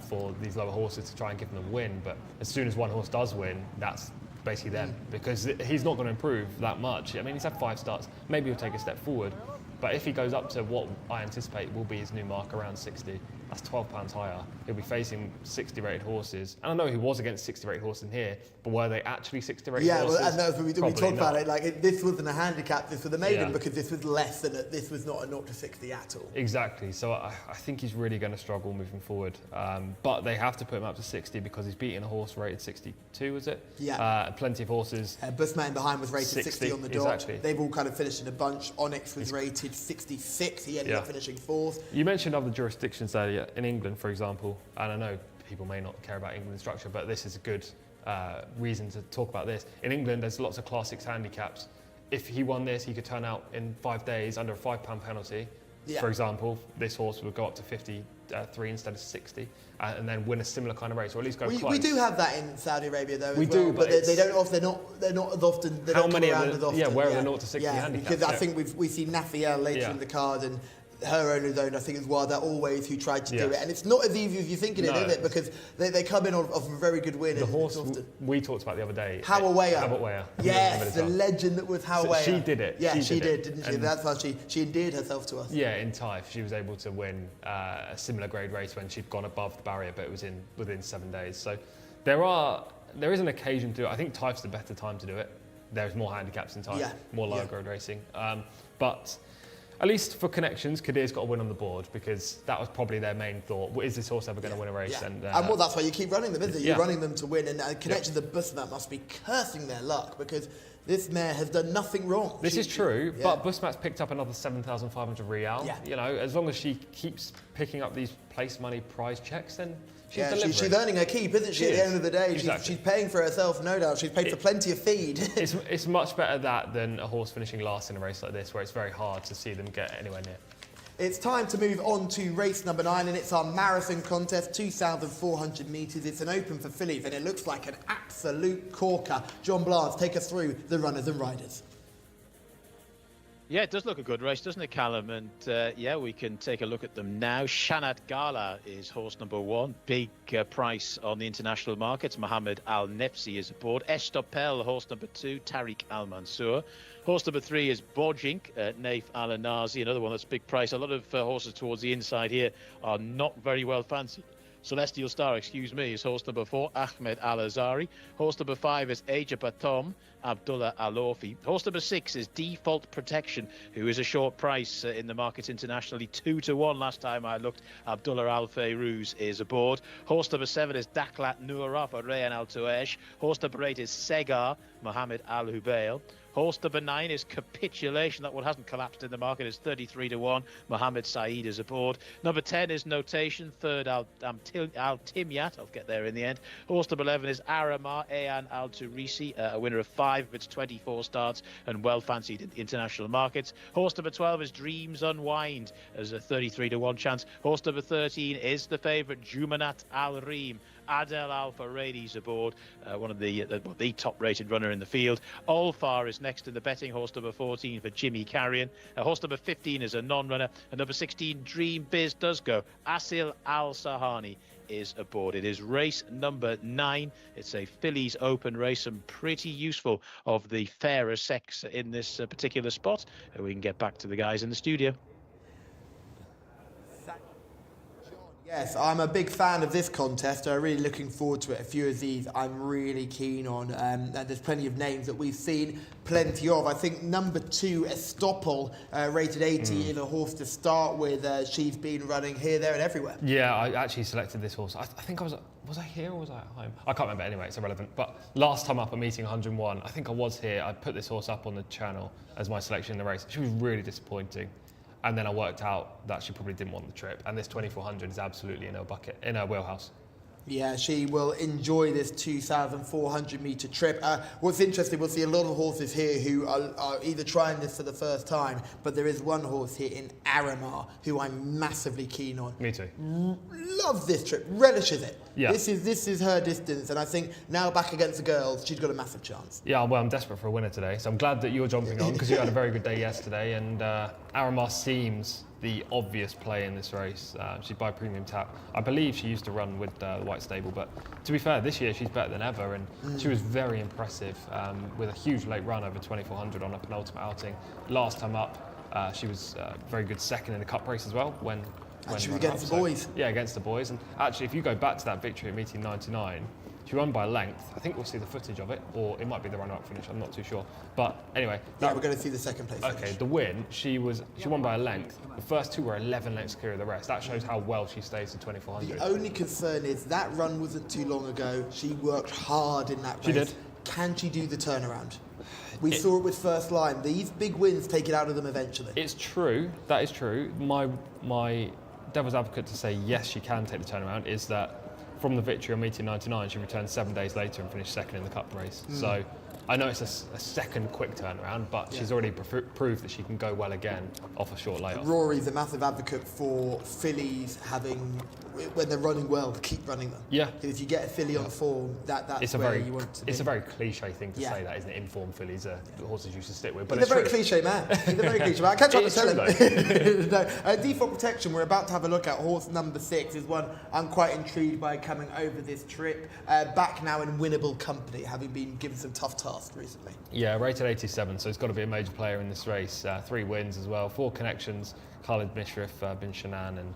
for these lower horses to try and give them a win, but as soon as one horse does win, that's basically them, because he's not going to improve that much. I mean, he's had 5 starts, maybe he'll take a step forward, but if he goes up to what I anticipate will be his new mark around 60, that's £12 higher. He'll be facing 60 rated horses, and I know he was against 60 rated horses in here, but were they actually 60 rated horses? Yeah, well, and that's what we talked about it. Like this wasn't a handicap. This was a maiden, Yeah. because this was less than this was not a 0 to 60 at all. Exactly. So I think he's really going to struggle moving forward. But they have to put him up to 60 because he's beaten a horse rated 62, is it? Yeah. Plenty of horses. Busman behind was rated 60 on the dot. Exactly. They've all kind of finished in a bunch. Onyx was rated 66. He ended up finishing 4th. You mentioned other jurisdictions earlier. In England, for example, and I know people may not care about England's structure, but this is a good reason to talk about this. In England, there's lots of Class 6 handicaps. If he won this, he could turn out in 5 days under a £5 penalty. Yeah. For example, this horse would go up to 53 instead of 60, and then win a similar kind of race, or at least go close. We do have that in Saudi Arabia, though. We as well, do, but but they don't often. They're not as often. They How don't many come are around the- as often. yeah, where are the 0 to 60 handicaps? Because I Yeah. think we see Nafiel later in the card, and her owner's own, I think, as well. They're always who tried to do it, and it's not as easy as you think it is, No. is it? Because they come in off a very good win. The and horse it's often... we talked about the other day. Hawawaya. Yes, the legend that was Hawawaya. So she did it. Yeah, she did, it. didn't she? And That's how she endeared herself to us. Yeah, in Taif, she was able to win a similar grade race when she'd gone above the barrier, but it was within 7 days. So there is an occasion to do it. I think Taif's the better time to do it. There's more handicaps in Taif, more lower grade racing. But at least for connections, Kadir's got to win on the board, because that was probably their main thought. Is this horse ever going to win a race? Yeah. And well, that's why you keep running them, isn't it? You're Yeah. running them to win, and connections of Busmat must be cursing their luck, because this mare has done nothing wrong. This is true, but Busmat's picked up another 7,500 Riyal. Yeah. You know, as long as she keeps picking up these place money prize checks, then she's delivering. She's earning her keep, isn't she? At the end of the day, Exactly. she's paying for herself, no doubt. She's paid for plenty of feed. It's much better that than a horse finishing last in a race like this, where it's very hard to see them get anywhere near. It's time to move on to race number 9, and it's our marathon contest, 2,400 metres. It's an open for fillies, and it looks like an absolute corker. John Blanche, take us through the runners and riders. Yeah, it does look a good race, doesn't it, Callum? And we can take a look at them now. Shanat Gala is horse number 1. Big price on the international markets. Mohammed Al Nefsi is aboard. Estopel, horse number 2. Tariq Al Mansour. Horse number 3 is Bojink, Naif Al Anazi, another one that's big price. A lot of horses towards the inside here are not very well fancied. Celestial Star, excuse me, is horse number 4, Ahmed Al Azari. Horse number 5 is Ejabatom, Abdullah Al-Orfi. Horse number 6 is Default Protection, who is a short price in the market internationally, 2-1 last time I looked. Abdullah Al-Fayrouz is aboard. Horse number 7 is Daklat Noura for Rayan Al-Tuesh. Horse number 8 is Segar, Mohammed Al-Hubail. Horse number 9 is Capitulation. That one hasn't collapsed in the market. It's 33-1. Mohammed Saeed is aboard. Number 10 is Notation. Third, Al-Timyat. I'll get there in the end. Horse number 11 is Aramar Ayan Al-Turisi, a winner of 5 of its 24 starts and well fancied in the international markets. Horse number 12 is Dreams Unwind as a 33-1 chance. Horse number 13 is the favourite Jumanat Al-Reem. Adel Al-Faradi's aboard, one of the top-rated runner in the field. Olfar is next in the betting. Horse number 14 for Jimmy Carrion. Horse number 15 is a non-runner. And number 16, Dream Biz does go. Asil Al-Sahani is aboard. It is race number 9. It's a fillies open race, and pretty useful of the fairer sex in this particular spot. We can get back to the guys in the studio. Yes, I'm a big fan of this contest. I'm really looking forward to it. A few of these I'm really keen on. And there's plenty of names that we've seen plenty of. I think number 2, Estoppel, rated 80, is a horse to start with. She's been running here, there and everywhere. Yeah, I actually selected this horse. I think I was I here or was I at home? I can't remember anyway, it's irrelevant. But last time up at meeting 101, I think I was here. I put this horse up on the channel as my selection in the race. She was really disappointing. And then I worked out that she probably didn't want the trip. And this 2400 is absolutely in her wheelhouse. Yeah, she will enjoy this 2,400 metre trip. What's interesting, we'll see a lot of horses here who are either trying this for the first time, but there is one horse here in Aramar who I'm massively keen on. Me too. Loves this trip, relishes it. Yeah. This is her distance, and I think now back against the girls, she's got a massive chance. Yeah, well, I'm desperate for a winner today, so I'm glad that you're jumping on because you had a very good day yesterday, and Aramar seems the obvious play in this race. She's by Premium Tap. I believe she used to run with the White Stable, but to be fair, this year she's better than ever, and she was very impressive with a huge late run over 2400 on a penultimate outing. Last time up, she was very good second in the Cup race as well. When she was against the boys. Yeah, against the boys. And actually, if you go back to that victory at meeting 99, she won by a length. I think we'll see the footage of it, or it might be the run-up finish. I'm not too sure. But anyway, yeah, we're going to see the second place. Okay, the win. She won by a length. The first two were 11 lengths clear of the rest. That shows how well she stays to 2400. The only concern is that run wasn't too long ago. She worked hard in that race. She did. Can she do the turnaround? We saw it with First Line. These big wins take it out of them eventually. It's true. That is true. My devil's advocate to say yes, she can take the turnaround is that from the victory on meeting 99, she returned 7 days later and finished second in the Cup race. So I know it's a second quick turnaround, but she's already proved that she can go well again off a short layoff. Rory's a massive advocate for fillies having, when they're running well, to keep running them. Yeah. If you get a filly on form, that's where you want to be. It's a very cliche thing to say that, isn't it? Informed fillies are the horses you should stick with. But He's a very cliche man. He's a very cliche man. I can't try to tell him. No. Default Protection, we're about to have a look at horse number 6, is one I'm quite intrigued by coming over this trip. Back now in winnable company, having been given some tough tasks recently. Yeah, rated 87, so it's got to be a major player in this race. 3 wins as well, 4 connections. Khalid Mishrif, bin Shanan, and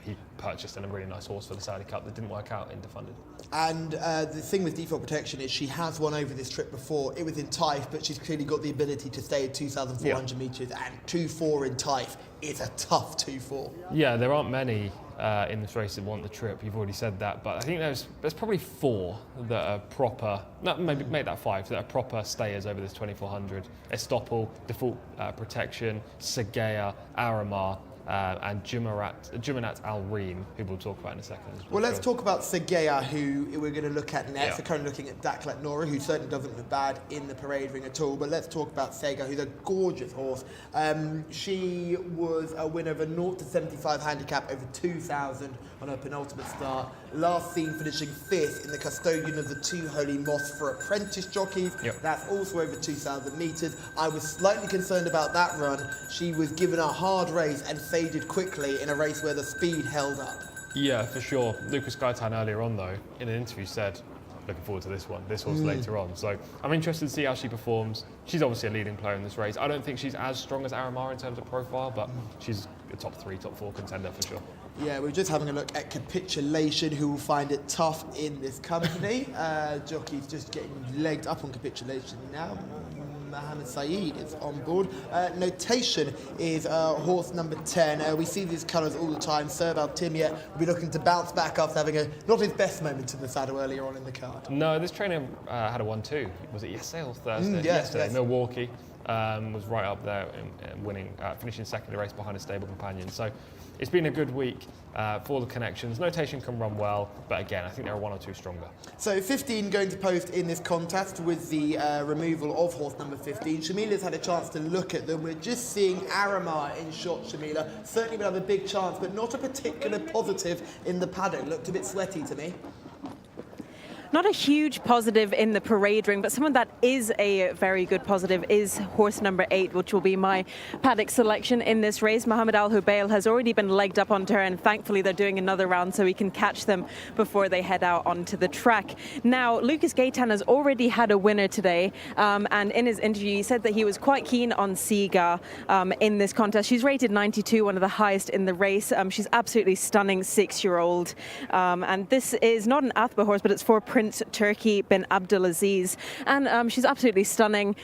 he purchased a really nice horse for the Saudi Cup that didn't work out in defunded. And the thing with Default Protection is she has won over this trip before. It was in Taif, but she's clearly got the ability to stay at 2,400 metres, and 2-4 in Taif is a tough 2-4. Yeah, there aren't many in this race that want the trip. You've already said that, but I think there's probably 4 that are proper. No, maybe make that 5 that are proper stayers over this 2400. Estoppel, Default Protection, Segea, Aramar, and Jumanat Al-Reem, who we'll talk about in a second. Well, let's talk about Segea, who we're going to look at next. Yeah. We're currently looking at Daklat Noura, who certainly doesn't look bad in the parade ring at all. But let's talk about Segea, who's a gorgeous horse. She was a winner of a 0-75 handicap over 2,000 on her penultimate start. Last seen finishing 5th in the Custodian of the Two Holy Mosques for apprentice jockeys. Yep. That's also over 2,000 metres. I was slightly concerned about that run. She was given a hard race and faded quickly in a race where the speed held up. Yeah, for sure. Lucas Gaetan earlier on, though, in an interview said, looking forward to this horse later on. So I'm interested to see how she performs. She's obviously a leading player in this race. I don't think she's as strong as Aramar in terms of profile, but she's a top 3, top 4 contender for sure. Yeah, we're just having a look at Capitulation, who will find it tough in this company. Jockey's just getting legged up on Capitulation now. Mohammed Saeed is on board. Notation is horse number 10. We see these colours all the time. Serval Timia will be looking to bounce back after having not his best moment in the saddle earlier on in the card. No, this trainer had a 1-2. Was it yesterday or Thursday? Yes. Milwaukee was right up there in winning, finishing second in the race behind a stable companion. So it's been a good week for the connections. Notation can run well, but again, I think there are one or two stronger. So 15 going to post in this contest with the removal of horse number 15. Shamila's had a chance to look at them. We're just seeing Aramar in shot, Shamila. Certainly will have a big chance, but not a particular positive in the paddock. Looked a bit sweaty to me. Not a huge positive in the parade ring, but someone that is a very good positive is horse number 8, which will be my paddock selection in this race. Mohammed Al Hubail has already been legged up onto her, and thankfully they're doing another round so we can catch them before they head out onto the track. Now, Lucas Gaitan has already had a winner today, and in his interview he said that he was quite keen on Siga in this contest. She's rated 92, one of the highest in the race. She's absolutely stunning 6-year-old, and this is not an Athba horse, but it's for Prince Turki bin Abdulaziz, and she's absolutely stunning.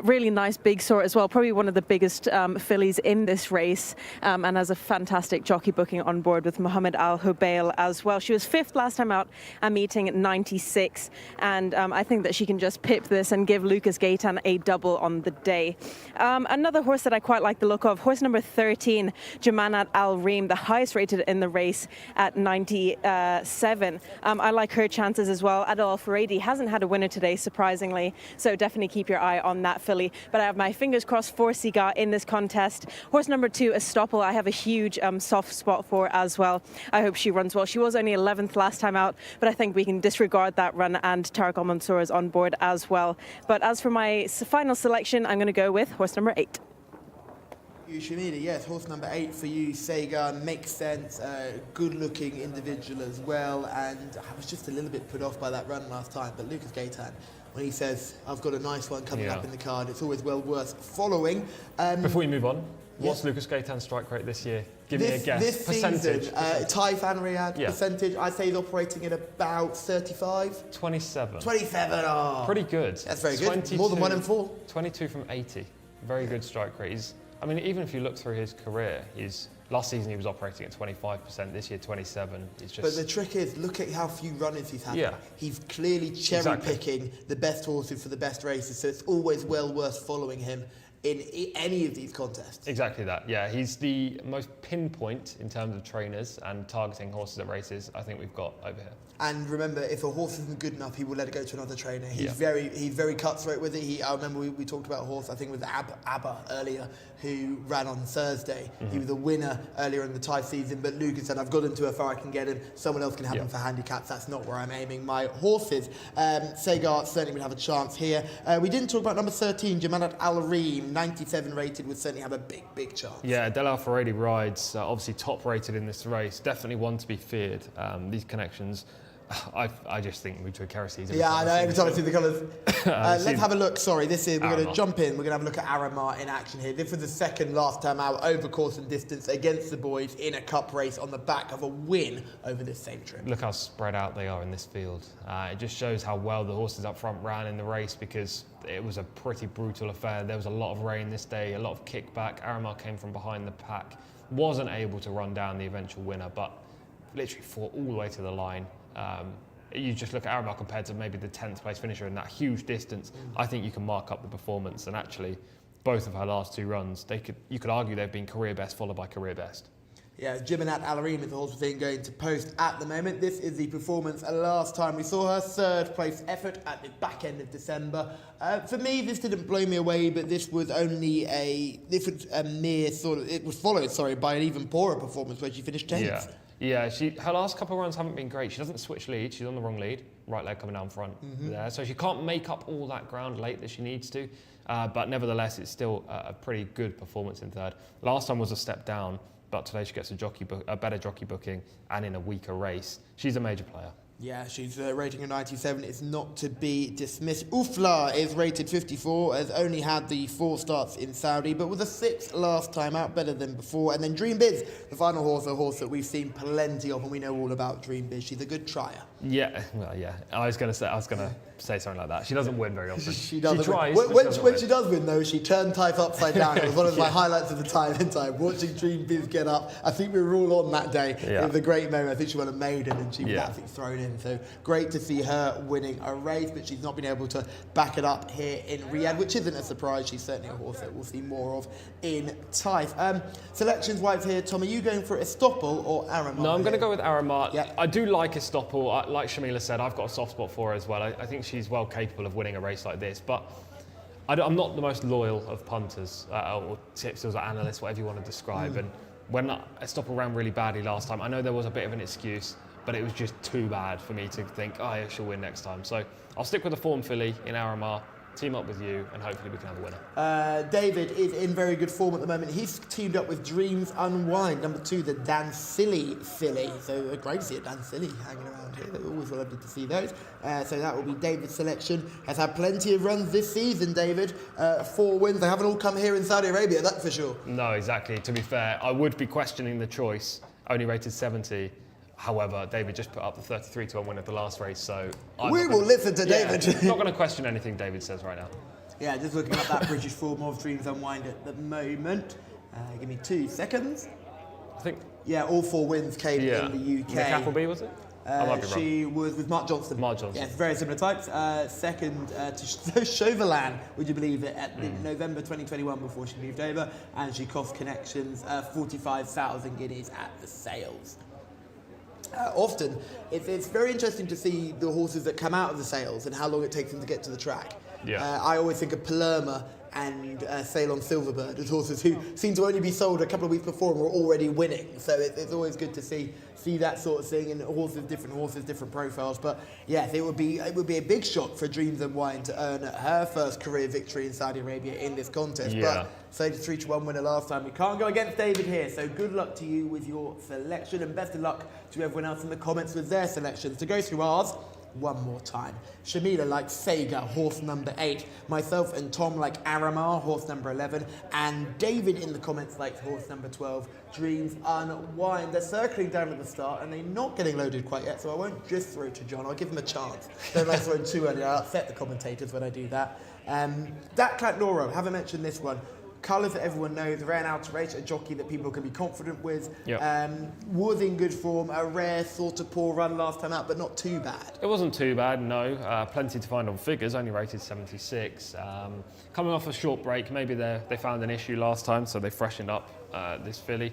Really nice big sort as well, probably one of the biggest fillies in this race, and has a fantastic jockey booking on board with Mohammed Al Hubail as well. She was 5th last time out, a meeting at 96, and I think that she can just pip this and give Lucas Gaitan a double on the day. Another horse that I quite like the look of, horse number 13, Jamanat Al Reem, the highest rated in the race at 97. I like her chances as well. Adel Al-Faredi hasn't had a winner today, surprisingly, so definitely keep your eye on that filly. But I have my fingers crossed for Siga in this contest. Horse number 2, Estoppel, I have a huge soft spot for as well. I hope she runs well. She was only 11th last time out, but I think we can disregard that run, and Tariq Al-Mansour is on board as well. But as for my final selection, I'm going to go with horse number 8. Shamila, yes, horse number 8 for you, Sega, makes sense, good-looking individual as well, and I was just a little bit put off by that run last time, but Lucas Gaitan, when he says, I've got a nice one coming up in the card, it's always well worth following. Before we move on, what's Lucas Gaitan's strike rate this year? Give me a guess. This percentage. Season, Taifan Riyadh, percentage, I'd say he's operating at about 35? 27. 27, oh. Pretty good. That's very good, more than 1 in 4. 22 from 80, very good strike rate. I mean, even if you look through his career, last season he was operating at 25%, this year 27. It's just... But the trick is, look at how few runners he's had. Yeah. He's clearly cherry-picking the best horses for the best races, so it's always well worth following him in any of these contests. Exactly that, yeah. He's the most pinpoint in terms of trainers and targeting horses at races I think we've got over here. And remember, if a horse isn't good enough, he will let it go to another trainer. He's very cutthroat with it. I remember we talked about a horse, I think with Abba earlier, who ran on Thursday. He was a winner earlier in the Thai season, but Lucas said, I've got him to how far I can get him. Someone else can have him for handicaps. That's not where I'm aiming my horses. Segar certainly would have a chance here. We didn't talk about number 13, Jamanat Al Reem, 97 rated, would certainly have a big chance. Yeah, Adel Al-Faredi rides, obviously top rated in this race. Definitely one to be feared. These connections, I just think Mutual Kerosene. Yeah, I know, every time I see the colours. Let's have a look, we're going to jump in, we're going to have a look at Aramar in action here. This was the second last time out over course and distance against the boys in a cup race on the back of a win over this same trip. Look how spread out they are in this field. It just shows how well the horses up front ran in the race, because it was a pretty brutal affair. There was a lot of rain this day, a lot of kickback. Aramar came from behind the pack, wasn't able to run down the eventual winner, but literally fought all the way to the line. You just look at Aramar compared to maybe the 10th place finisher in that huge distance. I think you can mark up the performance, and actually both of her last 2 runs, you could argue they've been career best followed by career best. Yeah, Jiminat Alarim is the horse we're going to post at the moment. This is the performance last time we saw her, 3rd place effort at the back end of December. For me, this didn't blow me away, but this was only it was followed by an even poorer performance where she finished 10th. Yeah, her last couple of runs haven't been great. She doesn't switch lead. She's on the wrong lead. Right leg coming down front there. So she can't make up all that ground late that she needs to. But nevertheless, it's still a pretty good performance in 3rd. Last time was a step down, but today she gets a better jockey booking and in a weaker race. She's a major player. Yeah, she's rating a 97. It's not to be dismissed. Ufla is rated 54, has only had the 4 starts in Saudi, but was a 6th last time out, better than before. And then Dream Biz, the final horse, a horse that we've seen plenty of, and we know all about Dream Biz. She's a good trier. Yeah, well, yeah. I was going to say something like that. She doesn't win very often. She doesn't. She tries. When she does win, though, she turned Type upside down. It was one of my highlights of the time in time. Watching Dream Biz get up. I think we were all on that day. Yeah. It was a great moment. I think she won a maiden and she was Yeah. absolutely thrown in. So great to see her winning a race, but she's not been able to back it up here in Riyadh, which isn't a surprise. She's certainly a horse that we'll see more of in Type. Selections-wise here, Tom, are you going for Estoppel or Aramar? No, I'm going to go with Aramar. Yeah. I do like Estoppel. Like Shamila said, I've got a soft spot for her as well. I think she's well capable of winning a race like this, but I'm not the most loyal of punters or tipsters or analysts, whatever you want to describe. And when Estoppel ran really badly last time, I know there was a bit of an excuse, but it was just too bad for me to think, oh, yeah, she'll win next time. So I'll stick with the form filly in Aramar, team up with you, and hopefully we can have a winner. David is in very good form at the moment. He's teamed up with Dreams Unwind, number 2, the Dan Silly filly. So great to see a Dan Silly hanging around here. They're always lovely to see those. So that will be David's selection. Has had plenty of runs this season, David. 4 wins. They haven't all come here in Saudi Arabia, that's for sure. No, exactly. To be fair, I would be questioning the choice, only rated 70. However, David just put up the 33-1 win at the last race, so we will listen to David. Not going to question anything David says right now. Yeah, just looking at that British form of Dreams Unwind at the moment. Give me 2 seconds. I think. Yeah, all 4 wins came in the UK. Nick Appleby, was it? I might be wrong. She was with Mark Johnston. Mark Johnston. Yes, very similar types. Second to Chauvelin, would you believe it, at November 2021 before she moved over, and she cost Connections 45,000 guineas at the sales. Often, it's very interesting to see the horses that come out of the sales and how long it takes them to get to the track. Yeah. I always think of Palermo and Sail on Silverbird as horses who seem to only be sold a couple of weeks before and were already winning. So it's always good to see that sort of thing, and horses, different profiles. But yes, it would be a big shock for Dreams Unwind to earn her first career victory in Saudi Arabia in this contest. Yeah. But 33-1 winner last time. We can't go against David here. So good luck to you with your selection, and best of luck to everyone else in the comments with their selections. To go through ours one more time. Shamila likes Sega, horse number 8. Myself and Tom like Aramar, horse number 11. And David in the comments likes horse number 12, Dreams Unwind. They're circling down at the start and they're not getting loaded quite yet, so I won't just throw to John. I'll give him a chance. Don't like throwing too early. I'll upset the commentators when I do that. Daklat Noro, haven't mentioned this one. Colours that everyone knows, ran out to race, a jockey that people can be confident with. Yep. Was in good form, a rare sort of poor run last time out, but not too bad. It wasn't too bad, no. Plenty to find on figures, only rated 76. Coming off a short break, maybe they found an issue last time, so they freshened up this filly.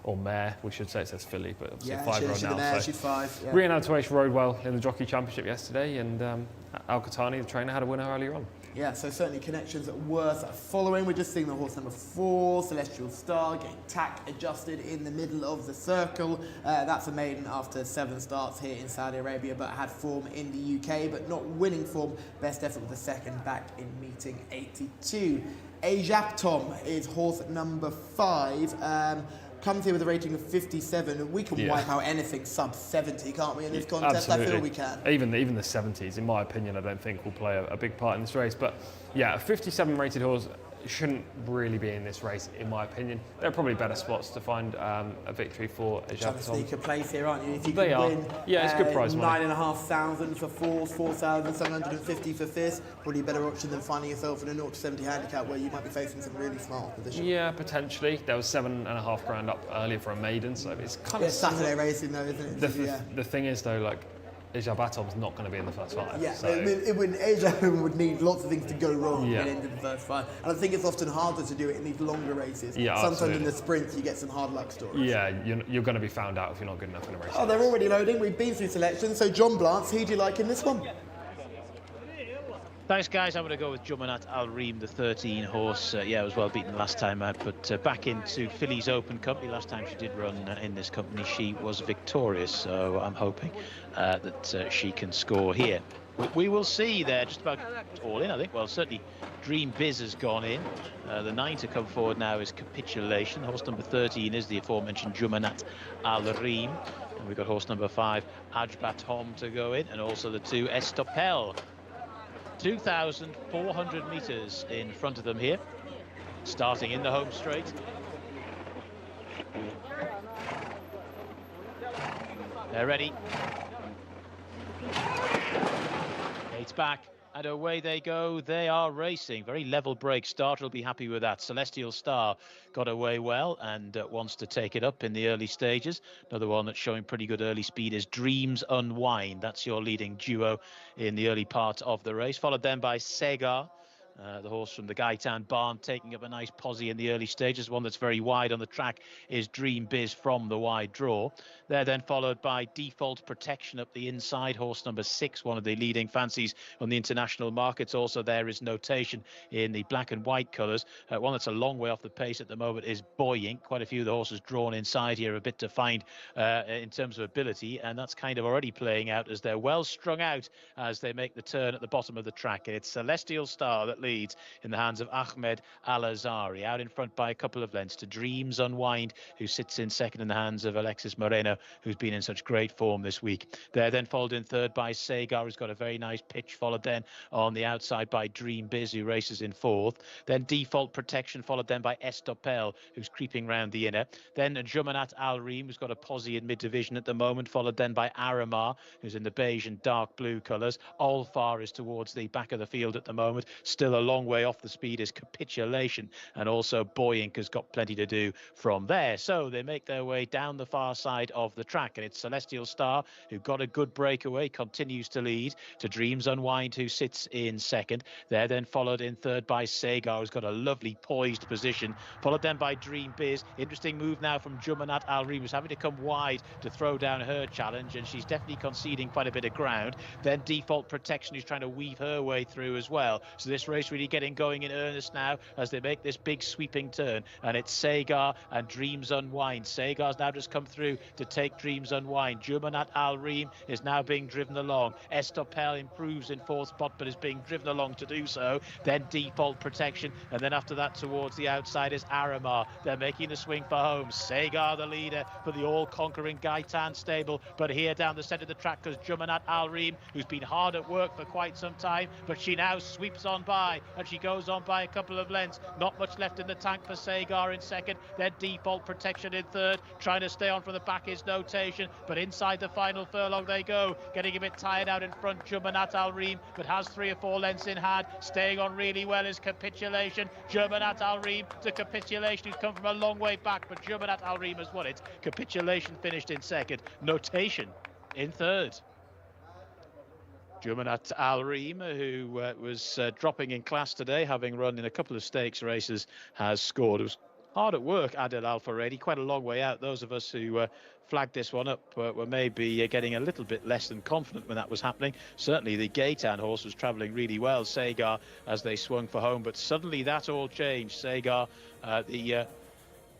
Or mare, we should say. It says filly, but obviously a 5-year-old now. Mare, she's 5. Yeah. Riyadh Tuash rode well in the Jockey Championship yesterday, and Al-Qatani, the trainer, had a winner earlier on. Yeah, so certainly Connections worth following. We're just seeing the horse number 4, Celestial Star, getting tack adjusted in the middle of the circle. That's a maiden after 7 starts here in Saudi Arabia, but had form in the UK, but not winning form. Best effort with the second back in meeting 82. Ajaptom is horse number 5. Comes here with a rating of 57. We can wipe out anything sub 70, can't we, in this contest? Absolutely. I feel we can. Even the 70s, in my opinion, I don't think will play a big part in this race. But yeah, a 57 rated horse shouldn't really be in this race, in my opinion. There are probably better spots to find a victory for Trying to Ajaptom. sneak a place here, aren't you? If you They could are. win Yeah, it's good prize money. 9,500 for 4s, 4,750 for 5th, probably a better option than finding yourself in a 0 to 70 handicap where you might be facing some really smart positions. Yeah, potentially. There was $7,500 up earlier for a maiden, so it's kind Yeah, of Saturday racing though, isn't it? The thing is though, like, Ajaptom's not going to be in the first 5. Yeah, so. Ajaptom would need lots of things to go wrong Yeah. to get into the first 5. And I think it's often harder to do it in these longer races. Yeah, Sometimes absolutely. in the sprints you get some hard luck stories. Yeah, you're going to be found out if you're not good enough in a race. Oh, they're already loading. We've been through selections. So John Blance, who do you like in this one? Thanks, guys. I'm going to go with Jumanat Al Reem, the 13 horse. Yeah, it was well beaten last time out, but back into Filly's Open Company. Last time she did run in this company, she was victorious. So I'm hoping that she can score here. We will see there, just about all in, I think. Well, certainly Dream Biz has gone in. The 9 to come forward now is Capitulation. Horse number 13 is the aforementioned Jumanat Al Reem. And we've got horse number 5, Ajbat Hom, to go in, and also the 2 Estopel. 2,400 metres in front of them here, starting in the home straight. They're ready. Gates back, and away they go. They are racing. Very level break. Starter will be happy with that. Celestial Star got away well and wants to take it up in the early stages. Another one that's showing pretty good early speed is Dreams Unwind. That's your leading duo in the early part of the race. Followed then by Segar. The horse from the Gaitan barn taking up a nice posse in the early stages. One that's very wide on the track is Dream Biz from the wide draw. They're then followed by Default Protection up the inside. Horse number 6, one of the leading fancies on the international markets. Also there is Notation in the black and white colours. One that's a long way off the pace at the moment is Boyink. Quite a few of the horses drawn inside here, a bit to find in terms of ability, and that's kind of already playing out as they're well strung out as they make the turn at the bottom of the track. It's Celestial Star that leads in the hands of Ahmed Al-Azari, out in front by a couple of lengths to Dreams Unwind, who sits in second in the hands of Alexis Moreno, who's been in such great form this week. They're then followed in third by Segar, who's got a very nice pitch, followed then on the outside by Dream Biz, who races in fourth. Then Default Protection, followed then by Estopel, who's creeping round the inner. Then Jumanat Al Reem, who's got a posse in mid-division at the moment, followed then by Aramar, who's in the beige and dark blue colours. Alfar is towards the back of the field at the moment, still a long way off the speed is Capitulation, and also Boyink has got plenty to do from there. So they make their way down the far side of the track, and it's Celestial Star, who got a good breakaway, continues to lead, to Dreams Unwind, who sits in second. They're then followed in third by Segar, who's got a lovely poised position, followed then by Dream Biz. Interesting move now from Jumanat Al Reem, who's having to come wide to throw down her challenge, and she's definitely conceding quite a bit of ground. Then Default Protection, who's trying to weave her way through as well. So this race really getting going in earnest now as they make this big sweeping turn, and it's Segar and Dreams Unwind. Segar's now just come through to take Dreams Unwind. Jumanat Al Reem is now being driven along. Estopel improves in fourth spot but is being driven along to do so. Then Default Protection, and then after that towards the outside is Aramar. They're making the swing for home. Segar the leader for the all-conquering Gaitan stable, but here down the centre of the track goes Jumanat Al Reem, who's been hard at work for quite some time, but she now sweeps on by, and she goes on by a couple of lengths. Not much left in the tank for Segar in second. Then Default Protection in third. Trying to stay on from the back is Notation, but inside the final furlong they go. Getting a bit tired out in front, Jumanat Al Reem, but has 3 or 4 lengths in hand. Staying on really well is Capitulation. Jumanat Al Reem to Capitulation, who's come from a long way back, but Jumanat Al Reem has won it. Capitulation finished in second. Notation in third. Jumanat Al Reem, who was dropping in class today, having run in a couple of stakes races, has scored. It was hard at work, Adel Al-Faredi, quite a long way out. Those of us who flagged this one up were maybe getting a little bit less than confident when that was happening. Certainly the Gaitan horse was travelling really well, Segar, as they swung for home, but suddenly that all changed. Segar,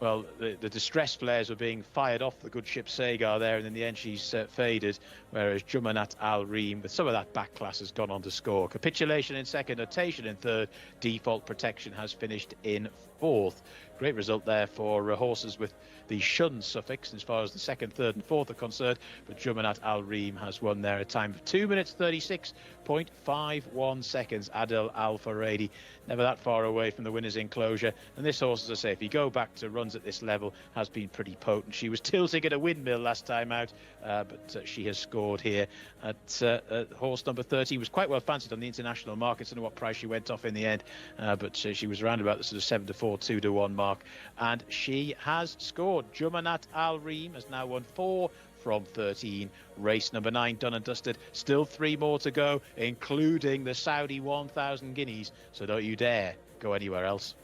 the distress flares were being fired off the good ship Segar there, and in the end she's faded, whereas Jumanat Al Reem, with some of that back class, has gone on to score. Capitulation in second, Notation in third, Default Protection has finished in fourth. Great result there for horses with the shun suffix as far as the second, third and fourth are concerned, but Jumanat Al Reem has won there a time of 2 minutes 36.51 seconds. Adel Al-Faredi never that far away from the winner's enclosure, and this horse, as I say, if you go back to runs at this level, has been pretty potent. She was tilting at a windmill last time out, but she has scored here at horse number 30. Was quite well fancied on the international markets. I don't know what price she went off in the end, but she was around about the sort of 7 to 4, 2 to 1 mark, and she has scored. Jumanat Al Reem has now won 4 from 13. Race number 9 done and dusted. Still 3 more to go, including the Saudi 1,000 guineas, so don't you dare go anywhere else.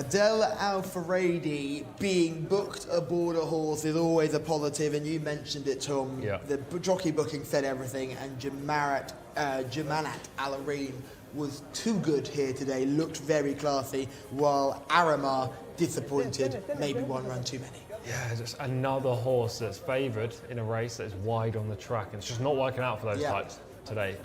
Adel Al-Faradi being booked aboard a horse is always a positive, and you mentioned it, Tom. Yeah. The jockey booking said everything, and Jamanat Al-Areem was too good here today, looked very classy, while Aramar disappointed, maybe one run too many. Yeah, just another horse that's favoured in a race that's wide on the track, and it's just not working out for those types today.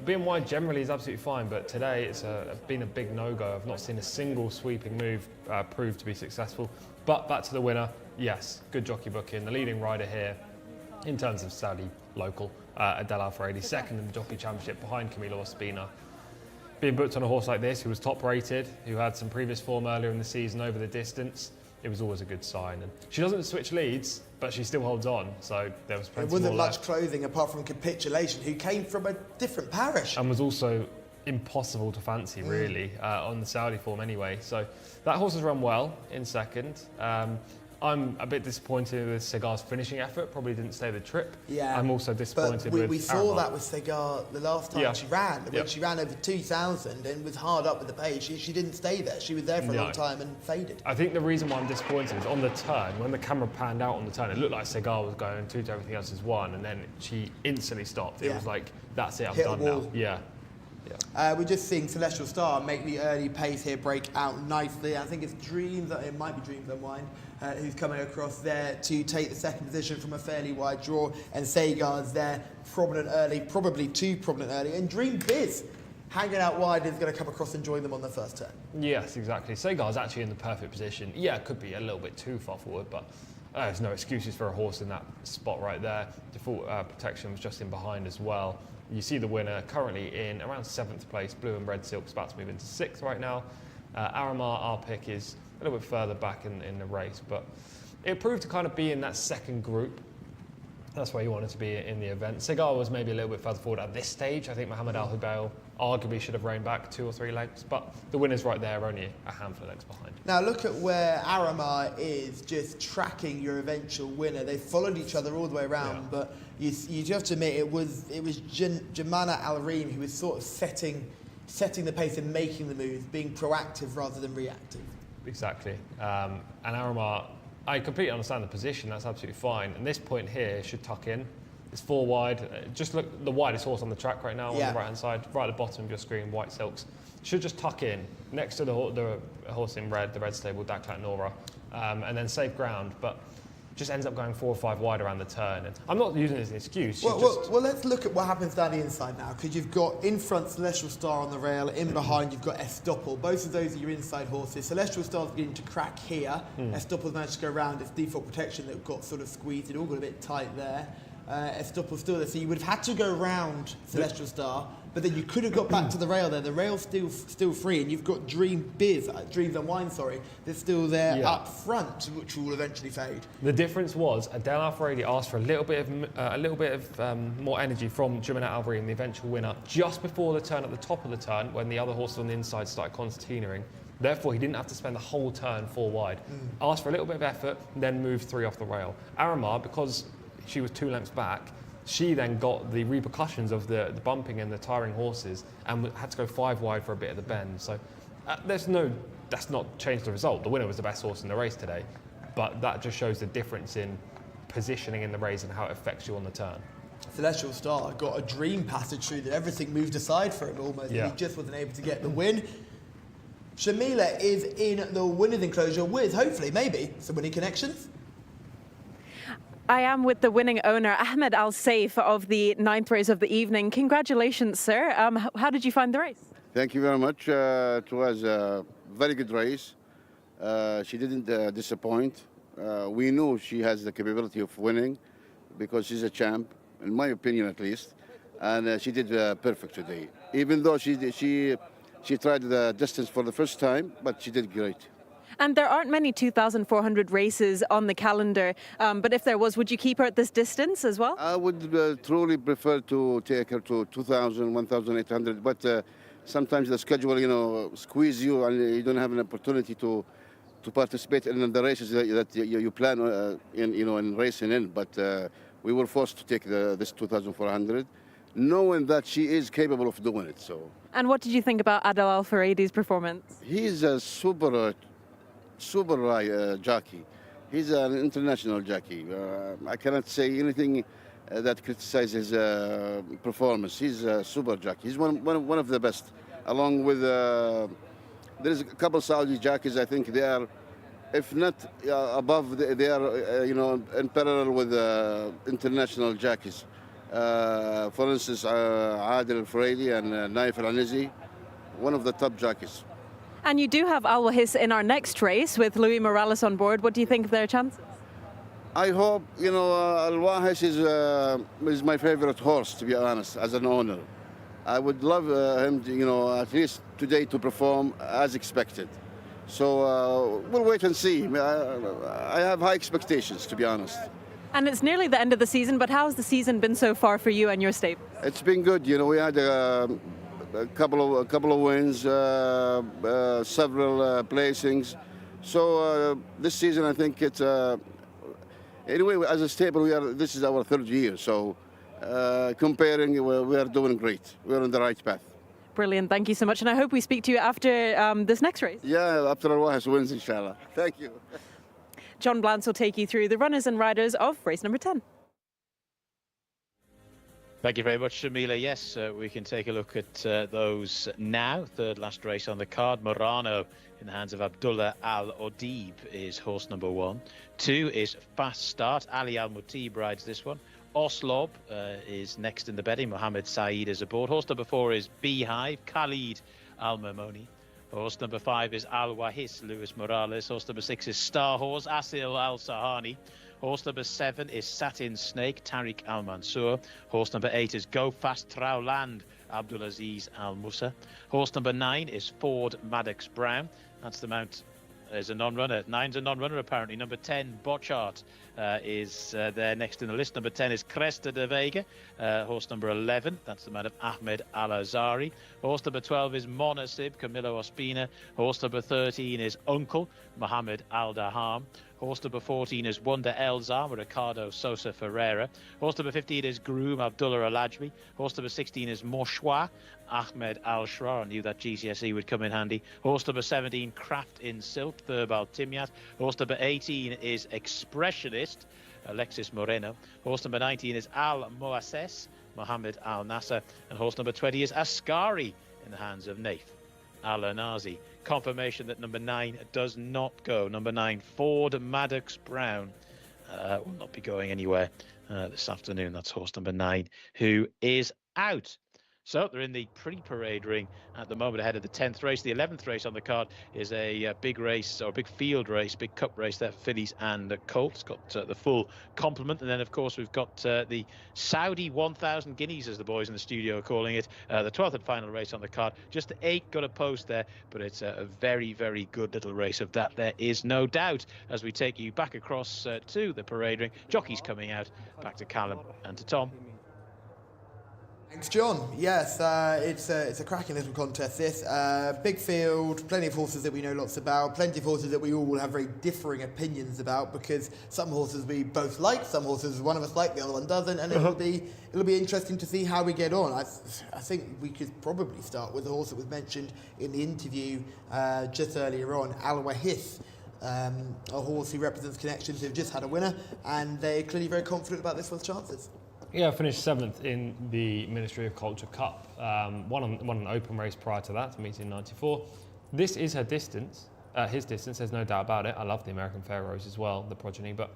Being wide generally is absolutely fine, but today it's been a big no-go. I've not seen a single sweeping move prove to be successful. But back to the winner, yes, good jockey booking. The leading rider here, in terms of Saudi local, Adel Al-Faradi, second in the Jockey Championship behind Camilo Ospina. Being booked on a horse like this, who was top rated, who had some previous form earlier in the season over the distance, it was always a good sign. And she doesn't switch leads, but she still holds on, so there was plenty more It wasn't much left. clothing apart from Capitulation, who came from a different parish. And was also impossible to fancy, really, on the Saudi form anyway. So that horse has run well in second. I'm a bit disappointed with Segar's finishing effort, probably didn't stay the trip. Yeah. I'm also disappointed with we saw Aramar. that with Segar the last time she ran. When Yeah. she ran over 2,000 and was hard up with the pace, she didn't stay there. She was there for a long time and faded. I think the reason why I'm disappointed is on the turn, when the camera panned out on the turn, it looked like Segar was going two to everything else as one, and then she instantly stopped. It was like, that's it, I'm Hit a done now. wall. Yeah. We're just seeing Celestial Star make the early pace here break out nicely. I think it's Dreams, it might be Dreams Unwind, who's coming across there to take the second position from a fairly wide draw. And Segar's there, prominent early, probably too prominent early. And Dream Biz hanging out wide is going to come across and join them on the first turn. Yes, exactly. Segar's actually in the perfect position. Yeah, it could be a little bit too far forward, but there's no excuses for a horse in that spot right there. Default protection was just in behind as well. You see the winner currently in around 7th place. Blue and Red Silk's about to move into 6th right now. Aramar, our pick, is a little bit further back in the race, but it proved to kind of be in that second group. That's where you wanted to be in the event. Segar was maybe a little bit further forward at this stage. I think Mohammed Al Hubail arguably should have reined back 2 or 3 lengths, but the winner's right there, only a handful of lengths behind. Now look at where Aramar is just tracking your eventual winner. They followed each other all the way around, but you have to admit it was Jamana Al-Areem who was sort of setting the pace and making the move, being proactive rather than reactive. Exactly. And Aramar, I completely understand the position, that's absolutely fine. And this point here should tuck in. It's 4 wide. Just look, the widest horse on the track right now on the right-hand side, right at the bottom of your screen, White Silks. Should just tuck in next to the horse in red, the red stable, Daklat Nora, and then safe ground. But just ends up going 4 or 5 wide around the turn. And I'm not using it as an excuse. Well, let's look at what happens down the inside now, because you've got in front Celestial Star on the rail, in behind you've got Estoppel. Both of those are your inside horses. Celestial Star's beginning to crack here. Estoppel's managed to go around its default protection that got sort of squeezed. It all got a bit tight there. Estoppel's still there, so you would have had to go around Celestial Star, but then you could have got back to the rail there. The rail's still free, and you've got Dreams Unwind, that's still there up front, which will eventually fade. The difference was Adel Al-Faradi asked for a little bit of more energy from Jamana Al-Areem, the eventual winner, just before the turn at the top of the turn, when the other horses on the inside started concertinaing. Therefore, he didn't have to spend the whole turn 4 wide. Asked for a little bit of effort, then moved 3 off the rail. Aramar, because she was 2 lengths back, she then got the repercussions of the bumping and the tiring horses and had to go 5 wide for a bit of the bend. So that's not changed the result. The winner was the best horse in the race today, but that just shows the difference in positioning in the race and how it affects you on the turn. Celestial Star got a dream passage through that everything moved aside for him almost. Yeah. He just wasn't able to get the win. Shamila is in the winner's enclosure with, hopefully, maybe, some winning connections. I am with the winning owner, Ahmed Al Saif, of the 9th race of the evening. Congratulations, sir. How did you find the race? Thank you very much. It was a very good race. She didn't disappoint. We knew she has the capability of winning because she's a champ, in my opinion at least. And she did perfect today. Even though she tried the distance for the first time, but she did great. And there aren't many 2,400 races on the calendar, but if there was, would you keep her at this distance as well? I would truly prefer to take her to 2,000, 1,800, but sometimes the schedule, squeeze you and you don't have an opportunity to participate in the races that you plan in racing in. But we were forced to take this 2,400, knowing that she is capable of doing it. So. And what did you think about Adel Al-Faradi's performance? He's a super super jockey. He's an international jockey. I cannot say anything that criticizes his performance. He's a super jockey. He's one of the best. Along with there's a couple Saudi jockeys. I think they are, if not above, they are in parallel with international jockeys. For instance, Adil Al-Furaydi and Naif Al-Anizi, one of the top jockeys. And you do have Al Wahis in our next race with Luis Morales on board. What do you think of their chances? I hope, Al Wahis is my favorite horse, to be honest, as an owner. I would love him, at least today to perform as expected. So we'll wait and see. I have high expectations, to be honest. And it's nearly the end of the season, but how's the season been so far for you and your stable? It's been good. We had a couple of wins, several placings. So this season, I think it's anyway, as a stable, this is our third year. So comparing, we are doing great. We're on the right path. Brilliant. Thank you so much. And I hope we speak to you after this next race. Yeah, after Al Wahis wins, inshallah. Thank you. John Blance will take you through the runners and riders of race number 10. Thank you very much, Shamila. Yes, we can take a look at those now. Third last race on the card. Murano in the hands of Abdullah Al-Odib is horse number 1. 2 is Fast Start. Ali Al-Mutib rides this one. Oslob is next in the betting. Mohammed Saeed is aboard. Horse number 4 is Beehive. Khalid Al-Mamoni. Horse number 5 is Al Wahis, Luis Morales. Horse number 6 is Star Horse, Asil Al Sahani. Horse number 7 is Satin Snake, Tariq Al Mansour. Horse number 8 is Go Fast Trauland, Abdulaziz Al Musa. Horse number 9 is Ford Maddox Brown. That's the mount. There's a non-runner. 9's a non-runner apparently. Number 10, Bochart, is there next in the list. Number 10 is Cresta de Vega. Horse number 11, that's the man of Ahmed Al-Azari. Horse number 12 is Monasib, Camilo Ospina. Horse number 13 is Uncle, Mohammed Al-Daham. Horse number 14 is Wonder Elzar, Ricardo Sosa Ferreira. Horse number 15 is Groom, Abdullah Al-Ajmi. Horse number 16 is Moshwa, Ahmed Al-Shrar. I knew that GCSE would come in handy. Horse number 17, Craft in Silk, Thurb Al-Timyat. Horse number 18 is Expressionist, Alexis Moreno. Horse number 19 is Al-Moasses, Mohammed Al-Nasser. And horse number 20 is Ascari in the hands of Naif Al-Anazi. Confirmation that number 9 does not go. Number 9, Ford Maddox Brown, will not be going anywhere this afternoon. That's horse number 9, who is out. So they're in the pre-parade ring at the moment ahead of the 10th race. The 11th race on the card is a big race, or a big field race, big cup race there, fillies and colts. Got the full complement. And then, of course, we've got the Saudi 1,000 guineas, as the boys in the studio are calling it. The 12th and final race on the card. Just 8 got a post there, but it's a very, very good little race of that. There is no doubt as we take you back across to the parade ring. Jockeys coming out, back to Callum and to Tom. Thanks, John. Yes, it's a cracking little contest, this. Big field, plenty of horses that we know lots about, plenty of horses that we all have very differing opinions about, because some horses we both like, some horses one of us like, the other one doesn't, and it'll be interesting to see how we get on. I think we could probably start with the horse that was mentioned in the interview just earlier on, Al Wahis. A horse who represents Connections, who've just had a winner, and they're clearly very confident about this one's chances. Yeah, I finished 7th in the Ministry of Culture Cup. Won an open race prior to that, meeting 94. This is her distance, his distance, there's no doubt about it. I love the American Pharaohs as well, the progeny, but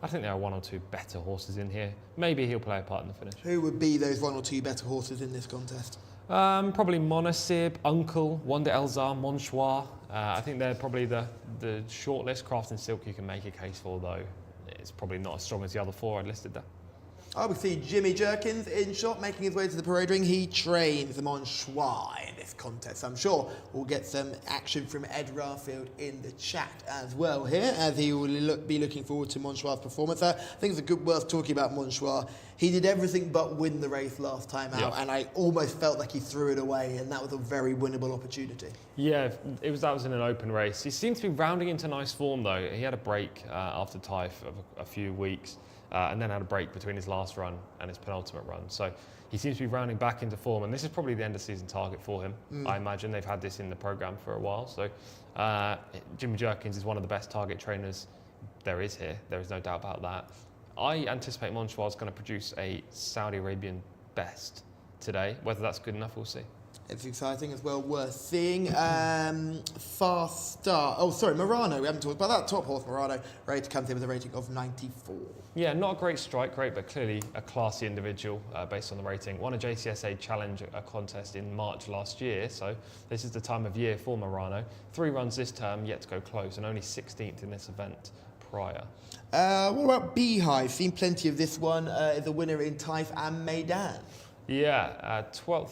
I think there are 1 or 2 better horses in here. Maybe he'll play a part in the finish. Who would be those 1 or 2 better horses in this contest? Probably Monasib, Uncle, Wanda Elzar, Monchois. I think they're probably the shortlist. Craft and Silk you can make a case for, though. It's probably not as strong as the other 4 I listed there. We see Jimmy Jerkins in shot, making his way to the parade ring. He trains the Monchois in this contest. I'm sure we'll get some action from Ed Rarfield in the chat as well here, as he will be looking forward to Monchois' performance. I think it's a good worth talking about Monchois. He did everything but win the race last time out, Yeah. and I almost felt like he threw it away, and that was a very winnable opportunity. Yeah, that was in an open race. He seemed to be rounding into nice form though. He had a break after Taif of a few weeks, and then had a break between his last run and his penultimate run. So he seems to be rounding back into form, and this is probably the end of season target for him. I imagine they've had this in the program for a while. So Jimmy Jerkins is one of the best target trainers there is here. There is no doubt about that. I anticipate Monchois is going to produce a Saudi Arabian best today. Whether that's good enough, we'll see. It's exciting as well, worth seeing. Fast start. Oh, sorry, Murano. We haven't talked about that. Top horse, Murano, ready to come in with a rating of 94. Yeah, not a great strike rate, but clearly a classy individual based on the rating. Won a Jcsa Challenge contest in March last year, so this is the time of year for Murano. 3 runs this term, yet to go close, and only 16th in this event prior. What about Beehive? Seen plenty of this one. Is a winner in Taif and Meydan. Yeah, 12th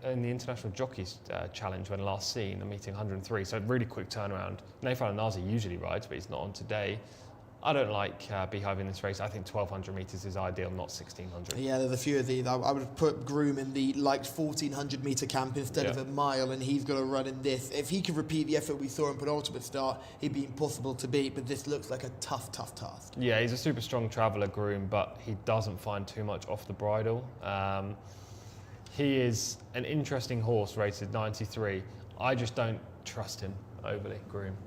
in the International Jockeys Challenge when last seen, a meeting 103, so really quick turnaround. Nathal Anazi usually rides, but he's not on today. I don't like Beehive in this race. I think 1,200 metres is ideal, not 1,600. Yeah, there's a few of these. I would put Groom in the 1,400 metre camp instead of a mile, and he's got to run in this. If he could repeat the effort we saw in penultimate start, he'd be impossible to beat, but this looks like a tough task. Yeah, he's a super strong traveller, Groom, but he doesn't find too much off the bridle. He is an interesting horse, rated 93. I just don't trust him overly, Groom.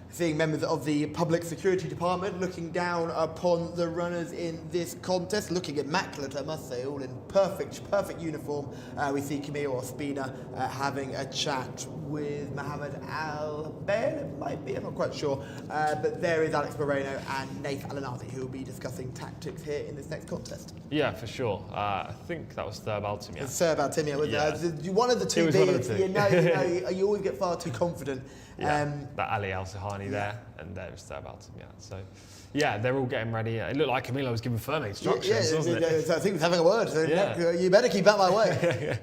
Seeing members of the Public Security Department looking down upon the runners in this contest, looking immaculate, I must say, all in perfect uniform. We see Camille Ospina having a chat with Mohammed Al-Bain, it might be, I'm not quite sure. But there is Alex Moreno and Nath Al-Anazi, who will be discussing tactics here in this next contest. Yeah, for sure. I think that was Thurb Altimia. It's Thurb Altimia, one of the two. It was one of the two. You always get far too confident. Yeah, that Ali Al-Sahani there, and there's Thurb Altimia. So, yeah, they're all getting ready. It looked like Camilo was giving firm instructions, wasn't it? I think he was having a word. So you better keep that my way.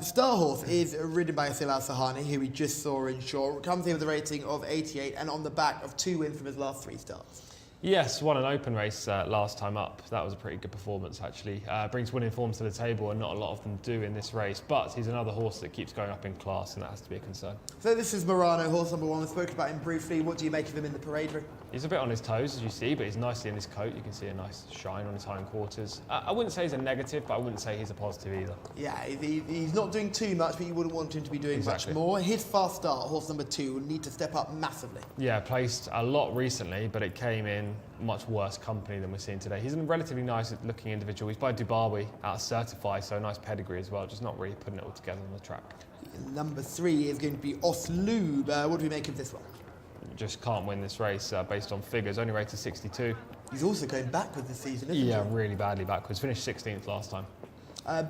Star Horse is ridden by Asil Al-Sahani, who we just saw in short. Comes in with a rating of 88 and on the back of 2 wins from his last 3 starts. Yes, won an open race last time up. That was a pretty good performance, actually. Brings winning forms to the table, and not a lot of them do in this race. But he's another horse that keeps going up in class, and that has to be a concern. So this is Murano, horse number 1. We spoke about him briefly. What do you make of him in the parade ring? He's a bit on his toes, as you see, but he's nicely in his coat. You can see a nice shine on his hindquarters. I wouldn't say he's a negative, but I wouldn't say he's a positive either. Yeah, he's not doing too much, but you wouldn't want him to be doing much more. His fast start, horse number 2, will need to step up massively. Yeah, placed a lot recently, but it came in much worse company than we're seeing today. He's a relatively nice looking individual. He's by Dubawi out of Certify, so a nice pedigree as well, just not really putting it all together on the track. Number 3 is going to be Osloob. What do we make of this one? Just can't win this race based on figures, only rated 62. He's also going backwards this season, isn't he? Yeah, really badly backwards. Finished 16th last time.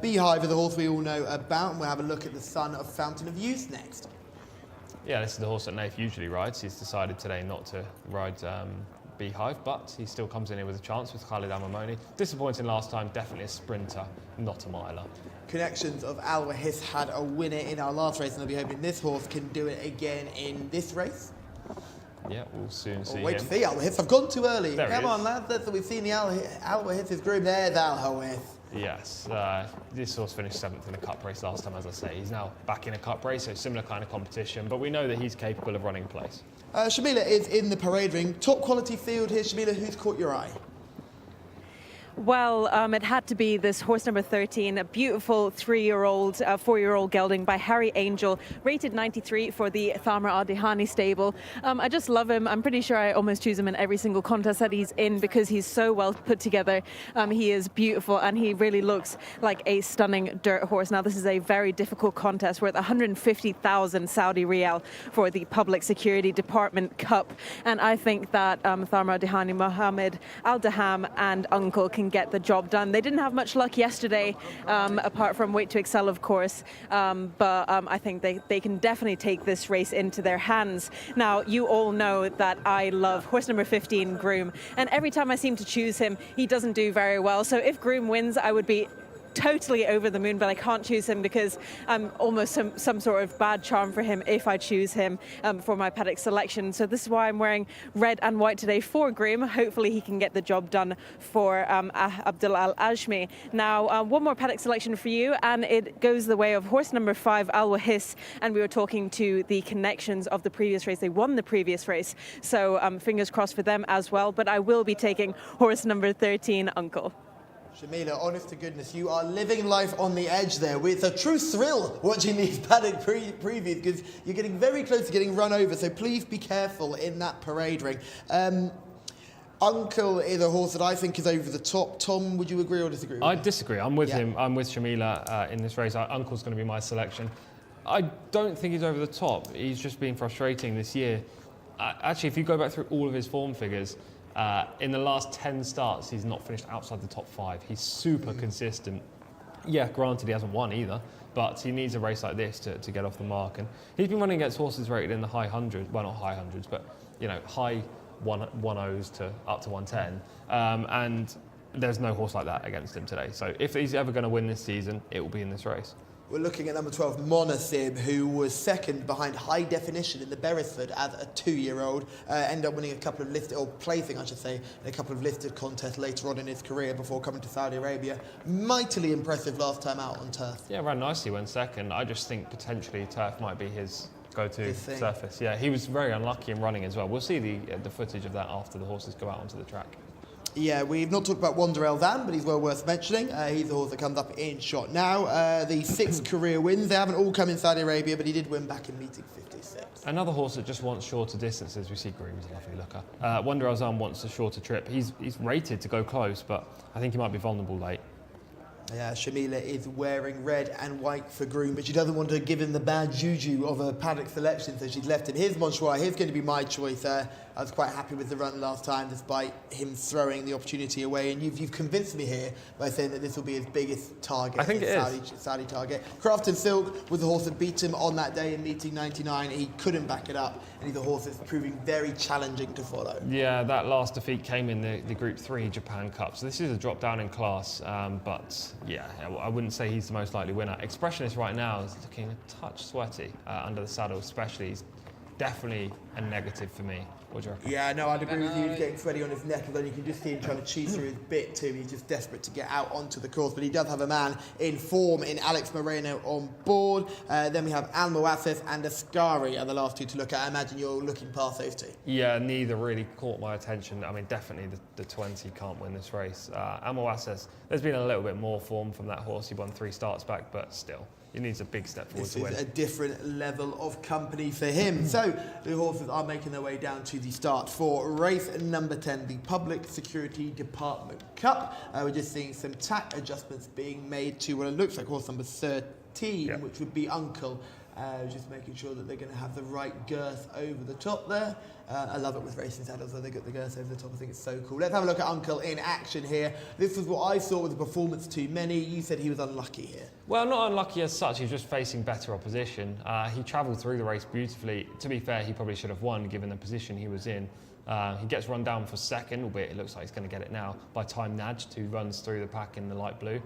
Beehive is a horse we all know about, and we'll have a look at the son of Fountain of Youth next. Yeah, this is the horse that Nath usually rides. He's decided today not to ride Beehive, but he still comes in here with a chance with Khalid Amamoni. Disappointing last time, definitely a sprinter, not a miler. Connections of Al Wahis had a winner in our last race, and I'll be hoping this horse can do it again in this race. Yeah, we'll soon see wait him. to see Al Wahis. I've gone too early. There Come on, lads. We've seen the Al Wahis' groom. There's Al Wahis. Yes, this horse finished 7th in a cup race last time, as I say. He's now back in a cup race, so similar kind of competition, but we know that he's capable of running place. Shamila is in the parade ring. Top quality field here. Shamila, who's caught your eye? Well, it had to be this horse number 13, a beautiful 4-year-old gelding by Harry Angel, rated 93 for the Thamra Al-Dihani stable. I just love him. I'm pretty sure I almost choose him in every single contest that he's in because he's so well put together. He is beautiful and he really looks like a stunning dirt horse. Now, this is a very difficult contest. We're at 150,000 Saudi Riyal for the Public Security Department Cup. And I think that Thamra Al-Dihani, Mohammed Al-Daham and Uncle can get the job done. They didn't have much luck yesterday, apart from Weight to Excel, of course, but I think they can definitely take this race into their hands. Now, you all know that I love horse number 15, Groom, and every time I seem to choose him, he doesn't do very well. So if Groom wins, I would be totally over the moon, but I can't choose him because I'm almost some sort of bad charm for him if I choose him for my paddock selection. So this is why I'm wearing red and white today for Groom. Hopefully he can get the job done for Abdul Al Ajmi. Now, one more paddock selection for you, and it goes the way of horse number 5, Al Wahis, and we were talking to the connections of the previous race. They won the previous race, so fingers crossed for them as well. But I will be taking horse number 13, Uncle. Shamila, honest to goodness, you are living life on the edge there. It's a true thrill watching these paddock previews because you're getting very close to getting run over, so please be careful in that parade ring. Uncle is a horse that I think is over the top. Tom, would you agree or disagree with I me? disagree. I'm with him. I'm with Shamila in this race. Uncle's going to be my selection. I don't think he's over the top. He's just been frustrating this year. Actually, if you go back through all of his form figures, in the last 10 starts, he's not finished outside the top 5. He's super consistent. Yeah, granted, he hasn't won either, but he needs a race like this to get off the mark. And he's been running against horses rated in the high hundreds. Well, not high hundreds, but high 1.0s to up to 110. And there's no horse like that against him today. So if he's ever going to win this season, it will be in this race. We're looking at number 12, Monasib, who was second behind High Definition in the Beresford as a 2-year-old. Ended up winning a couple of listed, or placing, I should say, in a couple of listed contests later on in his career before coming to Saudi Arabia. Mightily impressive last time out on turf. Yeah, ran nicely when second. I just think potentially turf might be his go-to surface. Yeah, he was very unlucky in running as well. We'll see the footage of that after the horses go out onto the track. Yeah, we've not talked about Wonder Elzan, but he's well worth mentioning. He's the horse that comes up in shot now. The 6 career wins, they haven't all come in Saudi Arabia, but he did win back in meeting 56. Another horse that just wants shorter distances. We see Groom's a lovely looker. Wonder Elzan wants a shorter trip. He's rated to go close, but I think he might be vulnerable late. Yeah, Shamila is wearing red and white for Groom, but she doesn't want to give him the bad juju of a paddock selection, so she's left him. Here's Monchois. Here's going to be my choice. I was quite happy with the run last time, despite him throwing the opportunity away. And you've convinced me here by saying that this will be his biggest target. I think it is. Saudi target. Crafton Silk was the horse that beat him on that day in meeting 99. He couldn't back it up, and he's a horse that's proving very challenging to follow. Yeah, that last defeat came in the Group 3 Japan Cup, so this is a drop down in class, but yeah, I wouldn't say he's the most likely winner. Expressionist right now is looking a touch sweaty under the saddle, especially. He's definitely a negative for me. What do you reckon? Yeah, no, I'd agree with you. He's getting sweaty on his neck, and then you can just see him trying to chew through his bit too. He's just desperate to get out onto the course, but he does have a man in form in Alex Moreno on board. Then we have Al Moassef and Ascari are the last 2 to look at. I imagine you're looking past those 2. Yeah, neither really caught my attention. I mean, definitely the 20 can't win this race. Al Moassef, there's been a little bit more form from that horse. He won 3 starts back, but still. He needs a big step forward to win. This is a different level of company for him. So the horses are making their way down to the start for race number 10, the Public Security Department Cup. We're just seeing some tack adjustments being made to what it looks like horse number 13, which would be Uncle. Just making sure that they're going to have the right girth over the top there. I love it with racing saddles where they got the girth over the top. I think it's so cool. Let's have a look at Uncle in action here. This was what I saw was a performance too many. You said he was unlucky here. Well, not unlucky as such. He's just facing better opposition. He travelled through the race beautifully. To be fair, he probably should have won given the position he was in. He gets run down for second, albeit it looks like he's going to get it now, by Time Nadged, who runs through the pack in the light blue,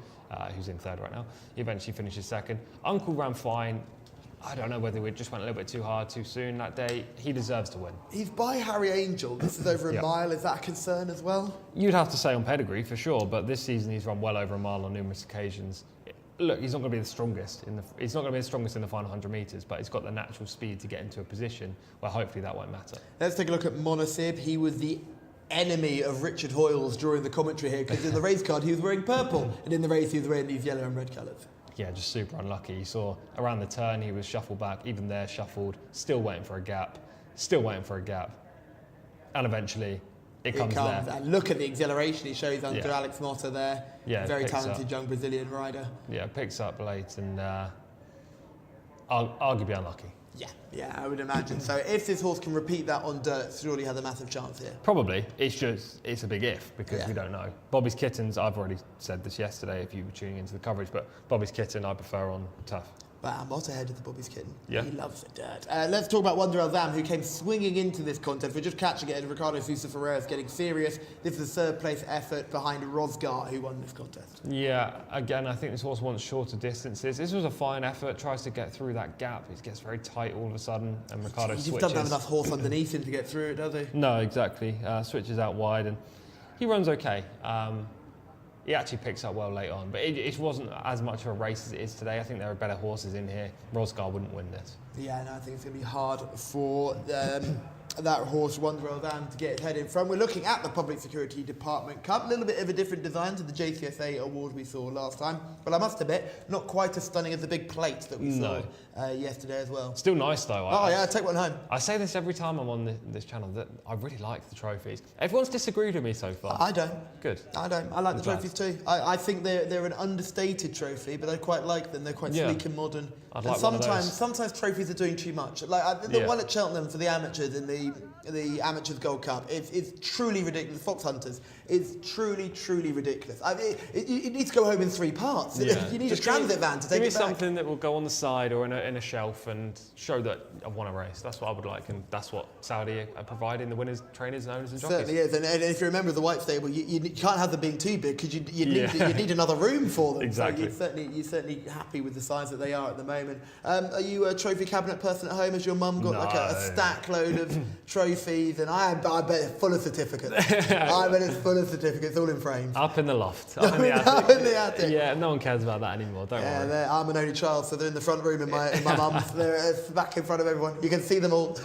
who's in third right now. He eventually finishes second. Uncle ran fine. I don't know whether we just went a little bit too hard too soon that day. He deserves to win. He's by Harry Angel. This is over a mile. Is that a concern as well? You'd have to say on pedigree for sure, but this season he's run well over a mile on numerous occasions. Look, he's not going to be the strongest in the final 100 metres, but he's got the natural speed to get into a position where hopefully that won't matter. Let's take a look at Monasib. He was the enemy of Richard Hoyle's during the commentary here, because in the race card he was wearing purple, and in the race he was wearing these yellow and red colours. Yeah, just super unlucky. You saw around the turn he was shuffled back, even there shuffled, still waiting for a gap, and eventually it comes there. And look at the exhilaration he shows under Alex Motta there. Yeah, very talented young Brazilian rider. Yeah, picks up late and arguably unlucky. Yeah, I would imagine. So if this horse can repeat that on dirt, surely has a massive chance here. Probably. It's a big if, because we don't know. Bobby's Kittens, I've already said this yesterday if you were tuning into the coverage, but Bobby's Kitten I prefer on tough. But Amot ahead of the Bobby's kitten. Yeah. He loves the dirt. Let's talk about Wonder Elzam, who came swinging into this contest. We're just catching it, and Ricardo Sousa Ferreira is getting serious. This is a third-place effort behind Rosgar, who won this contest. Yeah, again, I think this horse wants shorter distances. This was a fine effort, tries to get through that gap. It gets very tight all of a sudden, and Ricardo He switches. just doesn't have enough horse underneath him to get through it, does he? No, exactly. Switches out wide, and he runs okay. He actually picks up well late on, but it wasn't as much of a race as it is today. I think there are better horses in here. Rosgar wouldn't win this. Yeah, no, I think it's going to be hard for that horse, Wonder Elzam, to get his head in front. We're looking at the Public Security Department Cup. A little bit of a different design to the Jcsa award we saw last time, but I must admit, not quite as stunning as the big plate that we saw yesterday as well. Still nice though. Yeah, take one home. I say this every time I'm on this channel, that I really like the trophies. Everyone's disagreed with me so far. I don't. Good. I don't. I like the trophies too. I think they're an understated trophy, but I quite like them. They're quite sleek and modern. I'd and like one of those. sometimes trophies are doing too much. Like the one at Cheltenham for the amateurs in the Amateurs Gold Cup is truly ridiculous. Fox Hunters is truly ridiculous. I mean, it needs to go home in 3 parts. Yeah. You need Just a transit van to take give me it back. something that will go on the side or in a shelf and show that I've won a race. That's what I would like, and that's what Saudi are providing the winners, trainers, and owners and jockeys. Certainly is, and if you remember the white stable, you can't have them being too big because you need another room for them. Exactly. So you're certainly happy with the size that they are at the moment. Are you a trophy cabinet person at home? Has your mum got like a stack load of trophies? And I bet it's full of certificates. I bet it's full of certificates, all in frames. Up in the loft, up in the attic. Up in the attic. Yeah, no one cares about that anymore. Don't worry. I'm an only child, so they're in the front room in my mum's. They're back in front of everyone. You can see them all.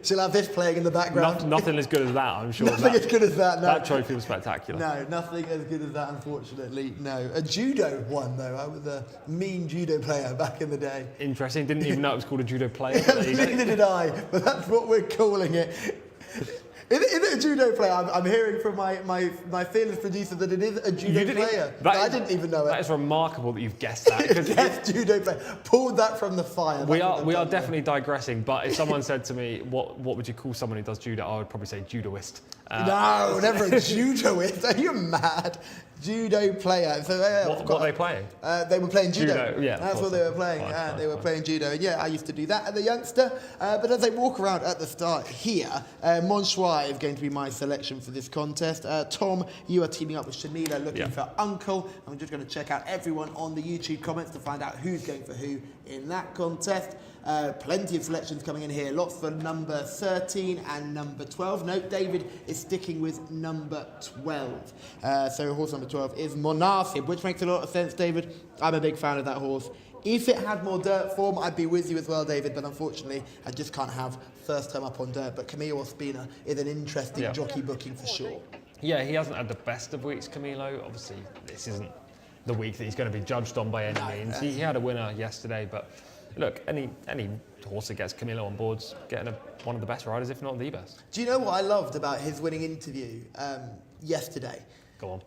She'll have this playing in the background. Nothing as good as that, I'm sure. Nothing as good as that. No. That trophy was spectacular. No, nothing as good as that, unfortunately. No. A judo one, though. I was a mean judo player back in the day. Interesting. Didn't even know it was called a judo player. Neither did I, but that's what we're calling it. Is it a judo player? I'm hearing from my fearless producer that it is a judo player. I didn't even know it. That is remarkable that you've guessed that. Yes, judo player. Pulled that from the fire. We are definitely digressing, but if someone said to me, what would you call someone who does judo? I would probably say judoist. No, never a judoist. Are you mad? Judo player. So what are they playing? They were playing judo. Yeah, that's what they were playing. They were playing judo. And yeah, I used to do that as a youngster. But as they walk around at the start here, Monchois is going to be my selection for this contest. Tom, you are teaming up with Shamila looking for Uncle. I'm just going to check out everyone on the YouTube comments to find out who's going for who in that contest. Plenty of selections coming in here. Lots for number 13 and number 12. Note, David is sticking with number 12. So horse number 12 is Monasib, which makes a lot of sense, David. I'm a big fan of that horse. If it had more dirt form, I'd be with you as well, David, but unfortunately, I just can't have first time up on dirt. But Camilo Ospina is an interesting jockey booking for sure. Yeah, he hasn't had the best of weeks, Camilo. Obviously, this isn't the week that he's going to be judged on by any means. He had a winner yesterday, but look, any horse that gets Camilo on board's getting one of the best riders, if not the best. Do you know what I loved about his winning interview yesterday? Go on.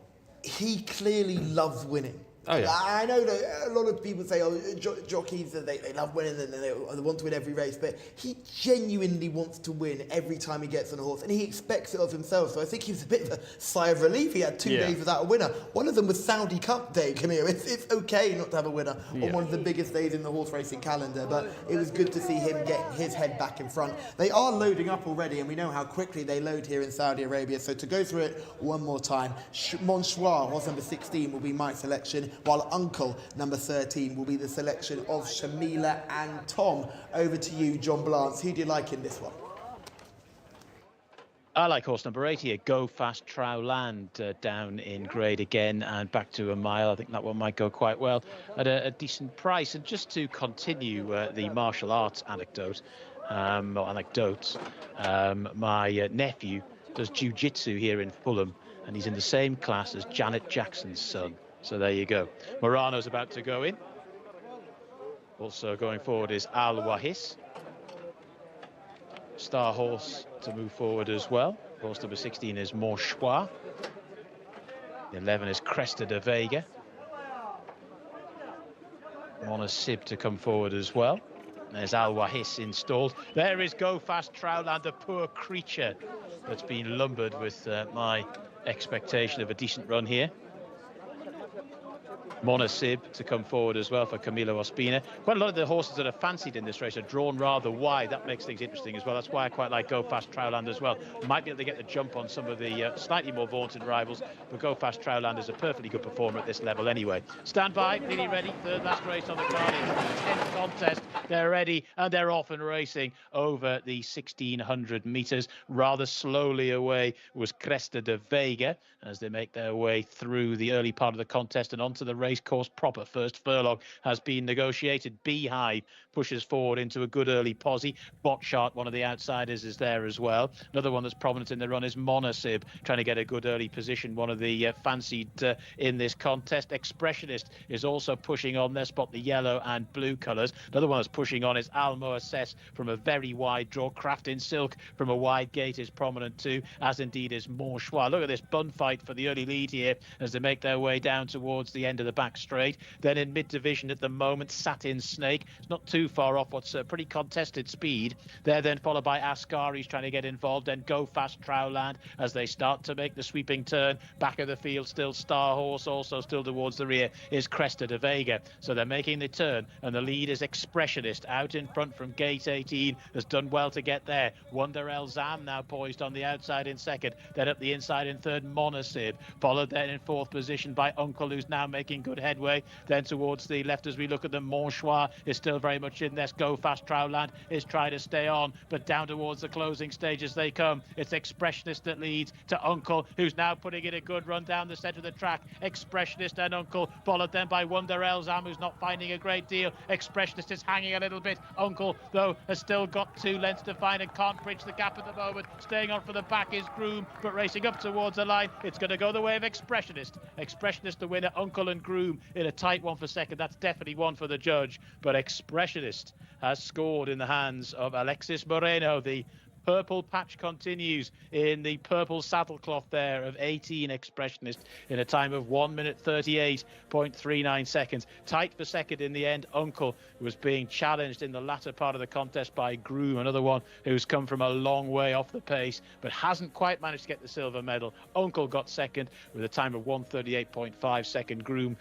He clearly loves winning. Oh, yeah. I know that a lot of people say, jockeys, they love winning and they want to win every race, but he genuinely wants to win every time he gets on a horse, and he expects it of himself. So I think he was a bit of a sigh of relief. He had 2 days without a winner. One of them was Saudi Cup Day, Camille. It's okay not to have a winner on one of the biggest days in the horse racing calendar, but it was good to see him getting his head back in front. They are loading up already, and we know how quickly they load here in Saudi Arabia. So to go through it one more time, Monchois, horse number 16, will be my selection, while Uncle, number 13, will be the selection of Shamila and Tom. Over to you, John Blance. Who do you like in this one? I like horse number 8 here, Go Fast Trowland, down in grade again and back to a mile. I think that one might go quite well at a decent price. And just to continue the martial arts anecdotes, my nephew does jiu-jitsu here in Fulham, and he's in the same class as Janet Jackson's son. So there you go. Morano's about to go in. Also going forward is Al Wahis. Star horse to move forward as well. Horse number 16 is Monchois. 11 is Cresta de Vega. Monasib to come forward as well. There's Al Wahis installed. There is Go Fast Trowland, a poor creature that's been lumbered with my expectation of a decent run here. Monasib to come forward as well for Camilo Ospina. Quite a lot of the horses that are fancied in this race are drawn rather wide. That makes things interesting as well. That's why I quite like Go Fast Trowland as well. Might be able to get the jump on some of the slightly more vaunted rivals, but Go Fast Trowland is a perfectly good performer at this level anyway. Stand by, nearly ready. Third last race on the card. It's the 10th contest. They're ready and they're off and racing over the 1600 metres. Rather slowly away was Cresta de Vega as they make their way through the early part of the contest and onto the race course proper. First furlong has been negotiated. Beehive pushes forward into a good early posse. Botshart, one of the outsiders, is there as well. Another one that's prominent in the run is Monasib, trying to get a good early position, one of the fancied in this contest. Expressionist is also pushing on there, spot the yellow and blue colours. Another one that's pushing on is Almo Assess from a very wide draw. Craft in Silk from a wide gate is prominent too, as indeed is Montchois. Look at this bun fight for the early lead here as they make their way down towards the end of the back straight. Then in mid-division at the moment, Satin Snake. It's not too far off what's a pretty contested speed. They're then followed by Ascari's trying to get involved. Then Go Fast Trowland as they start to make the sweeping turn. Back of the field still Star Horse, also still towards the rear is Cresta de Vega. So they're making the turn and the lead is Expressionist out in front from gate 18. Has done well to get there. Wonder El Zam now poised on the outside in second. Then up the inside in third, Monasib. Followed then in fourth position by Uncle, who's now making good headway. Then towards the left as we look at them, Montchois is still very much in this. Go Fast Trowland is trying to stay on, but down towards the closing stage as they come. It's Expressionist that leads to Uncle, who's now putting in a good run down the centre of the track. Expressionist and Uncle, followed then by Wonder El Zam, who's not finding a great deal. Expressionist is hanging a little bit. Uncle, though, has still got 2 lengths to find and can't bridge the gap at the moment. Staying on for the back is Groom, but racing up towards the line, it's going to go the way of Expressionist. Expressionist the winner, Uncle and Groom in a tight one for second. That's definitely one for the judge, but Expressionist has scored in the hands of Alexis Moreno. The purple patch continues in the purple saddlecloth there of 18 Expressionist in a time of 1 minute 38.39 seconds. Tight for second in the end. Uncle was being challenged in the latter part of the contest by Groom, another one who's come from a long way off the pace but hasn't quite managed to get the silver medal. Uncle got second with a time of 1:38.5 second. Groom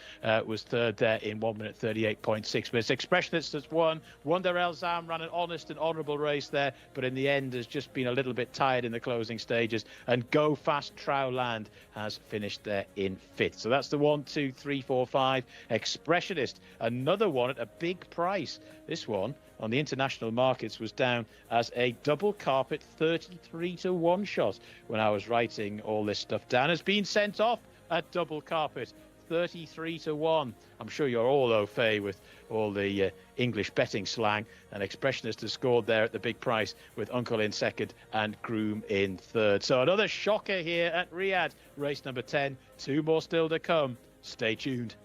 was third there in 1 minute 38.6. But it's Expressionist that's won. Wonder El Zam ran an honest and honourable race there, but in the end has just been a little bit tired in the closing stages, and Go Fast Trowland has finished there in fifth. So that's the 1, 2, 3, 4, 5. Expressionist, another one at a big price. This one on the international markets was down as a double carpet 33-1 shot when I was writing all this stuff down. Has been sent off at double carpet 33-1. I'm sure you're all au fait with all the English betting slang, and Expressionist has scored there at the big price with Uncle in second and Groom in third. So another shocker here at Riyadh, race number 10. 2 more still to come. Stay tuned.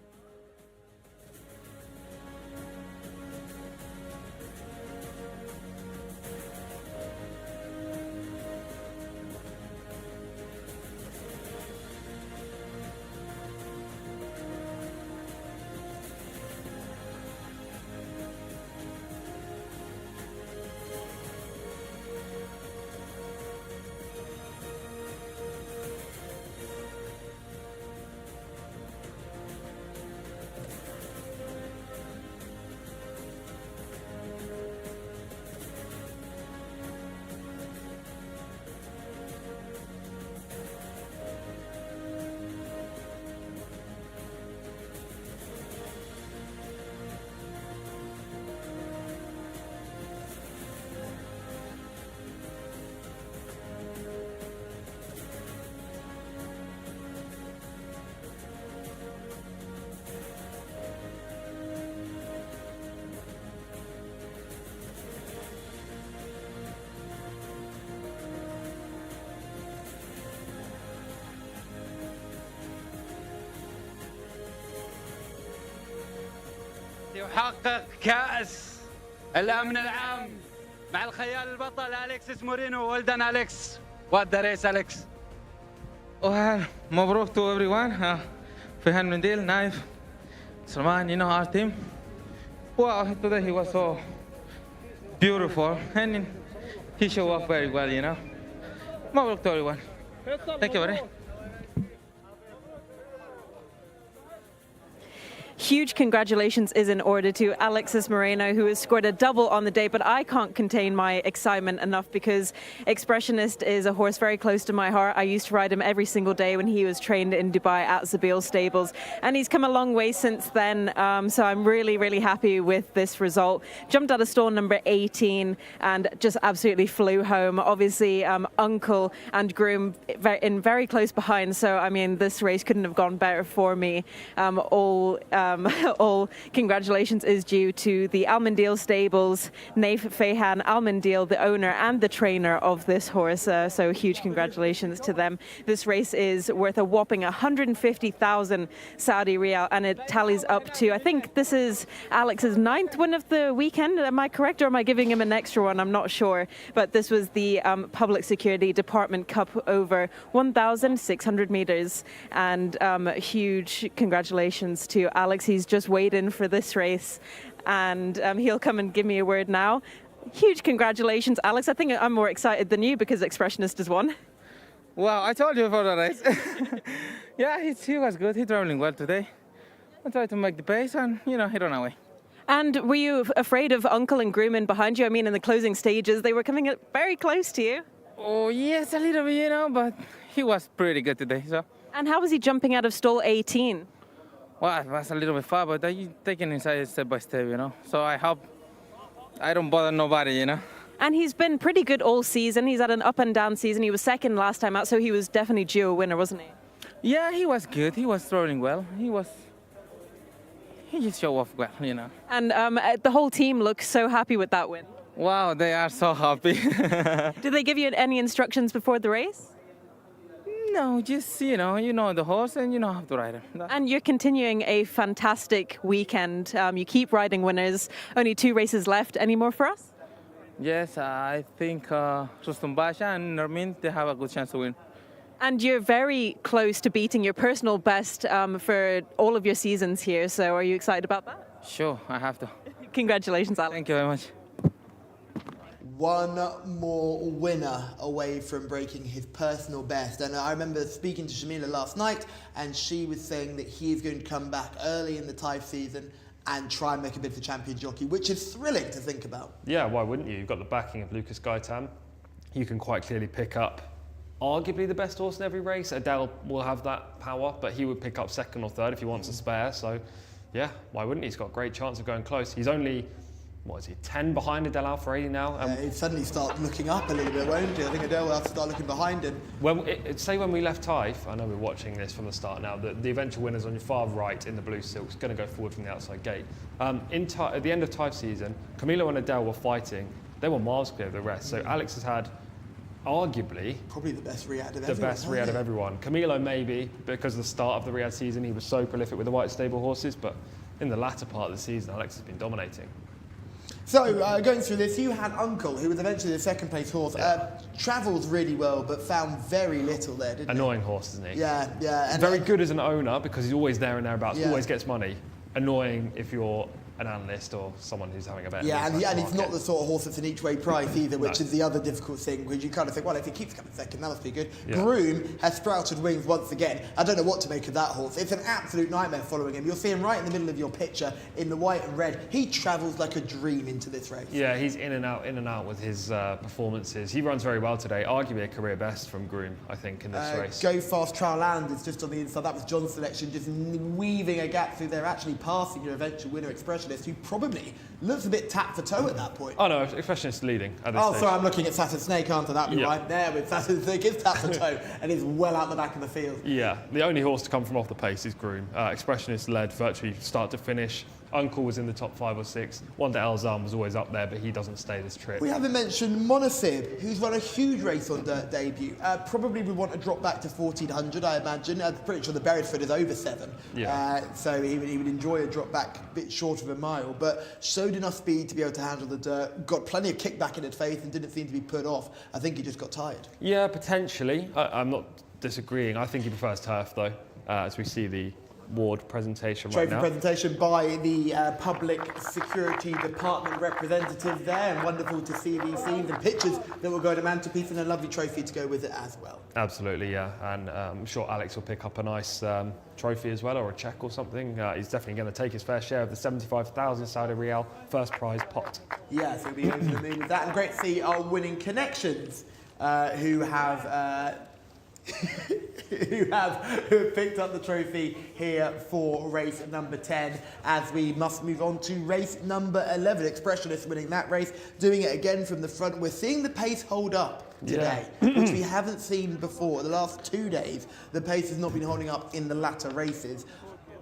يحقق كأس الأمن العام مع الخيال البطل أليكسيس مورينو. Well done, Alex. What the race, Alex? Well, مبروك to everyone. Fihan Mendil, Naif, Salman, you know our team. Wow, today he was so beautiful and he showed up very well, you know. مبروك to everyone. Thank you, buddy. huge congratulations is in order to Alexis Moreno, who has scored a double on the day, but I can't contain my excitement enough because Expressionist is a horse very close to my heart. I used to ride him every single day when he was trained in Dubai at Zabeel Stables, and he's come a long way since then, so I'm really, really happy with this result. Jumped out of stall number 18 and just absolutely flew home. Obviously, Uncle and Groom in very close behind, so I mean, this race couldn't have gone better for me. All congratulations is due to the Almondale Stables, Naif Fehan Almondale, the owner and the trainer of this horse. So huge congratulations to them. This race is worth a whopping 150,000 Saudi Riyal, and it tallies up to, I think this is Alex's 9th win of the weekend. Am I correct, or am I giving him an extra one? I'm not sure. But this was the Public Security Department Cup over 1,600 meters, and huge congratulations to Alex. He's just weighed in for this race, and he'll come and give me a word now. Huge congratulations, Alex. I think I'm more excited than you because Expressionist has won. Well, I told you before the race. Yeah, he was good. He's traveling well today. I tried to make the pace, and he ran away. And were you afraid of Uncle and Groom in behind you? I mean, in the closing stages, they were coming very close to you. Oh, yes, a little bit, but he was pretty good today. So. And how was he jumping out of stall 18? Well, it was a little bit far, but I taking inside step by step, So I hope I don't bother nobody, And he's been pretty good all season. He's had an up and down season. He was second last time out, so he was definitely due a winner, wasn't he? Yeah, he was good. He was throwing well. He just showed off well, And the whole team looks so happy with that win. Wow, they are so happy. Did they give you any instructions before the race? No, just, you know the horse and you know how to ride him. And you're continuing a fantastic weekend. You keep riding winners. Only 2 races left. Any more for us? Yes, I think Rustum Basha and Nermin, they have a good chance to win. And you're very close to beating your personal best for all of your seasons here. So are you excited about that? Sure, I have to. Congratulations, Alex. Thank you very much. One more winner away from breaking his personal best. And I remember speaking to Shamila last night, and she was saying that he is going to come back early in the Taif season and try and make a bid for champion jockey, which is thrilling to think about. Yeah, why wouldn't you? You've got the backing of Lucas Gaitan. You can quite clearly pick up arguably the best horse in every race. Adele will have that power, but he would pick up second or third if he wants a spare. So, yeah, why wouldn't he? He's got a great chance of going close. He's only, 10 behind Adele Al-Faradi now? He'd suddenly start looking up a little bit, won't he? I think Adele will have to start looking behind him. Say when we left Taif, I know we're watching this from the start now, the eventual winner's on your far right in the blue silks, going to go forward from the outside gate. At the end of Taif season, Camilo and Adele were fighting. They were miles clear of the rest. So Alex has had arguably probably the best Riyadh of everyone. Camilo maybe, because of the start of the Riyadh season, he was so prolific with the white stable horses, but in the latter part of the season, Alex has been dominating. So, going through this, you had Uncle, who was eventually the second place horse. Travelled really well, but found very little there, didn't he? Annoying horse, isn't he? Yeah. And very good as an owner, because he's always there and thereabouts, always gets money. Annoying if you're an analyst or someone who's having a bet. Yeah, and he's not the sort of horse that's an each way price either, which is the other difficult thing, because you kind of think, well, if he keeps coming second, that must be good. Yeah. Groom has sprouted wings once again. I don't know what to make of that horse. It's an absolute nightmare following him. You'll see him right in the middle of your picture in the white and red. He travels like a dream into this race. Yeah, he's in and out with his performances. He runs very well today, arguably a career best from Groom, I think, in this race. Go Fast Trial Land is just on the inside. That was John's selection, just weaving a gap through there, actually passing your eventual winner, Expressionist, who probably looks a bit tap for toe at that point. Oh no, Expressionist leading at this stage. Sorry, I'm looking at Saturn Snake, aren't I? That'd be right there with Saturn Snake. It's tap for toe, and he's well out the back of the field. Yeah, the only horse to come from off the pace is Groom. Expressionist led virtually start to finish. Uncle was in the top 5 or 6. Wanda Elzam was always up there, but he doesn't stay this trip. We haven't mentioned Monasib, who's run a huge race on dirt debut. Probably would want to drop back to 1400, I imagine. I'm pretty sure the Beresford is over 7. Yeah. So he would enjoy a drop back a bit short of a mile, but showed enough speed to be able to handle the dirt, got plenty of kickback in its face and didn't seem to be put off. I think he just got tired. Yeah, potentially. I'm not disagreeing. I think he prefers turf, though, as we see the award presentation right Trophy now. presentation by the Public Security Department representative there, and wonderful to see these scenes and pictures that will go to mantelpiece, and a lovely trophy to go with it as well. Absolutely, yeah, and I'm sure Alex will pick up a nice trophy as well, or a check or something. He's definitely going to take his fair share of the 75,000 Saudi Riyal first prize pot. Yeah, so we'll be over the moon with that, and great to see our winning connections who have who have picked up the trophy here for race number 10, as we must move on to race number 11. Expressionists winning that race, doing it again from the front. We're seeing the pace hold up today, which we haven't seen before. The last 2 days, the pace has not been holding up in the latter races.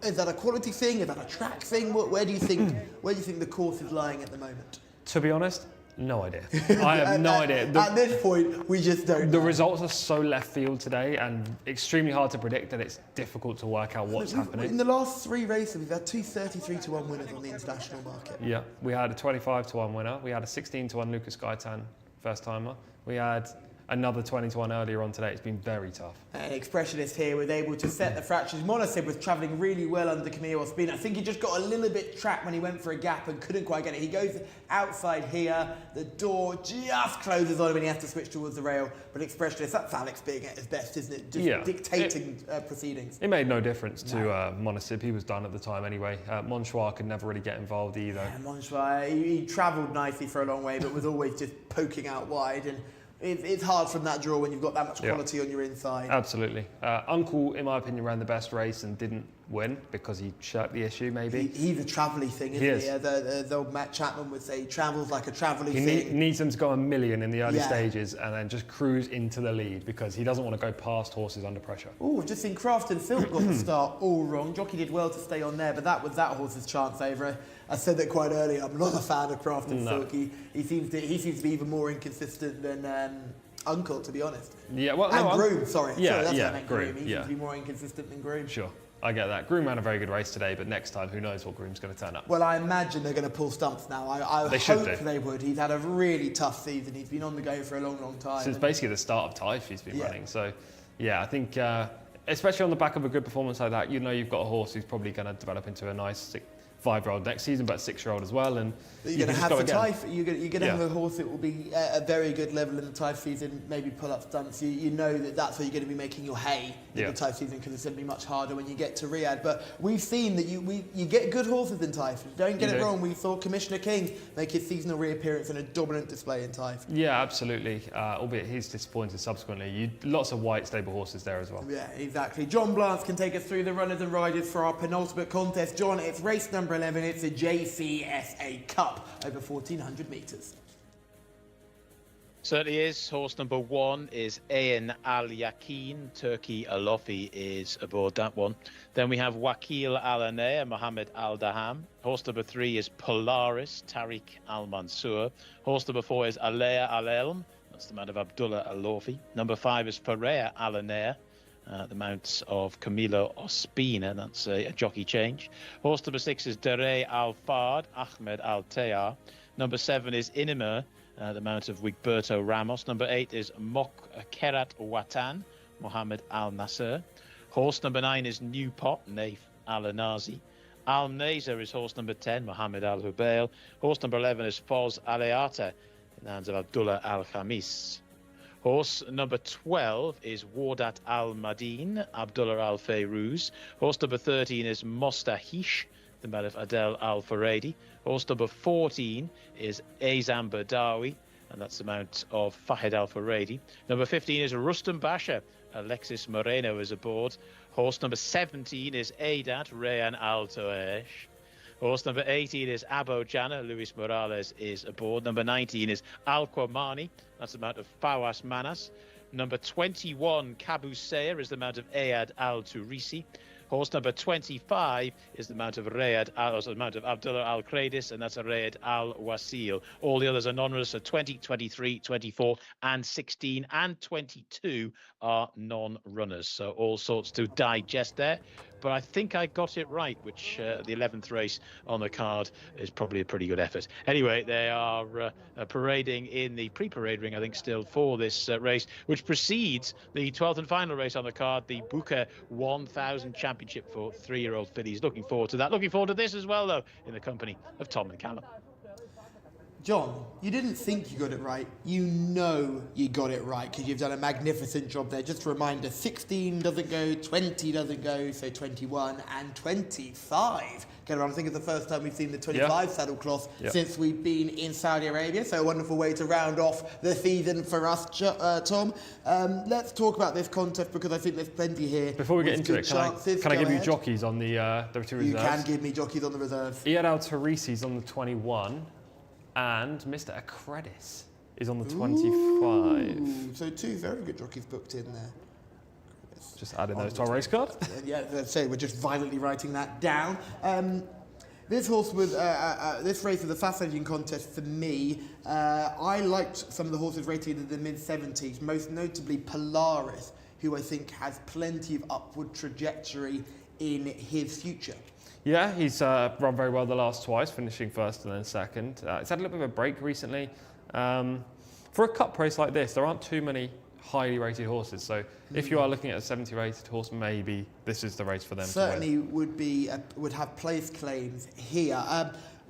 Is that a quality thing? Is that a track thing? Where do you think the course is lying at the moment? To be honest, no idea. I have no idea. At this point, we just don't The know. results are so left field today and extremely hard to predict that it's difficult to work out what's In happening. the last 3 races, we've had 2 33-1 winners on the international market. Yeah, we had a 25-1 winner. We had a 16-1 Lucas Gaitan first timer. We had another 20-1 earlier on today. It's been very tough. An Expressionist here was able to set the fractions. Monasid was travelling really well under Camille Ospina. I think he just got a little bit trapped when he went for a gap and couldn't quite get it. He goes outside here. The door just closes on him and he has to switch towards the rail. But Expressionist, that's Alex being at his best, isn't it? Just dictating proceedings. It made no difference to Monasid. He was done at the time anyway. Monchois could never really get involved either. Yeah, Monchois, he travelled nicely for a long way, but was always just poking out wide. And it's hard from that draw when you've got that much quality on your inside. Absolutely. Uncle, in my opinion, ran the best race and didn't win because he shirked the issue, maybe. He's a travelly thing, isn't he? The old Matt Chapman would say he travels like a travelly thing. He needs them to go a million in the early stages and then just cruise into the lead because he doesn't want to go past horses under pressure. Oh, we've just seen Craft and Silk got the start all wrong. Jockey did well to stay on there, but that was that horse's chance over. I said that quite early. I'm not a fan of Craft and Silk. He seems to be even more inconsistent than Uncle, to be honest. Yeah, well, and no, Groom, sorry. Yeah, that's yeah, what I meant, Groom. He seems to be more inconsistent than Groom. Sure, I get that. Groom ran a very good race today, but next time, who knows what Groom's going to turn up. Well, I imagine they're going to pull stumps now. I hope they would. He's had a really tough season. He's been on the go for a long, long time. Since basically the start of Taif he's been running. So, yeah, I think, especially on the back of a good performance like that, you know you've got a horse who's probably going to develop into a nice 5-year-old next season, but 6-year-old as well. And you're going to have for Taif. You're going to have a horse that will be at a very good level in the Taif season. Maybe pull up stunts. You know that's where you're going to be making your hay in the Taif season because it's going to be much harder when you get to Riyadh. But we've seen that you get good horses in Taif. Don't get it wrong. We saw Commissioner King make his seasonal reappearance in a dominant display in Taif. Yeah, absolutely. Albeit he's disappointed subsequently. Lots of white stable horses there as well. Yeah, exactly. John Blance can take us through the runners and riders for our penultimate contest. John, it's race number 11. It's a Jcsa Cup over 1,400 metres. Certainly is. Horse number 1 is Ayn Al Yaqeen. Turkey Alofi is aboard that one. Then we have Wakil Al Anaya, Mohammed Al Daham. Horse number 3 is Polaris, Tariq Al Mansour. Horse number 4 is Alea Al Elm. That's the mount of Abdullah Al Lofi. Number 5 is Farea Al Anaya. The mounts of Camilo Ospina, that's a jockey change. Horse number 6 is Dere Al Fard, Ahmed Al Tayar. Number 7 is Inima, the mount of Wigberto Ramos. Number 8 is Mok Kerat Watan, Mohammed Al Nasser. Horse number 9 is New Pot, Naif Al Anazi. Al Nazer is horse number 10, Mohammed Al Hubail. Horse number 11 is Foz Aleata, in the hands of Abdullah Al Khamis. Horse number 12 is Wardat Al Madin, Abdullah Al Fayrouz. Horse number 13 is Mostahish, the mount of Adel Al Faredi. Horse number 14 is Azam Badawi, and that's the mount of Fahed Al Faredi. Number 15 is Rustam Basha, Alexis Moreno is aboard. Horse number 17 is Aidat Rayan Al Toesh. Horse number 18 is Abo Jana, Luis Morales is aboard. Number 19 is Al Qamani, that's the mount of Fawas Manas. Number 21, Kabu Sayer, is the mount of Ayad Al Turisi. Horse number 25 is the mount of Abdullah Al Kradis, and that's a Rayad Al Wasil. All the others are non-runners, so 20, 23, 24, and 16, and 22 are non-runners. So all sorts to digest there. but I think I got it right, which the 11th race on the card is probably a pretty good effort. Anyway, they are parading in the pre-parade ring, I think, still for this race, which precedes the 12th and final race on the card, the Booker 1000 Championship for 3-year-old fillies. Looking forward to that. Looking forward to this as well, though, in the company of Tom and Callum. John, you didn't think you got it right. You know you got it right because you've done a magnificent job there. Just a reminder, 16 doesn't go, 20 doesn't go, so 21 and 25. Get around. I think it's the first time we've seen the 25 saddle cloth since we've been in Saudi Arabia. So a wonderful way to round off the season for us, Tom. Let's talk about this contest because I think there's plenty here. Before we get into it, can I give you jockeys on the two reserves? You can give me jockeys on the reserves. Iyad Al-Tarisi's on the 21. And Mr. Akredis is on the 25. Ooh, so two very good jockeys booked in there. Just adding those to our race card. Yeah, let's say we're just violently writing that down. This horse was, this race was a fascinating contest for me. I liked some of the horses rated in the mid-70s, most notably Polaris, who I think has plenty of upward trajectory in his future. Yeah, he's run very well the last twice, finishing first and then second. He's had a little bit of a break recently. For a cup race like this, there aren't too many highly rated horses. So if you are looking at a 70 rated horse, maybe this is the race for them. Certainly to win. would have place claims here.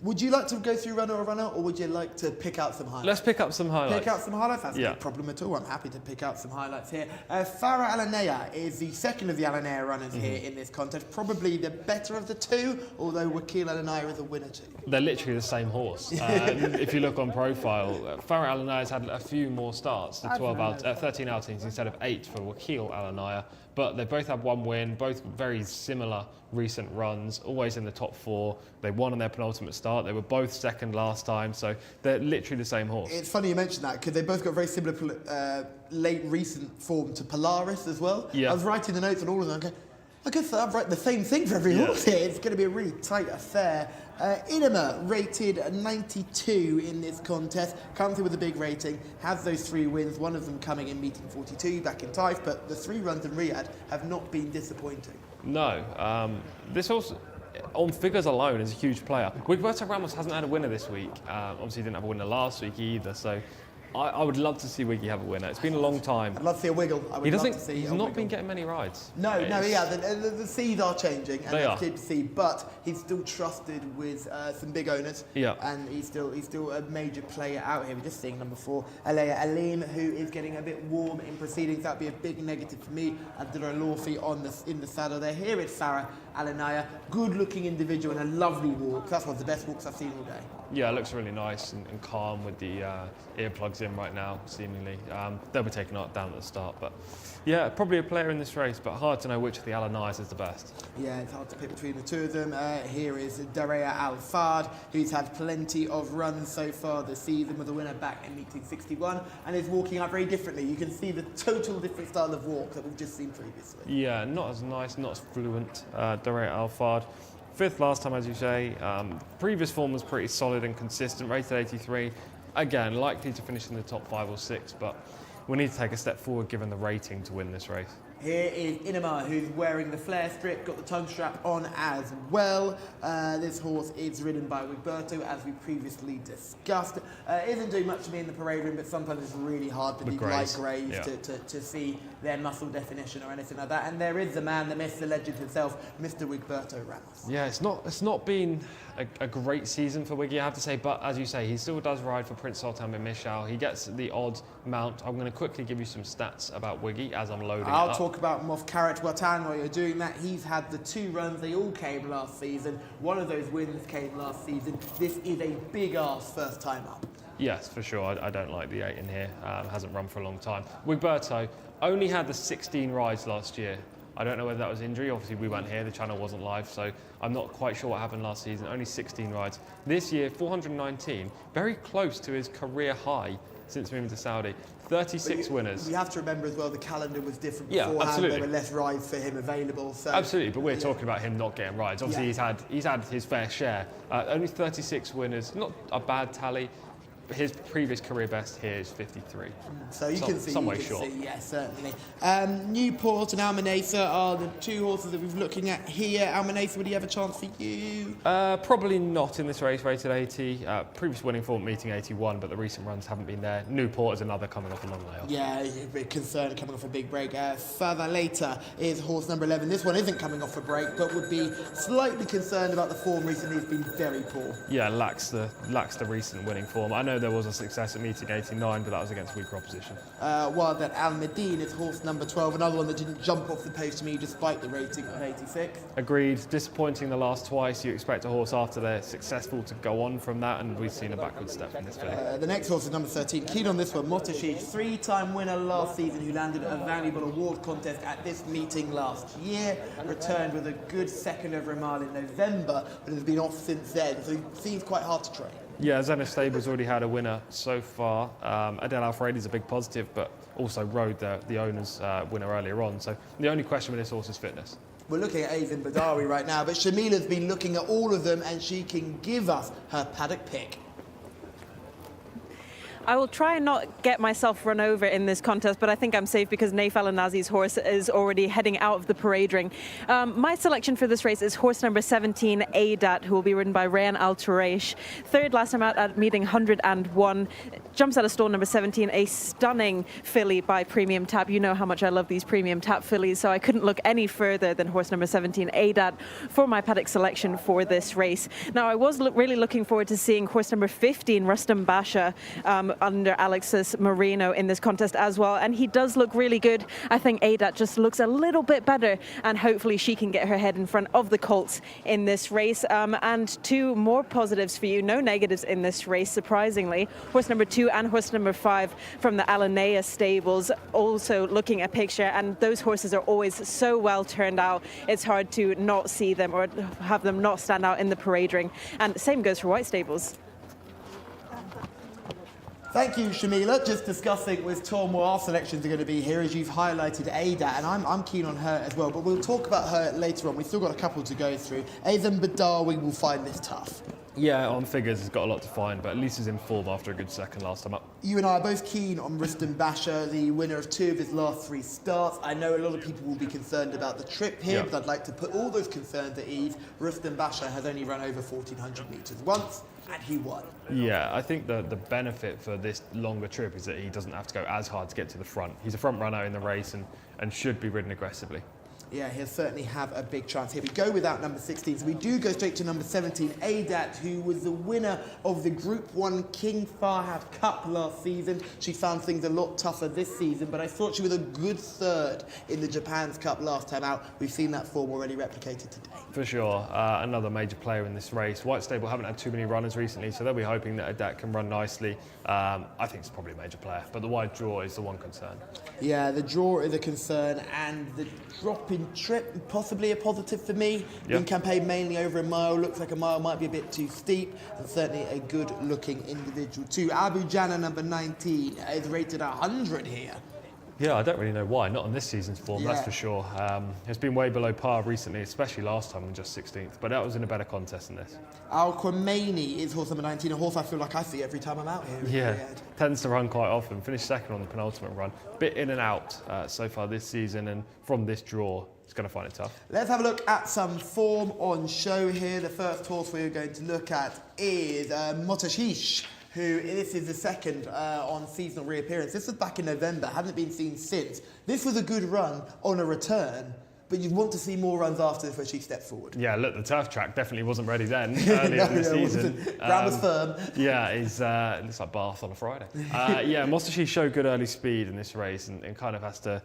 Would you like to go through runner or runner, or would you like to pick out some highlights? Let's pick up some highlights. Pick out some highlights? That's no problem at all. I'm happy to pick out some highlights here. Farah Alanea is the second of the Alanea runners here in this contest. Probably the better of the two, although Wakil Alanea is a winner too. They're literally the same horse. If you look on profile, Farah Alanea has had a few more starts, the 13 outings instead of 8 for Wakil Alanea. But they both have one win, both very similar recent runs, always in the top 4. They won on their penultimate start. They were both second last time, so they're literally the same horse. It's funny you mentioned that because they both got very similar late recent form to Polaris as well. Yeah. I was writing the notes on all of them. I guess I've written the same thing for every horse here. It's going to be a really tight affair. Inema rated 92 in this contest, comes in with a big rating, has those 3 wins, one of them coming in meeting 42 back in Taif, but the 3 runs in Riyadh have not been disappointing. No, this horse, on figures alone, is a huge player. Wigberto Ramos hasn't had a winner this week. Obviously, he didn't have a winner last week either, so I would love to see Wiggy have a winner. It's been a long time. I'd love to see a wiggle. He's not been getting many rides. No, the seeds are changing, and that's good to see. But he's still trusted with some big owners, and he's still a major player out here. We're just seeing number 4, Alea Alim, who is getting a bit warm in proceedings. That'd be a big negative for me. Abdullah Lorfi in the saddle there. Here it's Farah Alanaya, good-looking individual and a lovely walk. That's one of the best walks I've seen all day. Yeah, it looks really nice and calm with the earplugs in right now, seemingly. They'll be taken down at the start, but yeah, probably a player in this race, but hard to know which of the Alanais is the best. Yeah, it's hard to pick between the two of them. Here is Darea Al-Fard, who's had plenty of runs so far this season, with a winner back in meeting 61, and is walking out very differently. You can see the total different style of walk that we've just seen previously. Yeah, not as nice, not as fluent, Darea Al-Fard. 5th last time, as you say. Previous form was pretty solid and consistent, rated 83. Again, likely to finish in the top 5 or 6, but we need to take a step forward given the rating to win this race. Here is Inema, who's wearing the flare strip, got the tongue strap on as well. This horse is ridden by Wigberto, as we previously discussed. Isn't doing much to me in the parade room, but sometimes it's really hard for these light greys to see their muscle definition or anything like that. And there is the man, the myth, the legend himself, Mr. Wigberto Ramos. Yeah, it's not been a great season for Wiggy, I have to say, but as you say, he still does ride for Prince Sultan bin Mishal. He gets the odd mount. I'm going to quickly give you some stats about Wiggy as I'm loading I'll talk about Mof Karat Watan while you're doing that. He's had the 2 runs, they all came last season. One of those wins came last season. This is a big ass first time up. Yes, for sure. I don't like the 8 in here. Hasn't run for a long time. Wigberto only had the 16 rides last year. I don't know whether that was injury. Obviously, we weren't here. The channel wasn't live, so I'm not quite sure what happened last season. Only 16 rides. This year, 419. Very close to his career high since moving to Saudi. 36 winners. You have to remember as well, the calendar was different beforehand. Absolutely. There were less rides for him available. So absolutely, but we're talking about him not getting rides. Obviously, he's had his fair share. Only 36 winners. Not a bad tally. his previous career best here is 53. So you can see, some way short. Yeah, certainly. Newport and Almanesa are the two horses that we're looking at here. Almanesa, would he have a chance for you? Probably not in this race, rated 80. Previous winning form meeting 81, but the recent runs haven't been there. Newport is another coming off a long layoff. Yeah, a bit concerned coming off a big break. Further later is horse number 11. This one isn't coming off a break, but would be slightly concerned about the form recently. It's been very poor. Yeah, lacks the recent winning form. I know there was a success at meeting 89, but that was against weaker opposition. While that Al Medin is horse number 12, another one that didn't jump off the page to me despite the rating of 86. Agreed. Disappointing the last twice. You expect a horse after they're successful to go on from that, and we've seen a backward step in this filly. The next horse is number 13. Keen on this one, Motashish, three-time winner last season, who landed a valuable award contest at this meeting last year. Returned with a good second over a mile in November, but has been off since then, so he seems quite hard to train. Yeah, Zenith Stable's already had a winner so far. Adele Alfredi's a big positive, but also rode the owner's winner earlier on. So the only question with this horse is fitness. We're looking at Azin Badawi right now, but Shamila's been looking at all of them, and she can give us her paddock pick. I will try and not get myself run over in this contest, but I think I'm safe because Naif Al Nazi's horse is already heading out of the parade ring. My selection for this race is horse number 17, Adat, who will be ridden by Rayan Al Turaish. Third last time out at meeting 101. Jumps out of stall number 17, a stunning filly by Premium Tap. You know how much I love these Premium Tap fillies, so I couldn't look any further than horse number 17, Adat, for my paddock selection for this race. Now, I was really looking forward to seeing horse number 15, Rustam Basha, under Alexis Moreno in this contest as well, and he does look really good. I think Adat just looks a little bit better, and hopefully she can get her head in front of the colts in this race. And two more positives for you, no negatives in this race, surprisingly. Horse number 2 and horse number 5 from the Alanea stables, also looking a picture, and those horses are always so well turned out. It's hard to not see them or have them not stand out in the parade ring, and the same goes for White Stables. Thank you, Shamila. Just discussing with Tom what our selections are going to be here, as you've highlighted Ada, and I'm keen on her as well, but we'll talk about her later on. We've still got a couple to go through. Azin Badawi will find this tough. Yeah, on figures, he's got a lot to find, but at least he's in form after a good second last time up. You and I are both keen on Rustam Basha, the winner of 2 of his last 3 starts. I know a lot of people will be concerned about the trip here, but I'd like to put all those concerns at ease. Rustam Basha has only run over 1,400 metres once, and he won. Yeah, I think the benefit for this longer trip is that he doesn't have to go as hard to get to the front. He's a front runner in the race and should be ridden aggressively. Yeah, he'll certainly have a big chance here. We go without number 16, so we do go straight to number 17, Adat, who was the winner of the Group 1 King Fahad Cup last season. She found things a lot tougher this season, but I thought she was a good third in the Japan's Cup last time out. We've seen that form already replicated today. For sure, another major player in this race. White Stable haven't had too many runners recently, so they'll be hoping that Adat can run nicely. I think it's probably a major player, but the wide draw is the one concern. Yeah, the draw is a concern, and the drop in trip, possibly a positive for me. Been campaigned mainly over a mile. Looks like a mile might be a bit too steep, and certainly a good-looking individual too. Abu Jana, number 19, is rated 100 here. Yeah, I don't really know why. Not on this season's form, that's for sure. It's been way below par recently, especially last time in just 16th, but that was in a better contest than this. Al Khomeini is horse number 19, a horse I feel like I see every time I'm out here. Yeah, tends to run quite often. Finished second on the penultimate run. Bit in and out so far this season, and from this draw, it's going to find it tough. Let's have a look at some form on show here. The first horse we're going to look at is Motashish, who this is the second on seasonal reappearance. This was back in November, hadn't been seen since. This was a good run on a return, but you'd want to see more runs after this where she stepped forward. Yeah, look, the turf track definitely wasn't ready then, earlier in the season. Ground was firm. Yeah, it looks like Bath on a Friday. Yeah, Mostashi showed good early speed in this race and kind of has to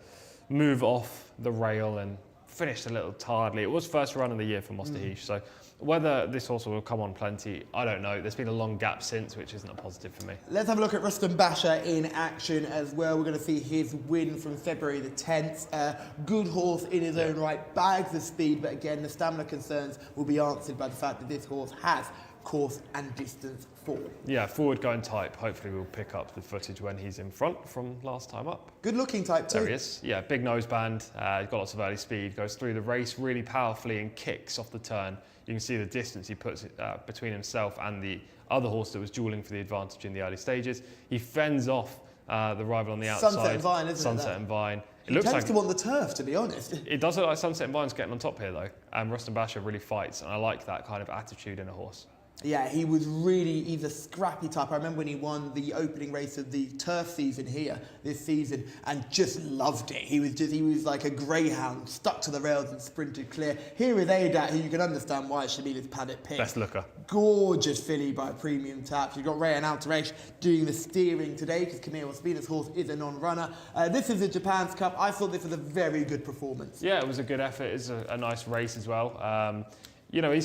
move off the rail and finished a little tiredly. It was first run of the year for Mostahish, so whether this horse will come on plenty, I don't know. There's been a long gap since, which isn't a positive for me. Let's have a look at Rustam Basha in action as well. We're going to see his win from February the 10th. Good horse in his own right, bags of speed, but again, the stamina concerns will be answered by the fact that this horse has course and distance for. Yeah, forward going type. Hopefully we'll pick up the footage when he's in front from last time up. Good looking type too. There he is. Yeah, big noseband. He's got lots of early speed. Goes through the race really powerfully and kicks off the turn. You can see the distance he puts between himself and the other horse that was dueling for the advantage in the early stages. He fends off the rival on the outside. Sunset and Vine, isn't it? Sunset and Vine. He tends to want the turf, to be honest. It does look like Sunset and Vine's getting on top here, though. And Rustam Basha really fights, and I like that kind of attitude in a horse. Yeah, he was really, he's a scrappy type. I remember when he won the opening race of the turf season here this season and just loved it. He was like a greyhound, stuck to the rails and sprinted clear. Here with Adat, who you can understand why Shamila's Paddock picked. Best looker. Gorgeous filly by Premium Taps. You've got Rayan Altaresh doing the steering today because Camille Ospina's horse is a non-runner. This is the Japan's Cup. I thought this was a very good performance. Yeah, it was a good effort. It's a nice race as well. You know,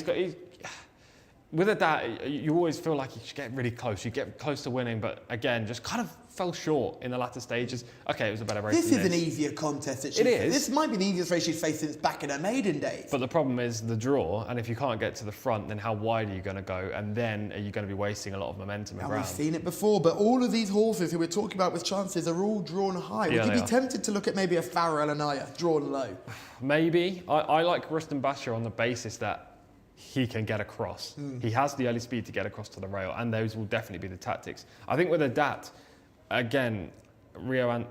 with that, you always feel like you should get really close. You get close to winning, but again, just kind of fell short in the latter stages. Okay, it was a better race. This is an easier contest that she's faced. This might be the easiest race she's faced since back in her maiden days. But the problem is the draw, and if you can't get to the front, then how wide are you going to go? And then are you going to be wasting a lot of momentum around? We've seen it before, but all of these horses who we're talking about with chances are all drawn high. Yeah, Would you be tempted to look at maybe a Farah Anaya drawn low? Maybe. I like Rustam Basha on the basis that he can get across. He has the early speed to get across to the rail, and those will definitely be the tactics. I think with Adat, again, Riyadh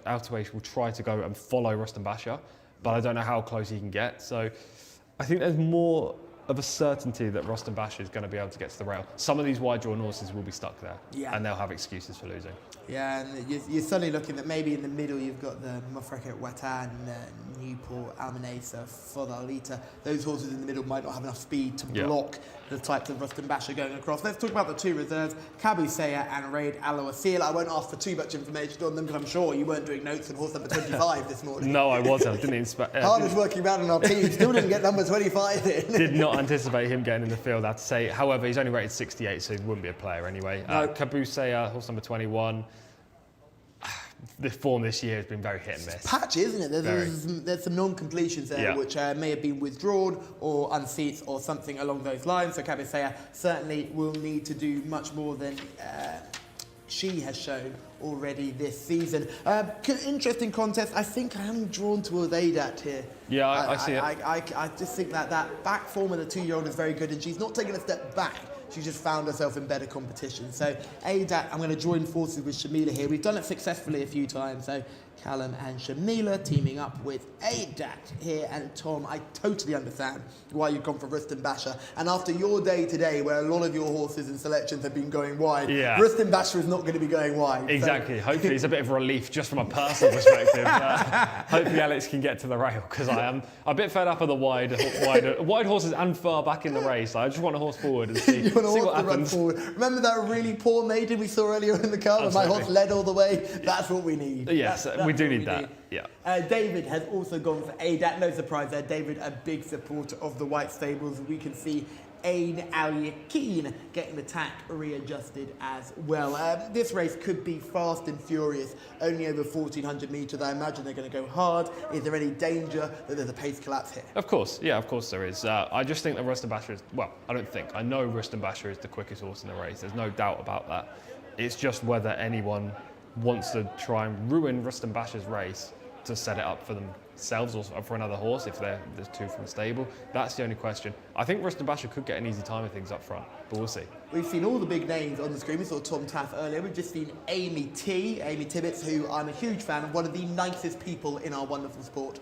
Altaresh will try to go and follow Rustam Basha, but I don't know how close he can get. So I think there's more of a certainty that Rustam Basha is going to be able to get to the rail. Some of these wide drawn horses will be stuck there, and they'll have excuses for losing. Yeah, and you're suddenly looking at maybe in the middle you've got the Mafreket Watan, Newport, Almanesa, Fodalita. Those horses in the middle might not have enough speed to block the types of Rustam Basha going across. Let's talk about the two reserves, Jcsa and Raid Al Wasila. I won't ask for too much information on them because I'm sure you weren't doing notes on horse number 25 this morning. No, I wasn't. I didn't expect. Hardest working man on our team, still didn't get number 25 in. Did not anticipate him getting in the field, I have to say. However, he's only rated 68, so he wouldn't be a player anyway. No. Jcsa, horse number 21. The form this year has been very hit and miss. It's patchy, isn't it? There's some non-completions there which may have been withdrawn or unseats or something along those lines. So Jcsa certainly will need to do much more than she has shown already this season. Interesting contest. I think I am drawn towards Adat here. Yeah, I see it. I just think that back form of the 2-year-old is very good, and she's not taking a step back. She just found herself in better competition. So Adat, I'm going to join forces with Shamila here. We've done it successfully a few times. So Callum and Shamila teaming up with Adat here. And Tom, I totally understand why you've gone for Rustam Basha. And after your day today, where a lot of your horses and selections have been going wide, Rustam Basha is not going to be going wide. Exactly. So. Hopefully it's a bit of relief just from a personal perspective. Hopefully Alex can get to the rail, because I am a bit fed up of the wide horses and far back in the race. I just want a horse forward and see what happens. Remember that really poor maiden we saw earlier in the car when my horse led all the way? That's what we need. Yes, we do need that. Yeah. David has also gone for Adat. No surprise there. David, a big supporter of the white stables. We can see Ain Al Yaqeen getting the tack readjusted as well. This race could be fast and furious, only over 1,400 metres. I imagine they're going to go hard. Is there any danger that there's a pace collapse here? Of course, yeah, of course there is. I just think that Rustam Basha is, well, I don't think, I know Rustam Basha is the quickest horse in the race. There's no doubt about that. It's just whether anyone wants to try and ruin Rustam Basha's race to set it up for themselves or for another horse if there's two from the stable. That's the only question. I think Rustam Basha could get an easy time of things up front, but we'll see. We've seen all the big names on the screen. We saw Tom Taff earlier. We've just seen Amy Tibbetts, who I'm a huge fan of, one of the nicest people in our wonderful sport.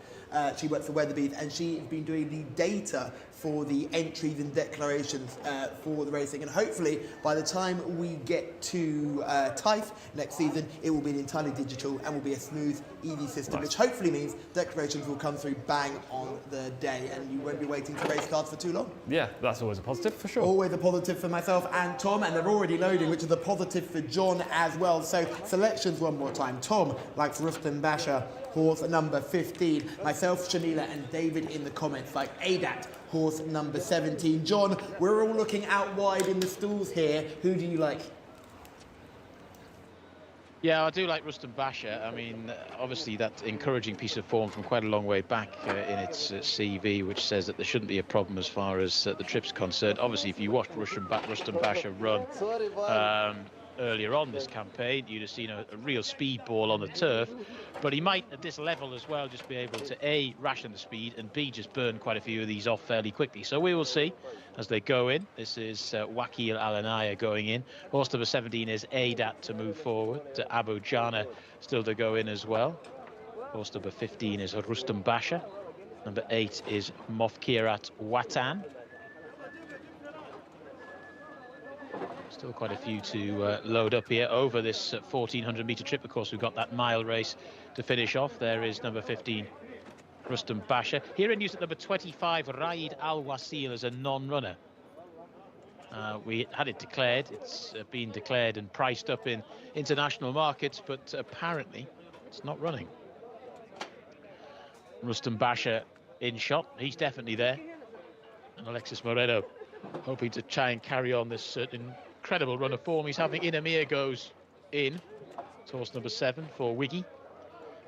She works for Weatherby's, and she's been doing the data for the entries and declarations for the racing. And hopefully, by the time we get to TIFE next season, it will be entirely digital and will be a smooth, easy system, which hopefully means declarations will come through bang on the day, and you won't be waiting for race cards for too long. Yeah, that's always a positive for sure. Always a positive for myself and Tom, and they're already loading, which is a positive for John as well. So selections one more time. Tom likes Rustam Basha, horse number 15. Myself, Shamila and David in the comments like Adat, horse number 17. John, we're all looking out wide in the stalls here. Who do you like? Yeah, I do like Rustam Basha. I mean, obviously that encouraging piece of form from quite a long way back in its CV, which says that there shouldn't be a problem as far as the trip's concerned. Obviously, if you watched Rustam Basha run earlier on this campaign, you'd have seen a real speed ball on the turf. But he might, at this level as well, just be able to A, ration the speed, and B, just burn quite a few of these off fairly quickly. So we will see as they go in. This is Wakil Al-Anaya going in. Horse number 17 is Adat to move forward. To Abu Jana still to go in as well. Horse number 15 is Rustam Basha. Number 8 is Mofkirat Watan. Still quite a few to load up here over this 1400-metre trip. Of course, we've got that mile race to finish off. There is number 15, Rustam Basha. Here in use at number 25, Raid Al-Wasil as a non-runner. We had it declared. It's been declared and priced up in international markets, but apparently it's not running. Rustam Basha in shot. He's definitely there. And Alexis Moreno hoping to try and carry on this incredible run of form he's having. Inamir goes in. It's horse number 7 for Wiggy.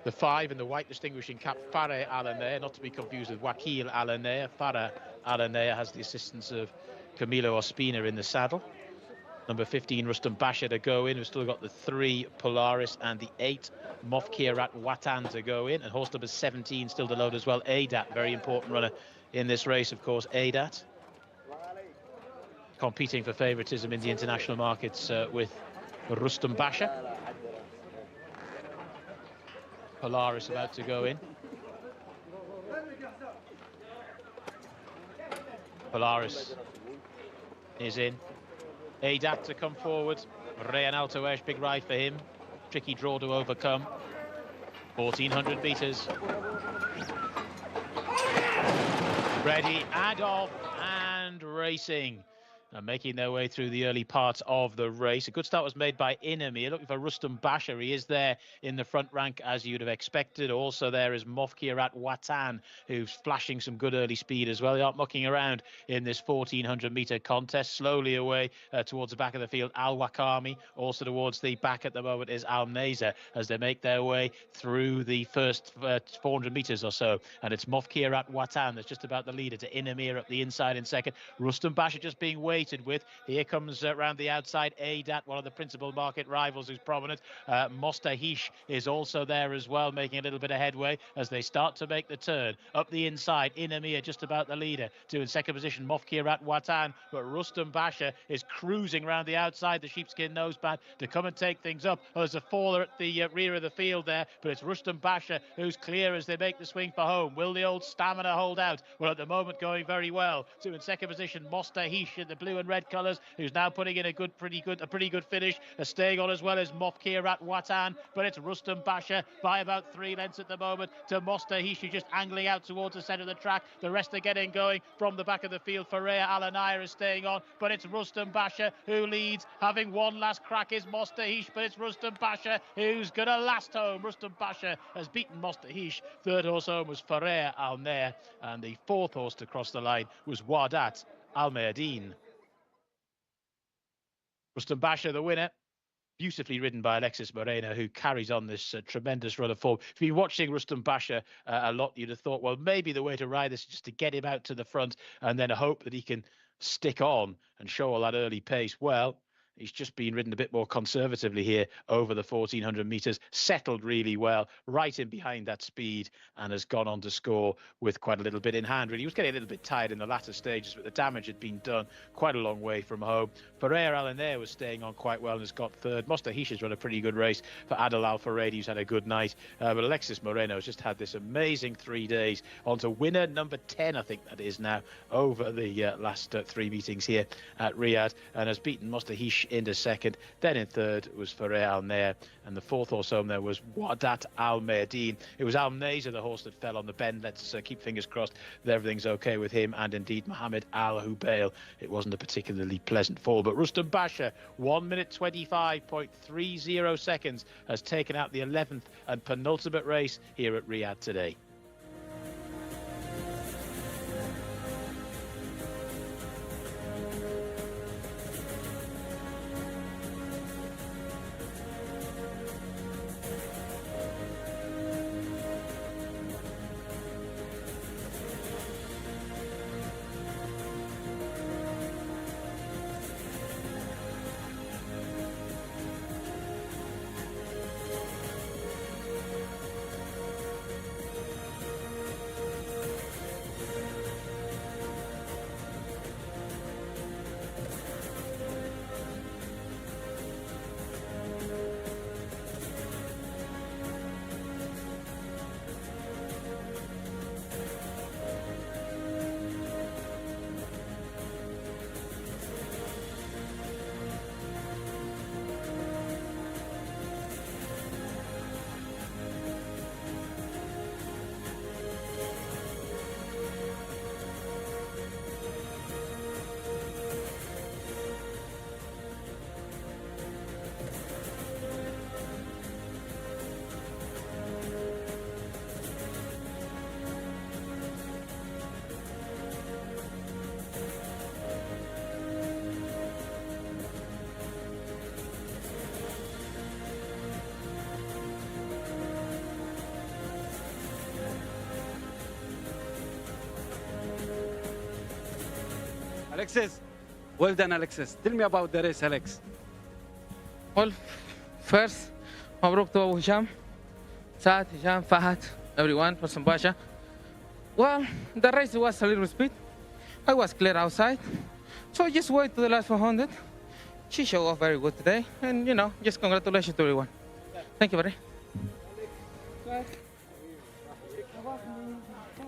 The 5 in the white distinguishing cap, Farah Al-Anaya, not to be confused with Wakil Al-Anaya. Farah Al-Anaya has the assistance of Camilo Ospina in the saddle. Number 15, Rustam Basha to go in. We've still got the 3, Polaris, and the 8, Mofkirat Watan to go in. And horse number 17 still to load as well. Adat, very important runner in this race, of course, Adat. Competing for favouritism in the international markets with Rustam Basha. Polaris about to go in. Polaris is in. Adat to come forward. Rayan Altoesh, big ride for him. Tricky draw to overcome. 1400 metres. Ready and off and racing. Making their way through the early parts of the race. A good start was made by Inamir, looking for Rustam Basha. He is there in the front rank, as you'd have expected. Also there is Mofkirat Watan, who's flashing some good early speed as well. They aren't mucking around in this 1400-metre contest. Slowly away towards the back of the field, Al-Wakami. Also towards the back at the moment is Al-Neza as they make their way through the first 400 metres or so. And it's Mofkirat Watan that's just about the leader to Inamir up the inside in second. Rustam Basha just being waited with. Here comes around the outside Adat, one of the principal market rivals who's prominent. Mostahish is also there as well, making a little bit of headway as they start to make the turn. Up the inside, Inamir just about the leader. In second position, Mofkirat Watan, but Rustam Basha is cruising around the outside, the sheepskin noseband, to come and take things up. There's a faller at the rear of the field there, but it's Rustam Basha who's clear as they make the swing for home. Will the old stamina hold out? Well, at the moment, going very well. In second position, Mostahish in the blue and red colours, who's now putting in a pretty good finish. Staying on as well as Mofkirat Watan, but it's Rustam Basha by about 3 lengths at the moment to Mostahish, who's just angling out towards the centre of the track. The rest are getting going from the back of the field. Farea Al-Anaya is staying on, but it's Rustam Basha who leads. Having one last crack is Mostahish, but it's Rustam Basha who's going to last home. Rustam Basha has beaten Mostahish. Third horse home was Farea Al-Nair, and the 4th horse to cross the line was Wadat Al-Mayadeen. Rustam Basha, the winner, beautifully ridden by Alexis Moreno, who carries on this tremendous run of form. If you've been watching Rustam Basha a lot, you'd have thought, well, maybe the way to ride this is just to get him out to the front and then hope that he can stick on and show all that early pace. Well, he's just been ridden a bit more conservatively here over the 1400 metres, settled really well, right in behind that speed, and has gone on to score with quite a little bit in hand. Really, he was getting a little bit tired in the latter stages, but the damage had been done quite a long way from home. Farea Al-Nair was staying on quite well and has got third. Mostahish has run a pretty good race for Adel Al-Faredi, who's had a good night. But Alexis Moreno has just had this amazing 3 days. On to winner number 10, I think that is now, over the last 3 meetings here at Riyadh, and has beaten Mostahish into second. Then in third was Farea Al-Nair, and the 4th horse home there was Wadat Al-Mayadeen. It was Al-Neza, the horse that fell on the bend. Let's keep fingers crossed that everything's okay with him, and indeed Mohammed Al-Hubail. It wasn't a particularly pleasant fall, but Rustam Basha, 1 minute 25.30 seconds, has taken out the 11th and penultimate race here at Riyadh today. Alexis, well done, Alexis. Tell me about the race, Alex. Well, first, مبروك to Abu Hisham, Saad, Hisham, Fahad, everyone, Rustam Basha. Well, the race was a little speed. I was clear outside. So just wait to the last 400. She showed off very good today. And, you know, just congratulations to everyone. Thank you, buddy.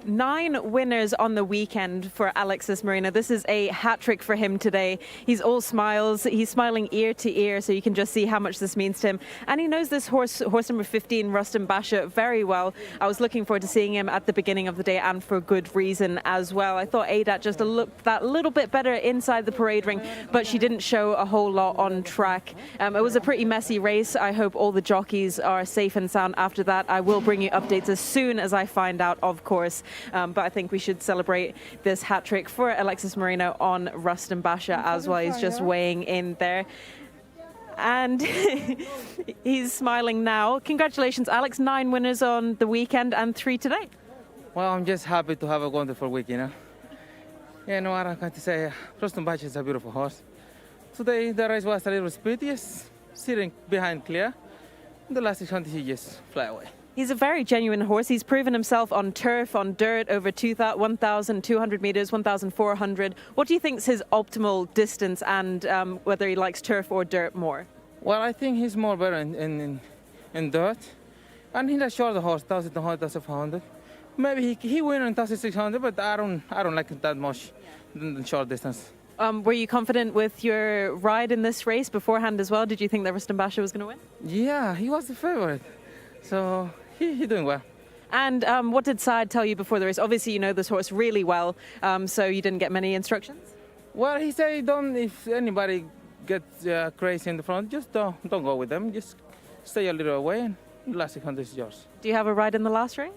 9 winners on the weekend for Alexis Moreno. This is a hat trick for him today. He's all smiles. He's smiling ear to ear, so you can just see how much this means to him. And he knows this horse number 15, Rustam Basha, very well. I was looking forward to seeing him at the beginning of the day, and for good reason as well. I thought Adat just looked that little bit better inside the parade ring, but she didn't show a whole lot on track. It was a pretty messy race. I hope all the jockeys are safe and sound after that. I will bring you updates as soon as I find out, of course. But I think we should celebrate this hat trick for Alexis Moreno on Rustam Basha as well. He's just weighing in there. And he's smiling now. Congratulations, Alex. 9 winners on the weekend and 3 today. Well, I'm just happy to have a wonderful week, you know. Yeah, no, I'm going to say Rustam Basha is a beautiful horse. Today, the race was a little speed, yes, sitting behind clear. The last 600, he just fly away. He's a very genuine horse. He's proven himself on turf, on dirt, over 1,200 meters, 1,400. What do you think is his optimal distance, and whether he likes turf or dirt more? Well, I think he's more better in dirt. And he's a shorter horse, 1,200, 1,400. Maybe he win on 1,600, but I don't like it that much in short distance. Were you confident with your ride in this race beforehand as well? Did you think that Rustam Basha was going to win? Yeah, he was the favorite. So he's doing well. And what did Saad tell you before the race? Obviously, you know this horse really well, so you didn't get many instructions? Well, he said, if anybody gets crazy in the front, just don't go with them. Just stay a little away, and the last 600 is yours. Do you have a ride in the last race?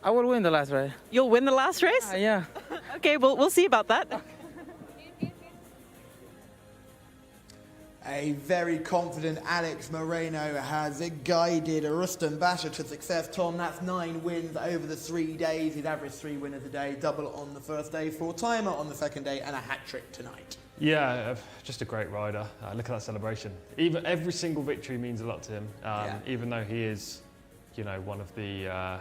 I will win the last race. You'll win the last race? Yeah. Okay, we'll see about that. A very confident Alex Moreno has guided Rustam Basha to success. Tom, that's 9 wins over the 3 days. He's averaged 3 winners a day, double on the first day, 4-timer on the second day, and a hat-trick tonight. Yeah, just a great rider. Look at that celebration. Every single victory means a lot to him, even though he is, you know, one of the, I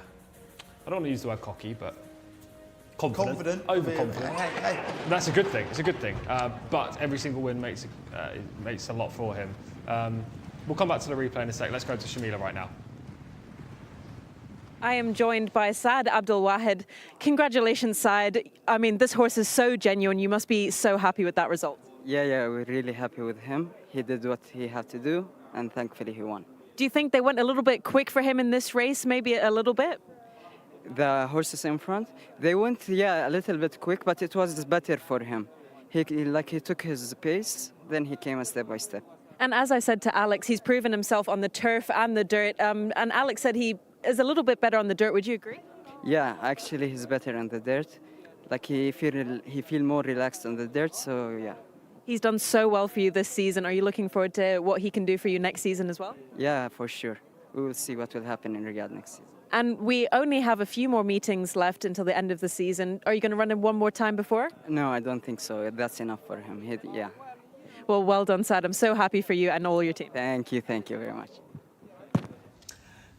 don't want to use the word cocky, but confident. Overconfident. Hey. That's a good thing. It's a good thing. But every single win makes a lot for him. We'll come back to the replay in a sec. Let's go to Shamila right now. I am joined by Saad Abdul Wahed. Congratulations, Saad. I mean, this horse is so genuine. You must be so happy with that result. Yeah, we're really happy with him. He did what he had to do, and thankfully he won. Do you think they went a little bit quick for him in this race? Maybe a little bit? The horses in front, they went, a little bit quick, but it was better for him. He took his pace, then he came step by step. And as I said to Alex, he's proven himself on the turf and the dirt. And Alex said he is a little bit better on the dirt. Would you agree? Yeah, actually he's better on the dirt. Like he feel more relaxed on the dirt, so yeah. He's done so well for you this season. Are you looking forward to what he can do for you next season as well? Yeah, for sure. We will see what will happen in Riyadh next season. And we only have a few more meetings left until the end of the season. Are you going to run him one more time before? No, I don't think so. That's enough for him. Well done, Saad. I'm so happy for you and all your team. Thank you very much.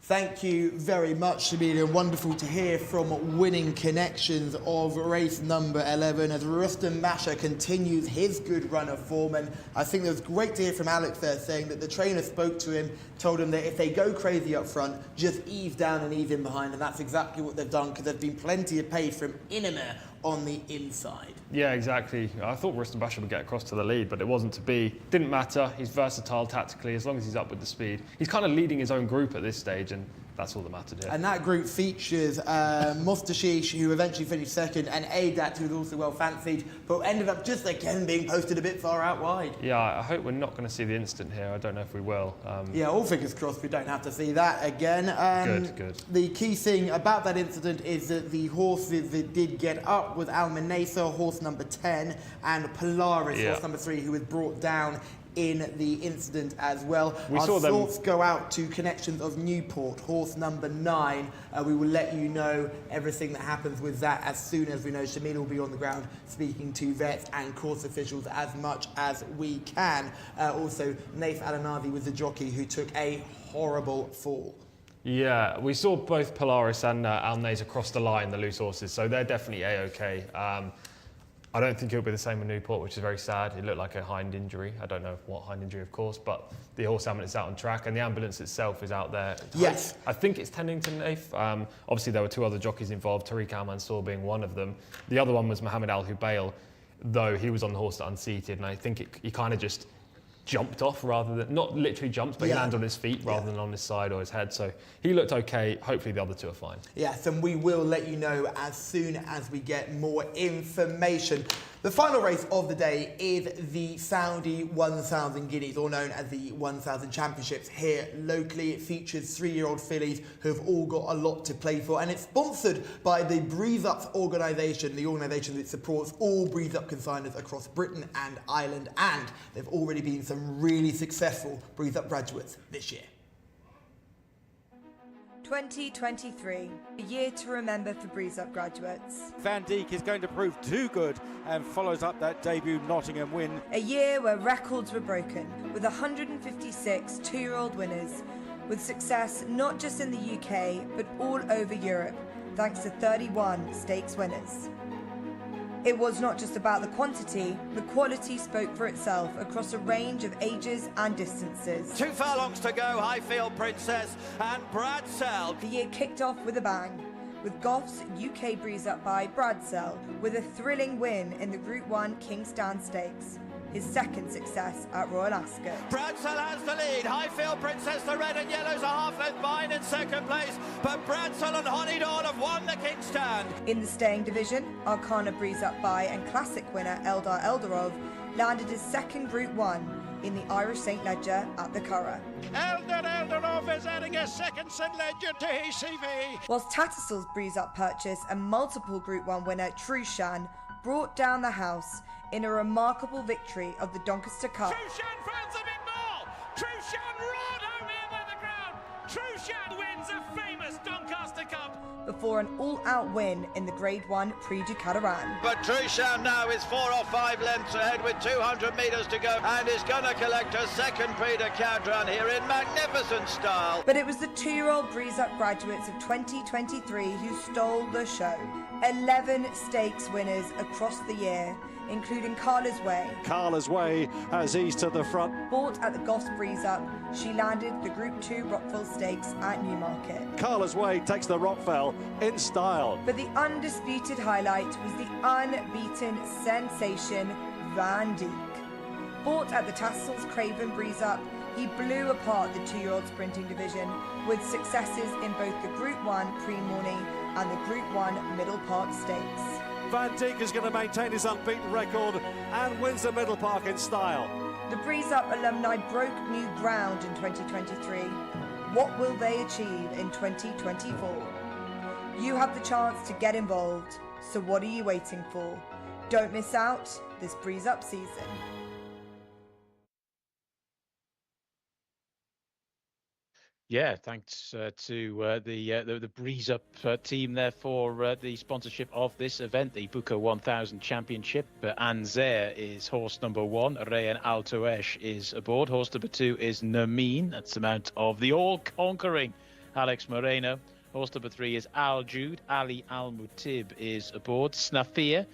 Thank you very much, Shamila. Wonderful to hear from winning connections of race number 11 as Rustam Basha continues his good run of form. And I think it was great to hear from Alex there saying that the trainer spoke to him, told him that if they go crazy up front, just ease down and ease in behind. And that's exactly what they've done, because there's been plenty of pace from Inema on the inside. Yeah, exactly. I thought Rustam Basha would get across to the lead, but it wasn't to be. Didn't matter. He's versatile tactically, as long as he's up with the speed. He's kind of leading his own group at this stage, and that's all that mattered here. And that group features Mustashish, who eventually finished second, and Adat, who was also well fancied, but ended up just again being posted a bit far out wide. Yeah, I hope we're not going to see the incident here. I don't know if we will. Yeah, all fingers crossed we don't have to see that again. Good. The key thing about that incident is that the horses that did get up was Al Manesa, horse number 10, and Polaris, horse number 3, who was brought down in the incident as well. We Our saw them. thoughts go out to Connections of Newport, horse number 9. We will let you know everything that happens with that as soon as we know. Shamil will be on the ground speaking to vets and course officials as much as we can. Also, Naif Al-Anazi was the jockey who took a horrible fall. Yeah, we saw both Polaris and Alnays across the line, the loose horses, so they're definitely A-OK. I don't think it'll be the same with Newport, which is very sad. It looked like a hind injury. I don't know what hind injury, of course, but the horse ambulance is out on track and the ambulance itself is out there. Yes. I think it's tending to Naif. Obviously, there were 2 other jockeys involved, Tariq Al-Mansour being one of them. The other one was Mohammed Al-Hubail, though he was on the horse that unseated, and I think he kind of just jumped off rather than, not literally jumped, but he landed on his feet rather than on his side or his head. So he looked okay. Hopefully the other 2 are fine. Yes, and we will let you know as soon as we get more information. The final race of the day is the Saudi 1000 Guineas, or known as the 1000 Championships here locally. It features 3-year-old fillies who have all got a lot to play for, and it's sponsored by the Breeze Up organisation, the organisation that supports all Breeze Up consigners across Britain and Ireland, and there've already been some really successful Breeze Up graduates this year. 2023, a year to remember for Breeze Up graduates. Van Dijk is going to prove too good and follows up that debut Nottingham win. A year where records were broken, with 156 two-year-old winners, with success not just in the UK, but all over Europe, thanks to 31 stakes winners. It was not just about the quantity, the quality spoke for itself across a range of ages and distances. 2 furlongs to go, Highfield Princess and Bradsell. The year kicked off with a bang, with Goff's UK Breeze Up by Bradsell with a thrilling win in the Group 1 King Stand Stakes, his second success at Royal Ascot. Bradsell has the lead. Highfield Princess, the red and yellows are half-length behind in second place, but Bradsell and Honeydawn have won the King Stand. In the staying division, Arcana Breeze Up by and classic winner Eldar Eldarov landed his second Group 1 in the Irish St Ledger at the Curragh. Eldar Eldarov is adding a second St Ledger to his CV. Whilst Tattersalls Breeze Up purchase and multiple Group 1 winner Trushan brought down the house in a remarkable victory of the Doncaster Cup. Trushan fans a bit more! Trushan roared home here by the crowd! Trushan wins a famous Doncaster Cup! Before an all-out win in the Grade 1 Prix du Cadaran. But Trushan now is 4 or 5 lengths ahead with 200 metres to go and is going to collect a second Prix du Cadaran here in magnificent style. But it was the 2-year-old Breeze Up graduates of 2023 who stole the show. 11 stakes winners across the year, including Carla's Way. Carla's Way has eased to the front. Bought at the Goss Breeze Up, she landed the Group 2 Rockville Stakes at Newmarket. Carla's Way takes the Rockville in style. But the undisputed highlight was the unbeaten sensation Van Dijk. Bought at the Tassels Craven Breeze Up, he blew apart the 2-year-old sprinting division with successes in both the Group 1 pre-morning and the Group 1 Middle Park Stakes. Van Dijk is going to maintain his unbeaten record and wins the Middle Park in style. The Breeze Up alumni broke new ground in 2023. What will they achieve in 2024? You have the chance to get involved, so what are you waiting for? Don't miss out this Breeze Up season. Yeah, thanks to the Breeze Up team there for the sponsorship of this event, the Buka 1000 Championship. Anzer is horse number 1. Rayan Altoesh is aboard. Horse number 2 is Namin. That's the mount of the all-conquering Alex Moreno. Horse number 3 is Al Jude. Ali Al Mutib is aboard. Snafir.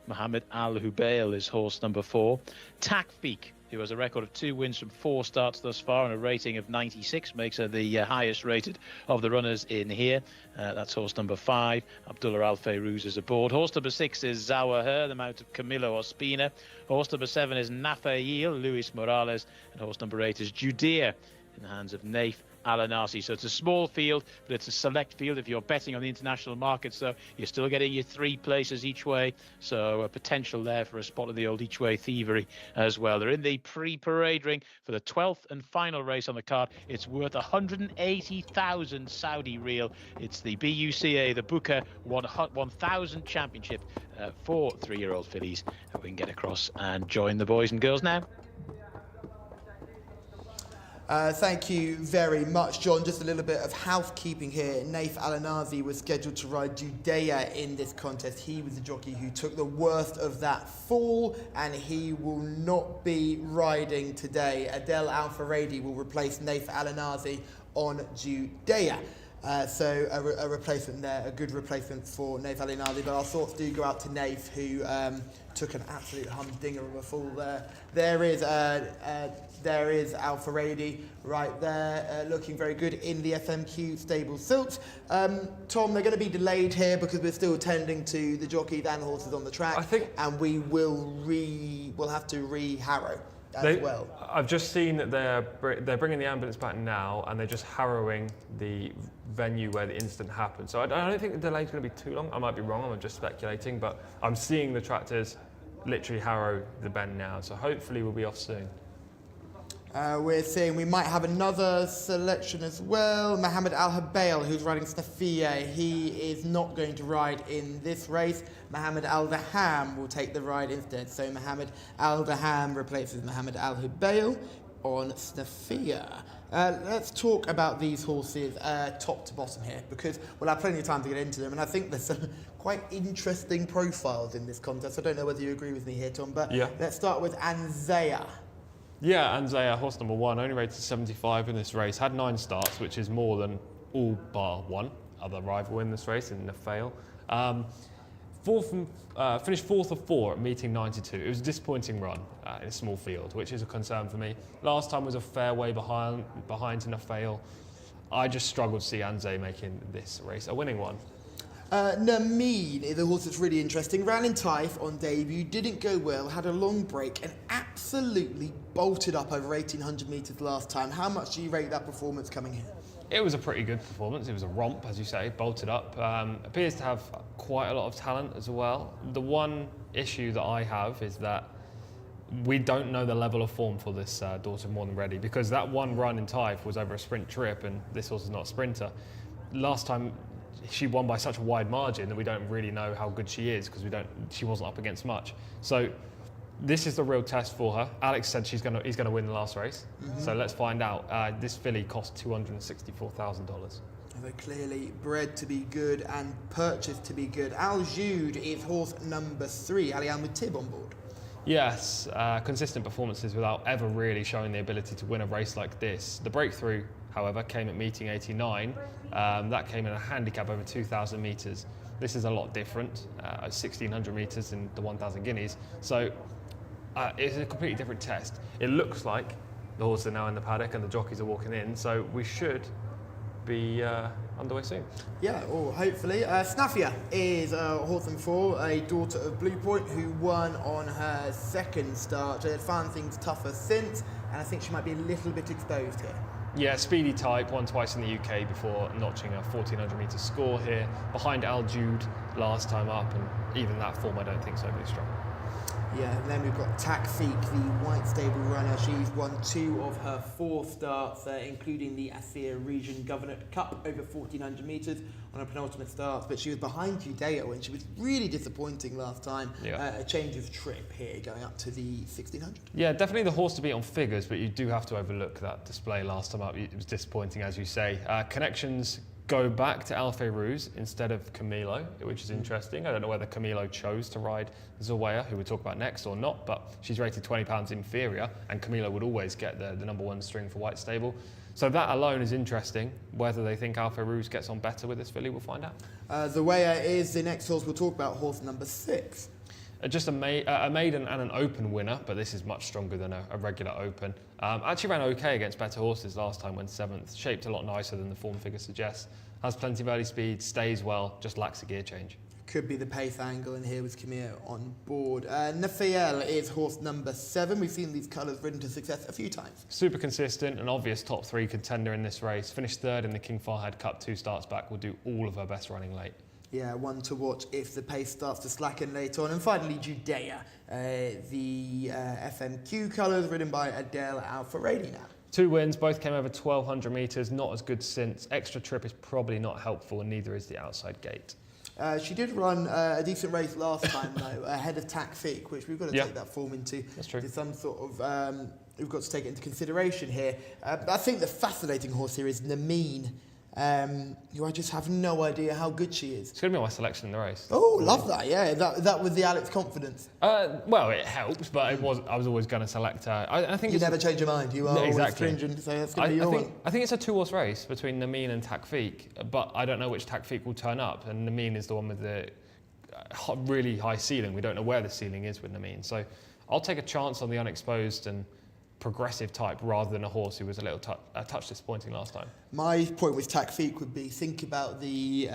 Mohammed Al Hubail is horse number 4. Takfik, who has a record of 2 wins from 4 starts thus far and a rating of 96, makes her the highest rated of the runners in here. That's horse number 5. Abdullah Al Fayrouz is aboard. Horse number 6 is Zawahir, the mount of Camilo Ospina. Horse number 7 is Nafail, Luis Morales. And horse number 8 is Judea, in the hands of Naif Al-Anazi. So it's a small field, but it's a select field if you're betting on the international market. So you're still getting your 3 places each way. So a potential there for a spot of the old each way thievery as well. They're in the pre-parade ring for the 12th and final race on the card. It's worth 180,000 Saudi Riyal. It's the BUCA, the Buka 1000 Championship for 3-year-old fillies. We can get across and join the boys and girls now. Thank you very much, John. Just a little bit of housekeeping here. Naif Al-Anazi was scheduled to ride Judea in this contest. He was the jockey who took the worst of that fall, and he will not be riding today. Adel Al-Faradi will replace Naif Al-Anazi on Judea. So a replacement there, a good replacement for Naif Al-Anazi. But our thoughts do go out to Naif, who took an absolute humdinger of a fall there. There is Al-Faradi right there, looking very good in the FMQ stable silks. Tom, they're going to be delayed here because we're still tending to the jockeys and horses on the track, and we will we'll have to re-harrow as well. I've just seen that they're bringing the ambulance back now, and they're just harrowing the venue where the incident happened. So I don't think the delay's going to be too long. I might be wrong, I'm just speculating, but I'm seeing the tractors literally harrow the bend now. So hopefully we'll be off soon. We're seeing we might have another selection as well. Mohammed Al-Habail, who's riding Snafia, he is not going to ride in this race. Mohammed Al-Daham will take the ride instead. So Mohammed Al-Daham replaces Mohammed Al-Habail on Snafia. Let's talk about these horses top to bottom here, because we'll have plenty of time to get into them, and I think there's some quite interesting profiles in this contest. I don't know whether you agree with me here, Tom, but let's start with Anzea. Yeah, Anzea, horse number 1, only rated 75 in this race, had 9 starts, which is more than all bar one other rival in this race, in Nafail. Finished 4th of 4 at meeting 92. It was a disappointing run in a small field, which is a concern for me. Last time was a fair way behind to Nafail. I just struggle to see Anzea making this race a winning one. Nameen is a horse that's really interesting. Ran in Taif on debut, didn't go well, had a long break, and absolutely bolted up over 1,800 metres last time. How much do you rate that performance coming in? It was a pretty good performance. It was a romp, as you say, bolted up. Appears to have quite a lot of talent as well. The one issue that I have is that we don't know the level of form for this daughter More Than Ready, because that one run in Taif was over a sprint trip, and this horse is not a sprinter. Last time she won by such a wide margin that we don't really know how good she is, because she wasn't up against much. So this is the real test for her. Alex said he's going to win the last race. So let's find out. This filly cost $264,000. They're clearly bred to be good and purchased to be good. Al Jude is horse number 3. Ali Al-Mutib on board. Yes, consistent performances without ever really showing the ability to win a race like this. The breakthrough, however, came at meeting 89. That came in a handicap over 2,000 metres. This is a lot different, 1,600 metres in the 1,000 guineas. So it's a completely different test. It looks like the horses are now in the paddock and the jockeys are walking in, so we should be underway soon. Yeah, or hopefully. Snafia is horse number 4, a daughter of Blue Point, who won on her second start. She had found things tougher since, and I think she might be a little bit exposed here. Yeah, speedy type, won twice in the UK before notching a 1,400 metre score here. Behind Al Jude last time up, and even that form I don't think is overly strong. Yeah, and then we've got Takfik, the white stable runner. She's won 2 of her 4 starts, including the Asir Region Governorate Cup over 1,400 metres on her penultimate start. But she was behind Judea when she was really disappointing last time. A change of trip here, going up to the 1,600. Yeah, definitely the horse to beat on figures, but you do have to overlook that display last time up. It was disappointing, as you say. Connections go back to Alfe Ruse instead of Camilo, which is interesting. I don't know whether Camilo chose to ride Zawaya, who we'll talk about next, or not, but she's rated £20 inferior, and Camilo would always get the number 1 string for White Stable. So that alone is interesting. Whether they think Alfe Ruse gets on better with this filly, we'll find out. Zawaya is the next horse we'll talk about, horse number 6. Just a maiden and an open winner, but this is much stronger than a regular open. Actually ran okay against better horses last time, went 7th. Shaped a lot nicer than the form figure suggests. Has plenty of early speed, stays well, just lacks a gear change. Could be the pace angle, and here was Camille on board. Nafael is horse number 7. We've seen these colours ridden to success a few times. Super consistent, an obvious top 3 contender in this race. Finished 3rd in the King Fahad Cup 2 starts back. Will do all of her best running late. Yeah, one to watch if the pace starts to slacken later on. And finally, Judea, the FMQ colours ridden by Adel Al-Faradi now. 2 wins, both came over 1,200 metres, not as good since. Extra trip is probably not helpful, and neither is the outside gate. She did run a decent race last time, though, ahead of Takfik, which we've got to take that form into some sort of we've got to take it into consideration here. I think the fascinating horse here is Nameen, who I just have no idea how good she is. It's going to be my selection in the race. Oh, love that, yeah. That was the Alex confidence. Well, it helps, but I was always going to select her. I think you never change your mind. You are always stringent, so that's going to be your one. I think it's a 2-horse race between Nameen and Takfiq, but I don't know which Takfiq will turn up, and Nameen is the one with the really high ceiling. We don't know where the ceiling is with Nameen, so I'll take a chance on the unexposed and progressive type rather than a horse who was a little touch disappointing last time. My point with Takfiq would be, think about the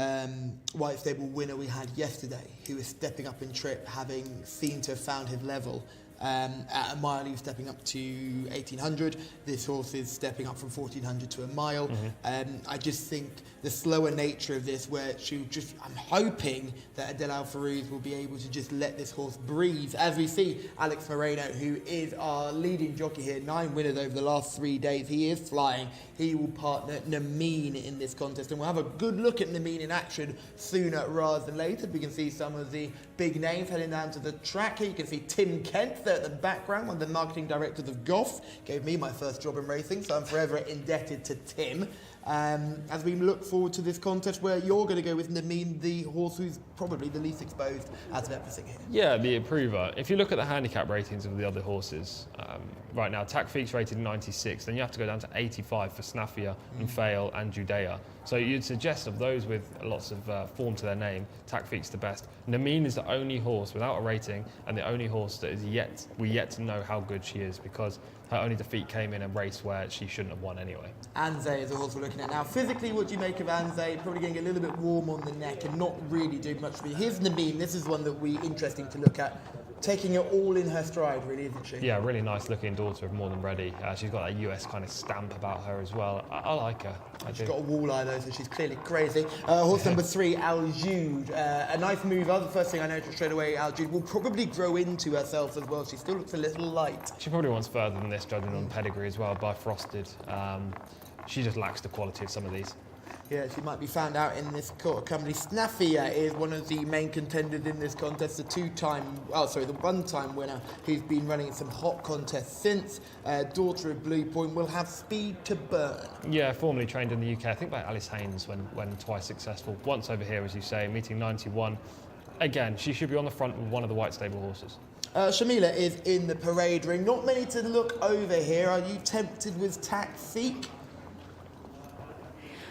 White Stable winner we had yesterday, who was stepping up in trip, having seemed to have found his level. At a mile, he was stepping up to 1800. This horse is stepping up from 1400 to a mile. I just think the slower nature of this, where I'm hoping that Adel Al-Farouz will be able to just let this horse breathe. As we see, Alex Moreno, who is our leading jockey here, 9 winners over the last 3 days. He is flying. He will partner Nameen in this contest, and we'll have a good look at Nameen in action sooner rather than later. We can see some of the big names heading down to the track here. You can see Tim Kent there at the background, one of the marketing directors of Goff. Gave me my first job in racing, so I'm forever indebted to Tim. As we look forward to this contest, where you're going to go with Nameen, the horse who's probably the least exposed out of everything here. Yeah, the improver. If you look at the handicap ratings of the other horses, right now, Takfiq's rated 96, then you have to go down to 85 for Snafia and Fail and Judea. So you'd suggest of those with lots of form to their name, Takfiq's the best. Nameen is the only horse without a rating, and the only horse that is yet to know how good she is, because her only defeat came in a race where she shouldn't have won anyway. Anze is the horse we're looking at now. Physically, what do you make of Anze? Probably getting a little bit warm on the neck and not really doing much for you. Here's Nameen. This is one that will be interesting to look at. Taking it all in her stride, really, isn't she? Yeah, really nice looking daughter of More Than Ready. She's got that US kind of stamp about her as well. I like her. She's got a walleye though, so she's clearly crazy. Horse number 3, Al Jude. A nice mover. The first thing I noticed straight away, Al Jude will probably grow into herself as well. She still looks a little light. She probably wants further than this, judging on pedigree as well, by Frosted. She just lacks the quality of some of these. Yeah, she might be found out in this company. Snafia is one of the main contenders in this contest, the one-time winner who's been running some hot contests since. Daughter of Blue Point will have speed to burn. Yeah, formerly trained in the UK, I think by Alice Haynes when twice successful. Once over here, as you say, meeting 91. Again, she should be on the front with one of the White Stable horses. Shamila is in the parade ring. Not many to look over here. Are you tempted with Takfiq?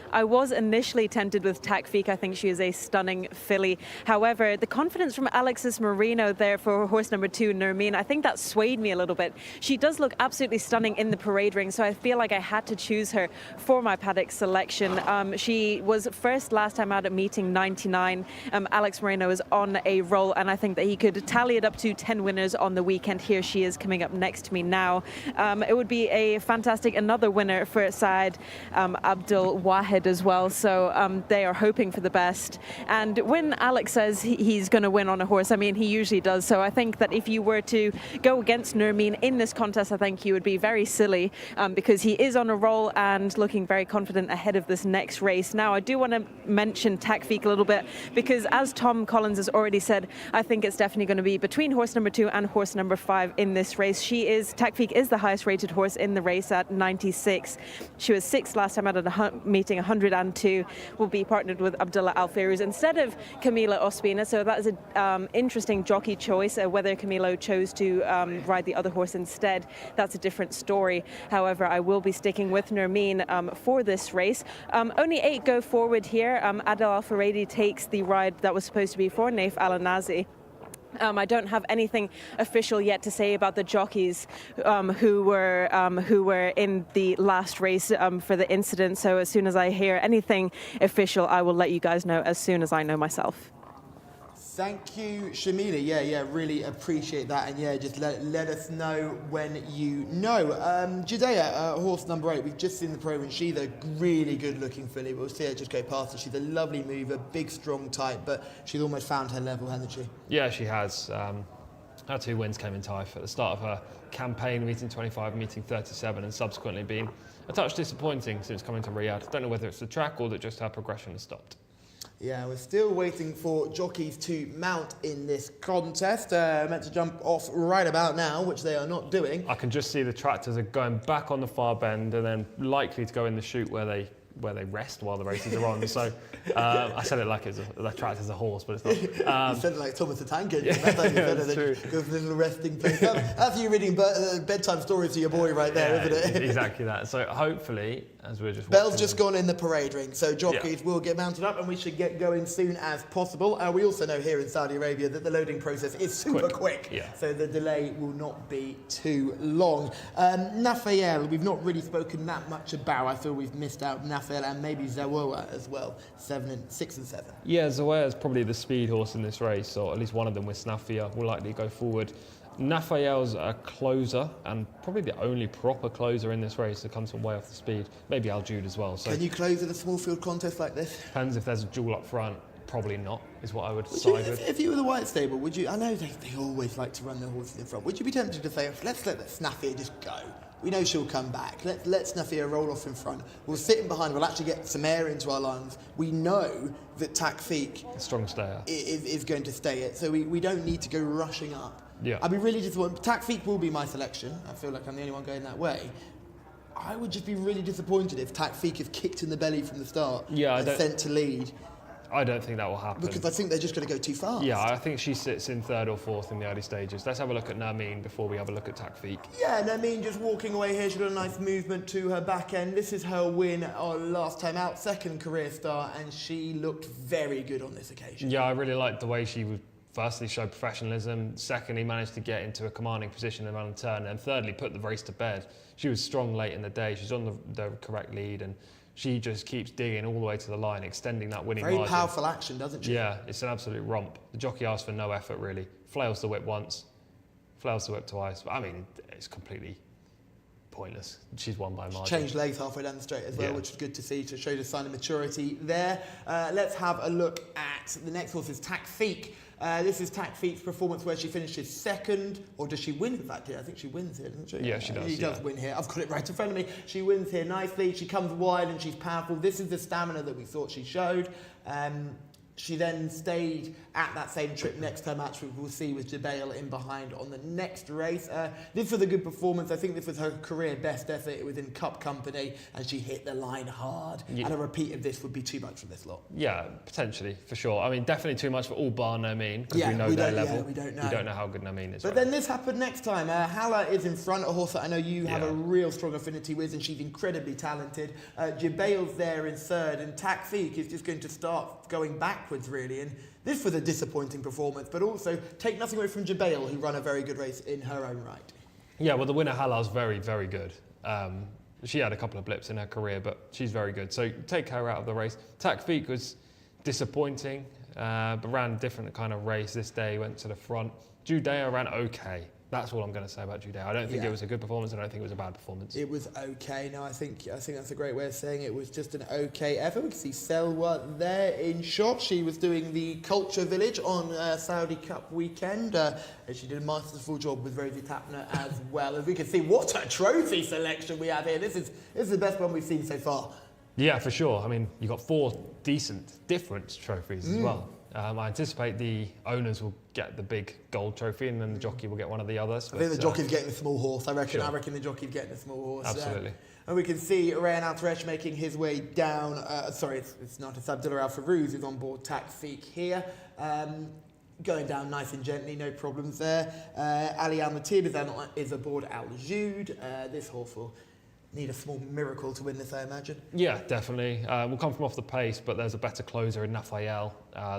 I was initially tempted with Takfiq. I think she is a stunning filly. However, the confidence from Alexis Moreno there for horse number 2, Nermeen, I think that swayed me a little bit. She does look absolutely stunning in the parade ring, so I feel like I had to choose her for my paddock selection. She was first last time out at meeting 99. Alex Moreno is on a roll, and I think that he could tally it up to 10 winners on the weekend. Here she is coming up next to me now. It would be a fantastic another winner for Saad Abdul Wahid as well, so they are hoping for the best. And when Alex says he's going to win on a horse, I mean, he usually does. So I think that if you were to go against Nermeen in this contest, I think you would be very silly, because he is on a roll and looking very confident ahead of this next race. Now, I do want to mention Takfiq a little bit, because as Tom Collins has already said, I think it's definitely going to be between horse number 2 and horse number 5 in this race. Takfiq is the highest rated horse in the race at 96. She was 6th last time out at a meeting 102. Will be partnered with Abdullah Al-Farouz instead of Camila Ospina. So that is an interesting jockey choice. Whether Camilo chose to ride the other horse instead, that's a different story. However, I will be sticking with Nermeen for this race. Only 8 go forward here. Adel Al-Faradi takes the ride that was supposed to be for Naif Al-Anazi. I don't have anything official yet to say about the jockeys who were in the last race for the incident. So as soon as I hear anything official, I will let you guys know as soon as I know myself. Thank you, Shamila. Yeah, really appreciate that. And yeah, just let us know when you know. Judea, horse number 8, we've just seen the program. She's a really good looking filly. We'll see her just go past her. She's a lovely mover, big, strong type, but she's almost found her level, hasn't she? Yeah, she has. Her 2 wins came in Taif at the start of her campaign, meeting 25, meeting 37, and subsequently been a touch disappointing since coming to Riyadh. Don't know whether it's the track or that just her progression has stopped. Yeah, we're still waiting for jockeys to mount in this contest. Meant to jump off right about now, which they are not doing. I can just see the tractors are going back on the far bend and then likely to go in the chute where they rest while the races are on. So I said it like it's the tractor's a horse, but it's not. You said it like Thomas the Tank Engine. Yeah, that's true. Go for a little resting place. That's you reading bedtime stories to your boy right there, isn't it? Exactly that. So hopefully, as we're just Bell's just gone in the parade ring, so jockeys will get mounted up and we should get going soon as possible. We also know here in Saudi Arabia that the loading process is super quick. Yeah. So the delay will not be too long. Nafael, we've not really spoken that much about. I feel we've missed out Nafael and maybe Zawoa as well, 6 and 7. Yeah, Zawea is probably the speed horse in this race, or at least one of them with Snafia will likely go forward. Nafael's a closer and probably the only proper closer in this race that comes from way off the speed. Maybe Al Jude as well. So can you close at a small field contest like this? Depends if there's a duel up front. Probably not, is what I would side with. If you were the White Stable, would you? I know they always like to run their horses in front. Would you be tempted to say, let's let Snafia just go? We know she'll come back. Let Snafia roll off in front. We'll sit in behind. We'll actually get some air into our lungs. We know that Takfiq, a strong stayer, is going to stay it. So we don't need to go rushing up. Yeah. I'd be really disappointed. Takfiq will be my selection. I feel like I'm the only one going that way. I would just be really disappointed if Takfiq is kicked in the belly from the start and sent to lead. I don't think that will happen. Because I think they're just going to go too fast. Yeah, I think she sits in 3rd or 4th in the early stages. Let's have a look at Nermeen before we have a look at Takfiq. Yeah, Nermeen just walking away here. She got a nice movement to her back end. This is her win last time out, 2nd career start, and she looked very good on this occasion. Yeah, I really liked the way she would firstly show professionalism, secondly managed to get into a commanding position around the turn, and thirdly put the race to bed. She was strong late in the day. She's on the correct lead, and she just keeps digging all the way to the line, extending that winning margin. Very powerful action, doesn't she? Yeah, it's an absolute romp. The jockey asked for no effort, really. Flails the whip once, flails the whip twice. But I mean, it's completely pointless. She's won by margin. She changed legs halfway down the straight as well, which is good to see, to show the sign of maturity there. Let's have a look at the next horse, is Takfiq. This is Takfiq's performance where she finishes 2nd, or does she win in fact here? I think she wins here, doesn't she? Yeah, she does. She does win here. I've got it right in front of me. She wins here nicely. She comes wide and she's powerful. This is the stamina that we thought she showed. She then stayed at that same trip next to her match, which we'll see with Jebel in behind on the next race. This was a good performance. I think this was her career best effort. It was in Cup company and she hit the line hard. Yeah. And a repeat of this would be too much for this lot. Yeah, potentially, for sure. I mean, definitely too much for all bar Nermeen, because we know their level. Yeah, we don't know. You don't know how good Nermeen is. But then this happened next time. Hala is in front, a horse that I know you have a real strong affinity with, and she's incredibly talented. Jebel's there in 3rd, and Takfiq is just going to start going backwards, really. And this was a disappointing performance, but also take nothing away from Jebel, who ran a very good race in her own right. Yeah, well, the winner Hala's very, very good. She had a couple of blips in her career, but she's very good. So take her out of the race. Takfiq was disappointing, but ran a different kind of race this day, went to the front. Judea ran okay. That's all I'm going to say about Judea. I don't think it was a good performance, and I don't think it was a bad performance. It was okay. No, I think that's a great way of saying it. Was just an okay effort. We can see Selwa there in shot. She was doing the Culture Village on Saudi Cup weekend. And she did a masterful job with Rosie Tapner as well. As we can see, what a trophy selection we have here. This is the best one we've seen so far. Yeah, for sure. I mean, you've got 4 decent, different trophies as well. I anticipate the owners will get the big gold trophy, and then the jockey will get one of the others. I think the jockey's getting the small horse. I reckon the jockey's getting the small horse. Absolutely. And we can see Rayan Al-Taresh making his way down. Sorry, it's not. It's Abdullah Al-Farouz who's on board Takfiq here. Going down nice and gently, no problems there. Ali Al-Matib is aboard Al-Jude. This horse will need a small miracle to win this, I imagine. Yeah, definitely. We'll come from off the pace, but there's a better closer in Nafael.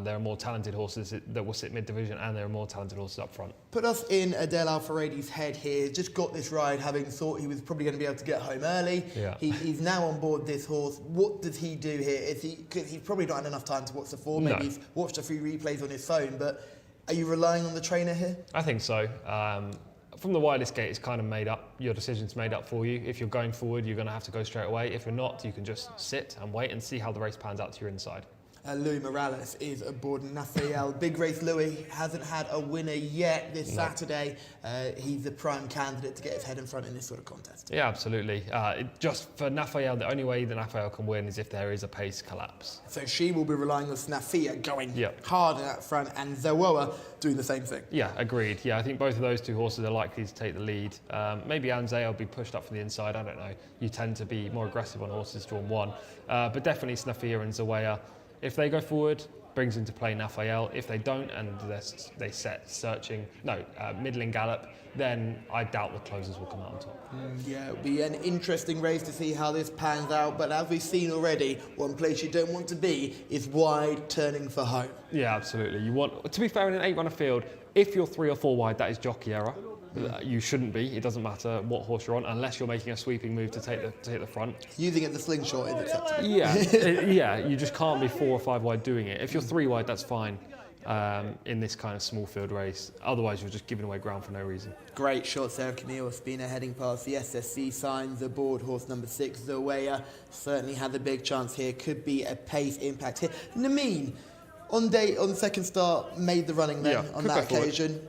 There are more talented horses that will sit mid-division, and there are more talented horses up front. Put us in Adel Al-Faradi's head here. Just got this ride, having thought he was probably going to be able to get home early. Yeah. He's now on board this horse. What does he do here? Because he's probably not had enough time to watch the form. Maybe he's watched a few replays on his phone, but are you relying on the trainer here? I think so. From the widest gate, it's kind of made up. Your decision's made up for you. If you're going forward, you're going to have to go straight away. If you're not, you can just sit and wait and see how the race pans out to your inside. Louis Morales is aboard Nafael. Big race Louis hasn't had a winner yet this Saturday. He's the prime candidate to get his head in front in this sort of contest. Yeah, absolutely. Just for Nafael, the only way that Nafael can win is if there is a pace collapse. So she will be relying on Snafia going hard in that front and Zawoa doing the same thing. Yeah, agreed. Yeah, I think both of those two horses are likely to take the lead. Maybe Anze will be pushed up from the inside, I don't know. You tend to be more aggressive on horses drawn one. But definitely Snafia and Zawaya. If they go forward, brings into play Nafael. If they don't and they set searching, middling gallop, then I doubt the closers will come out on top. Yeah, it'll be an interesting race to see how this pans out. But as we've seen already, one place you don't want to be is wide turning for home. Yeah, absolutely. You want, to be fair, in an 8-runner field, if you're 3 or 4 wide, that is jockey error. You shouldn't be. It doesn't matter what horse you're on, unless you're making a sweeping move to hit the front. Using it the slingshot is acceptable. Yeah, you just can't be 4 or 5 wide doing it. If you're 3 wide, that's fine in this kind of small field race. Otherwise, you're just giving away ground for no reason. Great shot, Sarah Camille Spina heading past the SSC signs aboard horse number 6, Zoea. Certainly had a big chance here. Could be a pace impact here. Nameen, on second start, made the running then on that occasion.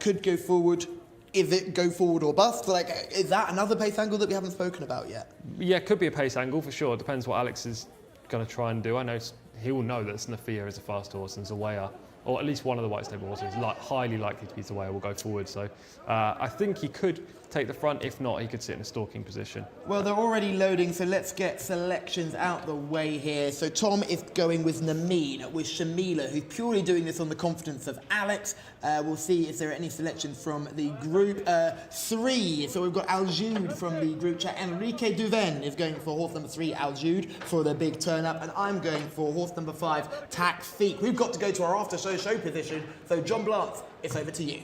Could go forward. Is it go forward or bust? Is that another pace angle that we haven't spoken about yet? Yeah, it could be a pace angle for sure. It depends what Alex is going to try and do. I know he will know that Snafia is a fast horse and Zawaya, or at least one of the white stable horses, highly likely to be Zawaya, will go forward. So I think he could take the front. If not, he could sit in a stalking position. Well, they're already loading, so let's get selections out the way here. So Tom is going with Nameen, with Shamila, who's purely doing this on the confidence of Alex. We'll see if there are any selections from the group 3. So we've got Aljude from the group chat. Enrique Duven is going for horse number 3, Aljude, for the big turn up. And I'm going for horse number 5, Takfik. We've got to go to our after show position. So John Blance, it's over to you.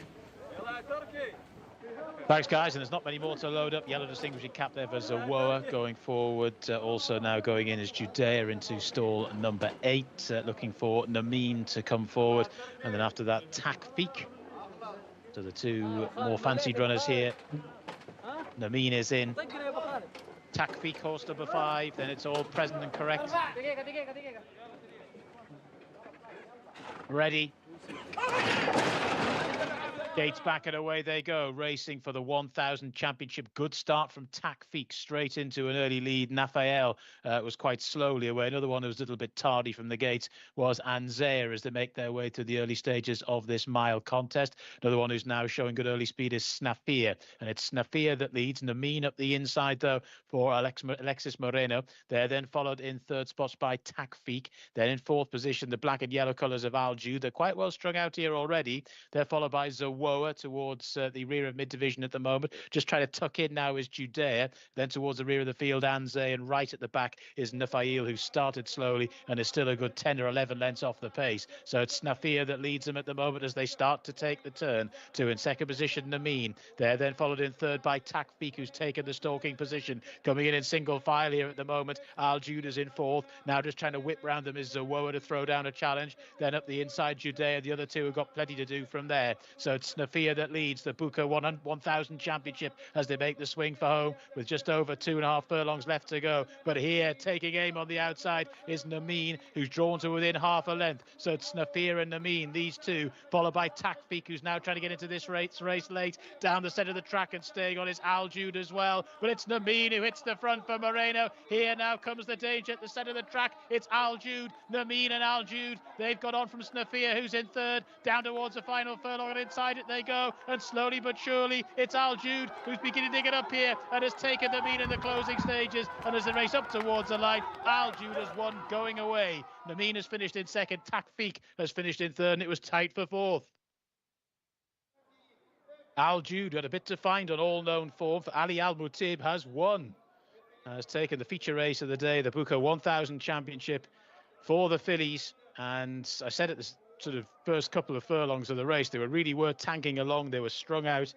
Thanks, guys, and there's not many more to load up. Yellow distinguishing cap there for Zawoa going forward. Also now going in is Judea into stall number 8, looking for Nameen to come forward. And then after that, Takfik. So the 2 more fancied runners here. Nameen is in. Takfik, horse number 5. Then it's all present and correct. Ready. Gates back and away they go, racing for the 1000 championship. Good start from Takfik, straight into an early lead. Nafael was quite slowly away. Another one who was a little bit tardy from the gates was Anzea as they make their way to the early stages of this mile contest. Another one who's now showing good early speed is Snafia, and it's Snafia that leads. Nameen up the inside though for Alexis Moreno. They're then followed in 3rd spots by Takfik. Then in 4th position, the black and yellow colours of Aljude. They're quite well strung out here already. They're followed by Zawoa towards the rear of mid-division at the moment. Just trying to tuck in now is Judea. Then towards the rear of the field, Anze, and right at the back is Nafail, who started slowly and is still a good 10 or 11 lengths off the pace. So it's Snafia that leads them at the moment as they start to take the turn. To in 2nd position, Nameen. They're then followed in 3rd by Takfik, who's taken the stalking position. Coming in single file here at the moment. Aljude is in 4th. Now just trying to whip round them is Zawoa to throw down a challenge. Then up the inside, Judea. The other 2 have got plenty to do from there. So it's Snafia that leads the Buka 1000 championship as they make the swing for home with just over 2.5 furlongs left to go. But here, taking aim on the outside is Nameen, who's drawn to within half a length. So it's Snafir and Nameen, these 2, followed by Takfik, who's now trying to get into this race late. Down the centre of the track and staying on is Aljude as well. But it's Nameen who hits the front for Moreno. Here now comes the danger at the centre of the track. It's Aljude, Nameen and Aljude. They've got on from Snafir, who's in 3rd, down towards the final furlong, and inside it they go. And slowly but surely, it's Aljude who's beginning to get up here and has taken the lead in the closing stages. And as they race up towards the line, Aljude has won going away. Nameen has finished in 2nd. Takfik has finished in 3rd, and it was tight for 4th. Aljude had a bit to find on all known form. For Ali Al Mutib has won. Has taken the feature race of the day, the Buka 1000 championship for the fillies. And I said at the sort of first couple of furlongs of the race, they were tanking along. They were strung out,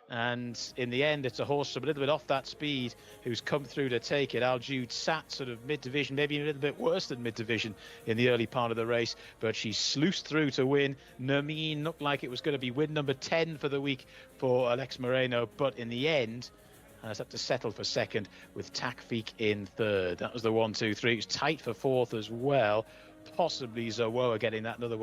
and in the end it's a horse a little bit off that speed who's come through to take it. Aljude sat sort of mid-division, maybe a little bit worse than mid-division in the early part of the race, but she sluiced through to win. Nameen looked like it was going to be win number 10 for the week for Alex Moreno, but in the end has had to settle for 2nd with Takfik in 3rd. That was the 1, 2, 3. It was tight for 4th as well. possibly Zawoa getting that another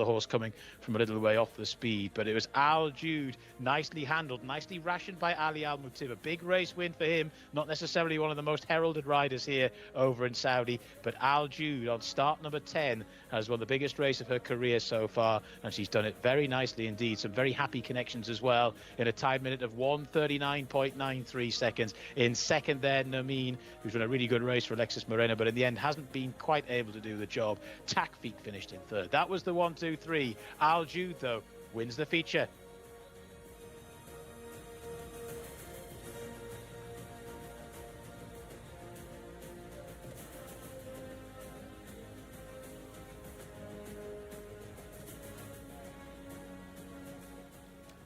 horse coming from a little way off the speed. But it was Al Jude, nicely handled, nicely rationed by Ali Al Mutib. A big race win for him, not necessarily one of the most heralded riders here over in Saudi, but Al Jude on start number 10 has won the biggest race of her career so far, and she's done it very nicely indeed. Some very happy connections as well in a time minute of 1:39.93 seconds. In second there, Nameen, who's run a really good race for Alexis Moreno, but in the end hasn't been quite able to do the job. Takfik finished in third. That was the 1, 2, 3. Al Jude, though, wins the feature.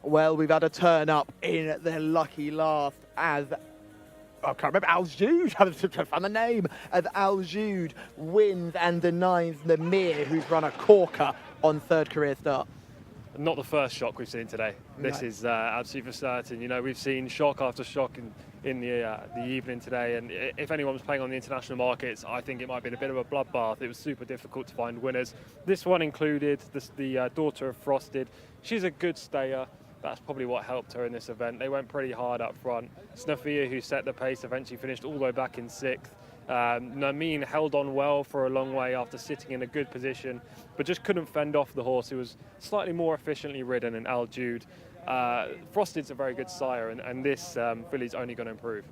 Well, we've had a turn up in the lucky last as I can't remember, Al Jude, I was trying to find the name, as Al Jude wins and denies Namir, who's run a corker on third career start. Not the first shock we've seen today. This is absolutely for certain. You know, we've seen shock after shock in the evening today, and if anyone was playing on the international markets, I think it might have been a bit of a bloodbath. It was super difficult to find winners. This one included the daughter of Frosted. She's a good stayer. That's probably what helped her in this event. They went pretty hard up front. Snafia, who set the pace, eventually finished all the way back in 6th. Nameen held on well for a long way after sitting in a good position, but just couldn't fend off the horse who was slightly more efficiently ridden in Al Jude. Frosted's a very good sire, and this filly's only going to improve.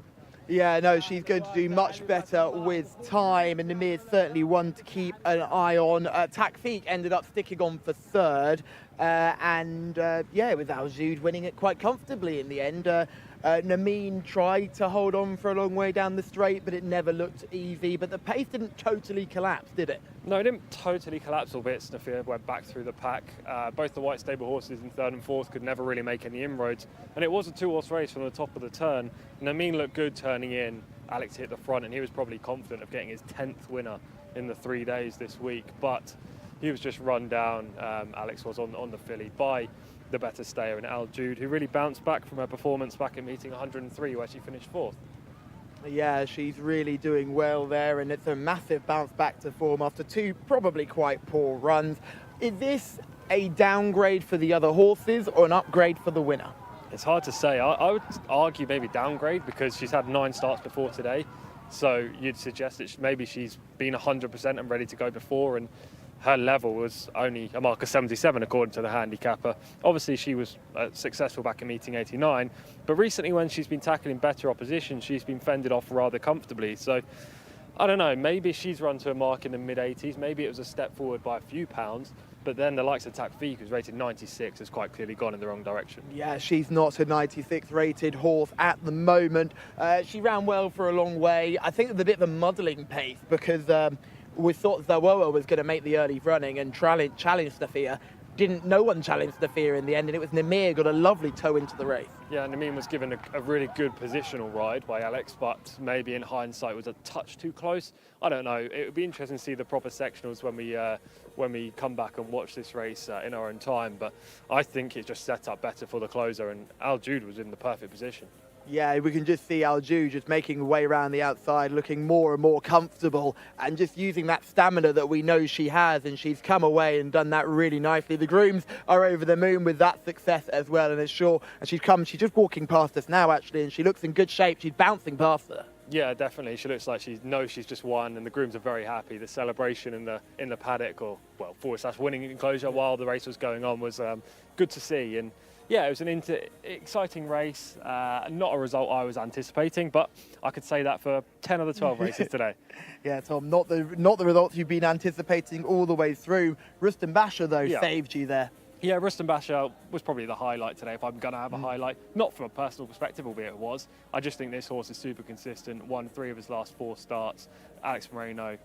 Yeah, no, she's going to do much better with time, and Namir's certainly one to keep an eye on. Takfik ended up sticking on for third, with Al Jude winning it quite comfortably in the end. Nameen tried to hold on for a long way down the straight, but it never looked easy. But the pace didn't totally collapse, did it? No, it didn't totally collapse, albeit Snafia went back through the pack. Both the white stable horses in 3rd and 4th could never really make any inroads. And it was a 2-horse race from the top of the turn. Nameen looked good turning in. Alex hit the front, and he was probably confident of getting his 10th winner in the 3 days this week. But he was just run down, Alex was on the filly, by the better stayer in Al Jude, who really bounced back from her performance back at meeting 103, where she finished 4th. Yeah, she's really doing well there, and it's a massive bounce back to form after 2 probably quite poor runs. Is this a downgrade for the other horses or an upgrade for the winner? It's hard to say. I would argue maybe downgrade, because she's had 9 starts before today, so you'd suggest that maybe she's been 100% and ready to go before, and her level was only a mark of 77 according to the handicapper. Obviously she was successful back in meeting 89, but recently when she's been tackling better opposition, she's been fended off rather comfortably. So I don't know, maybe she's run to a mark in the mid-80s, maybe it was a step forward by a few pounds, but then the likes of Takfik, who's rated 96, has quite clearly gone in the wrong direction. Yeah, she's not a 96 rated horse at the moment. She ran well for a long way. I think it's a bit of a muddling pace, because we thought Zawoa was going to make the early running and challenge Snafia. No one challenged Snafia in the end, and it was Namir got a lovely toe into the race. Yeah, Nameen was given a really good positional ride by Alex, but maybe in hindsight was a touch too close. I don't know. It would be interesting to see the proper sectionals when we come back and watch this race in our own time. But I think it just set up better for the closer, and Al Jude was in the perfect position. Yeah, we can just see Al Jude just making her way around the outside, looking more and more comfortable, and just using that stamina that we know she has, and she's come away and done that really nicely. The grooms are over the moon with that success as well, and she's just walking past us now actually, and she looks in good shape. She's bouncing past her. Yeah, definitely. She looks like she knows she's just won, and the grooms are very happy. The celebration in the paddock, or /winning enclosure while the race was going on, was good to see. And yeah, it was an exciting race. Not a result I was anticipating, but I could say that for 10 of the 12 races today. Yeah, Tom, not the results you've been anticipating all the way through. Rustam Basha, though, saved you there. Yeah, Rustam Basha was probably the highlight today, if I'm going to have a highlight. Not from a personal perspective, albeit it was. I just think this horse is super consistent. Won 3 of his last 4 starts. Alex Moreno,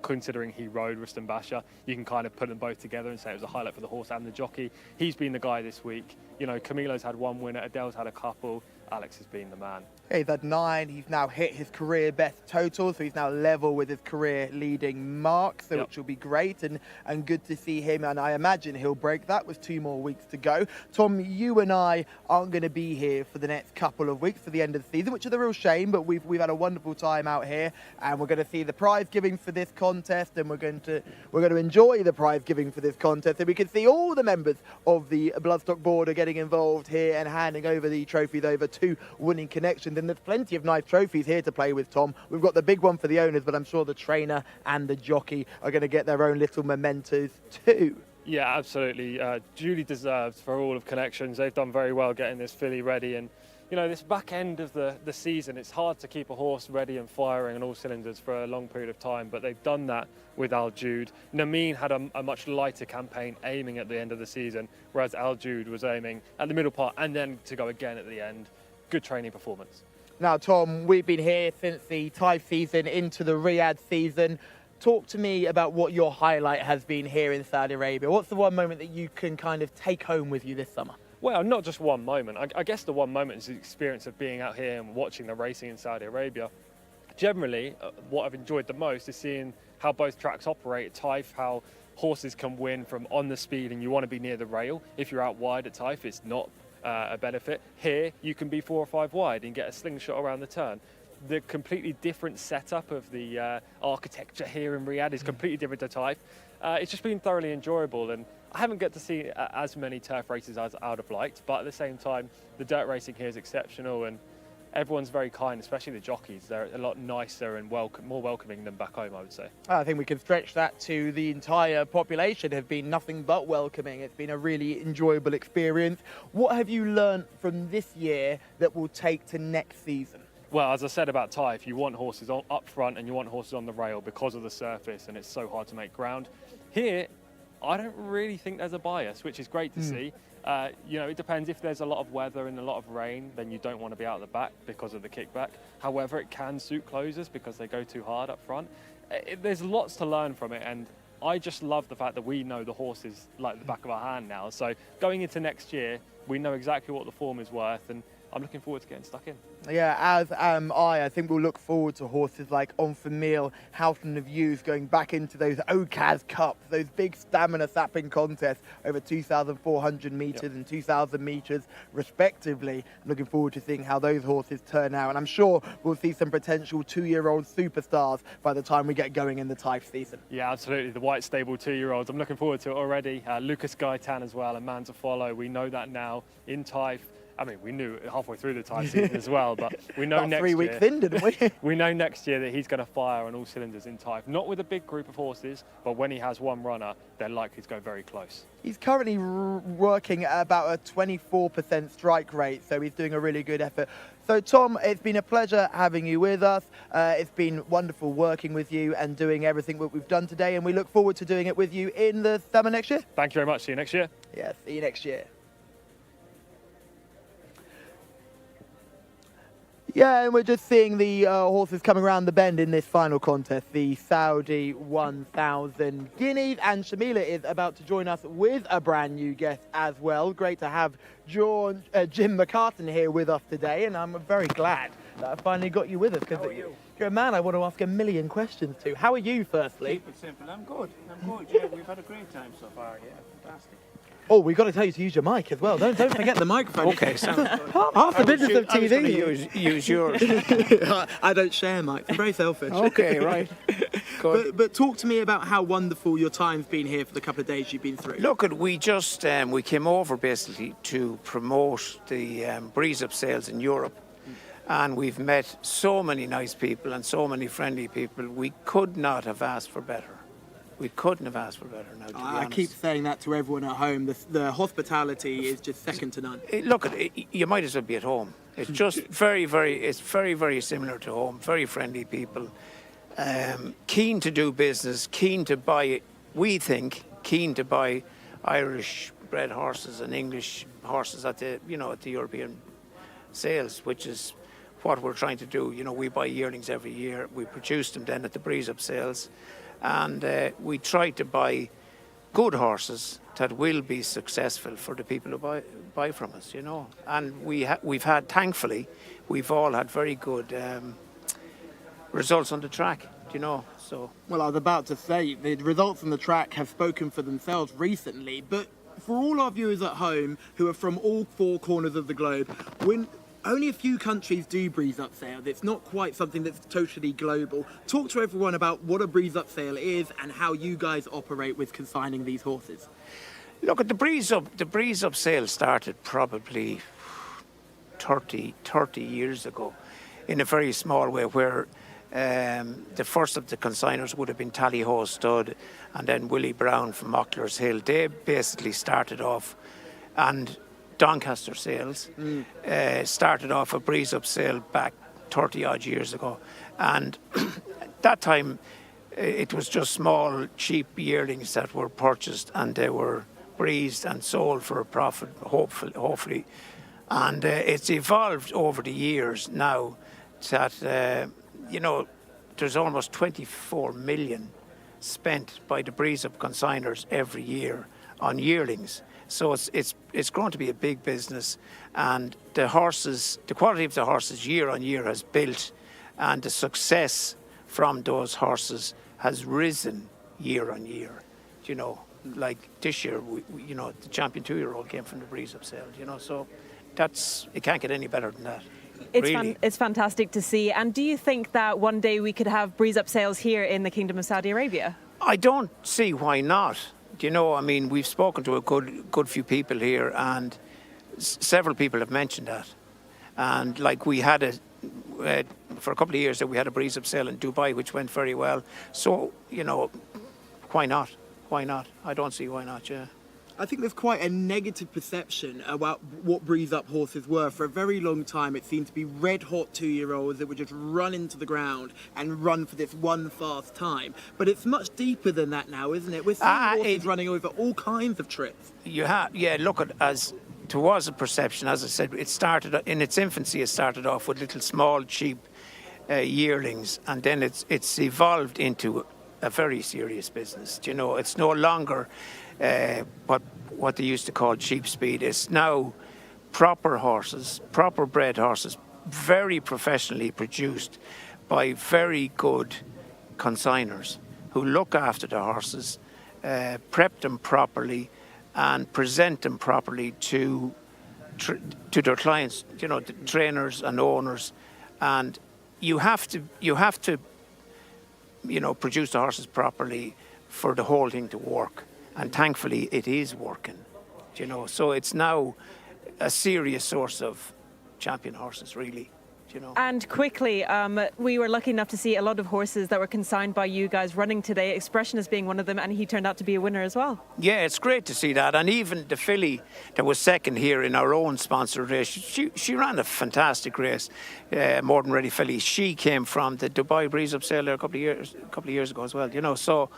considering he rode Rustam Basha, you can kind of put them both together and say it was a highlight for the horse and the jockey. He's been the guy this week. You know, Camilo's had one winner, Adele's had a couple, Alex has been the man. He's had 9. He's now hit his career best total, so he's now level with his career leading mark, so which will be great and good to see him. And I imagine he'll break that with 2 more weeks to go. Tom, you and I aren't going to be here for the next couple of weeks for the end of the season, which is a real shame. But we've had a wonderful time out here, and we're going to see the prize giving for this contest, and we're going to enjoy the prize giving for this contest, and we can see all the members of the Bloodstock board are getting involved here and handing over the trophies over to Winning Connections. And there's plenty of nice trophies here to play with, Tom. We've got the big one for the owners, but I'm sure the trainer and the jockey are going to get their own little mementos too. Yeah, absolutely. Duly deserved for all of Connections. They've done very well getting this filly ready. And, you know, this back end of the season, it's hard to keep a horse ready and firing on all cylinders for a long period of time, but they've done that with Al Jude. Nameen had a much lighter campaign aiming at the end of the season, whereas Al Jude was aiming at the middle part and then to go again at the end. Good training performance. Now, Tom, we've been here since the Taif season into the Riyadh season. Talk to me about what your highlight has been here in Saudi Arabia. What's the one moment that you can kind of take home with you this summer? Well, not just one moment. I guess the one moment is the experience of being out here and watching the racing in Saudi Arabia. Generally, what I've enjoyed the most is seeing how both tracks operate at Taif, how horses can win from on the speed and you want to be near the rail. If you're out wide at Taif, it's not a benefit. Here, you can be 4 or 5 wide and get a slingshot around the turn. The completely different setup of the architecture here in Riyadh is completely different to Taif. It's just been thoroughly enjoyable, and I haven't got to see as many turf races as I would have liked, but at the same time, the dirt racing here is exceptional, and everyone's very kind, especially the jockeys. They're a lot nicer and more welcoming than back home, I would say. I think we can stretch that to the entire population have been nothing but welcoming. It's been a really enjoyable experience. What have you learned from this year that will take to next season? Well, as I said about Taif, you want horses up front and you want horses on the rail because of the surface, and it's so hard to make ground. Here, I don't really think there's a bias, which is great to see. You know, it depends. If there's a lot of weather and a lot of rain, then you don't want to be out the back because of the kickback. However, it can suit closers because they go too hard up front. There's lots to learn from it, and I just love the fact that we know the horses like the back of our hand now. So going into next year, we know exactly what the form is worth, and I'm looking forward to getting stuck in. Yeah, as am I. I think we'll look forward to horses like Enfamil, Houghton of Hughes going back into those Okaz Cups, those big stamina sapping contests over 2,400 metres and 2,000 metres respectively. I'm looking forward to seeing how those horses turn out, and I'm sure we'll see some potential 2-year-old superstars by the time we get going in the Taif season. Yeah, absolutely. The white stable 2-year-olds. I'm looking forward to it already. Lucas Gaitan as well, a man to follow. We know that now in Taif. I mean, we knew halfway through the Taif season as well, but we know next 3 weeks in, didn't we? We know next year that he's going to fire on all cylinders in Taif. Not with a big group of horses, but when he has one runner, they're likely to go very close. He's currently working at about a 24% strike rate, so he's doing a really good effort. So, Tom, it's been a pleasure having you with us. It's been wonderful working with you and doing everything that we've done today, and we look forward to doing it with you in the summer next year. Thank you very much. See you next year. Yeah, see you next year. Yeah, and we're just seeing the horses coming around the bend in this final contest, the Saudi 1000 Guineas. And Shamila is about to join us with a brand new guest as well. Great to have Jim McCartan here with us today, and I'm very glad that I finally got you with us, because you're a man I want to ask a million questions to. How are you, firstly? Keep it simple. I'm good. Yeah, we've had a great time so far. Yeah, fantastic. Oh, we've got to tell you to use your mic as well. Don't forget the microphone. Okay, sounds good. Half the business of TV. I was use yours. I don't share mics. I'm very selfish. Okay, right. Good. But talk to me about how wonderful your time's been here for the couple of days you've been through. Look, we just we came over basically to promote the breeze up sales in Europe, and we've met so many nice people and so many friendly people. We could not have asked for better. We couldn't have asked for better now, to be honest. I keep saying that to everyone at home. The hospitality is just second to none. Look, you might as well be at home. It's just very, very similar to home. Very friendly people. Keen to do business, keen to buy, we think, keen to buy Irish bred horses and English horses at the European sales, which is what we're trying to do. You know, we buy yearlings every year. We produce them then at the breeze up sales. And we try to buy good horses that will be successful for the people who buy from us, you know. And we've had, thankfully, we've all had very good results on the track, you know. So. Well, I was about to say, the results on the track have spoken for themselves recently, but for all our viewers at home who are from all four corners of the globe, when only a few countries do breeze up sales, it's not quite something that's totally global. Talk to everyone about what a breeze up sale is and how you guys operate with consigning these horses. Look, at the breeze up sale started probably 30 years ago in a very small way, where the first of the consigners would have been Tally-Ho Stud and then Willie Brown from Mockler's Hill. They basically started off, and Doncaster Sales started off a breeze up sale back 30 odd years ago. And at that time, it was just small, cheap yearlings that were purchased, and they were breezed and sold for a profit, hopefully. And it's evolved over the years now that, you know, there's almost 24 million spent by the breeze up consigners every year on yearlings. So it's going to be a big business, and the quality of the horses year on year has built, and the success from those horses has risen year on year. You know, like this year, you know, the champion 2-year-old came from the breeze up sale. You know, so it can't get any better than that. It's fantastic to see. And do you think that one day we could have breeze up sales here in the Kingdom of Saudi Arabia? I don't see why not. You know, I mean, we've spoken to a good few people here, and several people have mentioned that. And like we had for a couple of years that we had a breeze up sale in Dubai, which went very well. So, you know, why not? Why not? I don't see why not, yeah. I think there's quite a negative perception about what breeze up horses were. For a very long time, it seemed to be red hot 2-year-olds that would just run into the ground and run for this one fast time. But it's much deeper than that now, isn't it? We're seeing horses running over all kinds of trips. Yeah, look, there was a perception, as I said, it started in its infancy. It started off with little small, cheap yearlings, and then it's evolved into a very serious business. You know, it's no longer what they used to call cheap speed. It's now proper horses, proper bred horses, very professionally produced by very good consigners who look after the horses, prep them properly, and present them properly to their clients, you know, the trainers and owners. And you have to, you know, produce the horses properly for the whole thing to work. And thankfully, it is working, you know. So it's now a serious source of champion horses, really, you know. And quickly, we were lucky enough to see a lot of horses that were consigned by you guys running today, Expressionist being one of them, and he turned out to be a winner as well. Yeah, it's great to see that. And even the filly that was second here in our own sponsored race, she ran a fantastic race, More Than Ready filly. She came from the Dubai breeze up sale there a couple of years ago as well, you know. So,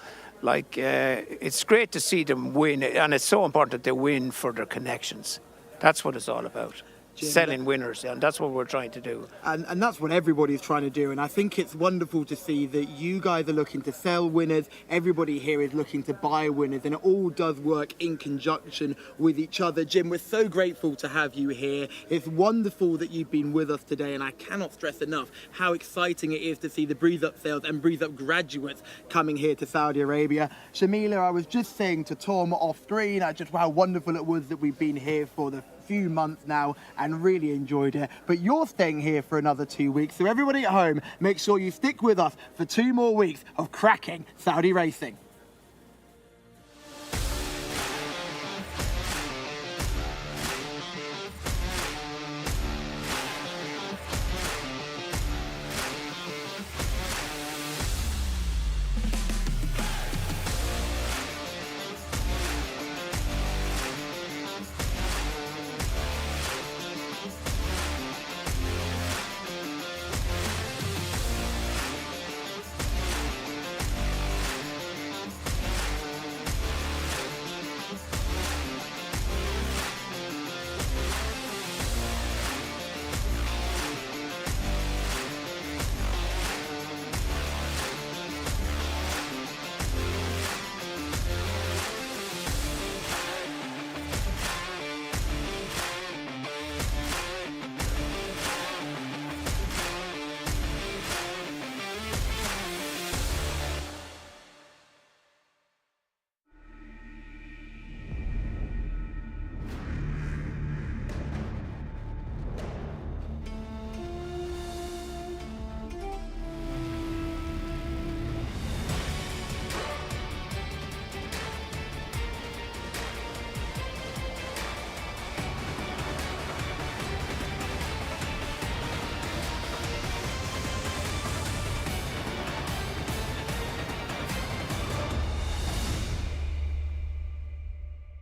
like, it's great to see them win, and it's so important that they win for their connections. That's what it's all about. Jim, selling winners, and that's what we're trying to do. And that's what everybody's trying to do, and I think it's wonderful to see that you guys are looking to sell winners, everybody here is looking to buy winners, and it all does work in conjunction with each other. Jim, we're so grateful to have you here. It's wonderful that you've been with us today, and I cannot stress enough how exciting it is to see the breeze up sales and breeze up graduates coming here to Saudi Arabia. Shamila, I was just saying to Tom off screen just how wonderful it was that we've been here for the few months now and really enjoyed it, but you're staying here for another 2 weeks, so everybody at home, make sure you stick with us for 2 more weeks of cracking Saudi racing.